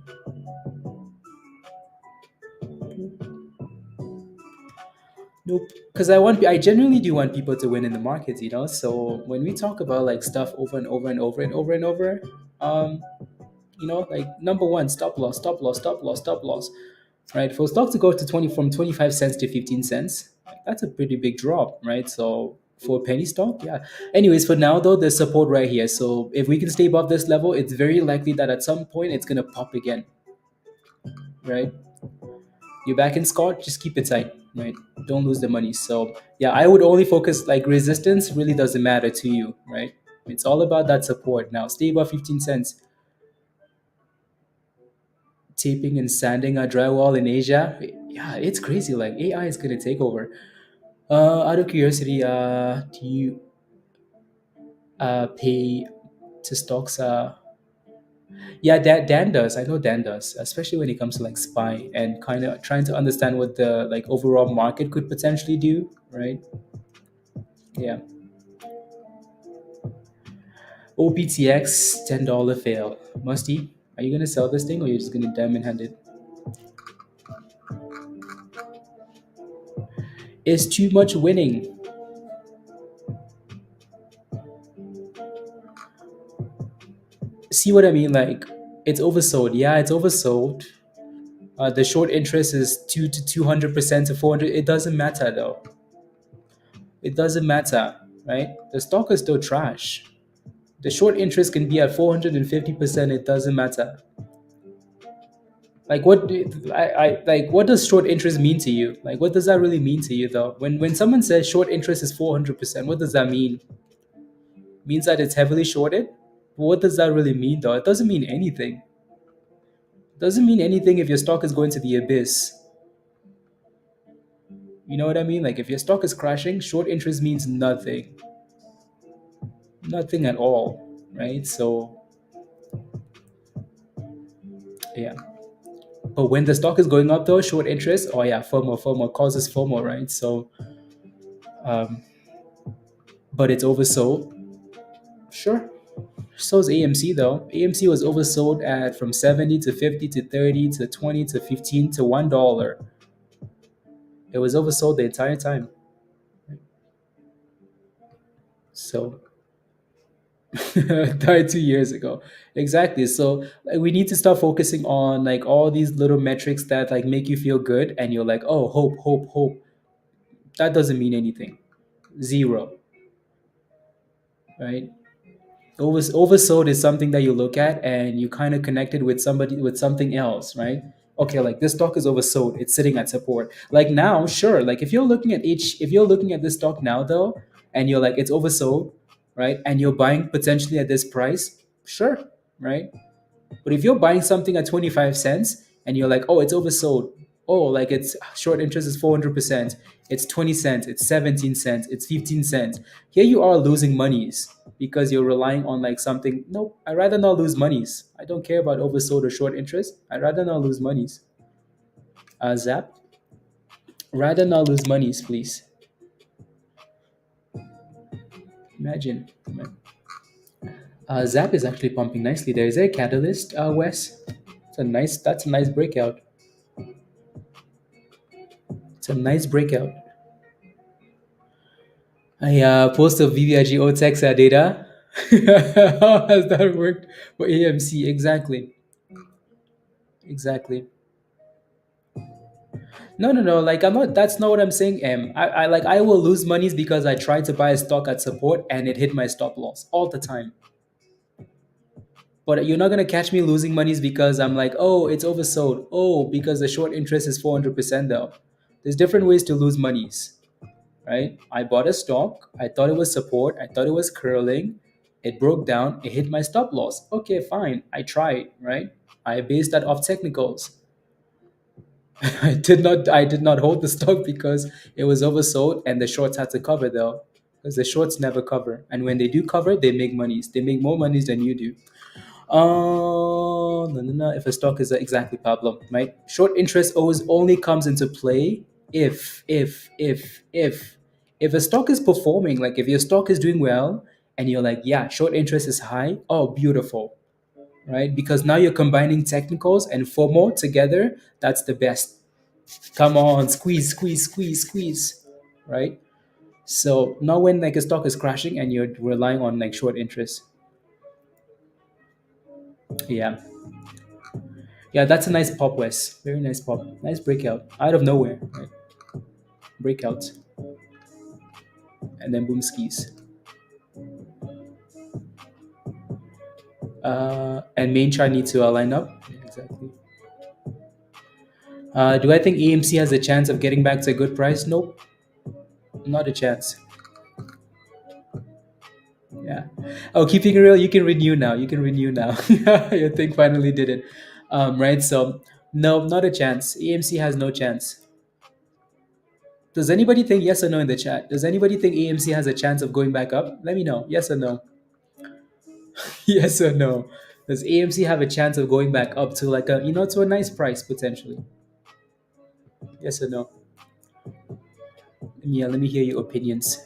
Nope. Because I genuinely do want people to win in the markets, you know. So when we talk about like stuff over and over and over and over and over, um, like number one, stop loss, stop loss, stop loss, stop loss. Right? For stock to go to 20 from 25 cents to 15 cents, that's a pretty big drop, right? So for a penny stock, yeah. Anyways, for now though, there's support right here. So if we can stay above this level, it's very likely that at some point it's gonna pop again, right? You're back in Scott, just keep it tight, right? Don't lose the money. So yeah, I would only focus like resistance really doesn't matter to you, right? It's all about that support. Now stay above 15 cents. Taping and sanding a drywall in Asia. Yeah, it's crazy. Like AI is gonna take over. Out of curiosity, do you pay to stocks? Yeah, Dan does. I know Dan does, especially when it comes to like SPY and kind of trying to understand what the like overall market could potentially do, right? Yeah. OPTX $10 fail. Musty, are you gonna sell this thing or you're just gonna diamond hand it? Is too much winning. See what I mean? Like it's oversold. Yeah, it's oversold. The short interest is 200% to 400. It doesn't matter though. It doesn't matter, right? The stock is still trash. The short interest can be at 450%. It doesn't matter. Like what does short interest mean to you? Like what does that really mean to you though? When someone says short interest is 400%, what does that mean? Means that it's heavily shorted? What does that really mean though? It doesn't mean anything. It doesn't mean anything if your stock is going to the abyss. You know what I mean? Like if your stock is crashing, short interest means nothing, nothing at all, right? So yeah. But when the stock is going up, though, short interest, oh yeah, FOMO causes FOMO, right? So, um, but it's oversold. Sure. So is AMC though. AMC was oversold at from 70 to 50 to 30 to 20 to 15 to $1. It was oversold the entire time. So died 2 years ago. Exactly. So like, we need to start focusing on like all these little metrics that like make you feel good and you're like, oh, hope, hope, hope. That doesn't mean anything. Zero, right? Oversold is something that you look at and you kind of connected with somebody with something else, right? Okay, like this stock is oversold, it's sitting at support. Like now, sure, like if you're looking at this stock now though, and you're like it's oversold, right? And you're buying potentially at this price, sure, right? But if you're buying something at 25 cents and you're like, oh, it's oversold. Oh, like it's short interest is 400%. It's 20 cents, it's 17 cents, it's 15 cents. Here you are losing monies because you're relying on like something. Nope, I'd rather not lose monies. I don't care about oversold or short interest. I'd rather not lose monies. Zap, rather not lose monies, please. Imagine. Zap is actually pumping nicely there. Is there a catalyst, Wes? That's a nice breakout. It's a nice breakout. I post of VVIG OTEX data. How has that worked for AMC? Exactly. Exactly. No, no, no. Like I'm not. That's not what I'm saying. I like I will lose monies because I tried to buy a stock at support and it hit my stop loss all the time. But you're not gonna catch me losing monies because I'm like, oh, it's oversold. Oh, because the short interest is 400% though. There's different ways to lose monies. Right? I bought a stock. I thought it was support. I thought it was curling. It broke down. It hit my stop loss. Okay, fine. I tried, right? I based that off technicals. I did not hold the stock because it was oversold and the shorts had to cover though. Because the shorts never cover. And when they do cover, they make monies. They make more monies than you do. Oh, no, no, no. If a stock is exactly Pablo, right? Short interest always only comes into play if a stock is performing, like if your stock is doing well and you're like, yeah, short interest is high. Oh, beautiful, right? Because now you're combining technicals and FOMO together. That's the best. Come on, squeeze, squeeze, squeeze, squeeze, right? So now when like a stock is crashing and you're relying on like short interest, yeah. Yeah, that's a nice pop, Wes. Very nice pop. Nice breakout. Out of nowhere. Right? Breakout. And then boom skis. And main chart needs to line up. Yeah, exactly. Do I think EMC has a chance of getting back to a good price? Nope. Not a chance. Yeah. Oh, keeping it real, you can renew now. You can renew now. Your thing finally did it. Right? So, no, not a chance. EMC has no chance. Does anybody think yes or no in the chat? Does anybody think AMC has a chance of going back up? Let me know. Yes or no? Yes or no? Does AMC have a chance of going back up to like a to a nice price potentially? Yes or no? Yeah, let me hear your opinions.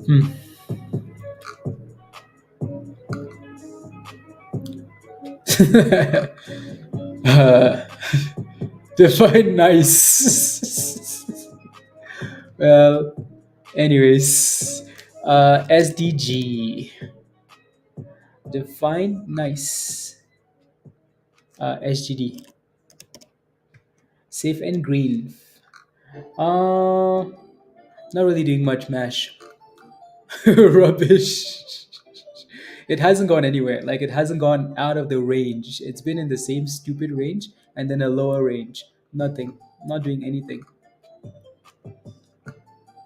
Hmm. uh, define nice. Well, anyways, SDG. Define nice. SGD. Safe and green. Not really doing much mash. Rubbish. It hasn't gone anywhere. Like, it hasn't gone out of the range. It's been in the same stupid range and then a lower range. Nothing. Not doing anything.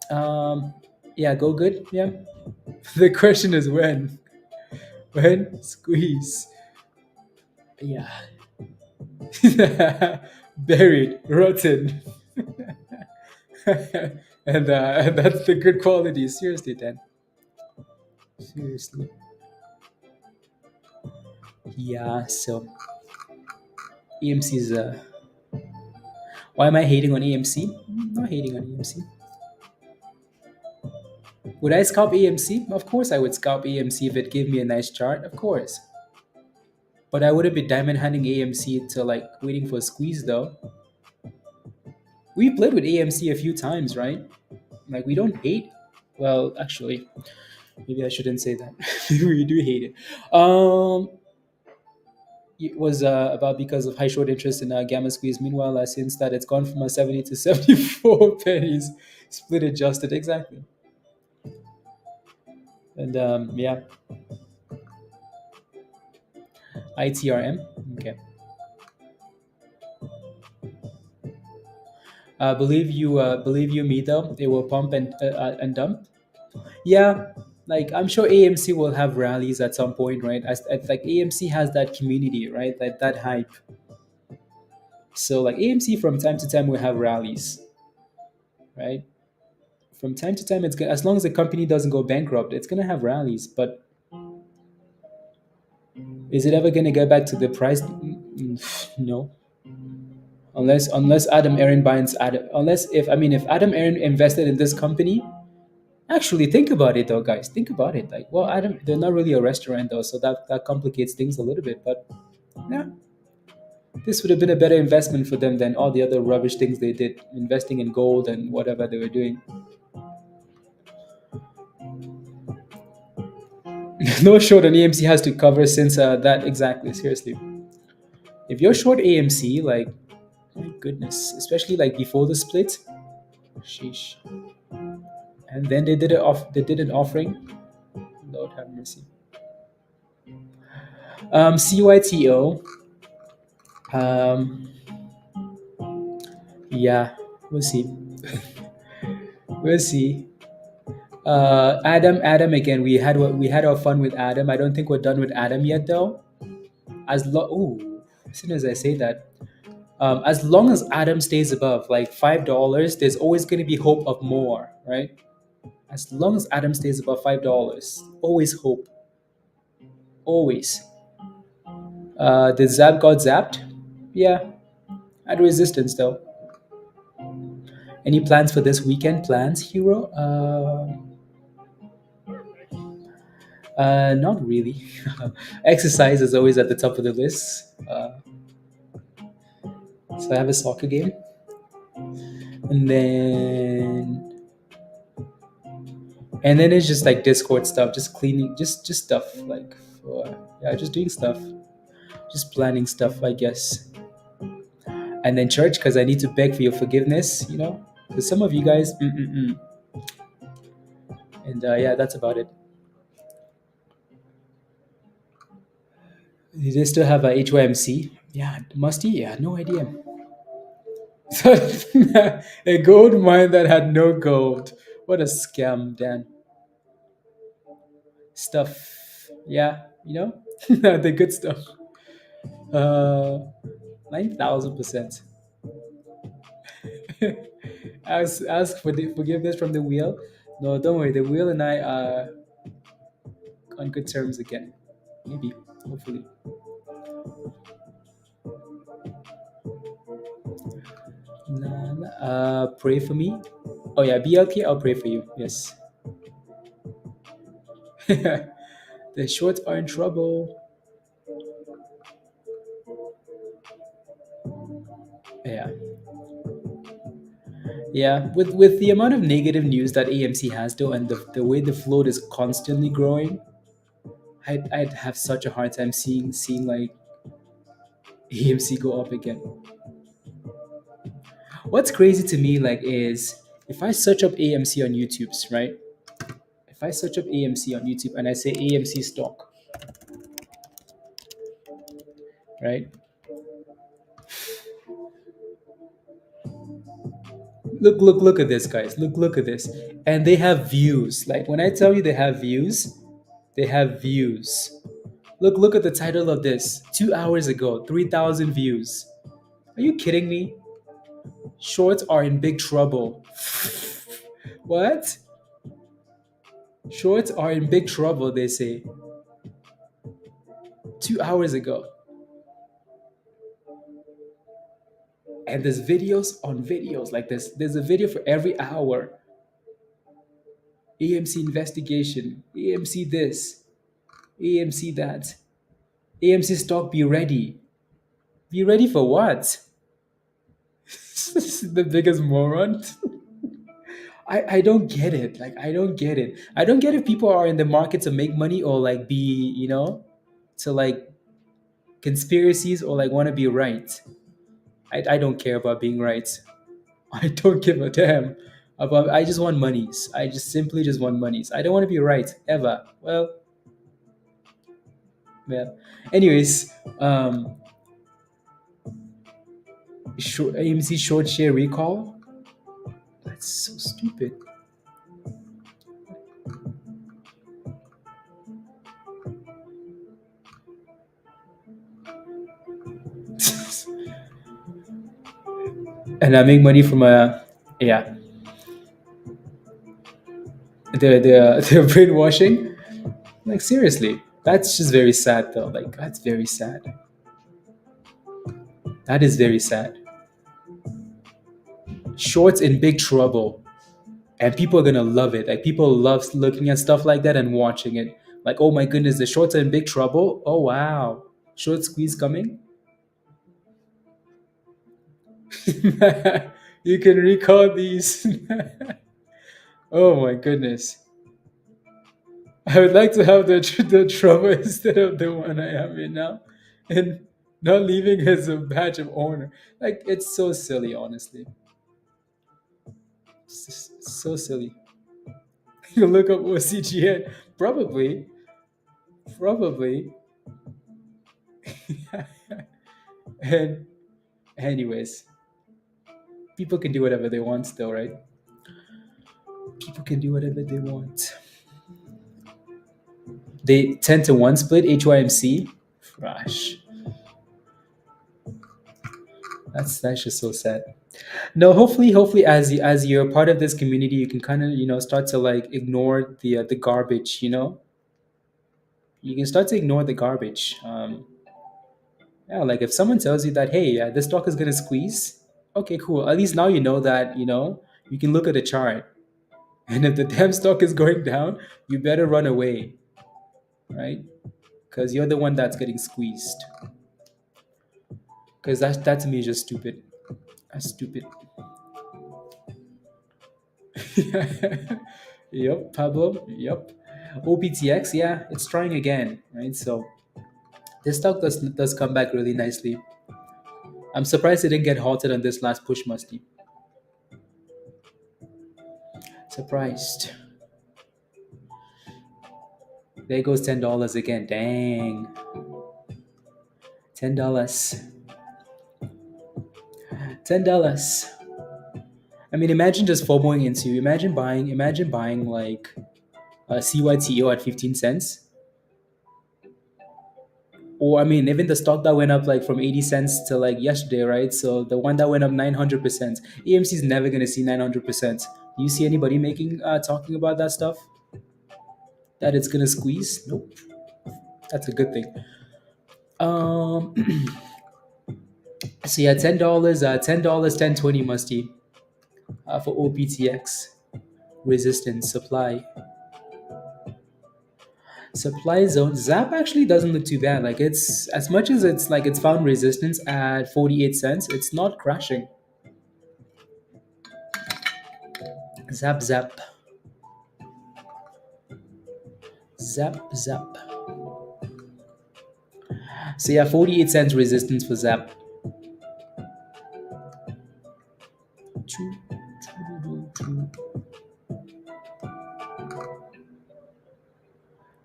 Um, yeah, go good. Yeah. The question is when. When? Squeeze. Yeah. Buried, rotten. And that's the good quality. Seriously, Dan. Seriously. Yeah, so EMC is why am I hating on AMC? Not hating on AMC. Would I scalp AMC? Of course I would scalp AMC if it gave me a nice chart, of course. But I wouldn't be diamond hunting AMC to like waiting for a squeeze though. We played with AMC a few times, right? Like, we don't hate. Well, actually, maybe I shouldn't say that. We do hate it. It was about because of high short interest in gamma squeeze. Meanwhile, since that it's gone from a 70 to 74 pennies, split adjusted exactly. And yeah, ITRM. Okay. Believe you me though, it will pump and dump. Yeah, like I'm sure AMC will have rallies at some point, right? As like AMC has that community, right? That hype. So like AMC from time to time will have rallies, right? From time to time, it's gonna, as long as the company doesn't go bankrupt, it's gonna have rallies. But is it ever gonna get back to the price? No, unless Adam Aaron buys Adam. Unless if Adam Aaron invested in this company. Actually, think about it though, guys. Think about it. Like, well, Adam, they're not really a restaurant though, so that complicates things a little bit. But yeah, this would have been a better investment for them than all the other rubbish things they did, investing in gold and whatever they were doing. No short on AMC has to cover since that exactly. Seriously, if you're short AMC, like, my goodness, especially like before the split, sheesh. And then they did it off. They did an offering. Lord have mercy. CYTO. Um, yeah, we'll see. We'll see. Adam again. We had our fun with Adam. I don't think we're done with Adam yet, though. As soon as I say that, as long as Adam stays above like $5, there's always going to be hope of more, right? As long as Adam stays above $5, always hope. Always. The zap got zapped. Yeah, at resistance though. Any plans for this weekend? Plans, hero? Not really. Exercise is always at the top of the list. So I have a soccer game, and then it's just like Discord stuff, just cleaning, just stuff like, yeah, just doing stuff, just planning stuff, I guess. And then church, because I need to beg for your forgiveness, because some of you guys, and yeah, that's about it. Do they still have a HYMC? Yeah, Musty? Yeah, no idea. A gold mine that had no gold. What a scam, Dan. Stuff. Yeah, the good stuff. 9,000%. Ask for the forgiveness from the wheel. No, don't worry. The wheel and I are on good terms again. Maybe, hopefully. Pray for me. Oh yeah, BLK. I'll pray for you. Yes. The shorts are in trouble. Yeah. Yeah, with the amount of negative news that AMC has though, and the way the float is constantly growing, I'd have such a hard time seeing like AMC go up again. What's crazy to me like is if I search up AMC on YouTube's, right? If I search up AMC on YouTube and I say AMC stock, right? Look at this, guys. Look at this. And they have views. Like when I tell you they have views, they have views. Look at the title of this. 2 hours ago, 3,000 views. Are you kidding me? Shorts are in big trouble. What? Shorts are in big trouble, they say. 2 hours ago. And there's videos on videos. Like there's a video for every hour. AMC investigation. AMC this. AMC that. AMC stock, be ready. Be ready for what? The biggest moron. I don't get it. Like I don't get it. I don't get if people are in the market to make money or like be, to like conspiracies or like want to be right. I don't care about being right. I don't give a damn about. I just want monies. I just simply just want monies. I don't want to be right ever. Well. Anyways, AMC short share recall. That's so stupid. And I make money from yeah. They're brainwashing. Like seriously, that's just very sad though. Like that's very sad. That is very sad. Shorts in big trouble, and people are gonna love it. Like people love looking at stuff like that and watching it. Like oh my goodness, the shorts are in big trouble. Oh wow, short squeeze coming. You can recall these. Oh my goodness. I would like to have the trouble instead of the one I am in now, and not leaving as a badge of honor. Like it's so silly, honestly. It's just so silly. You look up OCGN, probably, probably. And anyways, people can do whatever they want, still, right? People can do whatever they want. They 10-1 split HYMC. Gosh. That's just so sad. No, hopefully as you're part of this community, you can kind of start to like ignore the garbage. You can start to ignore the garbage. Yeah, like if someone tells you that hey, this stock is gonna squeeze, okay, cool. At least now you know that you can look at the chart, and if the damn stock is going down, you better run away, right? Because you're the one that's getting squeezed. Because that to me is just stupid. That's stupid. Yep, Pablo. Yep. OPTX, yeah, it's trying again, right? So this stock does come back really nicely. I'm surprised it didn't get halted on this last push, Musty. Surprised. There goes $10 again. Dang. $10. $10. I mean, imagine just FOMOing into. Imagine buying like a CYTO at 15 cents. Or I mean, even the stock that went up like from 80 cents to like yesterday, right? So the one that went up 900%. AMC is never gonna see 900%. Do you see anybody talking about that stuff? That it's gonna squeeze? Nope. That's a good thing. So yeah, $10, $10, 10.20 Musty for OPTX. Resistance, supply zone. Zap actually doesn't look too bad. Like it's as much as it's found resistance at 48 cents, it's not crashing. Zap. So yeah, 48 cents resistance for Zap.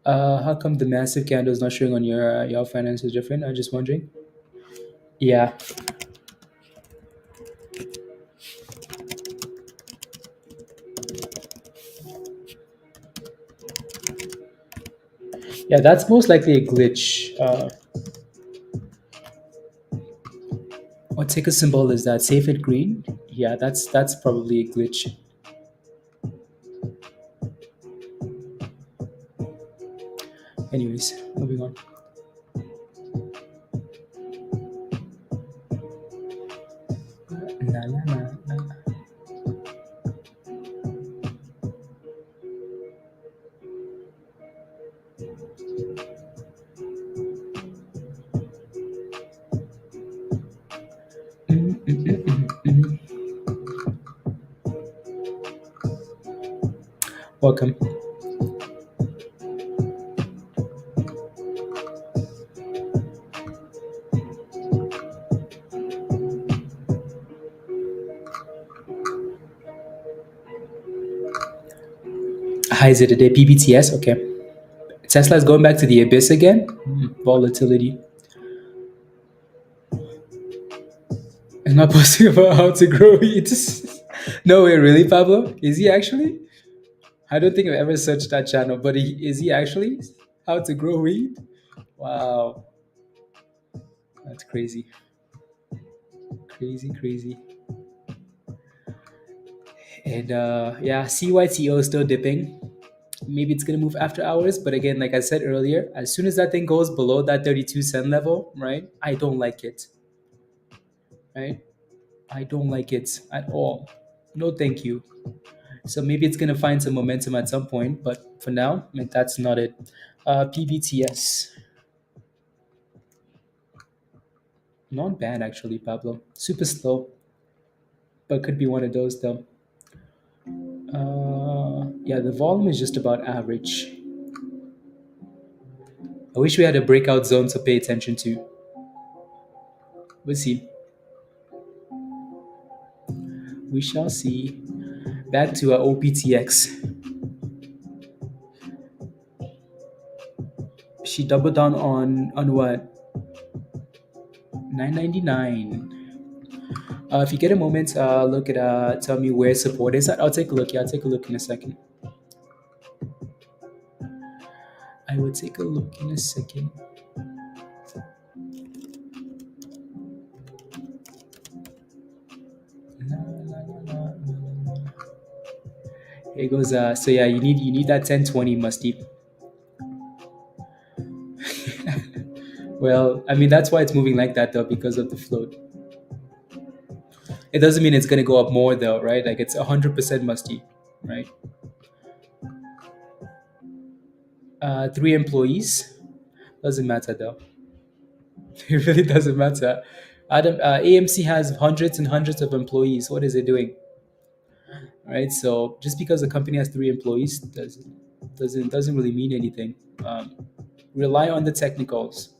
How come the massive candle is not showing on your finance is different? I'm just wondering. Yeah, yeah, that's most likely a glitch. What ticker symbol is that? Safe at green? Yeah, that's probably a glitch. Anyways, moving on. Na, na, na, na. Mm, mm, mm, mm, mm. Welcome. Hi, is it a day? PBTS? Okay. Tesla is going back to the abyss again. Volatility. I'm not posting about how to grow wheat. No way, really, Pablo? Is he actually? I don't think I've ever searched that channel, but is he actually? How to grow wheat? Wow, that's crazy. Crazy, crazy. And yeah, CYTO is still dipping. Maybe it's gonna move after hours, but again, like I said earlier, as soon as that thing goes below that 32 cent level, right? I don't like it. Right? I don't like it at all. No, thank you. So maybe it's gonna find some momentum at some point, but for now, like, that's not it. PBTS, not bad actually, Pablo. Super slow, but could be one of those though. Yeah, the volume is just about average. I wish we had a breakout zone to pay attention to. We'll see. We shall see. Back to OPTX. She doubled down on what? 999. If you get a moment, look at tell me where support is at. I'll take a look. Yeah, I'll take a look in a second. I will take a look in a second. La, la, la, la, la. Here goes. So yeah, you need that 1020 musty. Well, I mean that's why it's moving like that though, because of the float. It doesn't mean it's gonna go up more though, right? Like it's 100% musty, right? 3 employees doesn't matter though. It really doesn't matter. Adam, AMC has hundreds and hundreds of employees. What is it doing? Right. So just because a company has 3 employees doesn't really mean anything. Rely on the technicals.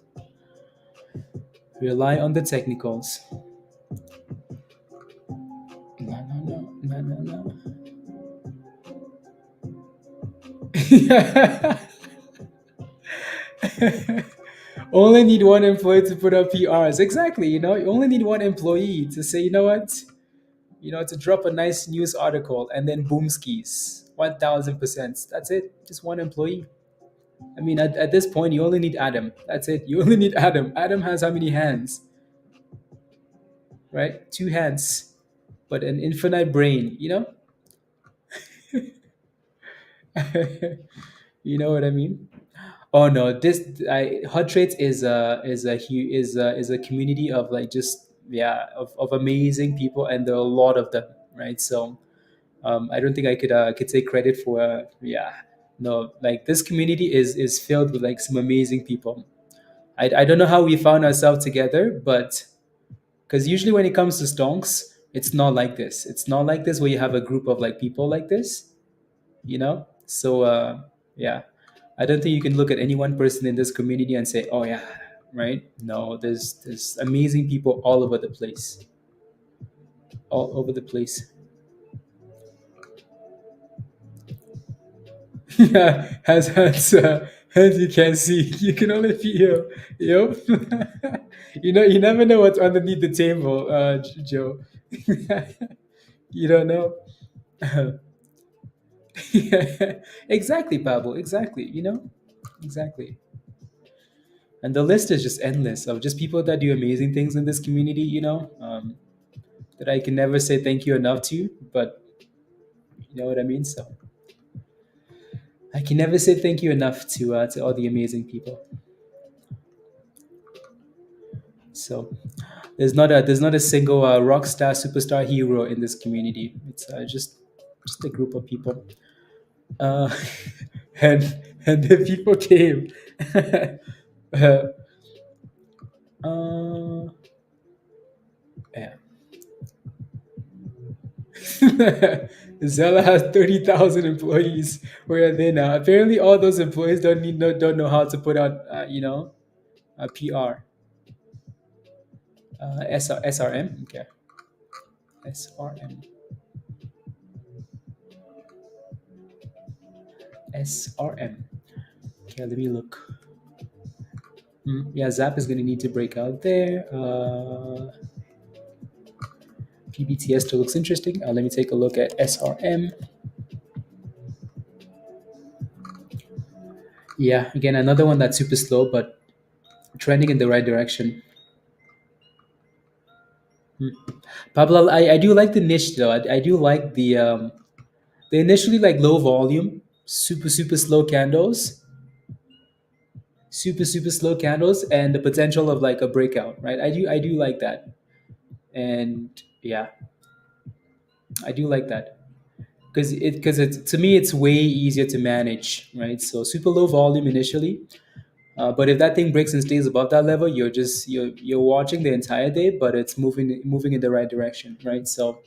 Rely on the technicals. No, no, no, no, no, no. Only need one employee to put up PRs. Exactly. You only need one employee to say, you know what, to drop a nice news article and then boom skis. 1000%. That's it. Just one employee. I mean, at this point, you only need Adam. That's it. You only need Adam. Adam has how many hands? Right? 2 hands, but an infinite brain. You know what I mean? Oh no, Hot Traits is a community of like just yeah of amazing people, and there are a lot of them, right? So I don't think I could take credit for yeah, no, like this community is filled with like some amazing people. I don't know how we found ourselves together, but because usually when it comes to stonks, it's not like this. It's not like this where you have a group of like people like this. So yeah, I don't think you can look at any one person in this community and say, oh yeah, right? No, there's amazing people all over the place, all over the place. Yeah, has As you can see, you can only feel. Yep. You never know what's underneath the table, Joe. You don't know. Exactly, Pablo. Exactly. Exactly. And the list is just endless of just people that do amazing things in this community. That I can never say thank you enough to. But you know what I mean. So I can never say thank you enough to all the amazing people. So there's not a single rock star superstar hero in this community. It's just a group of people. Uh, and the people came. uh, uh, yeah. Zella has 30,000 employees. Where are they now? Apparently, all those employees don't know how to put out a PR. SRM. Okay, SRM. SRM. Okay, let me look. Yeah, Zap is going to need to break out there. PBTS still looks interesting. Let me take a look at SRM. Yeah, again, another one that's super slow, but trending in the right direction. Pablo, I do like the niche though. I do like the initially like low volume, super slow candles, super slow candles, and the potential of like a breakout, right? I do like that, and yeah, I do like that. Because it's to me it's way easier to manage, right? So super low volume initially, but if that thing breaks and stays above that level, you're watching the entire day, but it's moving in the right direction, right? So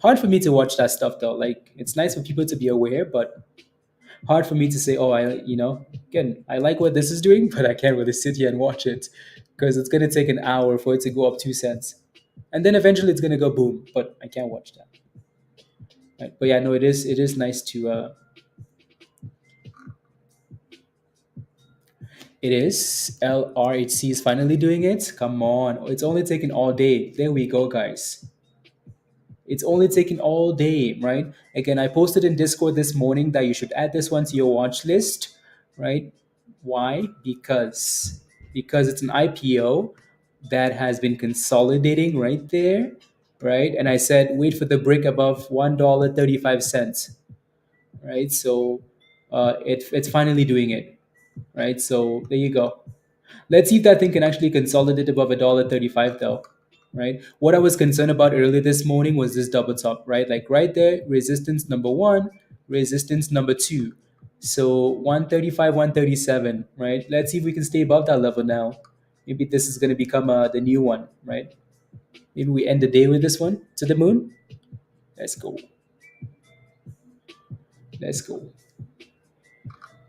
hard for me to watch that stuff though. Like it's nice for people to be aware, but hard for me to say, oh, again, I like what this is doing, but I can't really sit here and watch it because it's gonna take an hour for it to go up 2 cents, and then eventually it's gonna go boom. But I can't watch that. Right? But yeah, no, it is nice to. It is. LRHC is finally doing it. Come on. It's only taken all day. There we go, guys. It's only taken all day, right? Again, I posted in Discord this morning that you should add this one to your watch list, right? Why? Because it's an IPO that has been consolidating right there, right? And I said wait for the break above $1.35, right? So it's finally doing it, right? So there you go. Let's see if that thing can actually consolidate above $1.35 though, right? What I was concerned about earlier this morning was this double top, right? Like right there, resistance number one, resistance number two. So 135, 137, right? Let's see if we can stay above that level now. Maybe this is going to become the new one, right? Maybe we end the day with this one to the moon. Let's go. Let's go.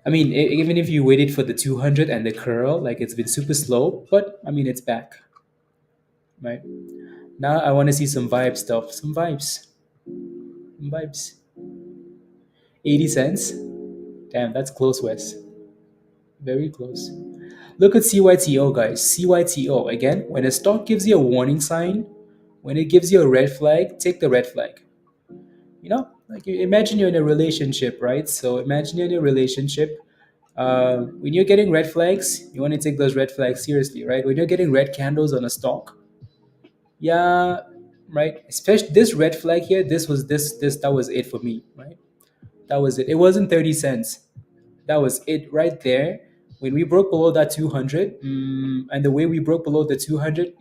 I mean, even if you waited for the 200 and the curl, like it's been super slow, but I mean, it's back, right? Now I want to see some vibe stuff. Some vibes. Some vibes. 80 cents? Damn, that's close, Wes. Very close. Look at CYTO, guys. CYTO. Again, when a stock gives you a warning sign, when it gives you a red flag, take the red flag. Like imagine you're in a relationship, right? So imagine you're in a relationship. When you're getting red flags, you want to take those red flags seriously, right? When you're getting red candles on a stock, yeah, right. Especially this red flag here. This that was it for me, right? That was it. It wasn't 30 cents. That was it right there. When we broke below that 200, and the way we broke below the 200,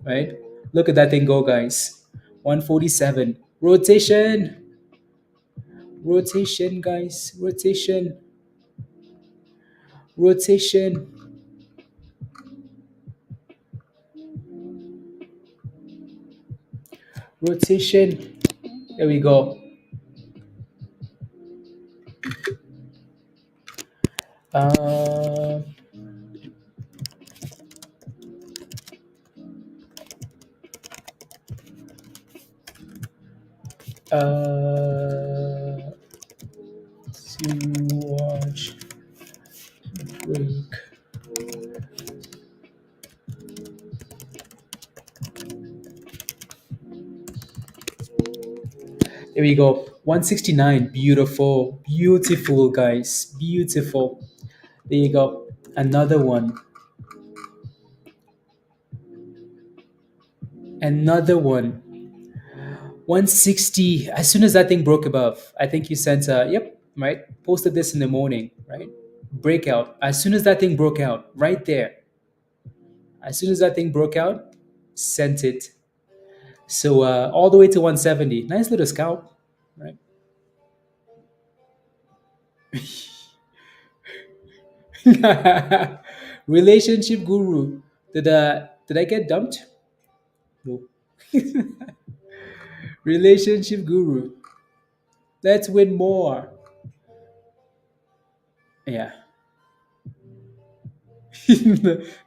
right? Look at that thing go, guys. 147. Rotation. Rotation, guys. Rotation. Rotation. Rotation. There we go. Uh, uh, to watch break. There we go. 169. Beautiful. Beautiful, guys. Beautiful. There you go. Another one. Another one. 160. As soon as that thing broke above, I think you sent yep, right? Posted this in the morning, right? Breakout. As soon as that thing broke out, right there. As soon as that thing broke out, sent it. So all the way to 170. Nice little scalp, right? Relationship guru. Did I get dumped? No. Relationship guru. Let's win more. Yeah.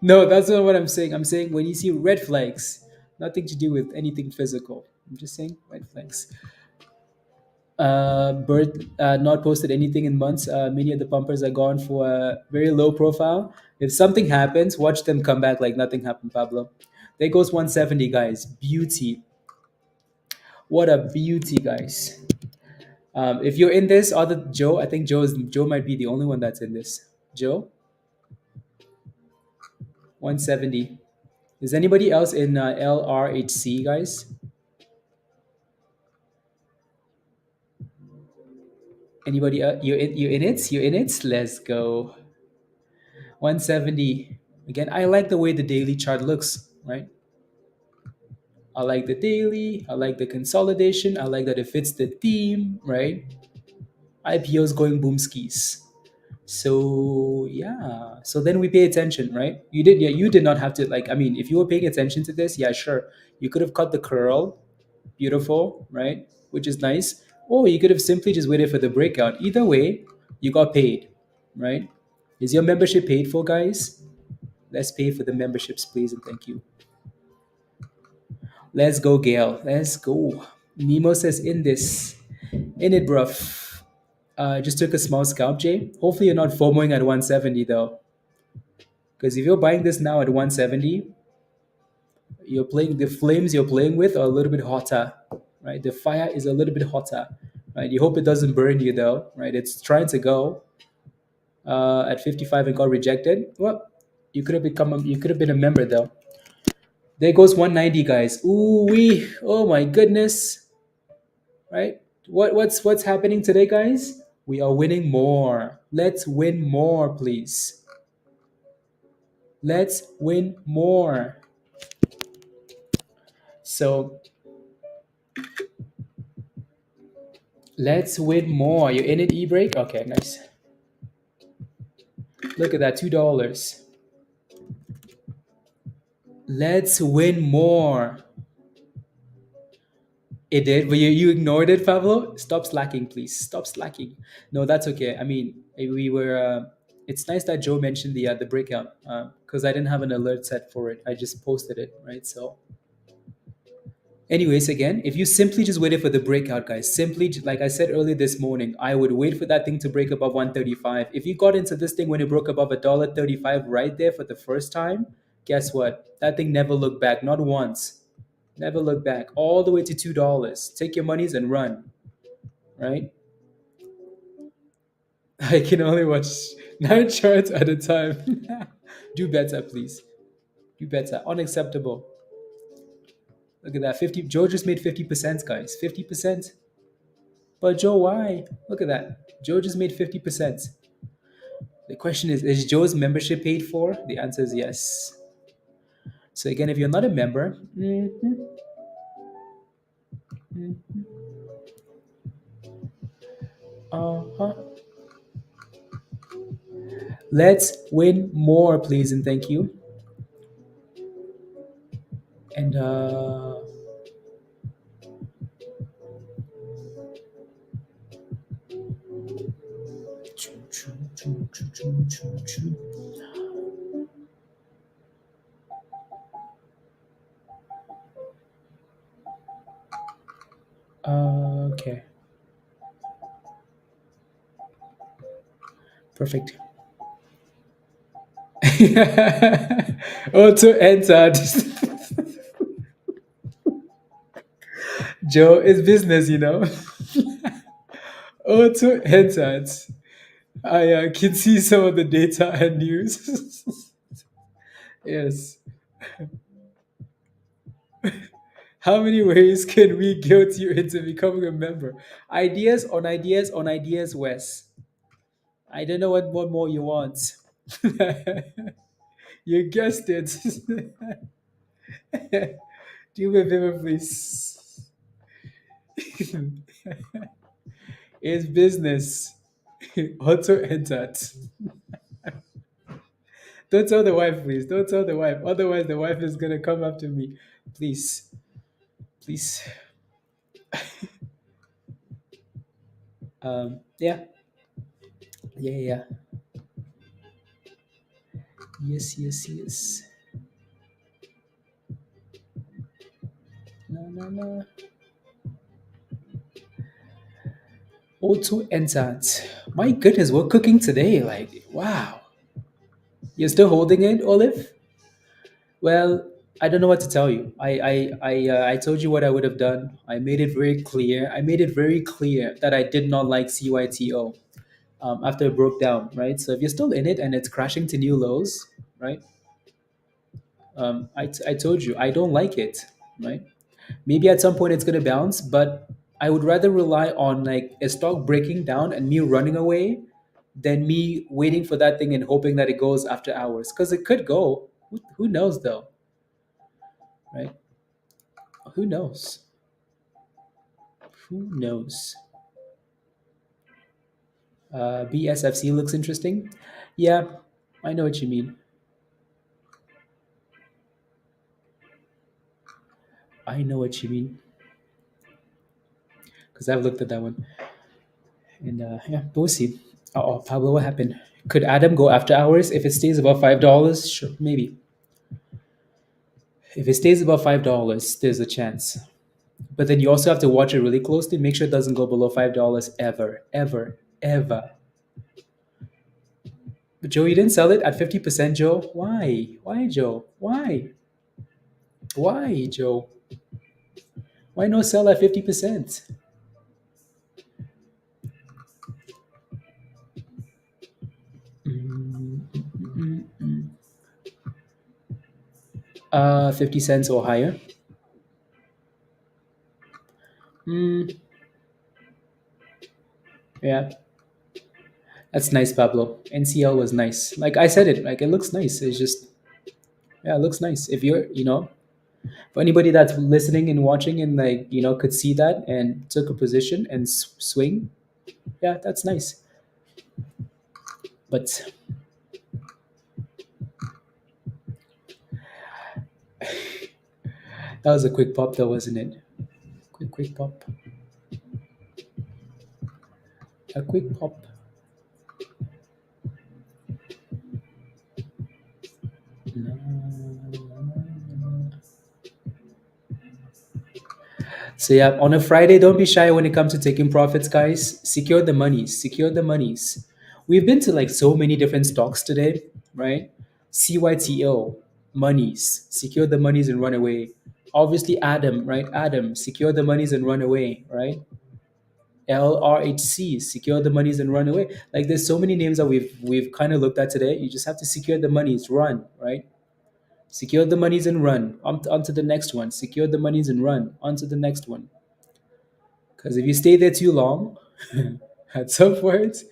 No, that's not what I'm saying. I'm saying when you see red flags, nothing to do with anything physical. I'm just saying red flags. Bird not posted anything in months. Many of the pumpers are gone for a very low profile. If something happens, watch them come back like nothing happened, Pablo. There goes 170, guys. Beauty. What a beauty, guys. If you're in this, other Joe, I think Joe might be the only one that's in this. Joe, 170. Is anybody else in LRHC, guys? Anybody? You in it? You in it? Let's go. 170. Again, I like the way the daily chart looks, right? I like the daily. I like the consolidation. I like that it fits the theme, right? IPO's going boom skis. So yeah. So then we pay attention, right? You did not have to like. I mean, if you were paying attention to this, yeah, sure. You could have cut the curl, beautiful, right? Which is nice. Or you could have simply just waited for the breakout. Either way, you got paid, right? Is your membership paid for, guys? Let's pay for the memberships, please, and thank you. Let's go, Gail. Let's go. Nemo says in this. In it, bruv. Just took a small scalp, Jay. Hopefully you're not FOMOing at 170 though. Because if you're buying this now at 170, you're playing the flames you're playing with are a little bit hotter, right? The fire is a little bit hotter, right? You hope it doesn't burn you though, right? It's trying to go at 55 and got rejected. Well, you could have been a member though. There goes 190, guys. Ooh wee! Oh my goodness! Right? What's happening today, guys? We are winning more. Let's win more, please. Let's win more. So let's win more. You in it, e-break? Okay, nice. Look at that, $2. Let's win more. It did, but you ignored it, Pablo. Stop slacking, please. Stop slacking. No, that's okay. I mean, we were. It's nice that Joe mentioned the breakout because I didn't have an alert set for it. I just posted it, right? So, anyways, again, if you simply just waited for the breakout, guys, like I said earlier this morning, I would wait for that thing to break above 135. If you got into this thing when it broke above $1.35 right there for the first time, guess what? That thing never looked back, not once. Never look back. All the way to $2. Take your monies and run. Right? I can only watch 9 charts at a time. Do better, please. Do better. Unacceptable. Look at that. 50. Joe just made 50%, guys. 50%. But Joe, why? Look at that. Joe just made 50%. The question is Joe's membership paid for? The answer is yes. So again, if you're not a member, uh-huh. Let's win more, please, and thank you. And okay. Perfect. Auto entered. Joe, it's business, you know. Auto entered. I can see some of the data and news. Yes. How many ways can we guilt you into becoming a member? Ideas on ideas on ideas, Wes. I don't know what more you want. You guessed it. Do me a favor, please. It's business. Auto entered. Don't tell the wife, please. Don't tell the wife. Otherwise, the wife is gonna come after me. Please, please. Yeah, yeah, yeah. Yes, yes, yes. No, no, no. Auto entered. My goodness, we're cooking today. Like, wow. You're still holding it, Olive? Well, I don't know what to tell you. I told you what I would have done. I made it very clear. I made it very clear that I did not like CYTO after it broke down, right? So if you're still in it and it's crashing to new lows, right? I told you I don't like it, right? Maybe at some point it's gonna bounce, but I would rather rely on like a stock breaking down and me running away than me waiting for that thing and hoping that it goes after hours. Because it could go. Who knows though, right? Who knows? Who knows? BSFC looks interesting. Yeah, I know what you mean. I know what you mean because I've looked at that one. And yeah, but we'll see. Oh, Pablo, what happened? Could Adam go after hours if it stays above $5? Sure, maybe. If it stays above $5, there's a chance. But then you also have to watch it really closely. Make sure it doesn't go below $5 ever, ever, ever. But Joe, you didn't sell it at 50%, Joe. Why? Why, Joe? Why? Why, Joe? Why no sell at 50%? 50 cents or higher. Mm, yeah, that's nice, Pablo. NCL was nice. Like I said it, like it looks nice. It's just, yeah, it looks nice. If you're, for anybody that's listening and watching and like, could see that and took a position and swing, yeah, that's nice. But that was a quick pop, though, wasn't it? Quick pop. A quick pop. So yeah, on a Friday, don't be shy when it comes to taking profits, guys. Secure the monies. Secure the monies. We've been to like so many different stocks today, right? CYTO, monies. Secure the monies and run away. Obviously, Adam, right? Adam, secure the monies and run away, right? LRHC, secure the monies and run away. Like there's so many names that we've kind of looked at today. You just have to secure the monies, run, right? Secure the monies and run. On to the next one. Secure the monies and run. On to the next one. Because if you stay there too long, at some point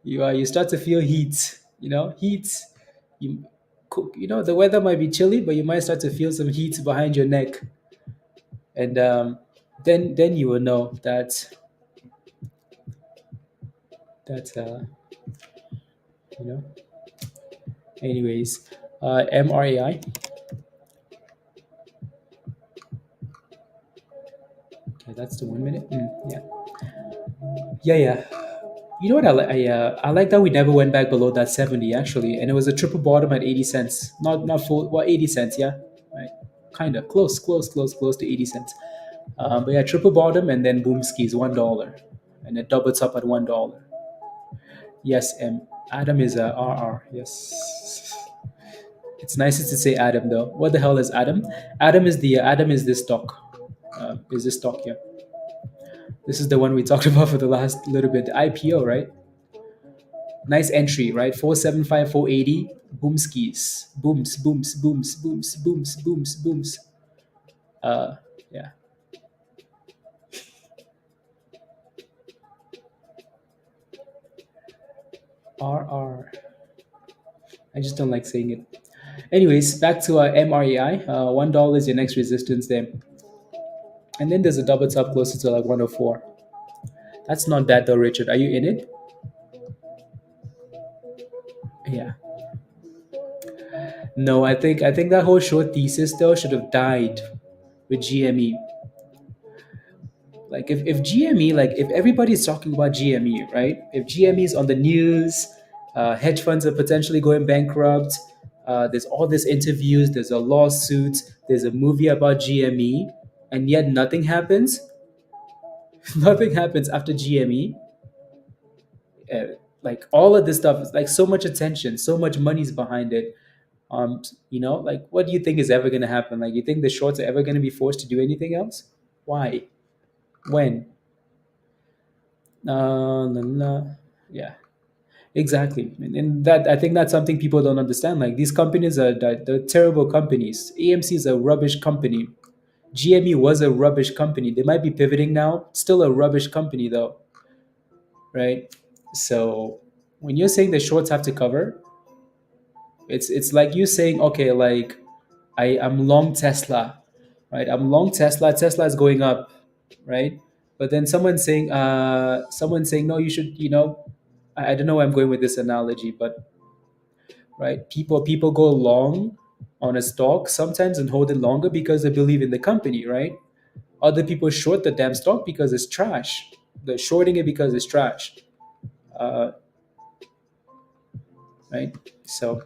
you start to feel heat. Heat. You the weather might be chilly, but you might start to feel some heat behind your neck, and then you will know that. You know. Anyways, MRAI. Okay, that's the 1 minute. Yeah. Yeah, yeah. You know what I like that we never went back below that 70 actually, and it was a triple bottom at 80 cents. Not full. Well, 80 cents. Yeah, right. Kind of close to 80 cents. But yeah, triple bottom and then boom skis $1, and it doubles up at $1. Yes, M. Adam is a RR. Yes. It's nicer to say Adam though. What the hell is Adam? Adam is this stock. Is this stock here? This is the one we talked about for the last little bit. The IPO, right? Nice entry, right? 475, 480. Boom skis. Booms, booms, booms, booms, booms, booms, booms. Uh, yeah. RR. I just don't like saying it. Anyways, back to MREI. $1 is your next resistance there. And then there's a double top closer to like 104. That's not bad though, Richard. Are you in it? Yeah. No, I think that whole short thesis though should have died with GME. Like if GME, like if everybody's talking about GME, right? If GME is on the news, hedge funds are potentially going bankrupt. There's all these interviews. There's a lawsuit. There's a movie about GME, and yet nothing happens. Nothing happens after GME. Like all of this stuff is like so much attention, so much money's behind it. Like what do you think is ever going to happen? Like you think the shorts are ever going to be forced to do anything else? Why? When? La, la. Yeah, exactly. And that I think that's something people don't understand. Like these companies are they're terrible companies. AMC is a rubbish company. GME was a rubbish company. They might be pivoting now. Still a rubbish company though, right? So when you're saying the shorts have to cover, it's like you saying, okay, like I'm long Tesla, right? I'm long Tesla. Tesla is going up, right? But then someone's saying no, you should, I don't know where I'm going with this analogy, but right, people go long on a stock sometimes and hold it longer because they believe in the company, right? Other people short the damn stock because it's trash. They're shorting it because it's trash, uh, right? So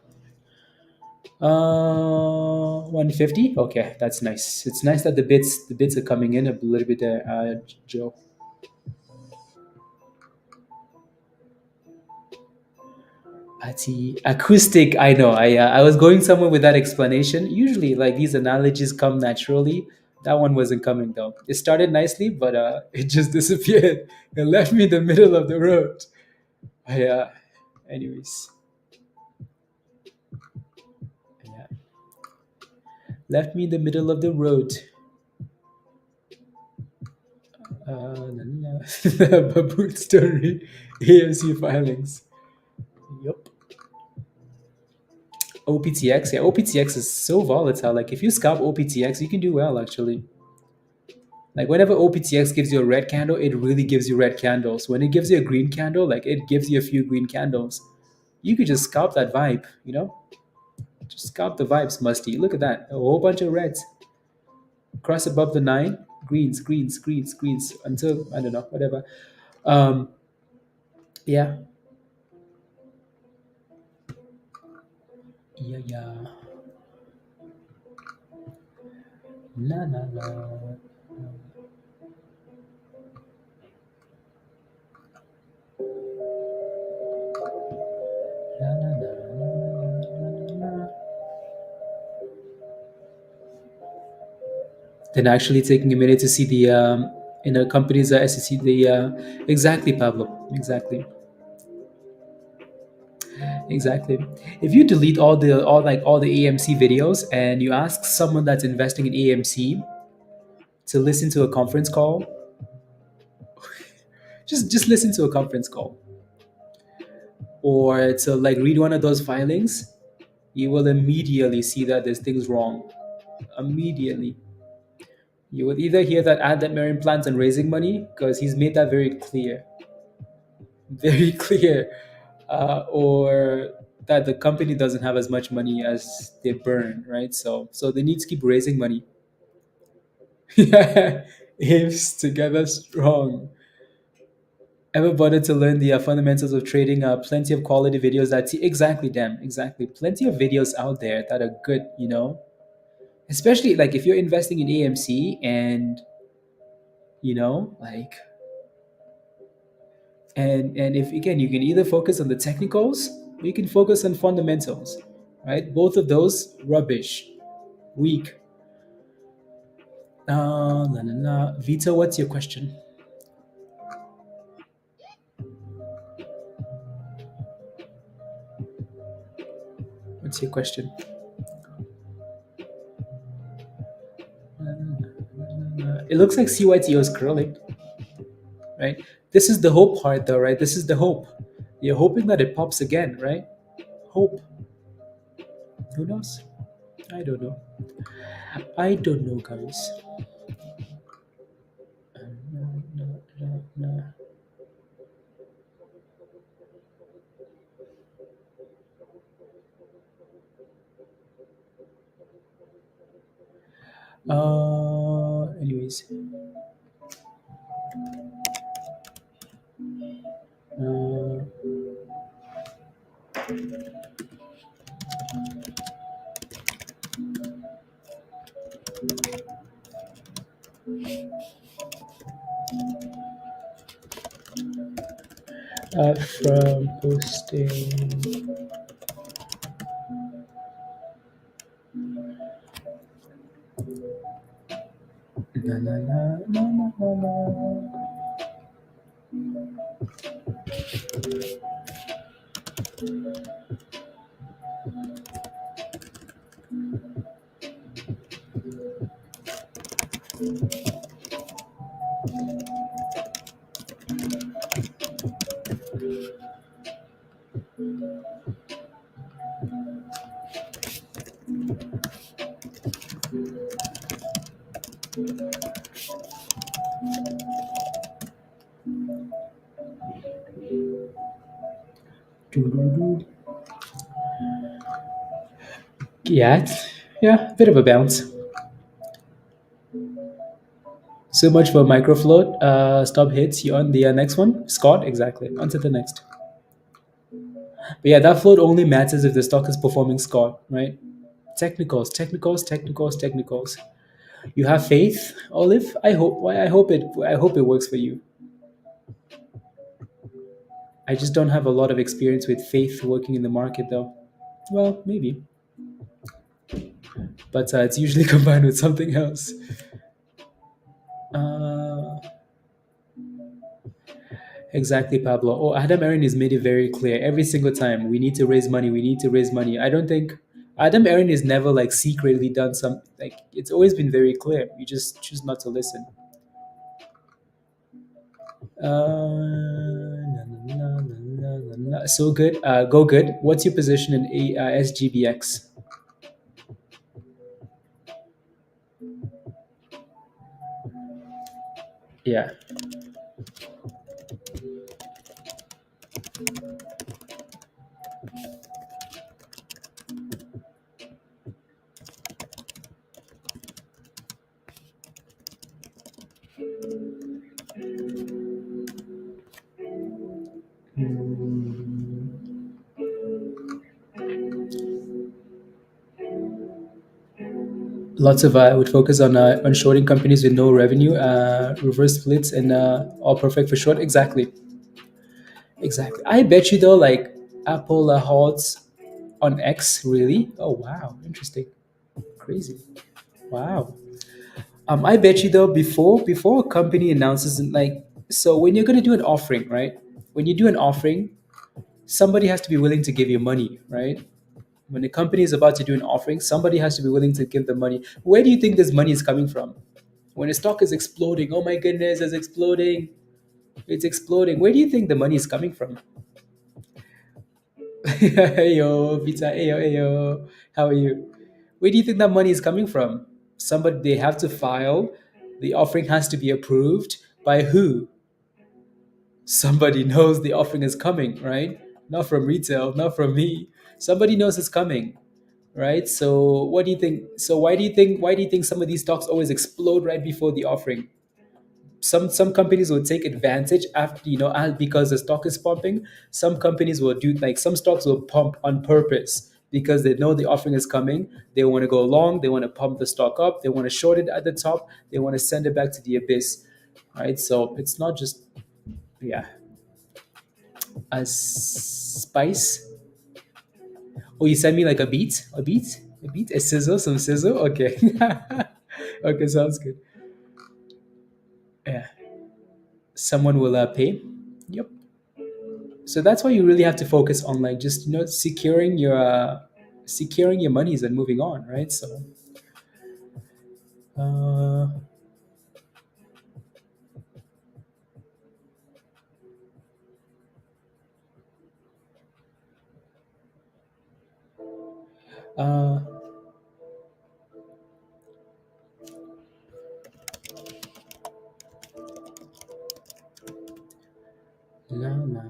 150. Okay, that's nice. It's nice that the bits are coming in a little bit there, Joe. Ati acoustic. I know. I was going somewhere with that explanation. Usually, like these analogies come naturally. That one wasn't coming though. It started nicely, but it just disappeared. It left me in the middle of the road. Yeah. Anyways, yeah, left me in the middle of the road. Baboon story, AMC filings. Yup. OPTX, yeah, OPTX is so volatile. Like if you scalp OPTX, you can do well actually. Like whenever OPTX gives you a red candle, it really gives you red candles. When it gives you a green candle, like it gives you a few green candles. You could just scalp that vibe. Just scalp the vibes, musty. Look at that, a whole bunch of reds. Cross above the nine, greens, greens, greens, greens until I don't know, whatever. Um, yeah, yeah, yeah. La la la. La, la, la, la, la, la, la. Then actually taking a minute to see the in a company's SEC, the exactly, Pablo, exactly. If you delete all the AMC videos and you ask someone that's investing in AMC to listen to a conference call, just listen to a conference call, or to like read one of those filings, you will immediately see that there's things wrong. Immediately, you will either hear that ad that Marion plans on raising money because he's made that very clear, very clear, or that the company doesn't have as much money as they burn, right? So they need to keep raising money. Yeah, ifs together strong. Ever bothered to learn the fundamentals of trading? Plenty of quality videos exactly, damn, exactly. Plenty of videos out there that are good. Especially like if you're investing in AMC and like And if again, you can either focus on the technicals or you can focus on fundamentals, right? Both of those rubbish, weak. La, la, la. Vito, what's your question? What's your question? It looks like CYTO is curling, right? This is the hope part, though, right? This is the hope. You're hoping that it pops again, right? Hope. Who knows? I don't know. I don't know, guys. Anyways. Uh, from posting. Na, na, na, na, na, na, na. Doo-doo-doo. Yeah, a bit of a bounce. So much for micro float. Stop hits. You on the next one, Scott? Exactly. On to the next. But yeah, that float only matters if the stock is performing, Scott. Right? Technicals, technicals, technicals, technicals. You have faith, Olive. I hope. I hope it. I hope it works for you. I just don't have a lot of experience with faith working in the market, though. Well, maybe, but it's usually combined with something else. Uh, exactly, Pablo. Oh, Adam Aaron has made it very clear every single time. We need to raise money. We need to raise money. I don't think Adam Aaron has never like secretly done some like. It's always been very clear. You just choose not to listen. So good. Go good. What's your position in SGBX? Yeah. Lots of I would focus on shorting companies with no revenue, reverse splits, and all perfect for short. Exactly, exactly. I bet you though, like Apple halts on X. Really? Oh wow, interesting, crazy. Wow. I bet you though, before a company announces like, so when you're gonna do an offering, right? When you do an offering, somebody has to be willing to give you money, right? When a company is about to do an offering, somebody has to be willing to give the money. Where do you think this money is coming from? When a stock is exploding, oh my goodness, it's exploding. It's exploding. Where do you think the money is coming from? Hey yo, pizza, hey yo, hey yo. How are you? Where do you think that money is coming from? Somebody, they have to file. The offering has to be approved by who? Somebody knows the offering is coming, right? Not from retail, not from me. Somebody knows it's coming, right? So what do you think? So why do you think some of these stocks always explode right before the offering? Some companies will take advantage after because the stock is pumping. Some companies will do like some stocks will pump on purpose because they know the offering is coming. They want to go long, they want to pump the stock up, they want to short it at the top, they want to send it back to the abyss, right? So it's not just, yeah. A spice. Oh, you sent me like a beat? A beat? A beat? A sizzle? Some sizzle? Okay. Okay, sounds good. Yeah. Someone will pay. Yep. So that's why you really have to focus on like just securing your monies and moving on, right? So uh, uh, la, la.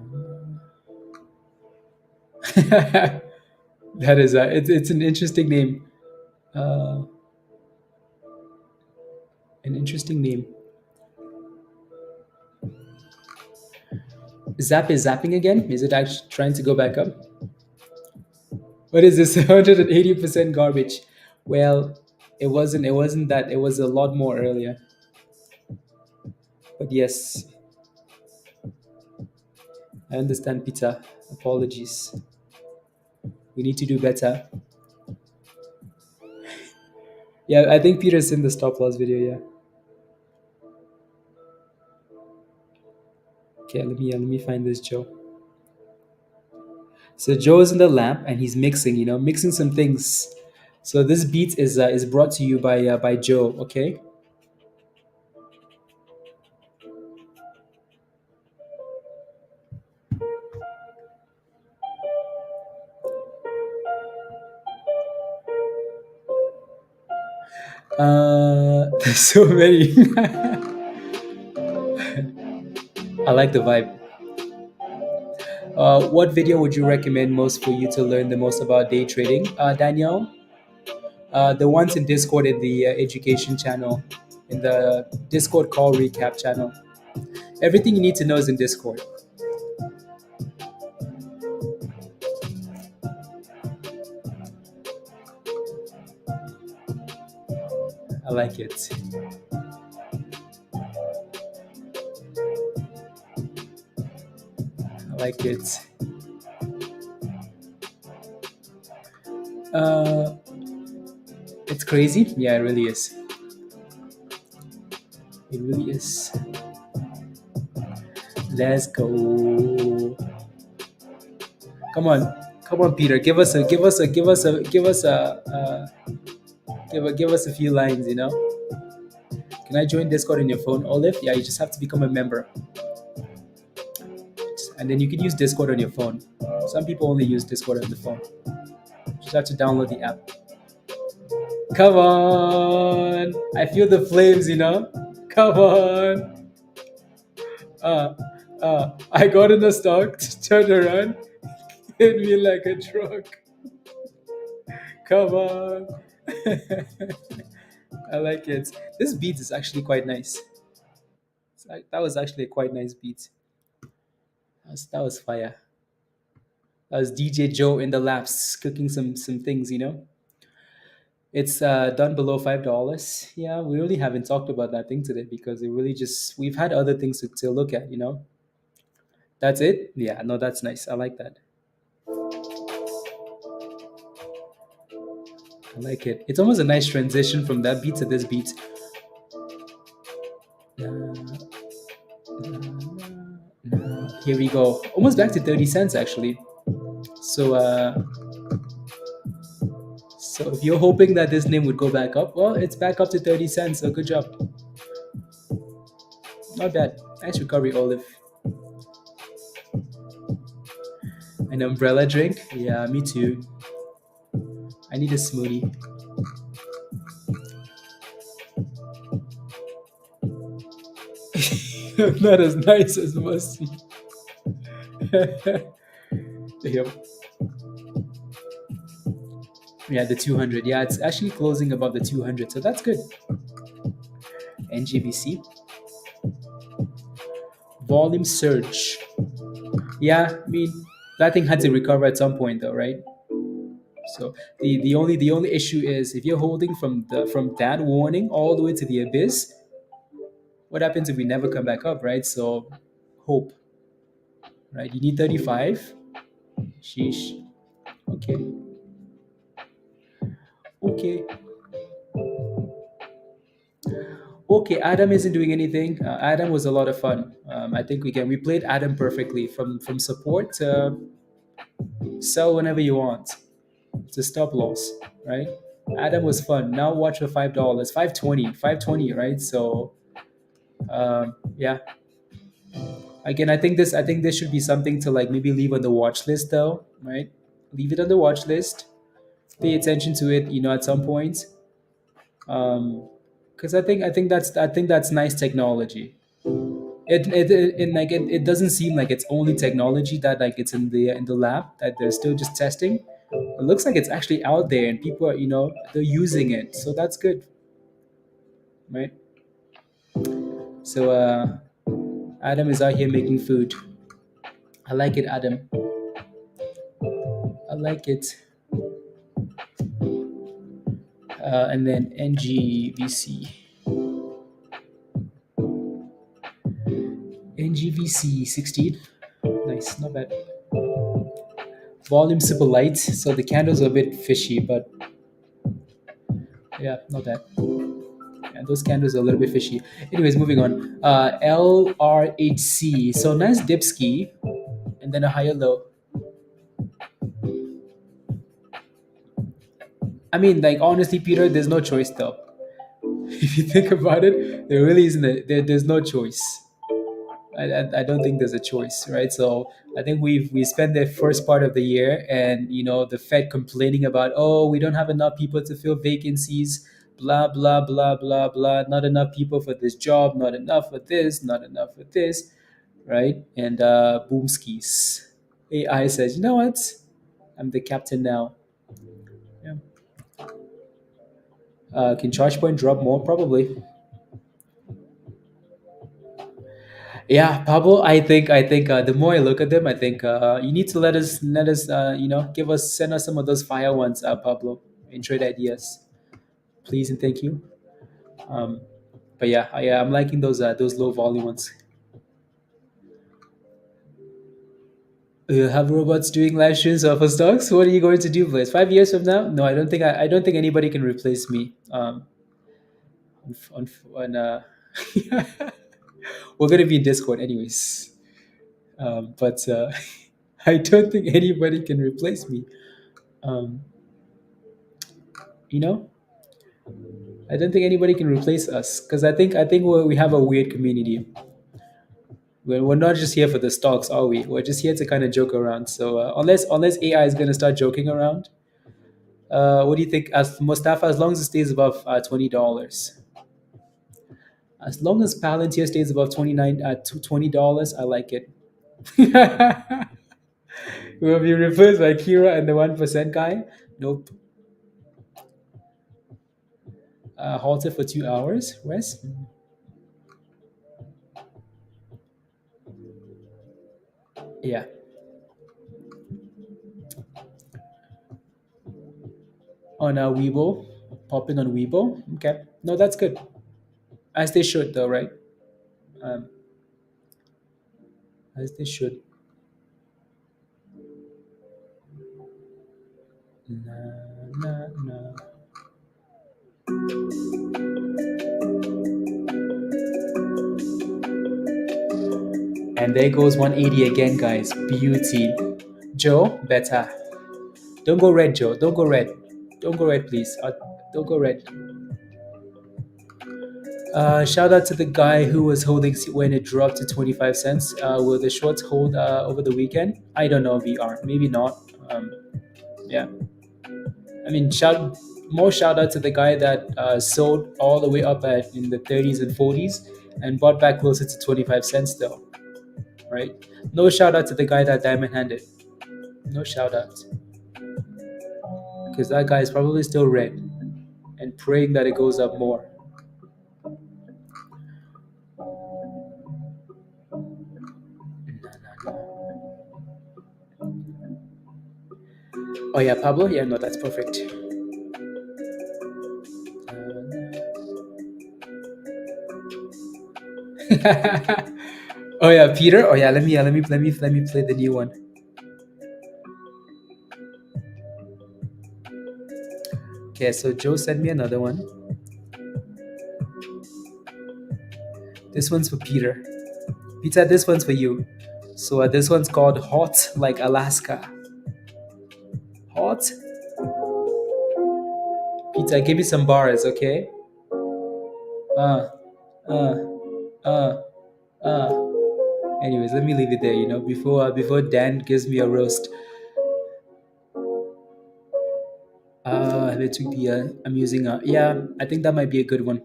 That is it's an interesting name. Uh, an interesting name. Zap is zapping again. Is it actually trying to go back up? What is this? 180% garbage. Well, it wasn't. It wasn't that. It was a lot more earlier. But yes, I understand, Peter. Apologies. We need to do better. Yeah, I think Peter's in the stop loss video. Yeah. Okay, let me find this Joe. So Joe is in the lab and he's mixing. Mixing some things. So this beat is brought to you by Joe. Okay. There's so many. I like the vibe. What video would you recommend most for you to learn the most about day trading, Danielle? The ones in Discord in the education channel, in the Discord call recap channel. Everything you need to know is in Discord. I like it. I like it. Uh, it's crazy. Yeah, it really is. It really is. Let's go. Come on, Peter. Give us a few lines. Can I join Discord on your phone, Olive? Yeah, you just have to become a member, and then you can use Discord on your phone. Some people only use Discord on the phone. Just have to download the app. Come on! I feel the flames. Come on! I got in the stock, turned around, hit me like a truck. Come on! I like it. This beat is actually quite nice. That was actually a quite nice beat. That was fire. That was DJ Joe in the labs cooking some things. It's done below $5. Yeah, we really haven't talked about that thing today because it really just we've had other things to look at. That's it. Yeah, no, that's nice. I like that. I like it. It's almost a nice transition from that beat to this beat. Here we go. Almost back to 30 cents actually. So if you're hoping that this name would go back up, well, it's back up to 30 cents. So good job. Not bad. Nice recovery, Olive. An umbrella drink? Yeah, me too. I need a smoothie. Not as nice as Musty. Yep. Yeah, the 200. Yeah, it's actually closing above the 200, so that's good. NGBC. Volume surge. Yeah, I mean, that thing had to recover at some point though, right? So the only issue is if you're holding from that warning all the way to the abyss, what happens if we never come back up, right? So hope. right? You need 35. Sheesh. Okay. Okay. Okay, Adam isn't doing anything. Adam was a lot of fun. I think we played Adam perfectly from support to sell whenever you want to stop loss, right? Adam was fun. Now watch for $5, 520, right? So yeah. Again, I think this should be something to like maybe leave on the watch list though, right? Leave it on the watch list. Pay attention to it, at some point. Because I think that's nice technology. It doesn't seem like it's only technology that like it's in the lab that they're still just testing. It looks like it's actually out there and people are they're using it, so that's good, right? So Adam is out here making food. I like it, Adam. I like it. And then NGVC 16. Nice, not bad. Volume super light, so the candles are a bit fishy, but yeah, not bad. Yeah, those candles are a little bit fishy. Anyways, moving on. LRHC. So nice dip ski, and then a higher low. I mean, like honestly, Peter, there's no choice though. If you think about it, there really isn't. There's no choice. I don't think there's a choice, right? So I think we spent the first part of the year, and the Fed complaining about, oh, we don't have enough people to fill vacancies, blah blah blah blah blah, not enough people for this job, not enough for this, not enough for this, right? And boom skis. AI says, you know what? I'm the captain now. Yeah. Can charge point drop more? Probably. Yeah, Pablo. I think the more I look at them, I think you need to let us send us some of those fire ones, Pablo, and trade ideas, please and thank you. Um, but yeah, I'm liking those low volume ones. Have robots doing live streams of stocks? What are you going to do, Blaze? 5 years from now? No, I don't think I don't think anybody can replace me. We're gonna be in Discord anyways. But I don't think anybody can replace me. Um, you know, I don't think anybody can replace us because I think we have a weird community. We're not just here for the stocks, are we? We're just here to kind of joke around. So unless AI is gonna start joking around, what do you think? As Mustafa, as long as it stays above $20, as long as Palantir stays above $20, I like it. Will be replaced by Kira and the 1% guy? Nope. Halted for 2 hours. Wes? Yeah. On Weibo, popping on Weibo. Okay. No, that's good. As they should, though, right? Um, as they should. Na, na, na. And there goes 180 again, guys. Beauty. Joe, better. Don't go red, Joe. Don't go red. Don't go red, please. Don't go red. Shout out to the guy who was holding when it dropped to 25 cents. Will the shorts hold over the weekend? I don't know, VR. Maybe not. Yeah. I mean, shout out to the guy that sold all the way up in the 30s and 40s and bought back closer to 25 cents though, right? No shout out to the guy that diamond handed. No shout out. Because that guy is probably still red and praying that it goes up more. Oh yeah, Pablo? Yeah, no, that's perfect. Oh yeah, Peter. Oh yeah, let me play the new one. Okay, so Joe sent me another one. This one's for Peter. Peter, this one's for you. So this one's called Hot Like Alaska. Hot. Peter, give me some bars, okay? Uh, uh, uh, uh. Anyways, let me leave it there. Before Dan gives me a roast. Let's be I'm using yeah, I think that might be a good one.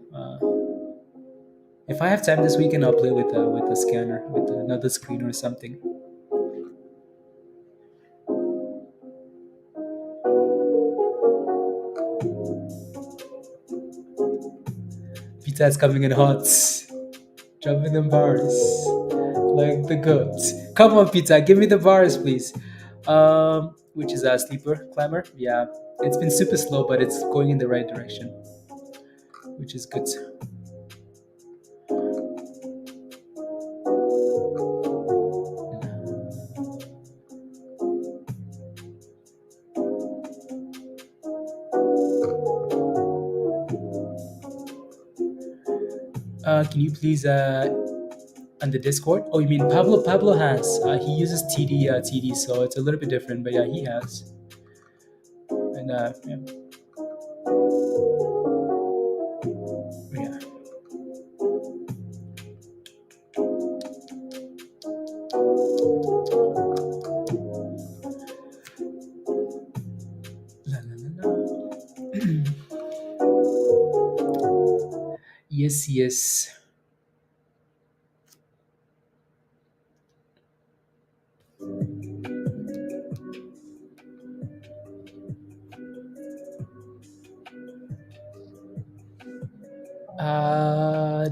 If I have time this weekend, I'll play with a scanner, with another screen or something. Pizza's coming in hot, jumping them bars like the goats. Come on, pizza, give me the bars, please. Which is a sleeper climber. Yeah, it's been super slow, but it's going in the right direction, which is good. Can you please on the Discord? Oh, you mean Pablo? Pablo has. He uses TD, so it's a little bit different. But yeah, he has. And yeah. Yeah. La, la, la, la. Yes, yes.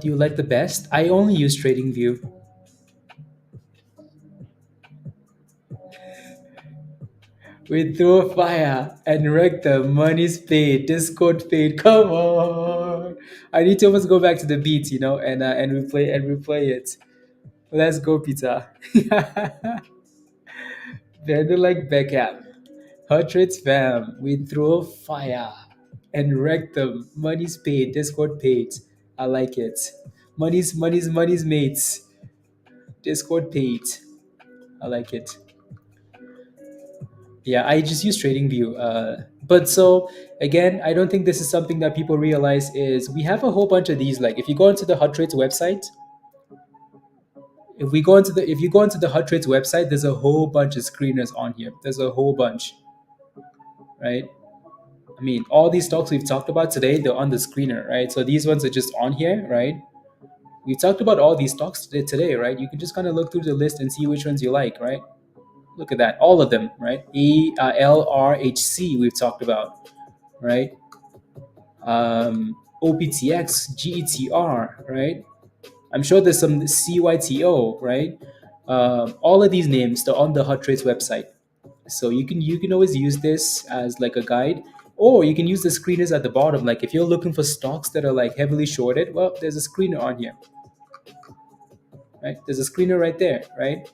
Do you like the best? I only use TradingView. We throw fire and wreck the money's paid. Discord paid. Come on! I need to almost go back to the beat, and replay it. Let's go, pizza. Better like Beckham. Hot rates fam. We throw fire and wreck them. Money's paid. Discord paid. I like it. Money's mates. Discord paid. I like it. Yeah, I just use TradingView. But so again, I don't think this is something that people realize is we have a whole bunch of these. Like if you go into the Hot Trades website, if you go into the Hot Trades website, there's a whole bunch of screeners on here. There's a whole bunch, right? I mean, all these stocks we've talked about today, they're on the screener, right? So these ones are just on here, right? We talked about all these stocks today, right? You can just kind of look through the list and see which ones you like, right? Look at that, all of them, right? LRHC we've talked about, right? OPTX, GETR, right? I'm sure there's some CYTO, right? All of these names, they're on the Hot Trades website. So you can always use this as like a guide, or you can use the screeners at the bottom. Like if you're looking for stocks that are like heavily shorted, well, there's a screener on here, right? There's a screener right there, right?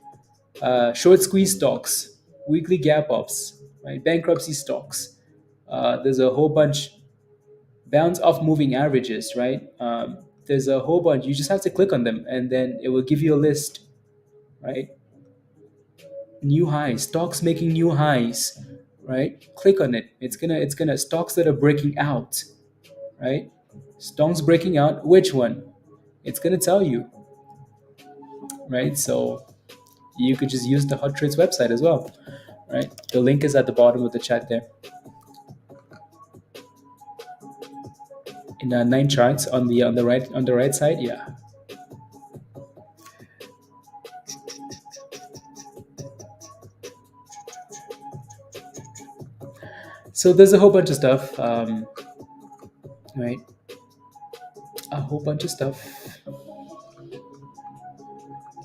Short squeeze stocks, weekly gap ups, right? Bankruptcy stocks. There's a whole bunch. Bounce off moving averages, right? There's a whole bunch. You just have to click on them, and then it will give you a list, right? New highs, stocks making new highs, right? Click on it. It's gonna stocks that are breaking out, right? Stocks breaking out. Which one? It's gonna tell you, right? So you could just use the Hot Trades website as well, right? The link is at the bottom of the chat there. In 9 charts on the right side, yeah. So there's a whole bunch of stuff, right? A whole bunch of stuff.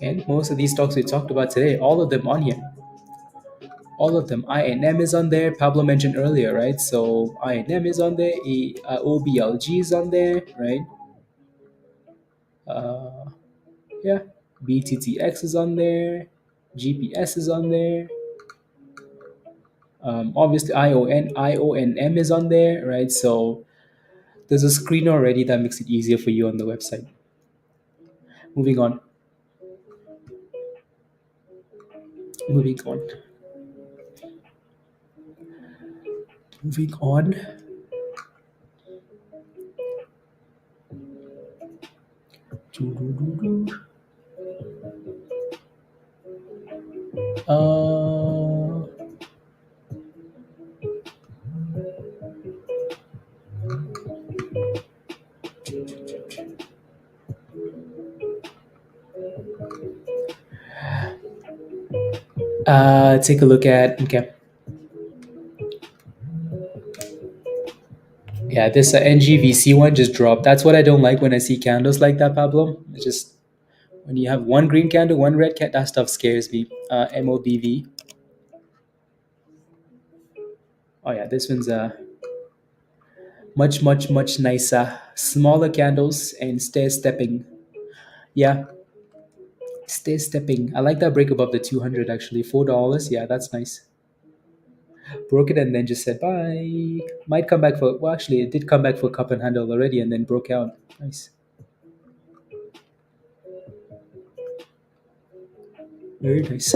And most of these stocks we talked about today, all of them on here. All of them. INM is on there. Pablo mentioned earlier, right? So INM is on there. OBLG is on there, right? Yeah. BTTX is on there. GPS is on there. Obviously, IONM is on there, right? So there's a screen already that makes it easier for you on the website. Moving on. Moving on. Moving on. Uh, take a look at, okay. Yeah, this NGVC one just dropped. That's what I don't like when I see candles like that, Pablo. It's just when you have one green candle, one red candle, that stuff scares me. MOBV. Oh yeah, this one's much, much, much nicer. Smaller candles and stair stepping. Yeah, stair stepping. I like that break above the 200 actually. $4. Yeah, that's nice. Broke it and then just said bye. Might come back for, well, actually, it did come back for cup and handle already and then broke out. Nice. Very nice.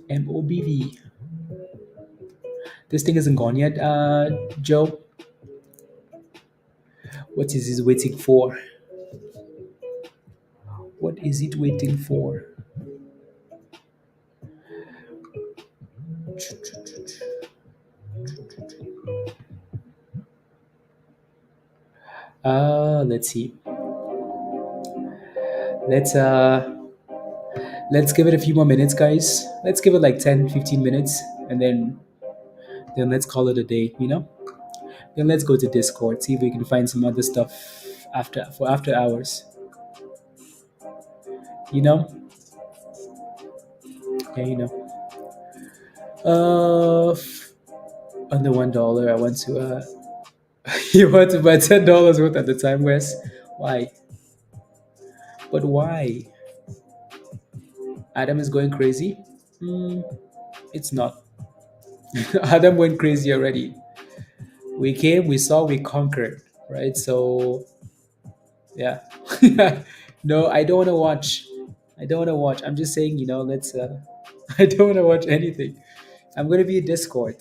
MOBV. This thing isn't gone yet, Joe. What is it waiting for? What is it waiting for? Let's see. Let's let's give it a few more minutes, guys. Let's give it like 10, 15 minutes and then let's call it a day, you know? Then let's go to Discord, see if we can find some other stuff after hours. You know? Yeah, you know. Under $1, I want to you want to buy $10 worth at the time, Wes? Why? But why? Adam is going crazy? It's not. Adam went crazy already. We came, we saw, we conquered, right? So, yeah. No, I don't want to watch. I don't want to watch. I'm just saying, let's. I don't want to watch anything. I'm going to be in Discord.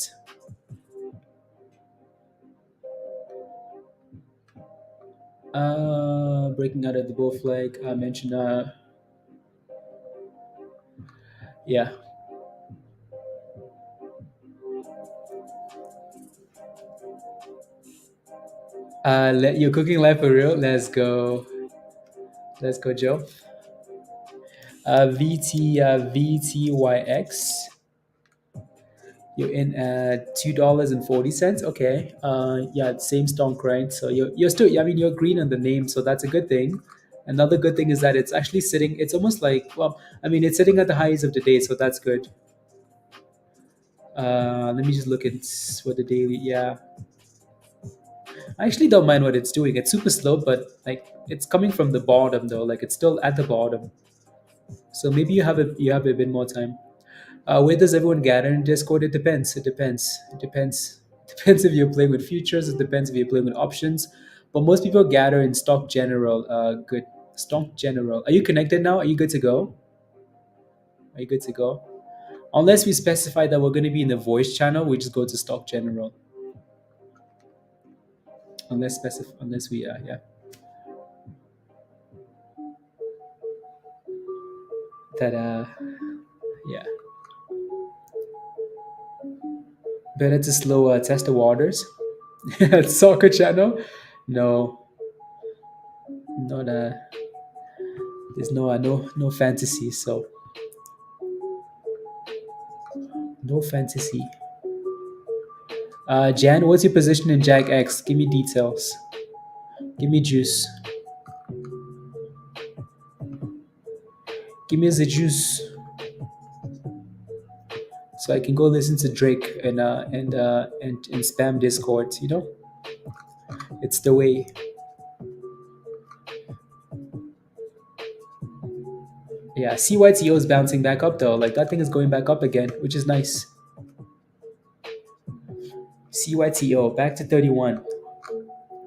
Breaking out of the bull flag. I mentioned. Yeah. You're cooking live for real. Let's go. Let's go, Joe. VTYX. You're in at $2.40. Okay. Yeah, same stonk, right? So you're still. I mean, you're green on the name, so that's a good thing. Another good thing is that it's actually sitting. It's almost like, well, I mean, it's sitting at the highs of the day, so that's good. Let me just look at what the daily. Yeah, I actually don't mind what it's doing. It's super slow, but like it's coming from the bottom though. Like it's still at the bottom. So maybe you have a bit more time. Where does everyone gather in Discord? It depends. It depends. It depends. It depends if you're playing with futures. It depends if you're playing with options. But most people gather in Stock General. Good. Stock General. Are you connected now? Are you good to go? Are you good to go? Unless we specify that we're going to be in the voice channel, we just go to Stock General. Unless we yeah. That yeah. Better to slow test the waters. Soccer channel? No, not there's no fantasy, so no fantasy. Jan, what's your position in Jack X? Give me details. Give me juice. Give me the juice, so I can go listen to Drake and spam Discord. You know, it's the way. Yeah, CYTO is bouncing back up though. Like that thing is going back up again, which is nice. CYTO back to 31,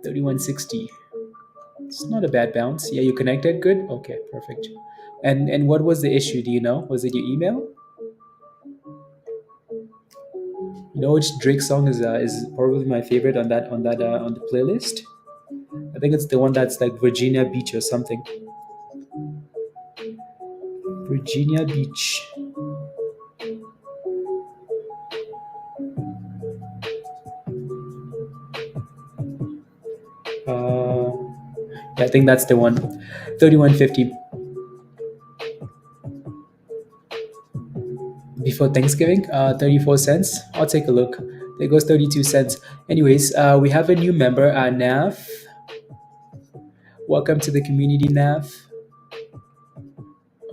3160. It's not a bad bounce. Yeah, you connected. Good. Okay, perfect. And what was the issue? Do you know? Was it your email? You know which Drake song is probably my favorite on the playlist. I think it's the one that's like Virginia Beach or something. Virginia Beach. Uh, yeah, I think that's the one. 3150 before Thanksgiving. 34 cents. I'll take a look. There goes 32 cents. Anyways, we have a new member, Nav. Welcome to the community, Nav.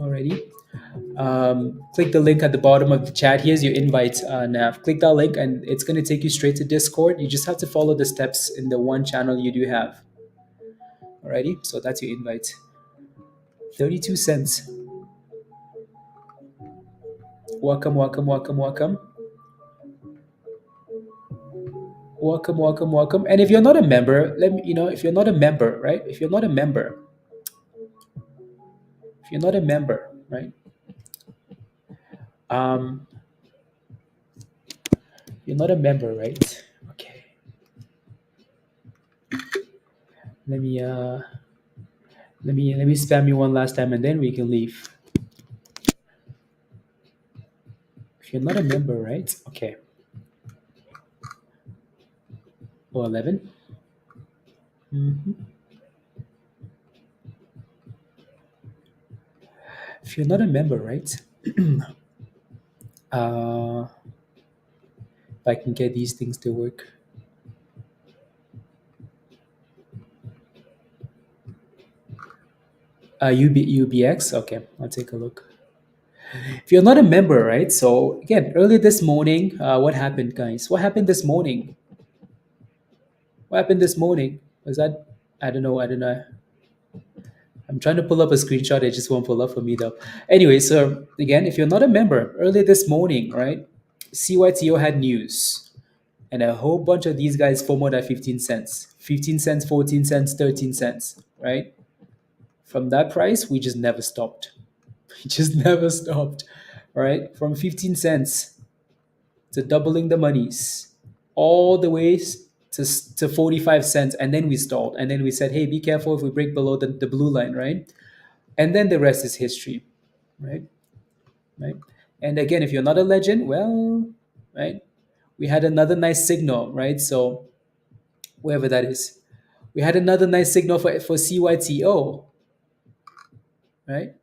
Alrighty. Click the link at the bottom of the chat. Here's your invite, Nav. Click that link and it's going to take you straight to Discord. You just have to follow the steps in the one channel you do have. Alrighty, so that's your invite. 32 cents. Welcome, welcome, welcome, welcome. Welcome, welcome, welcome. And if you're not a member, let me, if you're not a member, right? If you're not a member, right? Um, you're not a member, right? Okay. Let me spam you one last time and then we can leave. If you're not a member, right? Okay. Or 11. Mm-hmm. If you're not a member, right? If I can get these things to work. UBX. Okay, I'll take a look. If you're not a member, right? So again, earlier this morning, what happened, guys? What happened this morning? What happened this morning? Was that? I don't know. I'm trying to pull up a screenshot. It just won't pull up for me though. Anyway, so again, if you're not a member, earlier this morning, right? CYTO had news, and a whole bunch of these guys FOMOed at 15 cents, 15 cents, 14 cents, 13 cents, right? From that price, we just never stopped. We just never stopped, right? From 15 cents to doubling the monies, all the way to 45 cents. And then we stalled. And then we said, hey, be careful if we break below the blue line, right? And then the rest is history, right? Right. And again, if you're not a legend, well, right, we had another nice signal, right? So wherever that is, we had another nice signal for CYTO, right?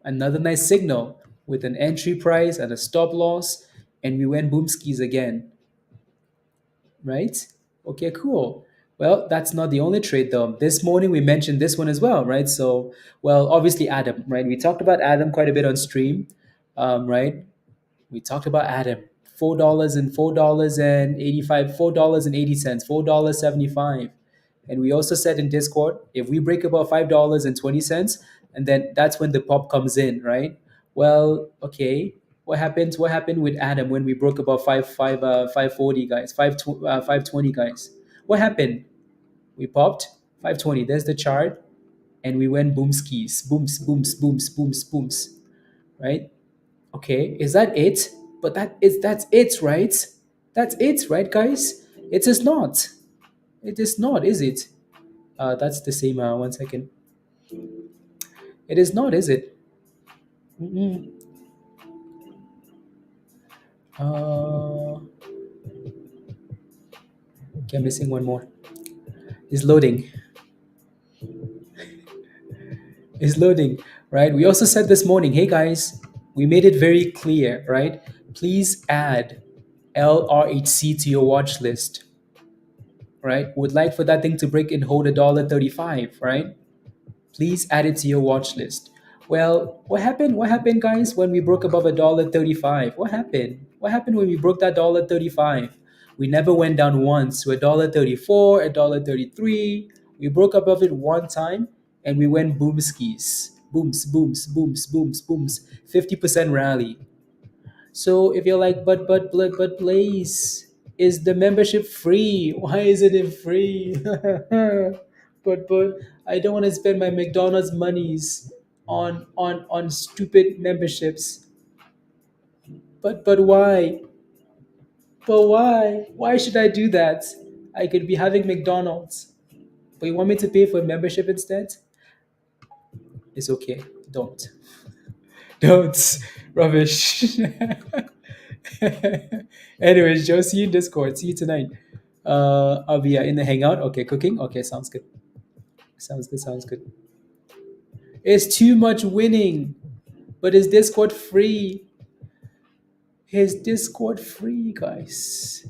Another nice signal with an entry price and a stop loss, and we went boom skis again, right? Okay, cool. Well, that's not the only trade though. This morning we mentioned this one as well, right? So, well, obviously Adam, right? We talked about Adam quite a bit on stream, right? We talked about Adam. $4 and $4.85, $4.80, $4.75. And we also said in Discord, if we break above $5.20, and then that's when the pop comes in, right? Well, okay. What happened? What happened with Adam when we broke above 540 guys, 520 guys? What happened? We popped 520. There's the chart, and we went boom skis, booms, booms, booms, booms, booms, right? Okay, is that it? But that's it, right? That's it, right, guys? It is not. It is not, is it? That's the same. 1 second. It is not, is it? Mm-mm. Okay, I'm missing one more. It's loading. It's loading, right? We also said this morning, hey guys, we made it very clear, right? Please add LRHC to your watch list, right? Would like for that thing to break and hold $1.35, right? Please add it to your watch list. Well, what happened? What happened, guys, when we broke above $1.35? What happened? What happened when we broke that $1.35? We never went down once to $1.34, $1.33. We broke above it one time and we went boom skis. booms, booms, booms, booms, booms, 50% rally. So if you're like, but Blaze, is the membership free? Why isn't it free? But I don't want to spend my McDonald's monies on stupid memberships. But why? But why? Why should I do that? I could be having McDonald's. But you want me to pay for a membership instead? It's okay. Don't. Don't. Rubbish. Anyways, Joe, see you in Discord. See you tonight. I'll be in the hangout. Okay, cooking. Okay, sounds good. Sounds good. Sounds good. It's too much winning, but is Discord free? Is Discord free, guys?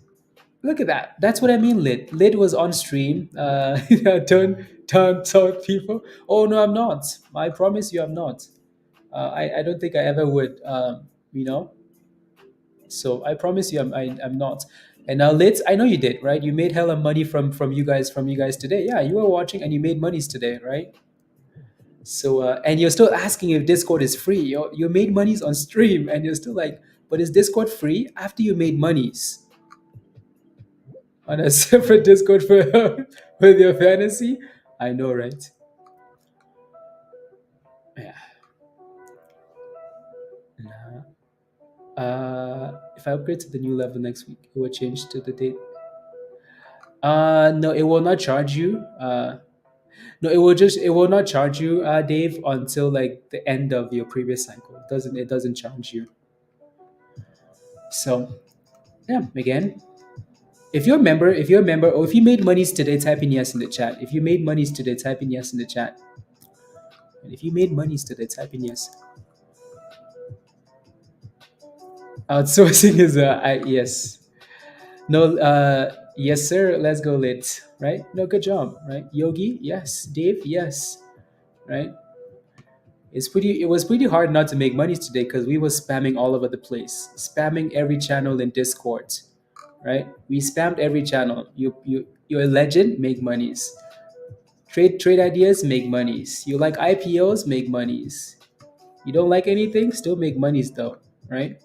Look at that. That's what I mean. Lid was on stream. Don't talk, people. Oh no, I'm not. I promise you, I'm not. I don't think I ever would. You know. So I promise you, I'm not. And now, Lids, I know you did, right? You made hella money from you guys today. Yeah, you were watching and you made monies today, right? So and you're still asking if Discord is free. You made monies on stream, and you're still like, but is Discord free after you made monies on a separate Discord for with your fantasy? I know, right? Yeah. Nah. If I upgrade to the new level next week, it will change to the date. No, it will not charge you. No, it will not charge you, Dave, until like the end of your previous cycle. It doesn't charge you. So yeah, again, if you're a member, or if you made monies today, type in yes in the chat. If you made monies today, type in yes in the chat. And if you made monies today, type in yes. Outsourcing is yes. No, yes sir. Let's go lit. Right? No, good job. Right? Yogi, yes. Dave, yes. Right? It was pretty hard not to make money today because we were spamming all over the place, spamming every channel in Discord, right? We spammed every channel. You're a legend, make monies. Trade ideas, make monies. You like IPOs, make monies. You don't like anything, still make monies though, right?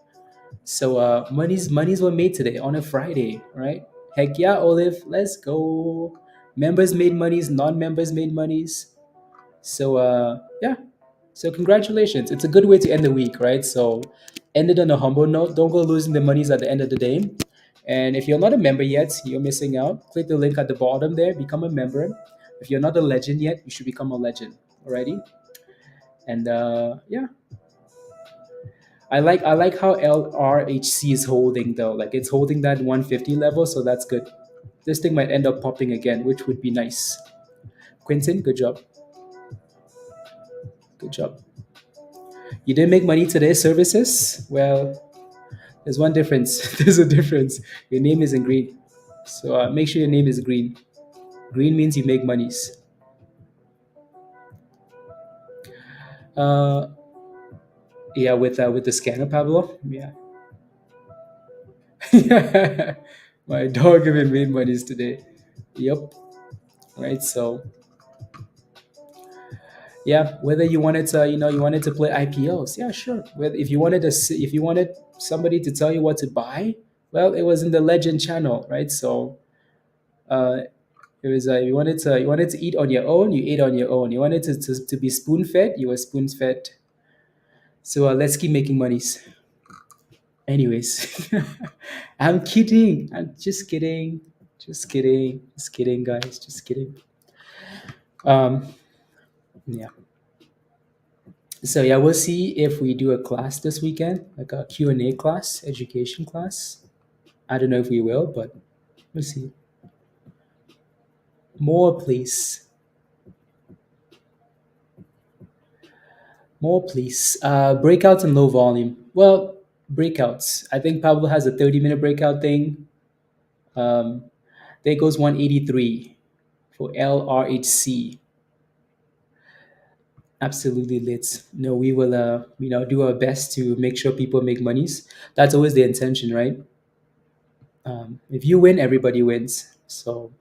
So monies were made today on a Friday, right? Heck yeah, Olive, let's go. Members made monies, non-members made monies. So yeah, so congratulations. It's a good way to end the week, right? So end it on a humble note. Don't go losing the monies at the end of the day. And if you're not a member yet, you're missing out. Click the link at the bottom there, become a member. If you're not a legend yet, you should become a legend. Alrighty. And yeah, I like how LRHC is holding though. Like it's holding that 150 level, so that's good. This thing might end up popping again, which would be nice. Quentin, good job. Good job. You didn't make money today, services? Well, there's one difference. There's a difference. Your name is in green. So make sure your name is green. Green means you make monies. Uh, yeah, with the scanner, Pablo. Yeah. My dog even made monies today. Yep. Right. So yeah, whether you wanted to, you wanted to play IPOs, yeah, sure. Whether if you wanted somebody to tell you what to buy, well, it was in the Legend channel, right? So uh, it was you wanted to eat on your own, you ate on your own. You wanted to be spoon fed, you were spoon fed. So let's keep making monies. Anyways, I'm kidding. I'm just kidding. Just kidding. Just kidding, guys. Just kidding. Um, yeah. So yeah, we'll see if we do a class this weekend, like a Q&A class, education class. I don't know if we will, but we'll see. More, please. More, please. Breakouts and low volume. Well, breakouts. I think Pablo has a 30-minute breakout thing. There goes 183 for LRHC. Absolutely lit. No, we will, do our best to make sure people make monies. That's always the intention, right? If you win, everybody wins. So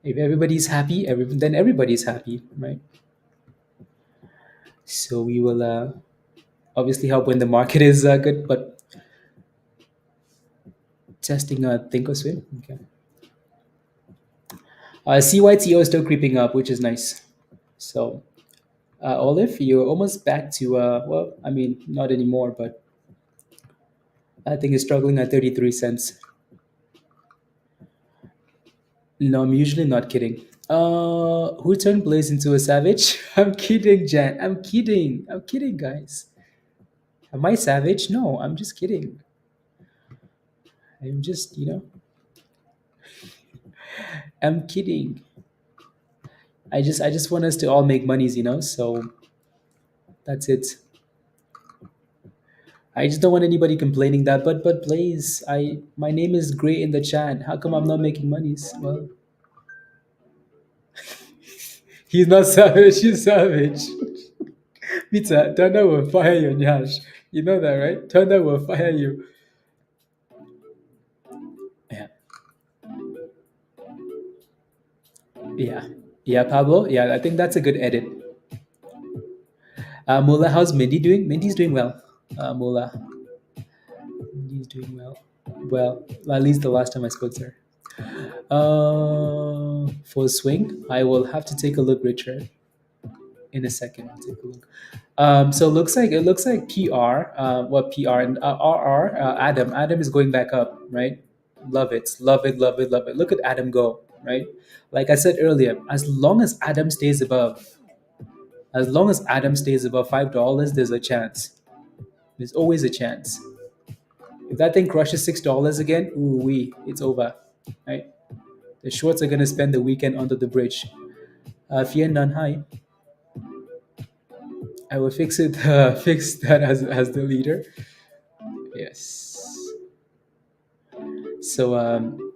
if everybody's happy, then everybody's happy, right? So we will obviously help when the market is good, but testing thinkorswim. Okay. CYTO is still creeping up, which is nice. So Olive, you're almost back to well, I mean, not anymore, but I think it's struggling at 33 cents. No, I'm usually not kidding. Who turned Blaze into a savage? I'm kidding, Jan. I'm kidding. I'm kidding, guys. Am I savage? No, I'm just kidding. I'm just, I'm kidding. I just want us to all make monies, so that's it. I just don't want anybody complaining that, but Blaze, my name is great in the chat. How come I'm not making monies? Well, he's not savage, he's savage. Pizza, Thunder will fire you, Nyash. You know that, right? Thunder will fire you. Yeah. Yeah. Yeah, Pablo. Yeah, I think that's a good edit. Mola, how's Mindy doing? Mindy's doing well. Mola. Mindy's doing well. Well, at least the last time I spoke to her. For swing, I will have to take a look, Richard. In a second, I'll take a look. So it looks like PR, what PR and RR, Adam is going back up, right? Love it, love it, love it, love it. Look at Adam go, right? Like I said earlier, as long as Adam stays above $5, there's a chance. There's always a chance. If that thing crushes $6 again, ooh wee, it's over, right? The shorts are gonna spend the weekend under the bridge. Fear none, hi. I will fix it. Fix that as the leader. Yes. So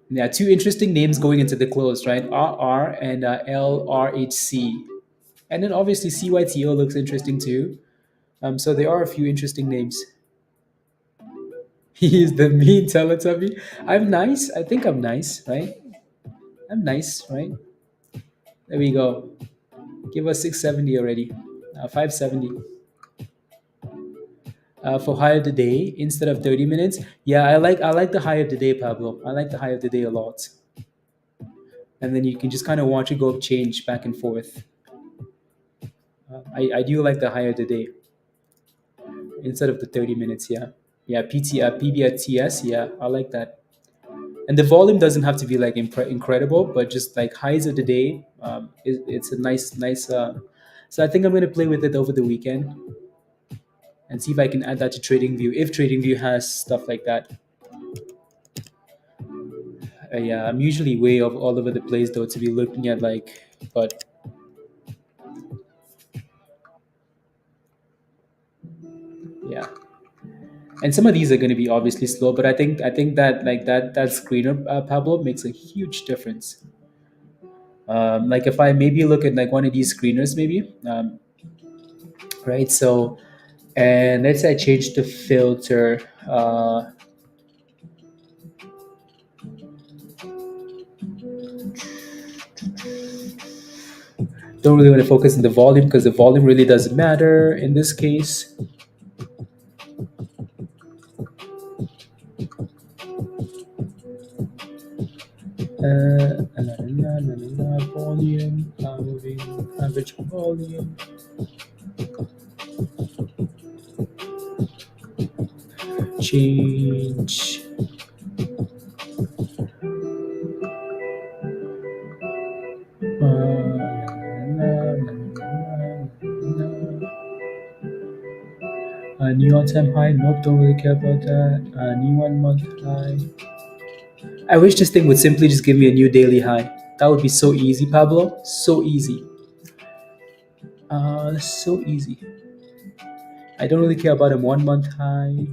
yeah, two interesting names going into the close, right? RR and LRHC, and then obviously CYTO looks interesting too. So there are a few interesting names. He is the mean Teletubby. I'm nice. I think I'm nice, right? I'm nice, right? There we go. Give us 670 already. 570. For high of the day instead of 30 minutes. Yeah, I like the high of the day, Pablo. I like the high of the day a lot. And then you can just kind of watch it go change back and forth. I do like the high of the day instead of the 30 minutes. Yeah, yeah. PB at TS. Yeah, I like that. And the volume doesn't have to be like incredible, but just like highs of the day. It's a nice. So I think I'm gonna play with it over the weekend and see if I can add that to TradingView if TradingView has stuff like that. Yeah, I'm usually way all over the place though to be looking at like, but yeah. And some of these are going to be obviously slow, but I think that like that screener, Pablo, makes a huge difference. Like if I maybe look at like one of these screeners, maybe, right? So, and let's say I change the filter. Don't really want to focus on the volume because the volume really doesn't matter in this case. Volume, moving average volume. Change. New all-time high. Nope, don't really care about that. New 1 month high. I wish this thing would simply just give me a new daily high. That would be so easy, Pablo. So easy. So easy. I don't really care about a 1 month high.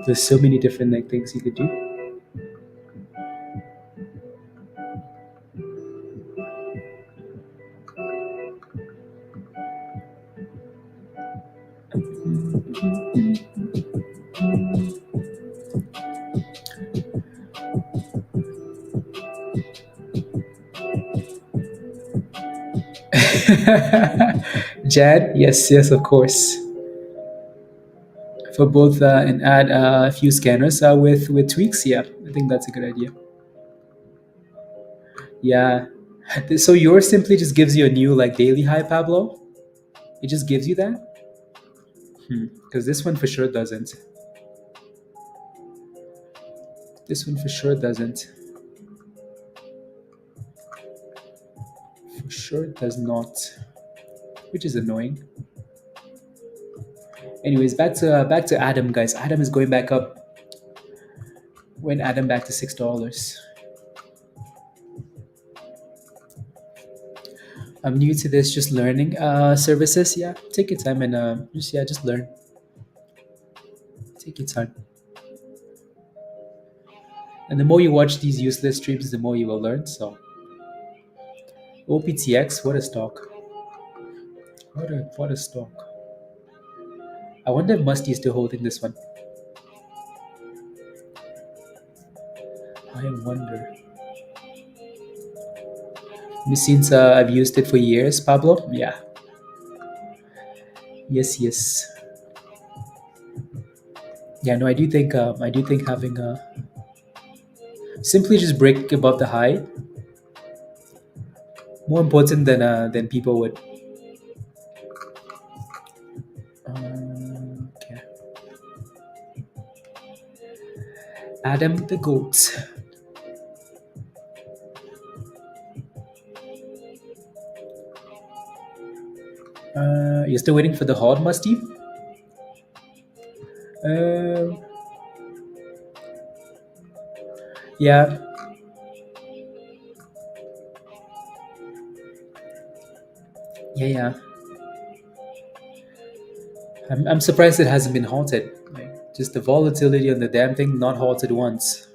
There's so many different like things you could do. Jad, yes, yes, of course. For both and add a few scanners with tweaks. Yeah, I think that's a good idea. Yeah. So yours simply just gives you a new like daily high, Pablo. It just gives you that. Because this one for sure doesn't. This one for sure doesn't. For sure it does not. Which is annoying. Anyways, back to Adam, guys. Adam is going back up. When Adam back to $6. I'm new to this, just learning services. Yeah, take your time and just learn. Take your time. And the more you watch these useless streams, the more you will learn. So, OPTX, what a stock! What a stock! I wonder if Musty is still holding this one. I wonder. Since I've used it for years, Pablo. Yeah. Yes, yes. Yeah, no, I do think having a simply just break above the high more important than people would. Okay. Adam the goat. You're still waiting for the horde, Musty? Um, yeah, yeah. I'm surprised it hasn't been halted. Like, just the volatility on the damn thing not halted once.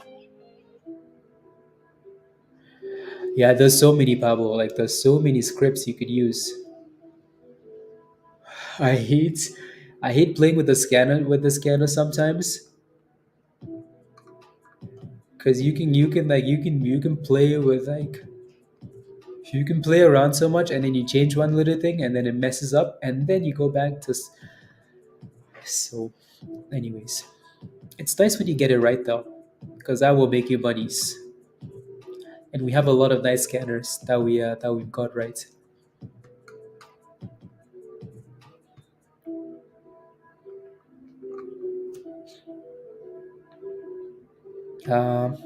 Yeah, there's so many, Pablo. Like, there's so many scripts you could use. I hate, I hate playing with the scanner sometimes because you can play with like you can play around so much and then you change one little thing and then it messes up and then you go back to so. Anyways, it's nice when you get it right though, because that will make you buddies. And we have a lot of nice scanners that we've got right.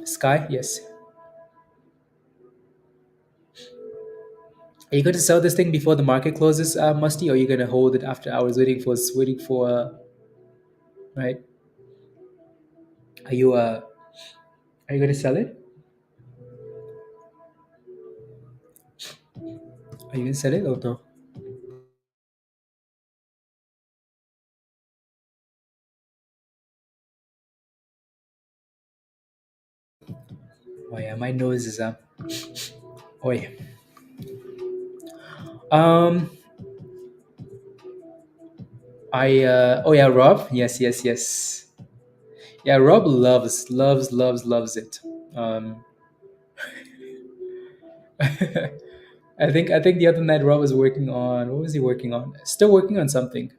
Sky, yes. Are you going to sell this thing before the market closes, Musty, or are you going to hold it after hours, waiting for right? Are you going to sell it? Are you going to sell it or no? Oh yeah, my nose is up. Oh yeah. Um, oh yeah, Rob. Yes, yes, yes. Yeah, Rob loves it. Um, I think the other night Rob was working on what was he working on? Still working on something,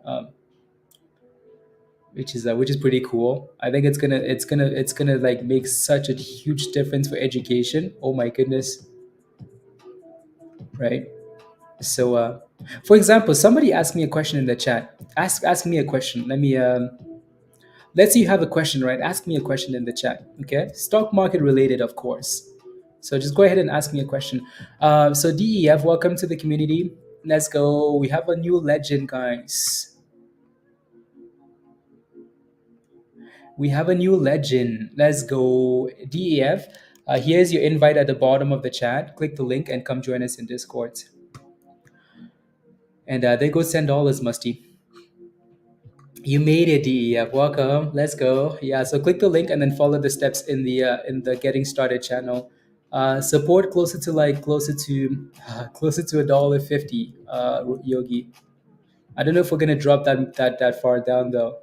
which is pretty cool. I think it's gonna like make such a huge difference for education. Oh my goodness, right? So, for example, somebody asked me a question in the chat. Ask me a question. Let's say you have a question, right? Ask me a question in the chat. Okay, stock market related, of course. So just go ahead and ask me a question. So DEF, welcome to the community. Let's go. We have a new legend, guys. We have a new legend. Let's go. DEF. Here's your invite at the bottom of the chat. Click the link and come join us in Discord. And there goes $10, Musty. You made it, DEF. Welcome. Let's go. Yeah. So click the link and then follow the steps in the getting started channel. Support closer to $1.50. Yogi. I don't know if we're gonna drop that far down though.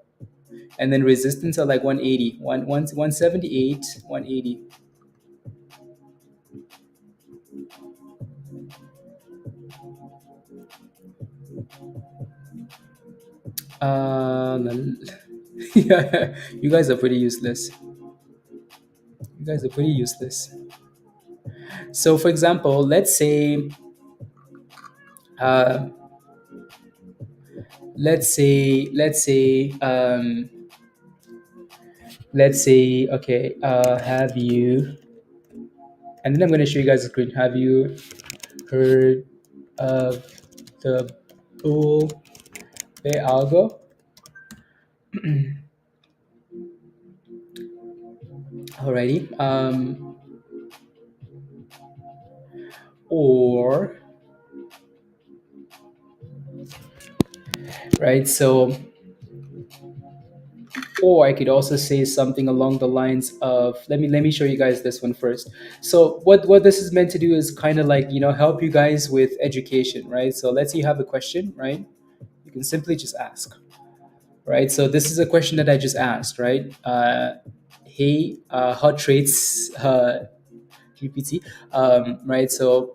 And then resistance are like 180, 178, 180. Yeah, you guys are pretty useless. You guys are pretty useless. So, for example, uh, let's say, okay, have you? And then I'm going to show you guys a screen. Have you heard of the bull bear algo? Alrighty. Or right. So, or I could also say something along the lines of let me show you guys this one first. So what this is meant to do is kind of like help you guys with education, right? So let's say you have a question, right? You can simply just ask, right? So this is a question that I just asked, right? Hey, hot trades GPT, right? So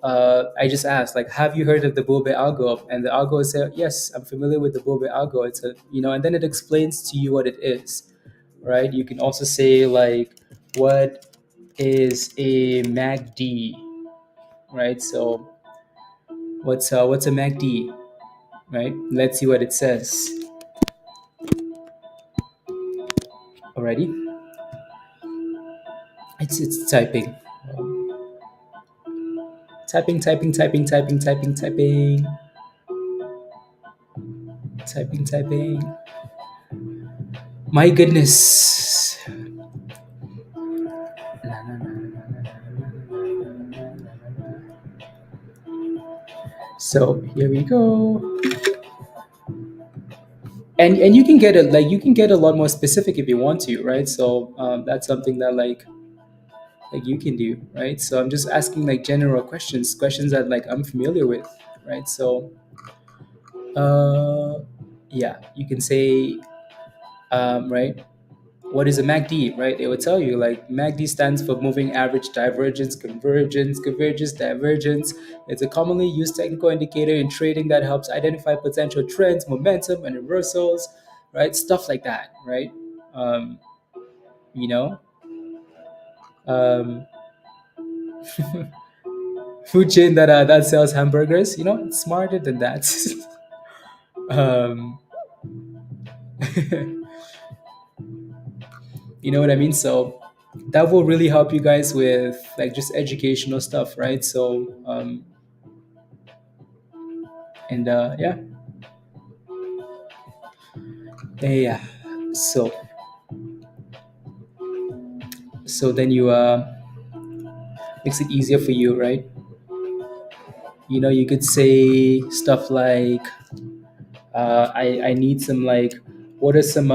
I just asked, like, have you heard of the Bobe algo? And the algo said, yes, I'm familiar with the Bobe algo. It's a, and then it explains to you what it is, right? You can also say like, what is a MACD, right? So what's a MACD, right? Let's see what it says. Already, it's typing. Typing. Typing. My goodness. So here we go. And you can get a lot more specific if you want to, right? So that's something that like you can do, right? So I'm just asking like general questions that like I'm familiar with, right? So uh yeah, you can say right, what is a MACD, right? It will tell you like MACD stands for moving average divergence, convergence, divergence. It's a commonly used technical indicator in trading that helps identify potential trends, momentum, and reversals, right? Stuff like that, right? Um, you know, um, food chain that sells hamburgers, it's smarter than that. um, you know what I mean? So that will really help you guys with like just educational stuff, right? So and yeah. Yeah. So then you makes it easier for you, right? You could say stuff like I need some like what are some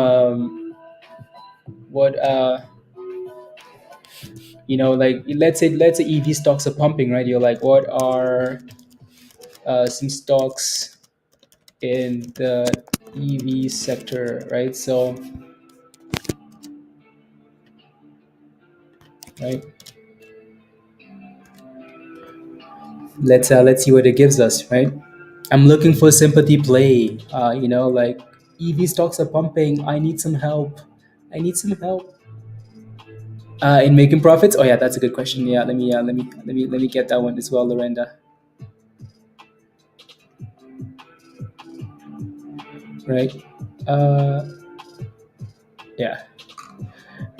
what like let's say EV stocks are pumping, right? You're like, what are some stocks in the EV sector, right? So right, let's see what it gives us, right? I'm looking for sympathy play. Like EV stocks are pumping. I need some help. I need some help. In making profits. Oh yeah, that's a good question. Yeah, let me get that one as well, Lorenda. Right. Uh, yeah.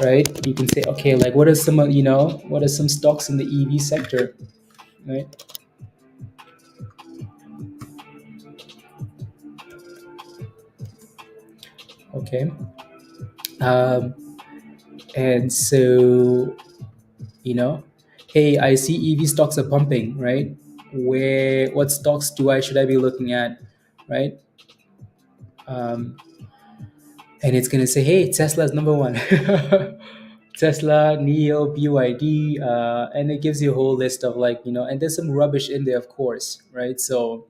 Right. You can say, okay, like what are some what are some stocks in the EV sector, right? Okay. Um, and so you know hey, I see EV stocks are pumping, right? What stocks should I be looking at, right? um, and it's gonna say, "Hey, Tesla's number one." Tesla, Neo, BYD, and it gives you a whole list of like and there's some rubbish in there, of course, right? So,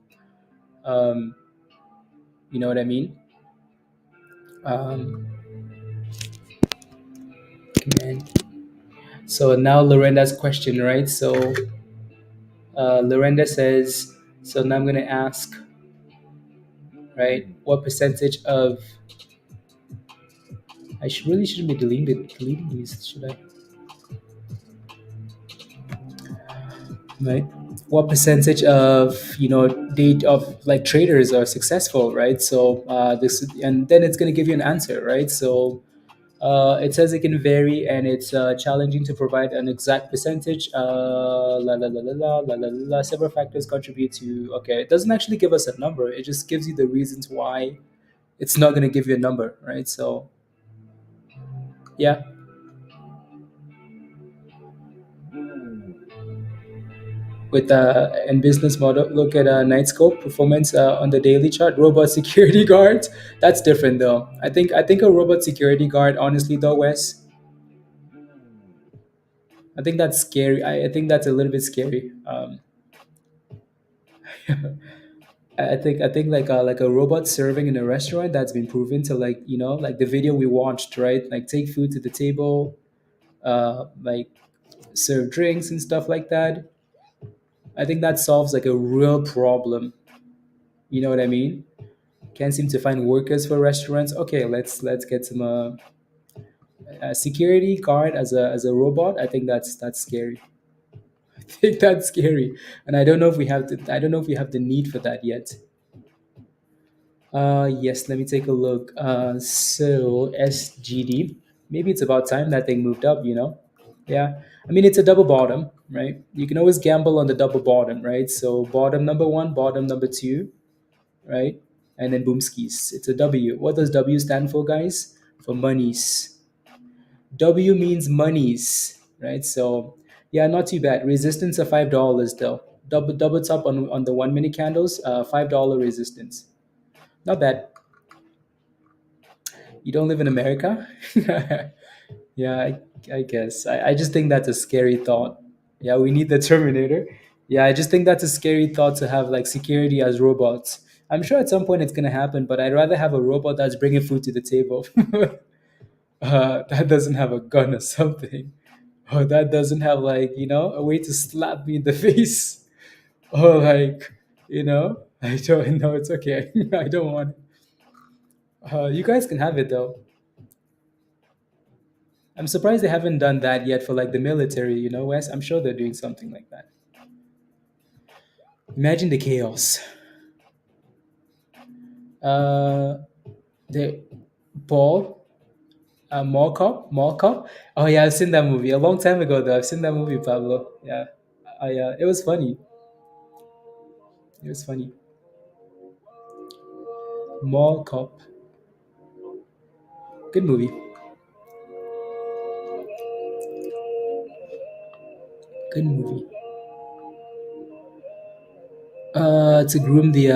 um, you know what I mean? Um, and so now Lorenda's question, right? So Lorenda says, so now I'm gonna ask, right? What percentage of really shouldn't be deleting these, should I? Right? What percentage of date of like traders are successful, right? So this, and then it's going to give you an answer, right? So it says it can vary and it's challenging to provide an exact percentage. La, la, la, la, la, la, la, la. Several factors contribute to. Okay, it doesn't actually give us a number. It just gives you the reasons why it's not going to give you a number, right? So yeah. With in business model, look at night scope performance on the daily chart. Robot security guards, that's different though. I think a robot security guard, honestly though, Wes, I think that's scary. I think that's a little bit scary. I think like a robot serving in a restaurant, that's been proven to, like, like the video we watched, right? Like take food to the table, like serve drinks and stuff like that. I think that solves like a real problem. You know what I mean? Can't seem to find workers for restaurants. Okay, let's get some a security guard as a robot. I think that's scary. I think that's scary, and I don't know if we have the need for that yet. Yes, let me take a look. So SGD, maybe it's about time that thing moved up. Yeah. I mean, it's a double bottom, right? You can always gamble on the double bottom, right? So bottom number one, bottom number two, right? And then boomskis. It's a W. What does W stand for, guys? For monies. W means monies, right? So yeah, not too bad. Resistance of $5 though. Double top on the 1 minute candles. $5 resistance. Not bad. You don't live in America? Yeah, I guess. I just think that's a scary thought. Yeah, we need the Terminator. Yeah, I just think that's a scary thought to have like security as robots. I'm sure at some point it's gonna happen, but I'd rather have a robot that's bringing food to the table. That doesn't have a gun or something, or that doesn't have like a way to slap me in the face, or like I don't know. It's okay. I don't want. You guys can have it though. I'm surprised they haven't done that yet for like the military, Wes. I'm sure they're doing something like that. Imagine the chaos. Uh, the Paul, Mall Cop. Oh yeah, I've seen that movie a long time ago though. I've seen that movie, Pablo. Yeah, it was funny. It was funny. Mall Cop, good movie. Good movie. To groom the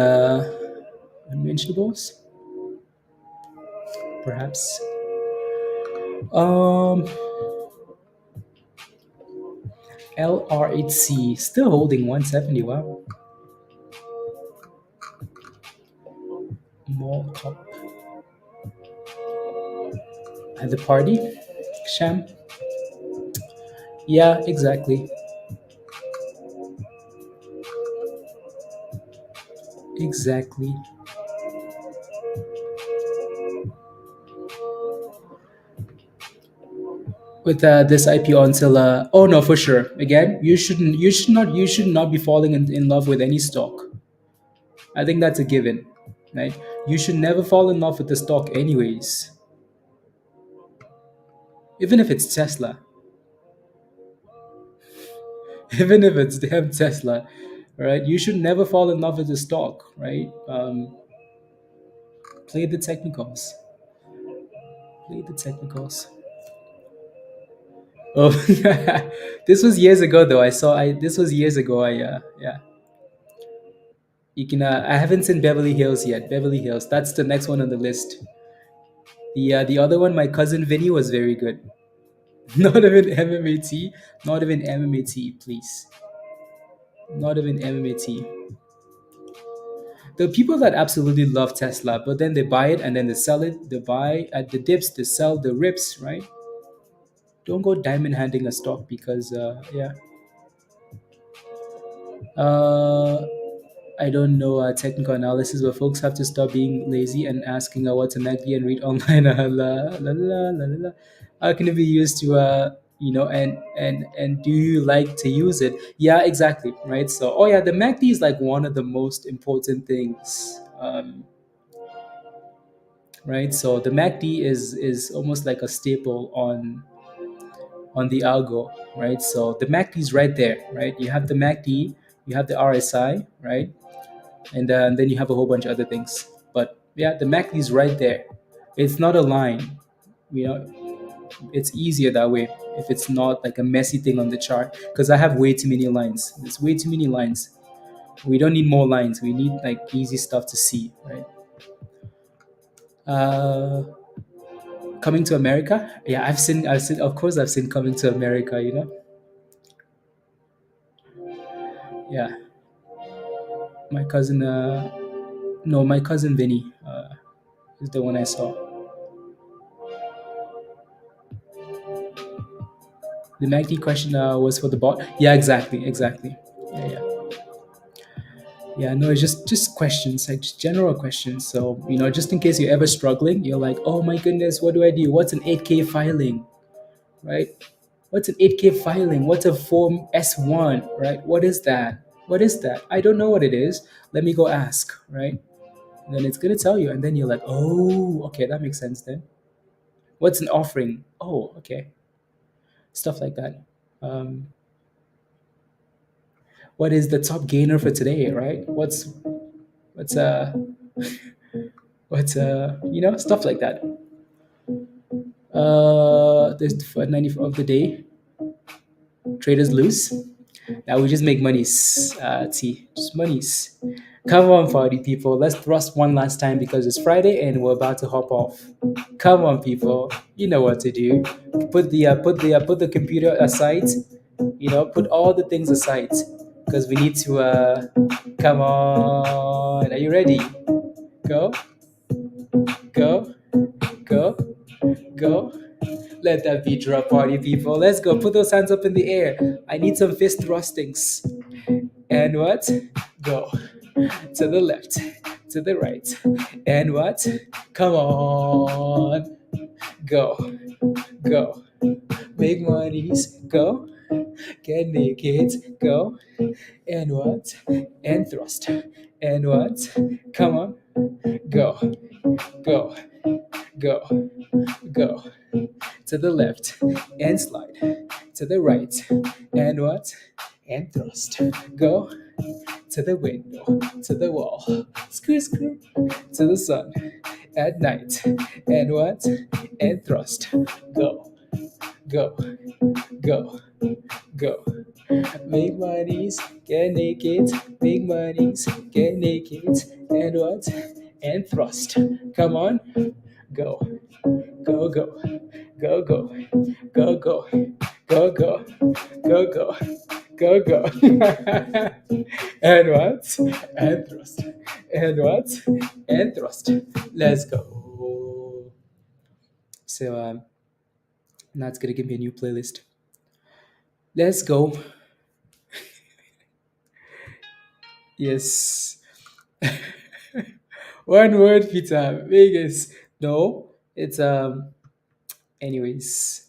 unmentionables, perhaps. Um, LRHC still holding 170. Wow. Mall Cop. At the party, Sham. Yeah, exactly. Exactly. With this IPO until oh no, for sure. Again, you should not be falling in love with any stock. I think that's a given, right? You should never fall in love with the stock anyways. Even if it's Tesla, even if it's damn Tesla, right? You should never fall in love with the stock, right? Play the technicals. Play the technicals. Oh, this was years ago though. This was years ago. Yeah. You can. I haven't seen Beverly Hills yet. Beverly Hills. That's the next one on the list. The other one, my cousin Vinny, was very good. Not even MMAT, not even MMAT, please. Not even MMAT. The people that absolutely love Tesla, but then they buy it and then they sell it. They buy at the dips, they sell the rips, right? Don't go diamond handing a stock because, yeah. Uh, I don't know technical analysis, but folks have to stop being lazy and asking what's a MEGL and read online. La, la, la, la, la. How can it be used to, and do you like to use it? Yeah, exactly, right? So, oh yeah, the MEGD is like one of the most important things, right? So the MACD is almost like a staple on the algo, right? So the MACD is right there, right? You have the MACD, you have the RSI, right? And then you have a whole bunch of other things. But yeah, the MACD is right there. It's not a line, you know. It's easier that way if it's not like a messy thing on the chart. Because I have way too many lines. There's way too many lines. We don't need more lines. We need like easy stuff to see, right? Uh, Coming to America. Yeah, I've seen. Of course, I've seen Coming to America. Yeah, my cousin. No, my cousin Vinny is the one I saw. The MACD question was for the bot. Yeah, exactly, exactly. Yeah, yeah, yeah. No, it's just questions, like just general questions. So just in case you're ever struggling, you're like, oh my goodness, what do I do? What's an 8K filing, right? What's an 8K filing? What's a Form S1, right? What is that? What is that? I don't know what it is. Let me go ask, right? And then it's gonna tell you, and then you're like, oh, okay, that makes sense then. What's an offering? Oh, okay, stuff like that. Um, what is the top gainer for today, right? What's stuff like that. There's for 90 of the day. Traders lose. Now we just make monies. T, just monies. Come on, party people. Let's thrust one last time because it's Friday and we're about to hop off. Come on, people. You know what to do. Put the computer aside. Put all the things aside because we need to. Come on. Are you ready? Go, go, go, go. Let that be drop, party people. Let's go. Put those hands up in the air. I need some fist thrustings. And what? Go. To the left, to the right. And what? Come on. Go, go. Make monies. Go. Get naked. Go. And what? And thrust. And what? Come on. Go, go, go, go. To the left and slide. To the right. And what? And thrust. Go to the window, to the wall, screw, screw, to the sun at night. And what? And thrust. Go, go, go, go. Make monies, get naked, make monies, get naked. And what? And thrust. Come on, go, go, go, go, go, go, go, go, go, go, go, go, go. And what? And thrust. And what? And thrust. Let's go. So now it's gonna give me a new playlist. Let's go. Yes. One word, Peter. Vegas. No, it's anyways.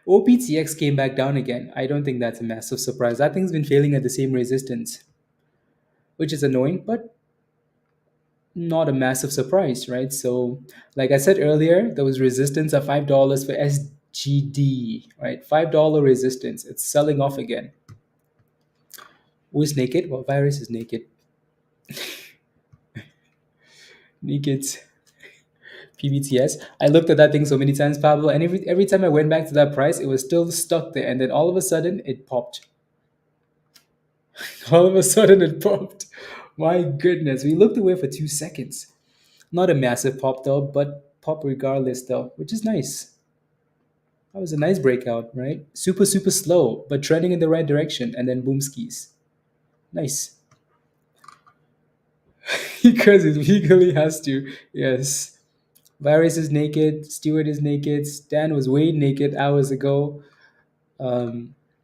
OPTX came back down again. I don't think that's a massive surprise. That thing's been failing at the same resistance, which is annoying, but not a massive surprise, right? So, like I said earlier, there was resistance at $5 for SGD, right? $5 resistance. It's selling off again. Who's naked? Well, virus is naked. Naked. PBTS. I looked at that thing so many times, Pablo, and every time I went back to that price, it was still stuck there. And then all of a sudden, it popped. All of a sudden, it popped. My goodness. We looked away for 2 seconds. Not a massive pop, though, but pop regardless though, which is nice. That was a nice breakout, right? Super, super slow, but trending in the right direction, and then boom skis. Nice. Because it legally has to. Yes. Varys is naked. Stewart is naked. Stan was way naked hours ago.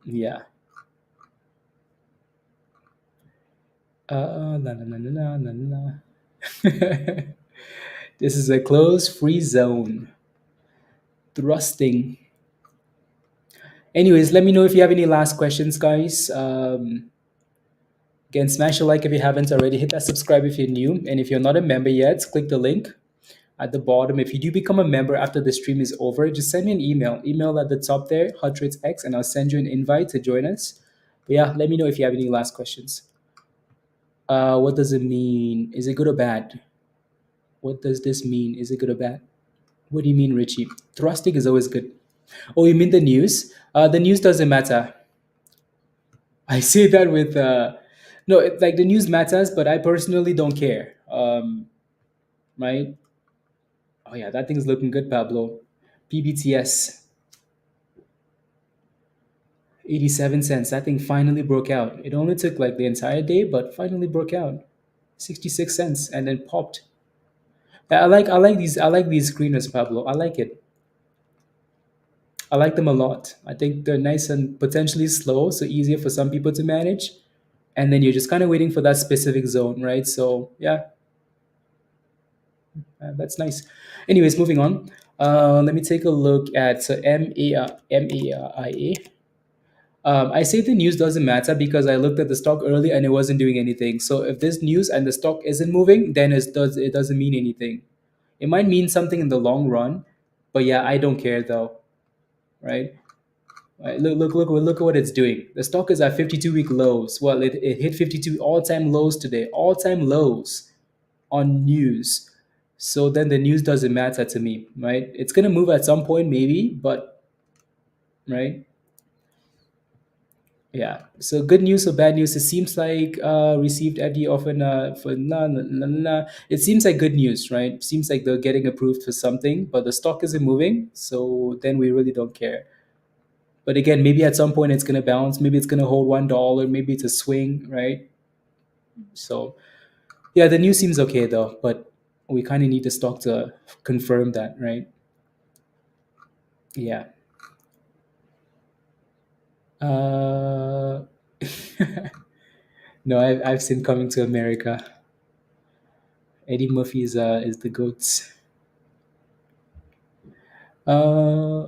Yeah. La, la, la, la, la, la, la. This is a closed free zone. Thrusting. Anyways, let me know if you have any last questions, guys. Again, smash a like if you haven't already. Hit that subscribe if you're new. And if you're not a member yet, click the link at the bottom. If you do become a member after the stream is over, just send me an email. Email at the top there, HotTradesX, and I'll send you an invite to join us. But yeah, let me know if you have any last questions. What does it mean? Is it good or bad? What does this mean? Is it good or bad? What do you mean, Richie? Thrusting is always good. Oh, you mean the news? The news doesn't matter. I say that with no, like the news matters, but I personally don't care. Right? Oh yeah, that thing's looking good, Pablo. PBTS, 87 cents. That thing finally broke out. It only took like the entire day, but finally broke out. 66 cents and then popped. Yeah, I like these screeners, Pablo. I like it. I like them a lot. I think they're nice and potentially slow, so easier for some people to manage. And then you're just kind of waiting for that specific zone, right? So yeah, that's nice. Anyways, moving on. Let me take a look at MAIA. I say the news doesn't matter because I looked at the stock early and it wasn't doing anything. So if there's news and the stock isn't moving, then it doesn't mean anything. It might mean something in the long run, but yeah, I don't care though, right? Right, look at what it's doing. The stock is at 52-week lows. Well, it hit 52 all-time lows today, all-time lows on news. So then the news doesn't matter to me, right? It's gonna move at some point, maybe, but right, yeah. So good news or bad news? It seems like received FD often for na na na na. It seems like good news, right? Seems like they're getting approved for something, but the stock isn't moving. So then we really don't care. But again, maybe at some point it's gonna bounce. Maybe it's gonna hold $1. Maybe it's a swing, right? So yeah, the news seems okay though, but we kind of need the stock to confirm that, right? Yeah. Uh, no, I've seen Coming to America. Eddie Murphy is the goats. Uh,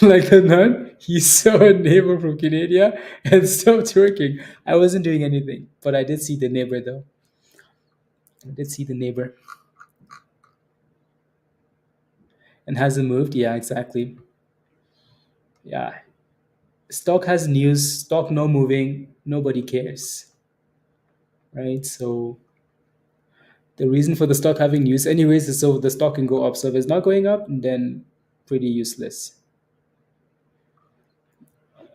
like the nun, he saw a neighbor from Canada and stopped working. I wasn't doing anything, but I did see the neighbor though. I did see the neighbor and hasn't moved. Yeah, exactly. Yeah, stock has news. Stock no moving. Nobody cares, right? So the reason for the stock having news, anyways, is so the stock can go up. So if it's not going up, then pretty useless.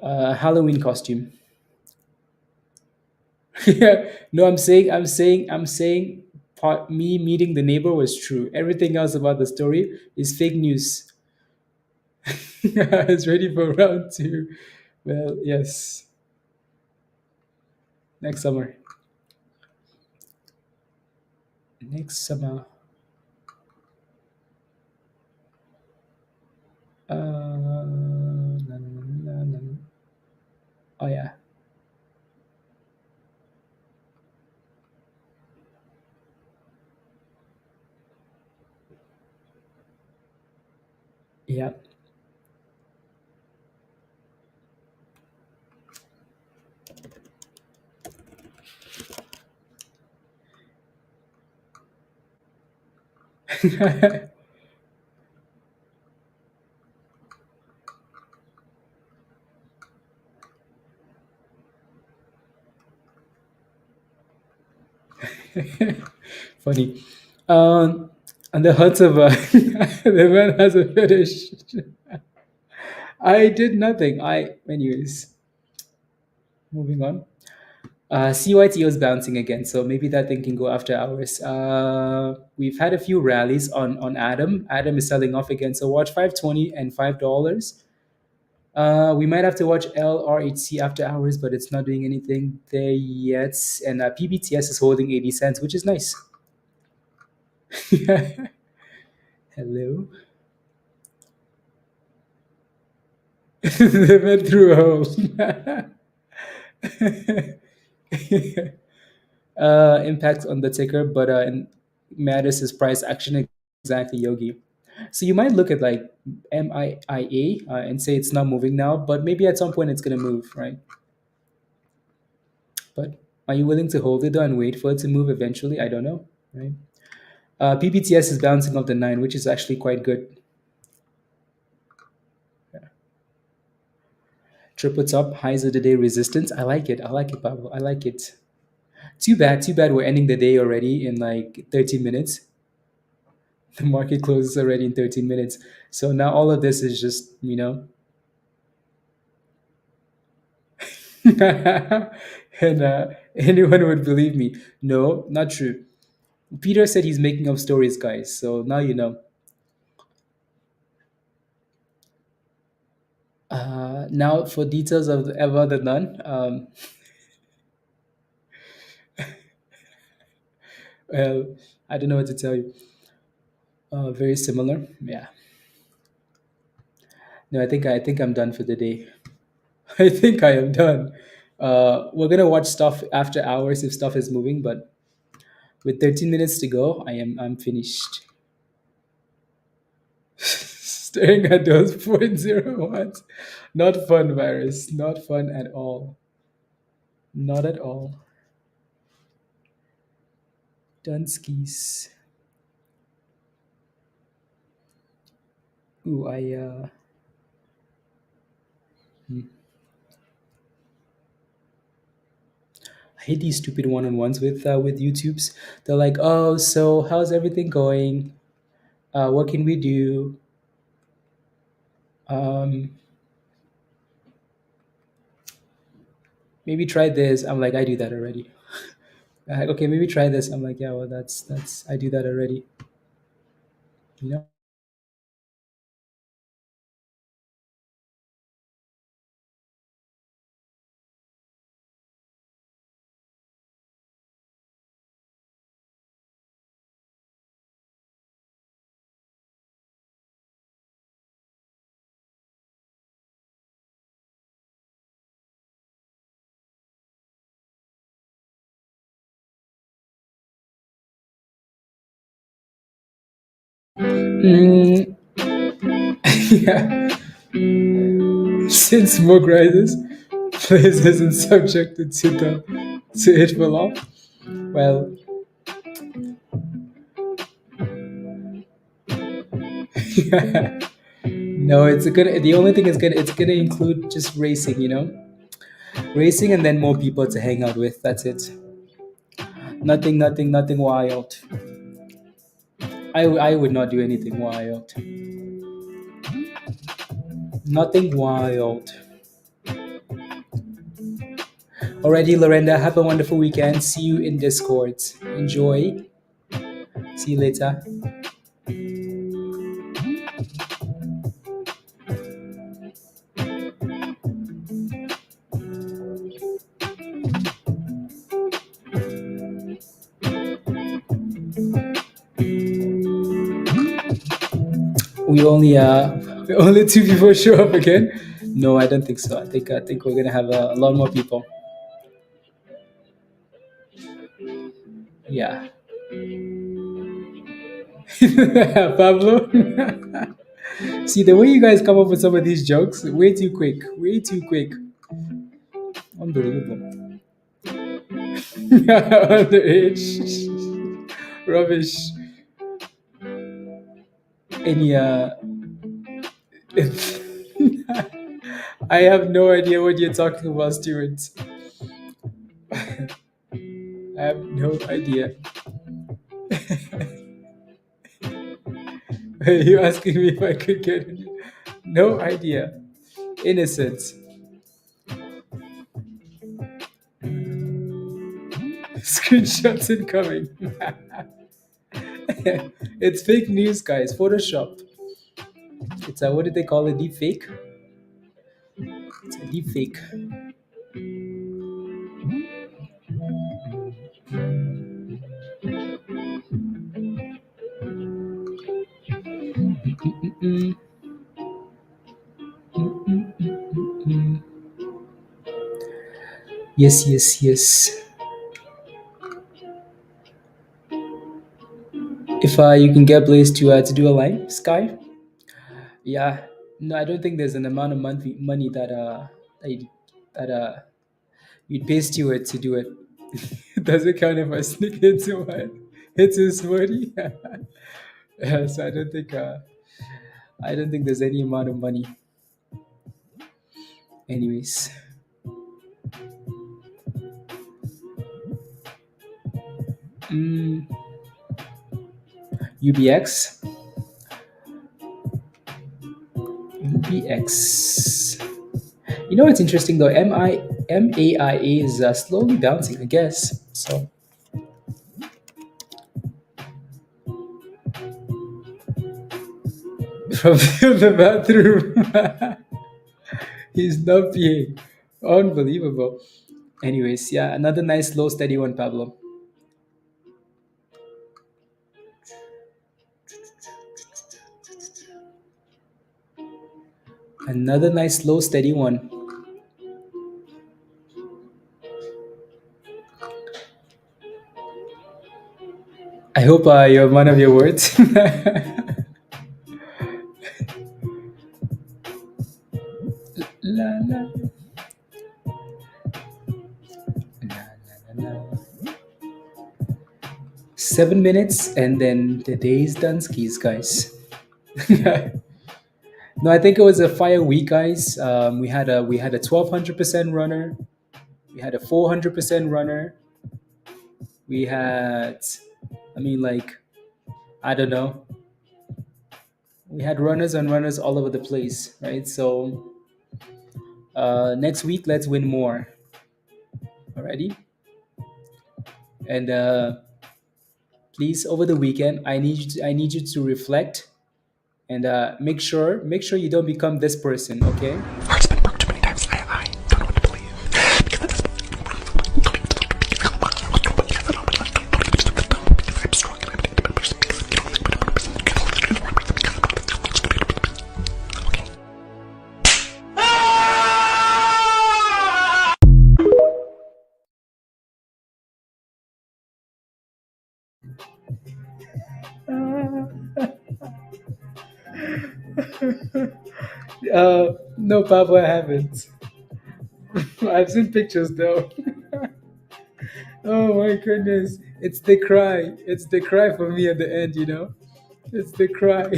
Halloween costume. Yeah, no, I'm saying. Me meeting the neighbor was true. Everything else about the story is fake news. It's ready for round two. Well, yes, next summer. Next summer. Na, na, na, na, na. Oh yeah, yeah. Funny. And the hurts of the man has a fetish. I did nothing. Anyways, moving on. CYTO is bouncing again, so maybe that thing can go after hours. We've had a few rallies on Adam. Adam is selling off again, so watch 520 and $5. We might have to watch LRHC after hours, but it's not doing anything there yet. And PBTS is holding 80 cents, which is nice. Hello. They went through a hole. Impact on the ticker, but matters is price action exactly, Yogi. So you might look at like MIIA and say it's not moving now, but maybe at some point it's gonna move, right? But are you willing to hold it and wait for it to move eventually? I don't know, right? PBTS is bouncing off the 9, which is actually quite good. Triple top highs of the day resistance. I like it. I like it, Pablo. I like it. Too bad. Too bad we're ending the day already in like 13 minutes. The market closes already in 13 minutes. So now all of this is just, and anyone would believe me. No, not true. Peter said he's making up stories, guys. So now you know. Now for details of ever the none. Well, I don't know what to tell you. Very similar. Yeah. No, I think I'm done for the day. I think I am done. We're gonna watch stuff after hours if stuff is moving, but with 13 minutes to go, I'm finished. Staring at those point zero ones. Not fun, virus. Not fun at all. Not at all. Dunskies. Ooh, I hate these stupid one-on-ones with YouTubes. They're like, "Oh, so how's everything going? What can we do? Um, maybe try this." I'm like, I do that already. Like, okay, maybe try this. I'm like, yeah, well, that's I do that already. You know. Mm, yeah. Since smoke rises, place isn't subjected to it for long. Well, no, it's gonna. The only thing is it's gonna include just racing. Racing and then more people to hang out with. That's it. Nothing wild. I would not do anything wild. Nothing wild. Alrighty, Lorenda, have a wonderful weekend. See you in Discord. Enjoy. See you later. We only only two people show up again. No, I don't think so. I think we're gonna have a lot more people. Yeah. Pablo. See the way you guys come up with some of these jokes, way too quick. Way too quick. Unbelievable. Underage. Rubbish. Any I have no idea what you're talking about, Stuart. I have no idea. Are you asking me if I could get any? No idea. Innocent. Screenshots incoming. It's fake news, guys. Photoshop. It's a, what did they call it? Deep fake. It's a deep fake. Mm, mm. Yes, yes, yes. If you can get Blaze to do a line, Sky. Yeah. No, I don't think there's an amount of money that you'd pay Stewart to do it. Does it count if I sneak into my hits his money? Yeah, so I don't think there's any amount of money. Anyways, mm, UBX, UBX. You know what's interesting though? MAIA is slowly bouncing, I guess. So from the bathroom, he's not peeing. Unbelievable. Anyways, yeah, another nice slow steady one, Pablo. Another nice slow steady one. I hope you're one of your words. La, la, la, la, la. 7 minutes and then the day's done skis, guys. No, I think it was a fire week, guys. We had a 1200% runner. We had a 400% runner. We had, I mean, like, I don't know. We had runners and runners all over the place, right? So next week, let's win more. Alrighty, and please, over the weekend, I need you to reflect and make sure you don't become this person. Okay. Heart's been broke too many times. I don't know what to believe. Because at this I'm strong and I'm a better person. Okay. No, Pablo, I haven't. I've seen pictures though. Oh my goodness, it's the cry. It's the cry for me at the end. It's the cry.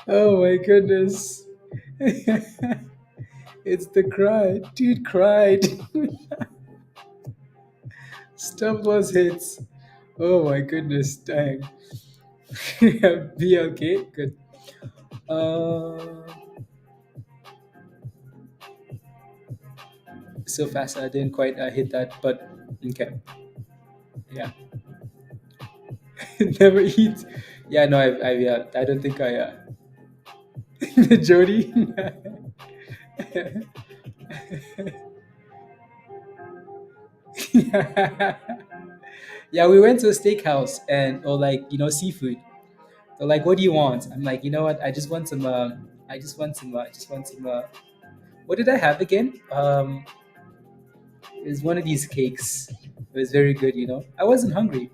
Oh my goodness. It's the cry. Dude cried. Stop loss hits. Oh my goodness, dang. Be okay? Good. Uh, so fast, I didn't quite hit that, but okay. Yeah. Never eat. Yeah, no, I don't think Jody. Yeah, we went to a steakhouse and or like seafood. They're like, "What do you want?" I'm like, "You know what? I just want some. I just want some. I just want some. What did I have again? It was one of these cakes. It was very good. I wasn't hungry.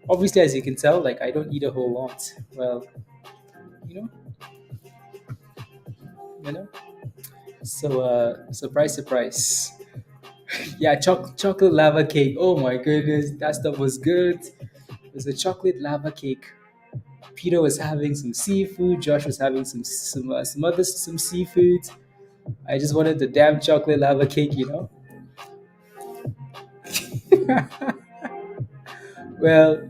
Obviously, as you can tell, like I don't eat a whole lot. Well, you know, you know. So, surprise, surprise. Yeah, chocolate lava cake. Oh my goodness, that stuff was good. It was a chocolate lava cake. Peter was having some seafood. Josh was having some seafood. I just wanted the damn chocolate lava cake. Well,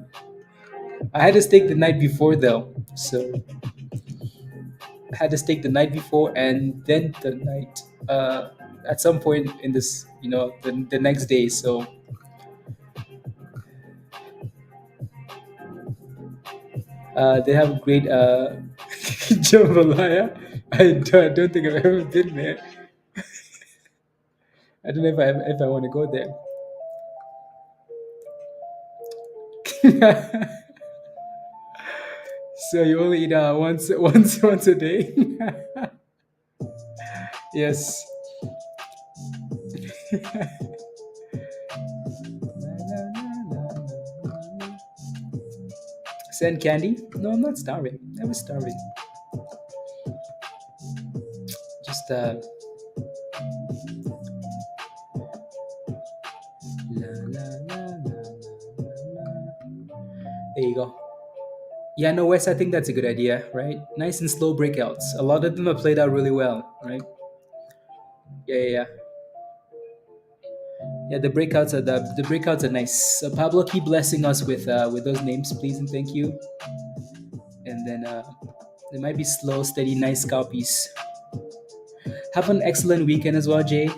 I had a steak the night before though, so had the steak the night before, and then the night at some point in this, the next day. So they have great jambalaya. I don't think I've ever been there. I don't know if I want to go there. So you only eat once a day. Yes. Send candy? No, I'm not starving. Never starving. Just la, la, la, la, la, la. There you go. Yeah, no, Wes, I think that's a good idea, right? Nice and slow breakouts. A lot of them have played out really well, right? Yeah, yeah, yeah. Yeah, the breakouts are nice. So Pablo, keep blessing us with those names, please and thank you. And then there might be slow, steady, nice copies. Have an excellent weekend as well, Jay.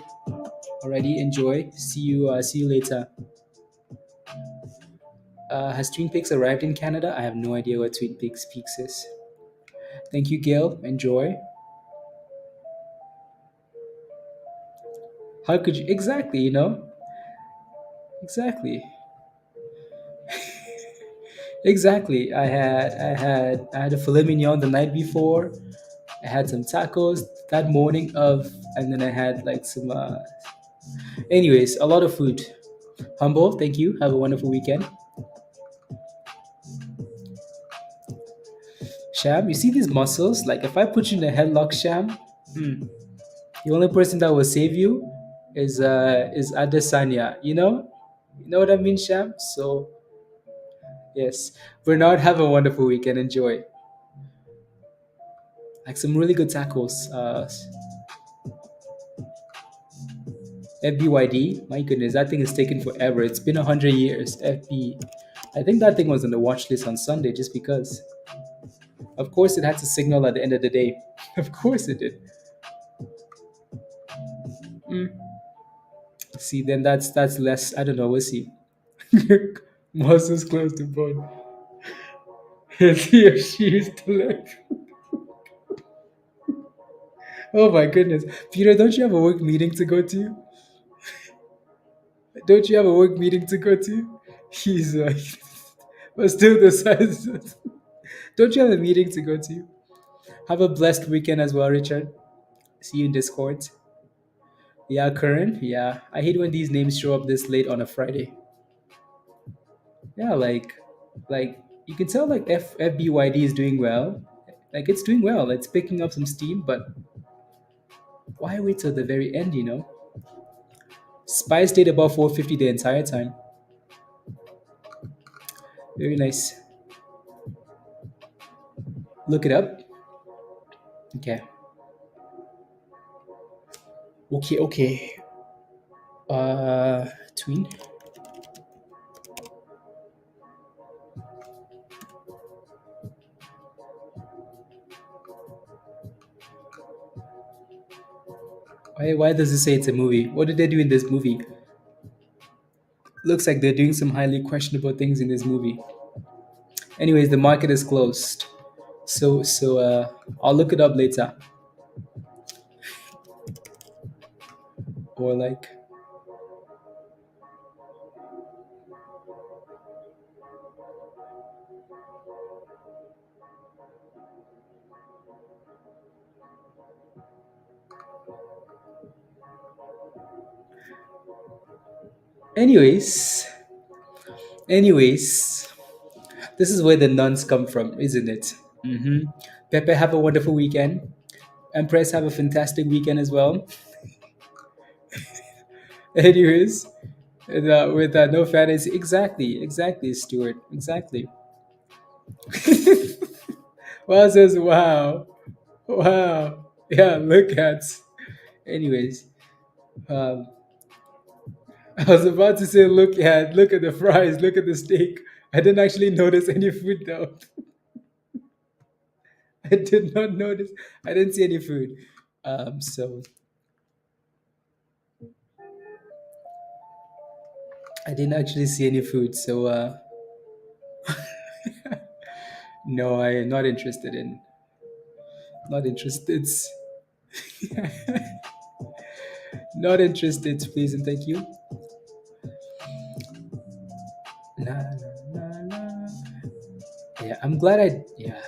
Alrighty, enjoy. See you later. Has Twin Peaks arrived in Canada? I have no idea what Twin Peaks is. Thank you, Gail. Enjoy. How could you exactly? Exactly, exactly. I had a filet mignon the night before. I had some tacos that morning and then I had like some. Anyways, a lot of food. Humble. Thank you. Have a wonderful weekend. Sham, you see these muscles? Like if I put you in a headlock, Sham, the only person that will save you is Adesanya. You know what I mean, Sham. So yes, Bernard, have a wonderful weekend. Enjoy. Like some really good tacos. FBYD, my goodness, that thing is taking forever. It's been 100 years. FB, I think that thing was on the watch list on Sunday just because. Of course, it had to signal at the end of the day. Of course, it did. See, then that's less. I don't know. We'll see. Muscles close to bone. He or she is to left. Oh my goodness, Peter, don't you have a work meeting to go to? Don't you have a work meeting to go to? He's but still the size. Don't you have a meeting to go to? Have a blessed weekend as well, Richard. See you in Discord. Yeah, Curran. Yeah, I hate when these names show up this late on a Friday. Yeah, like you can tell like FBYD is doing well. Like it's doing well. It's picking up some steam, but why wait till the very end? Spy stayed above 450 the entire time. Very nice. Look it up. Okay. Okay. Okay. Tween. Why does it say it's a movie? What did they do in this movie? Looks like they're doing some highly questionable things in this movie. Anyways, the market is closed. So I'll look it up later. Or like anyways. Anyways, this is where the nuns come from, isn't it? Pepe, have a wonderful weekend. Empress, have a fantastic weekend as well. Anyways, with no fantasy, exactly, Stuart, exactly. Well, says wow, wow, yeah. Look at. Anyways, um, I was about to say, look at the fries, look at the steak. I didn't actually notice any food though. I did not notice. I didn't see any food. So I didn't actually see any food. So no, I am not interested in. Not interested. Not interested, please and thank you. Nah, nah, nah, nah. Yeah, I'm glad I. Yeah,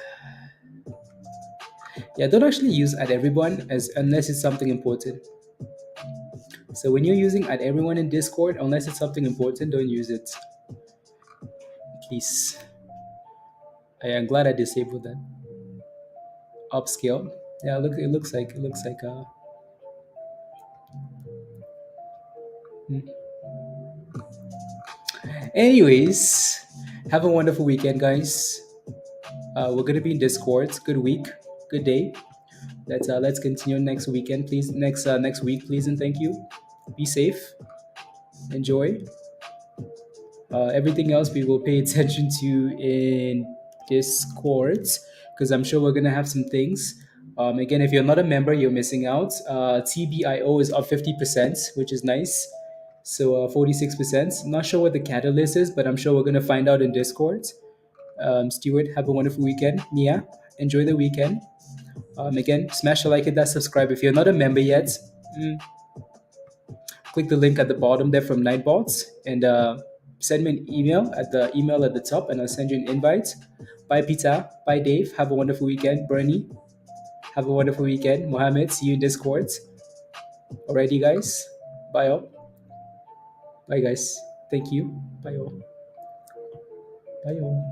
yeah. Don't actually use at everyone as unless it's something important. So when you're using at everyone in Discord, unless it's something important, don't use it, please. I am glad I disabled that. Upscale. Yeah, look. It looks like. Hmm. Anyways, have a wonderful weekend, guys. We're gonna be in Discord. Good week. Good day. Let's continue next weekend, please. Next week, please, and thank you. Be safe. Enjoy. Everything else we will pay attention to in Discord because I'm sure we're gonna have some things. Again, if you're not a member, you're missing out. TBIO is up 50%, which is nice. So 46%. Not sure what the catalyst is, but I'm sure we're gonna find out in Discord. Stuart, have a wonderful weekend. Mia, enjoy the weekend. Again, smash the like, hit that subscribe. If you're not a member yet, mm, click the link at the bottom there from Nightbots and send me an email at the email at the top, and I'll send you an invite. Bye, Peter. Bye, Dave. Have a wonderful weekend. Bernie, have a wonderful weekend. Mohammed, see you in Discord. Alrighty, guys. Bye, all. Bye, guys. Thank you. Bye, all. Bye, all.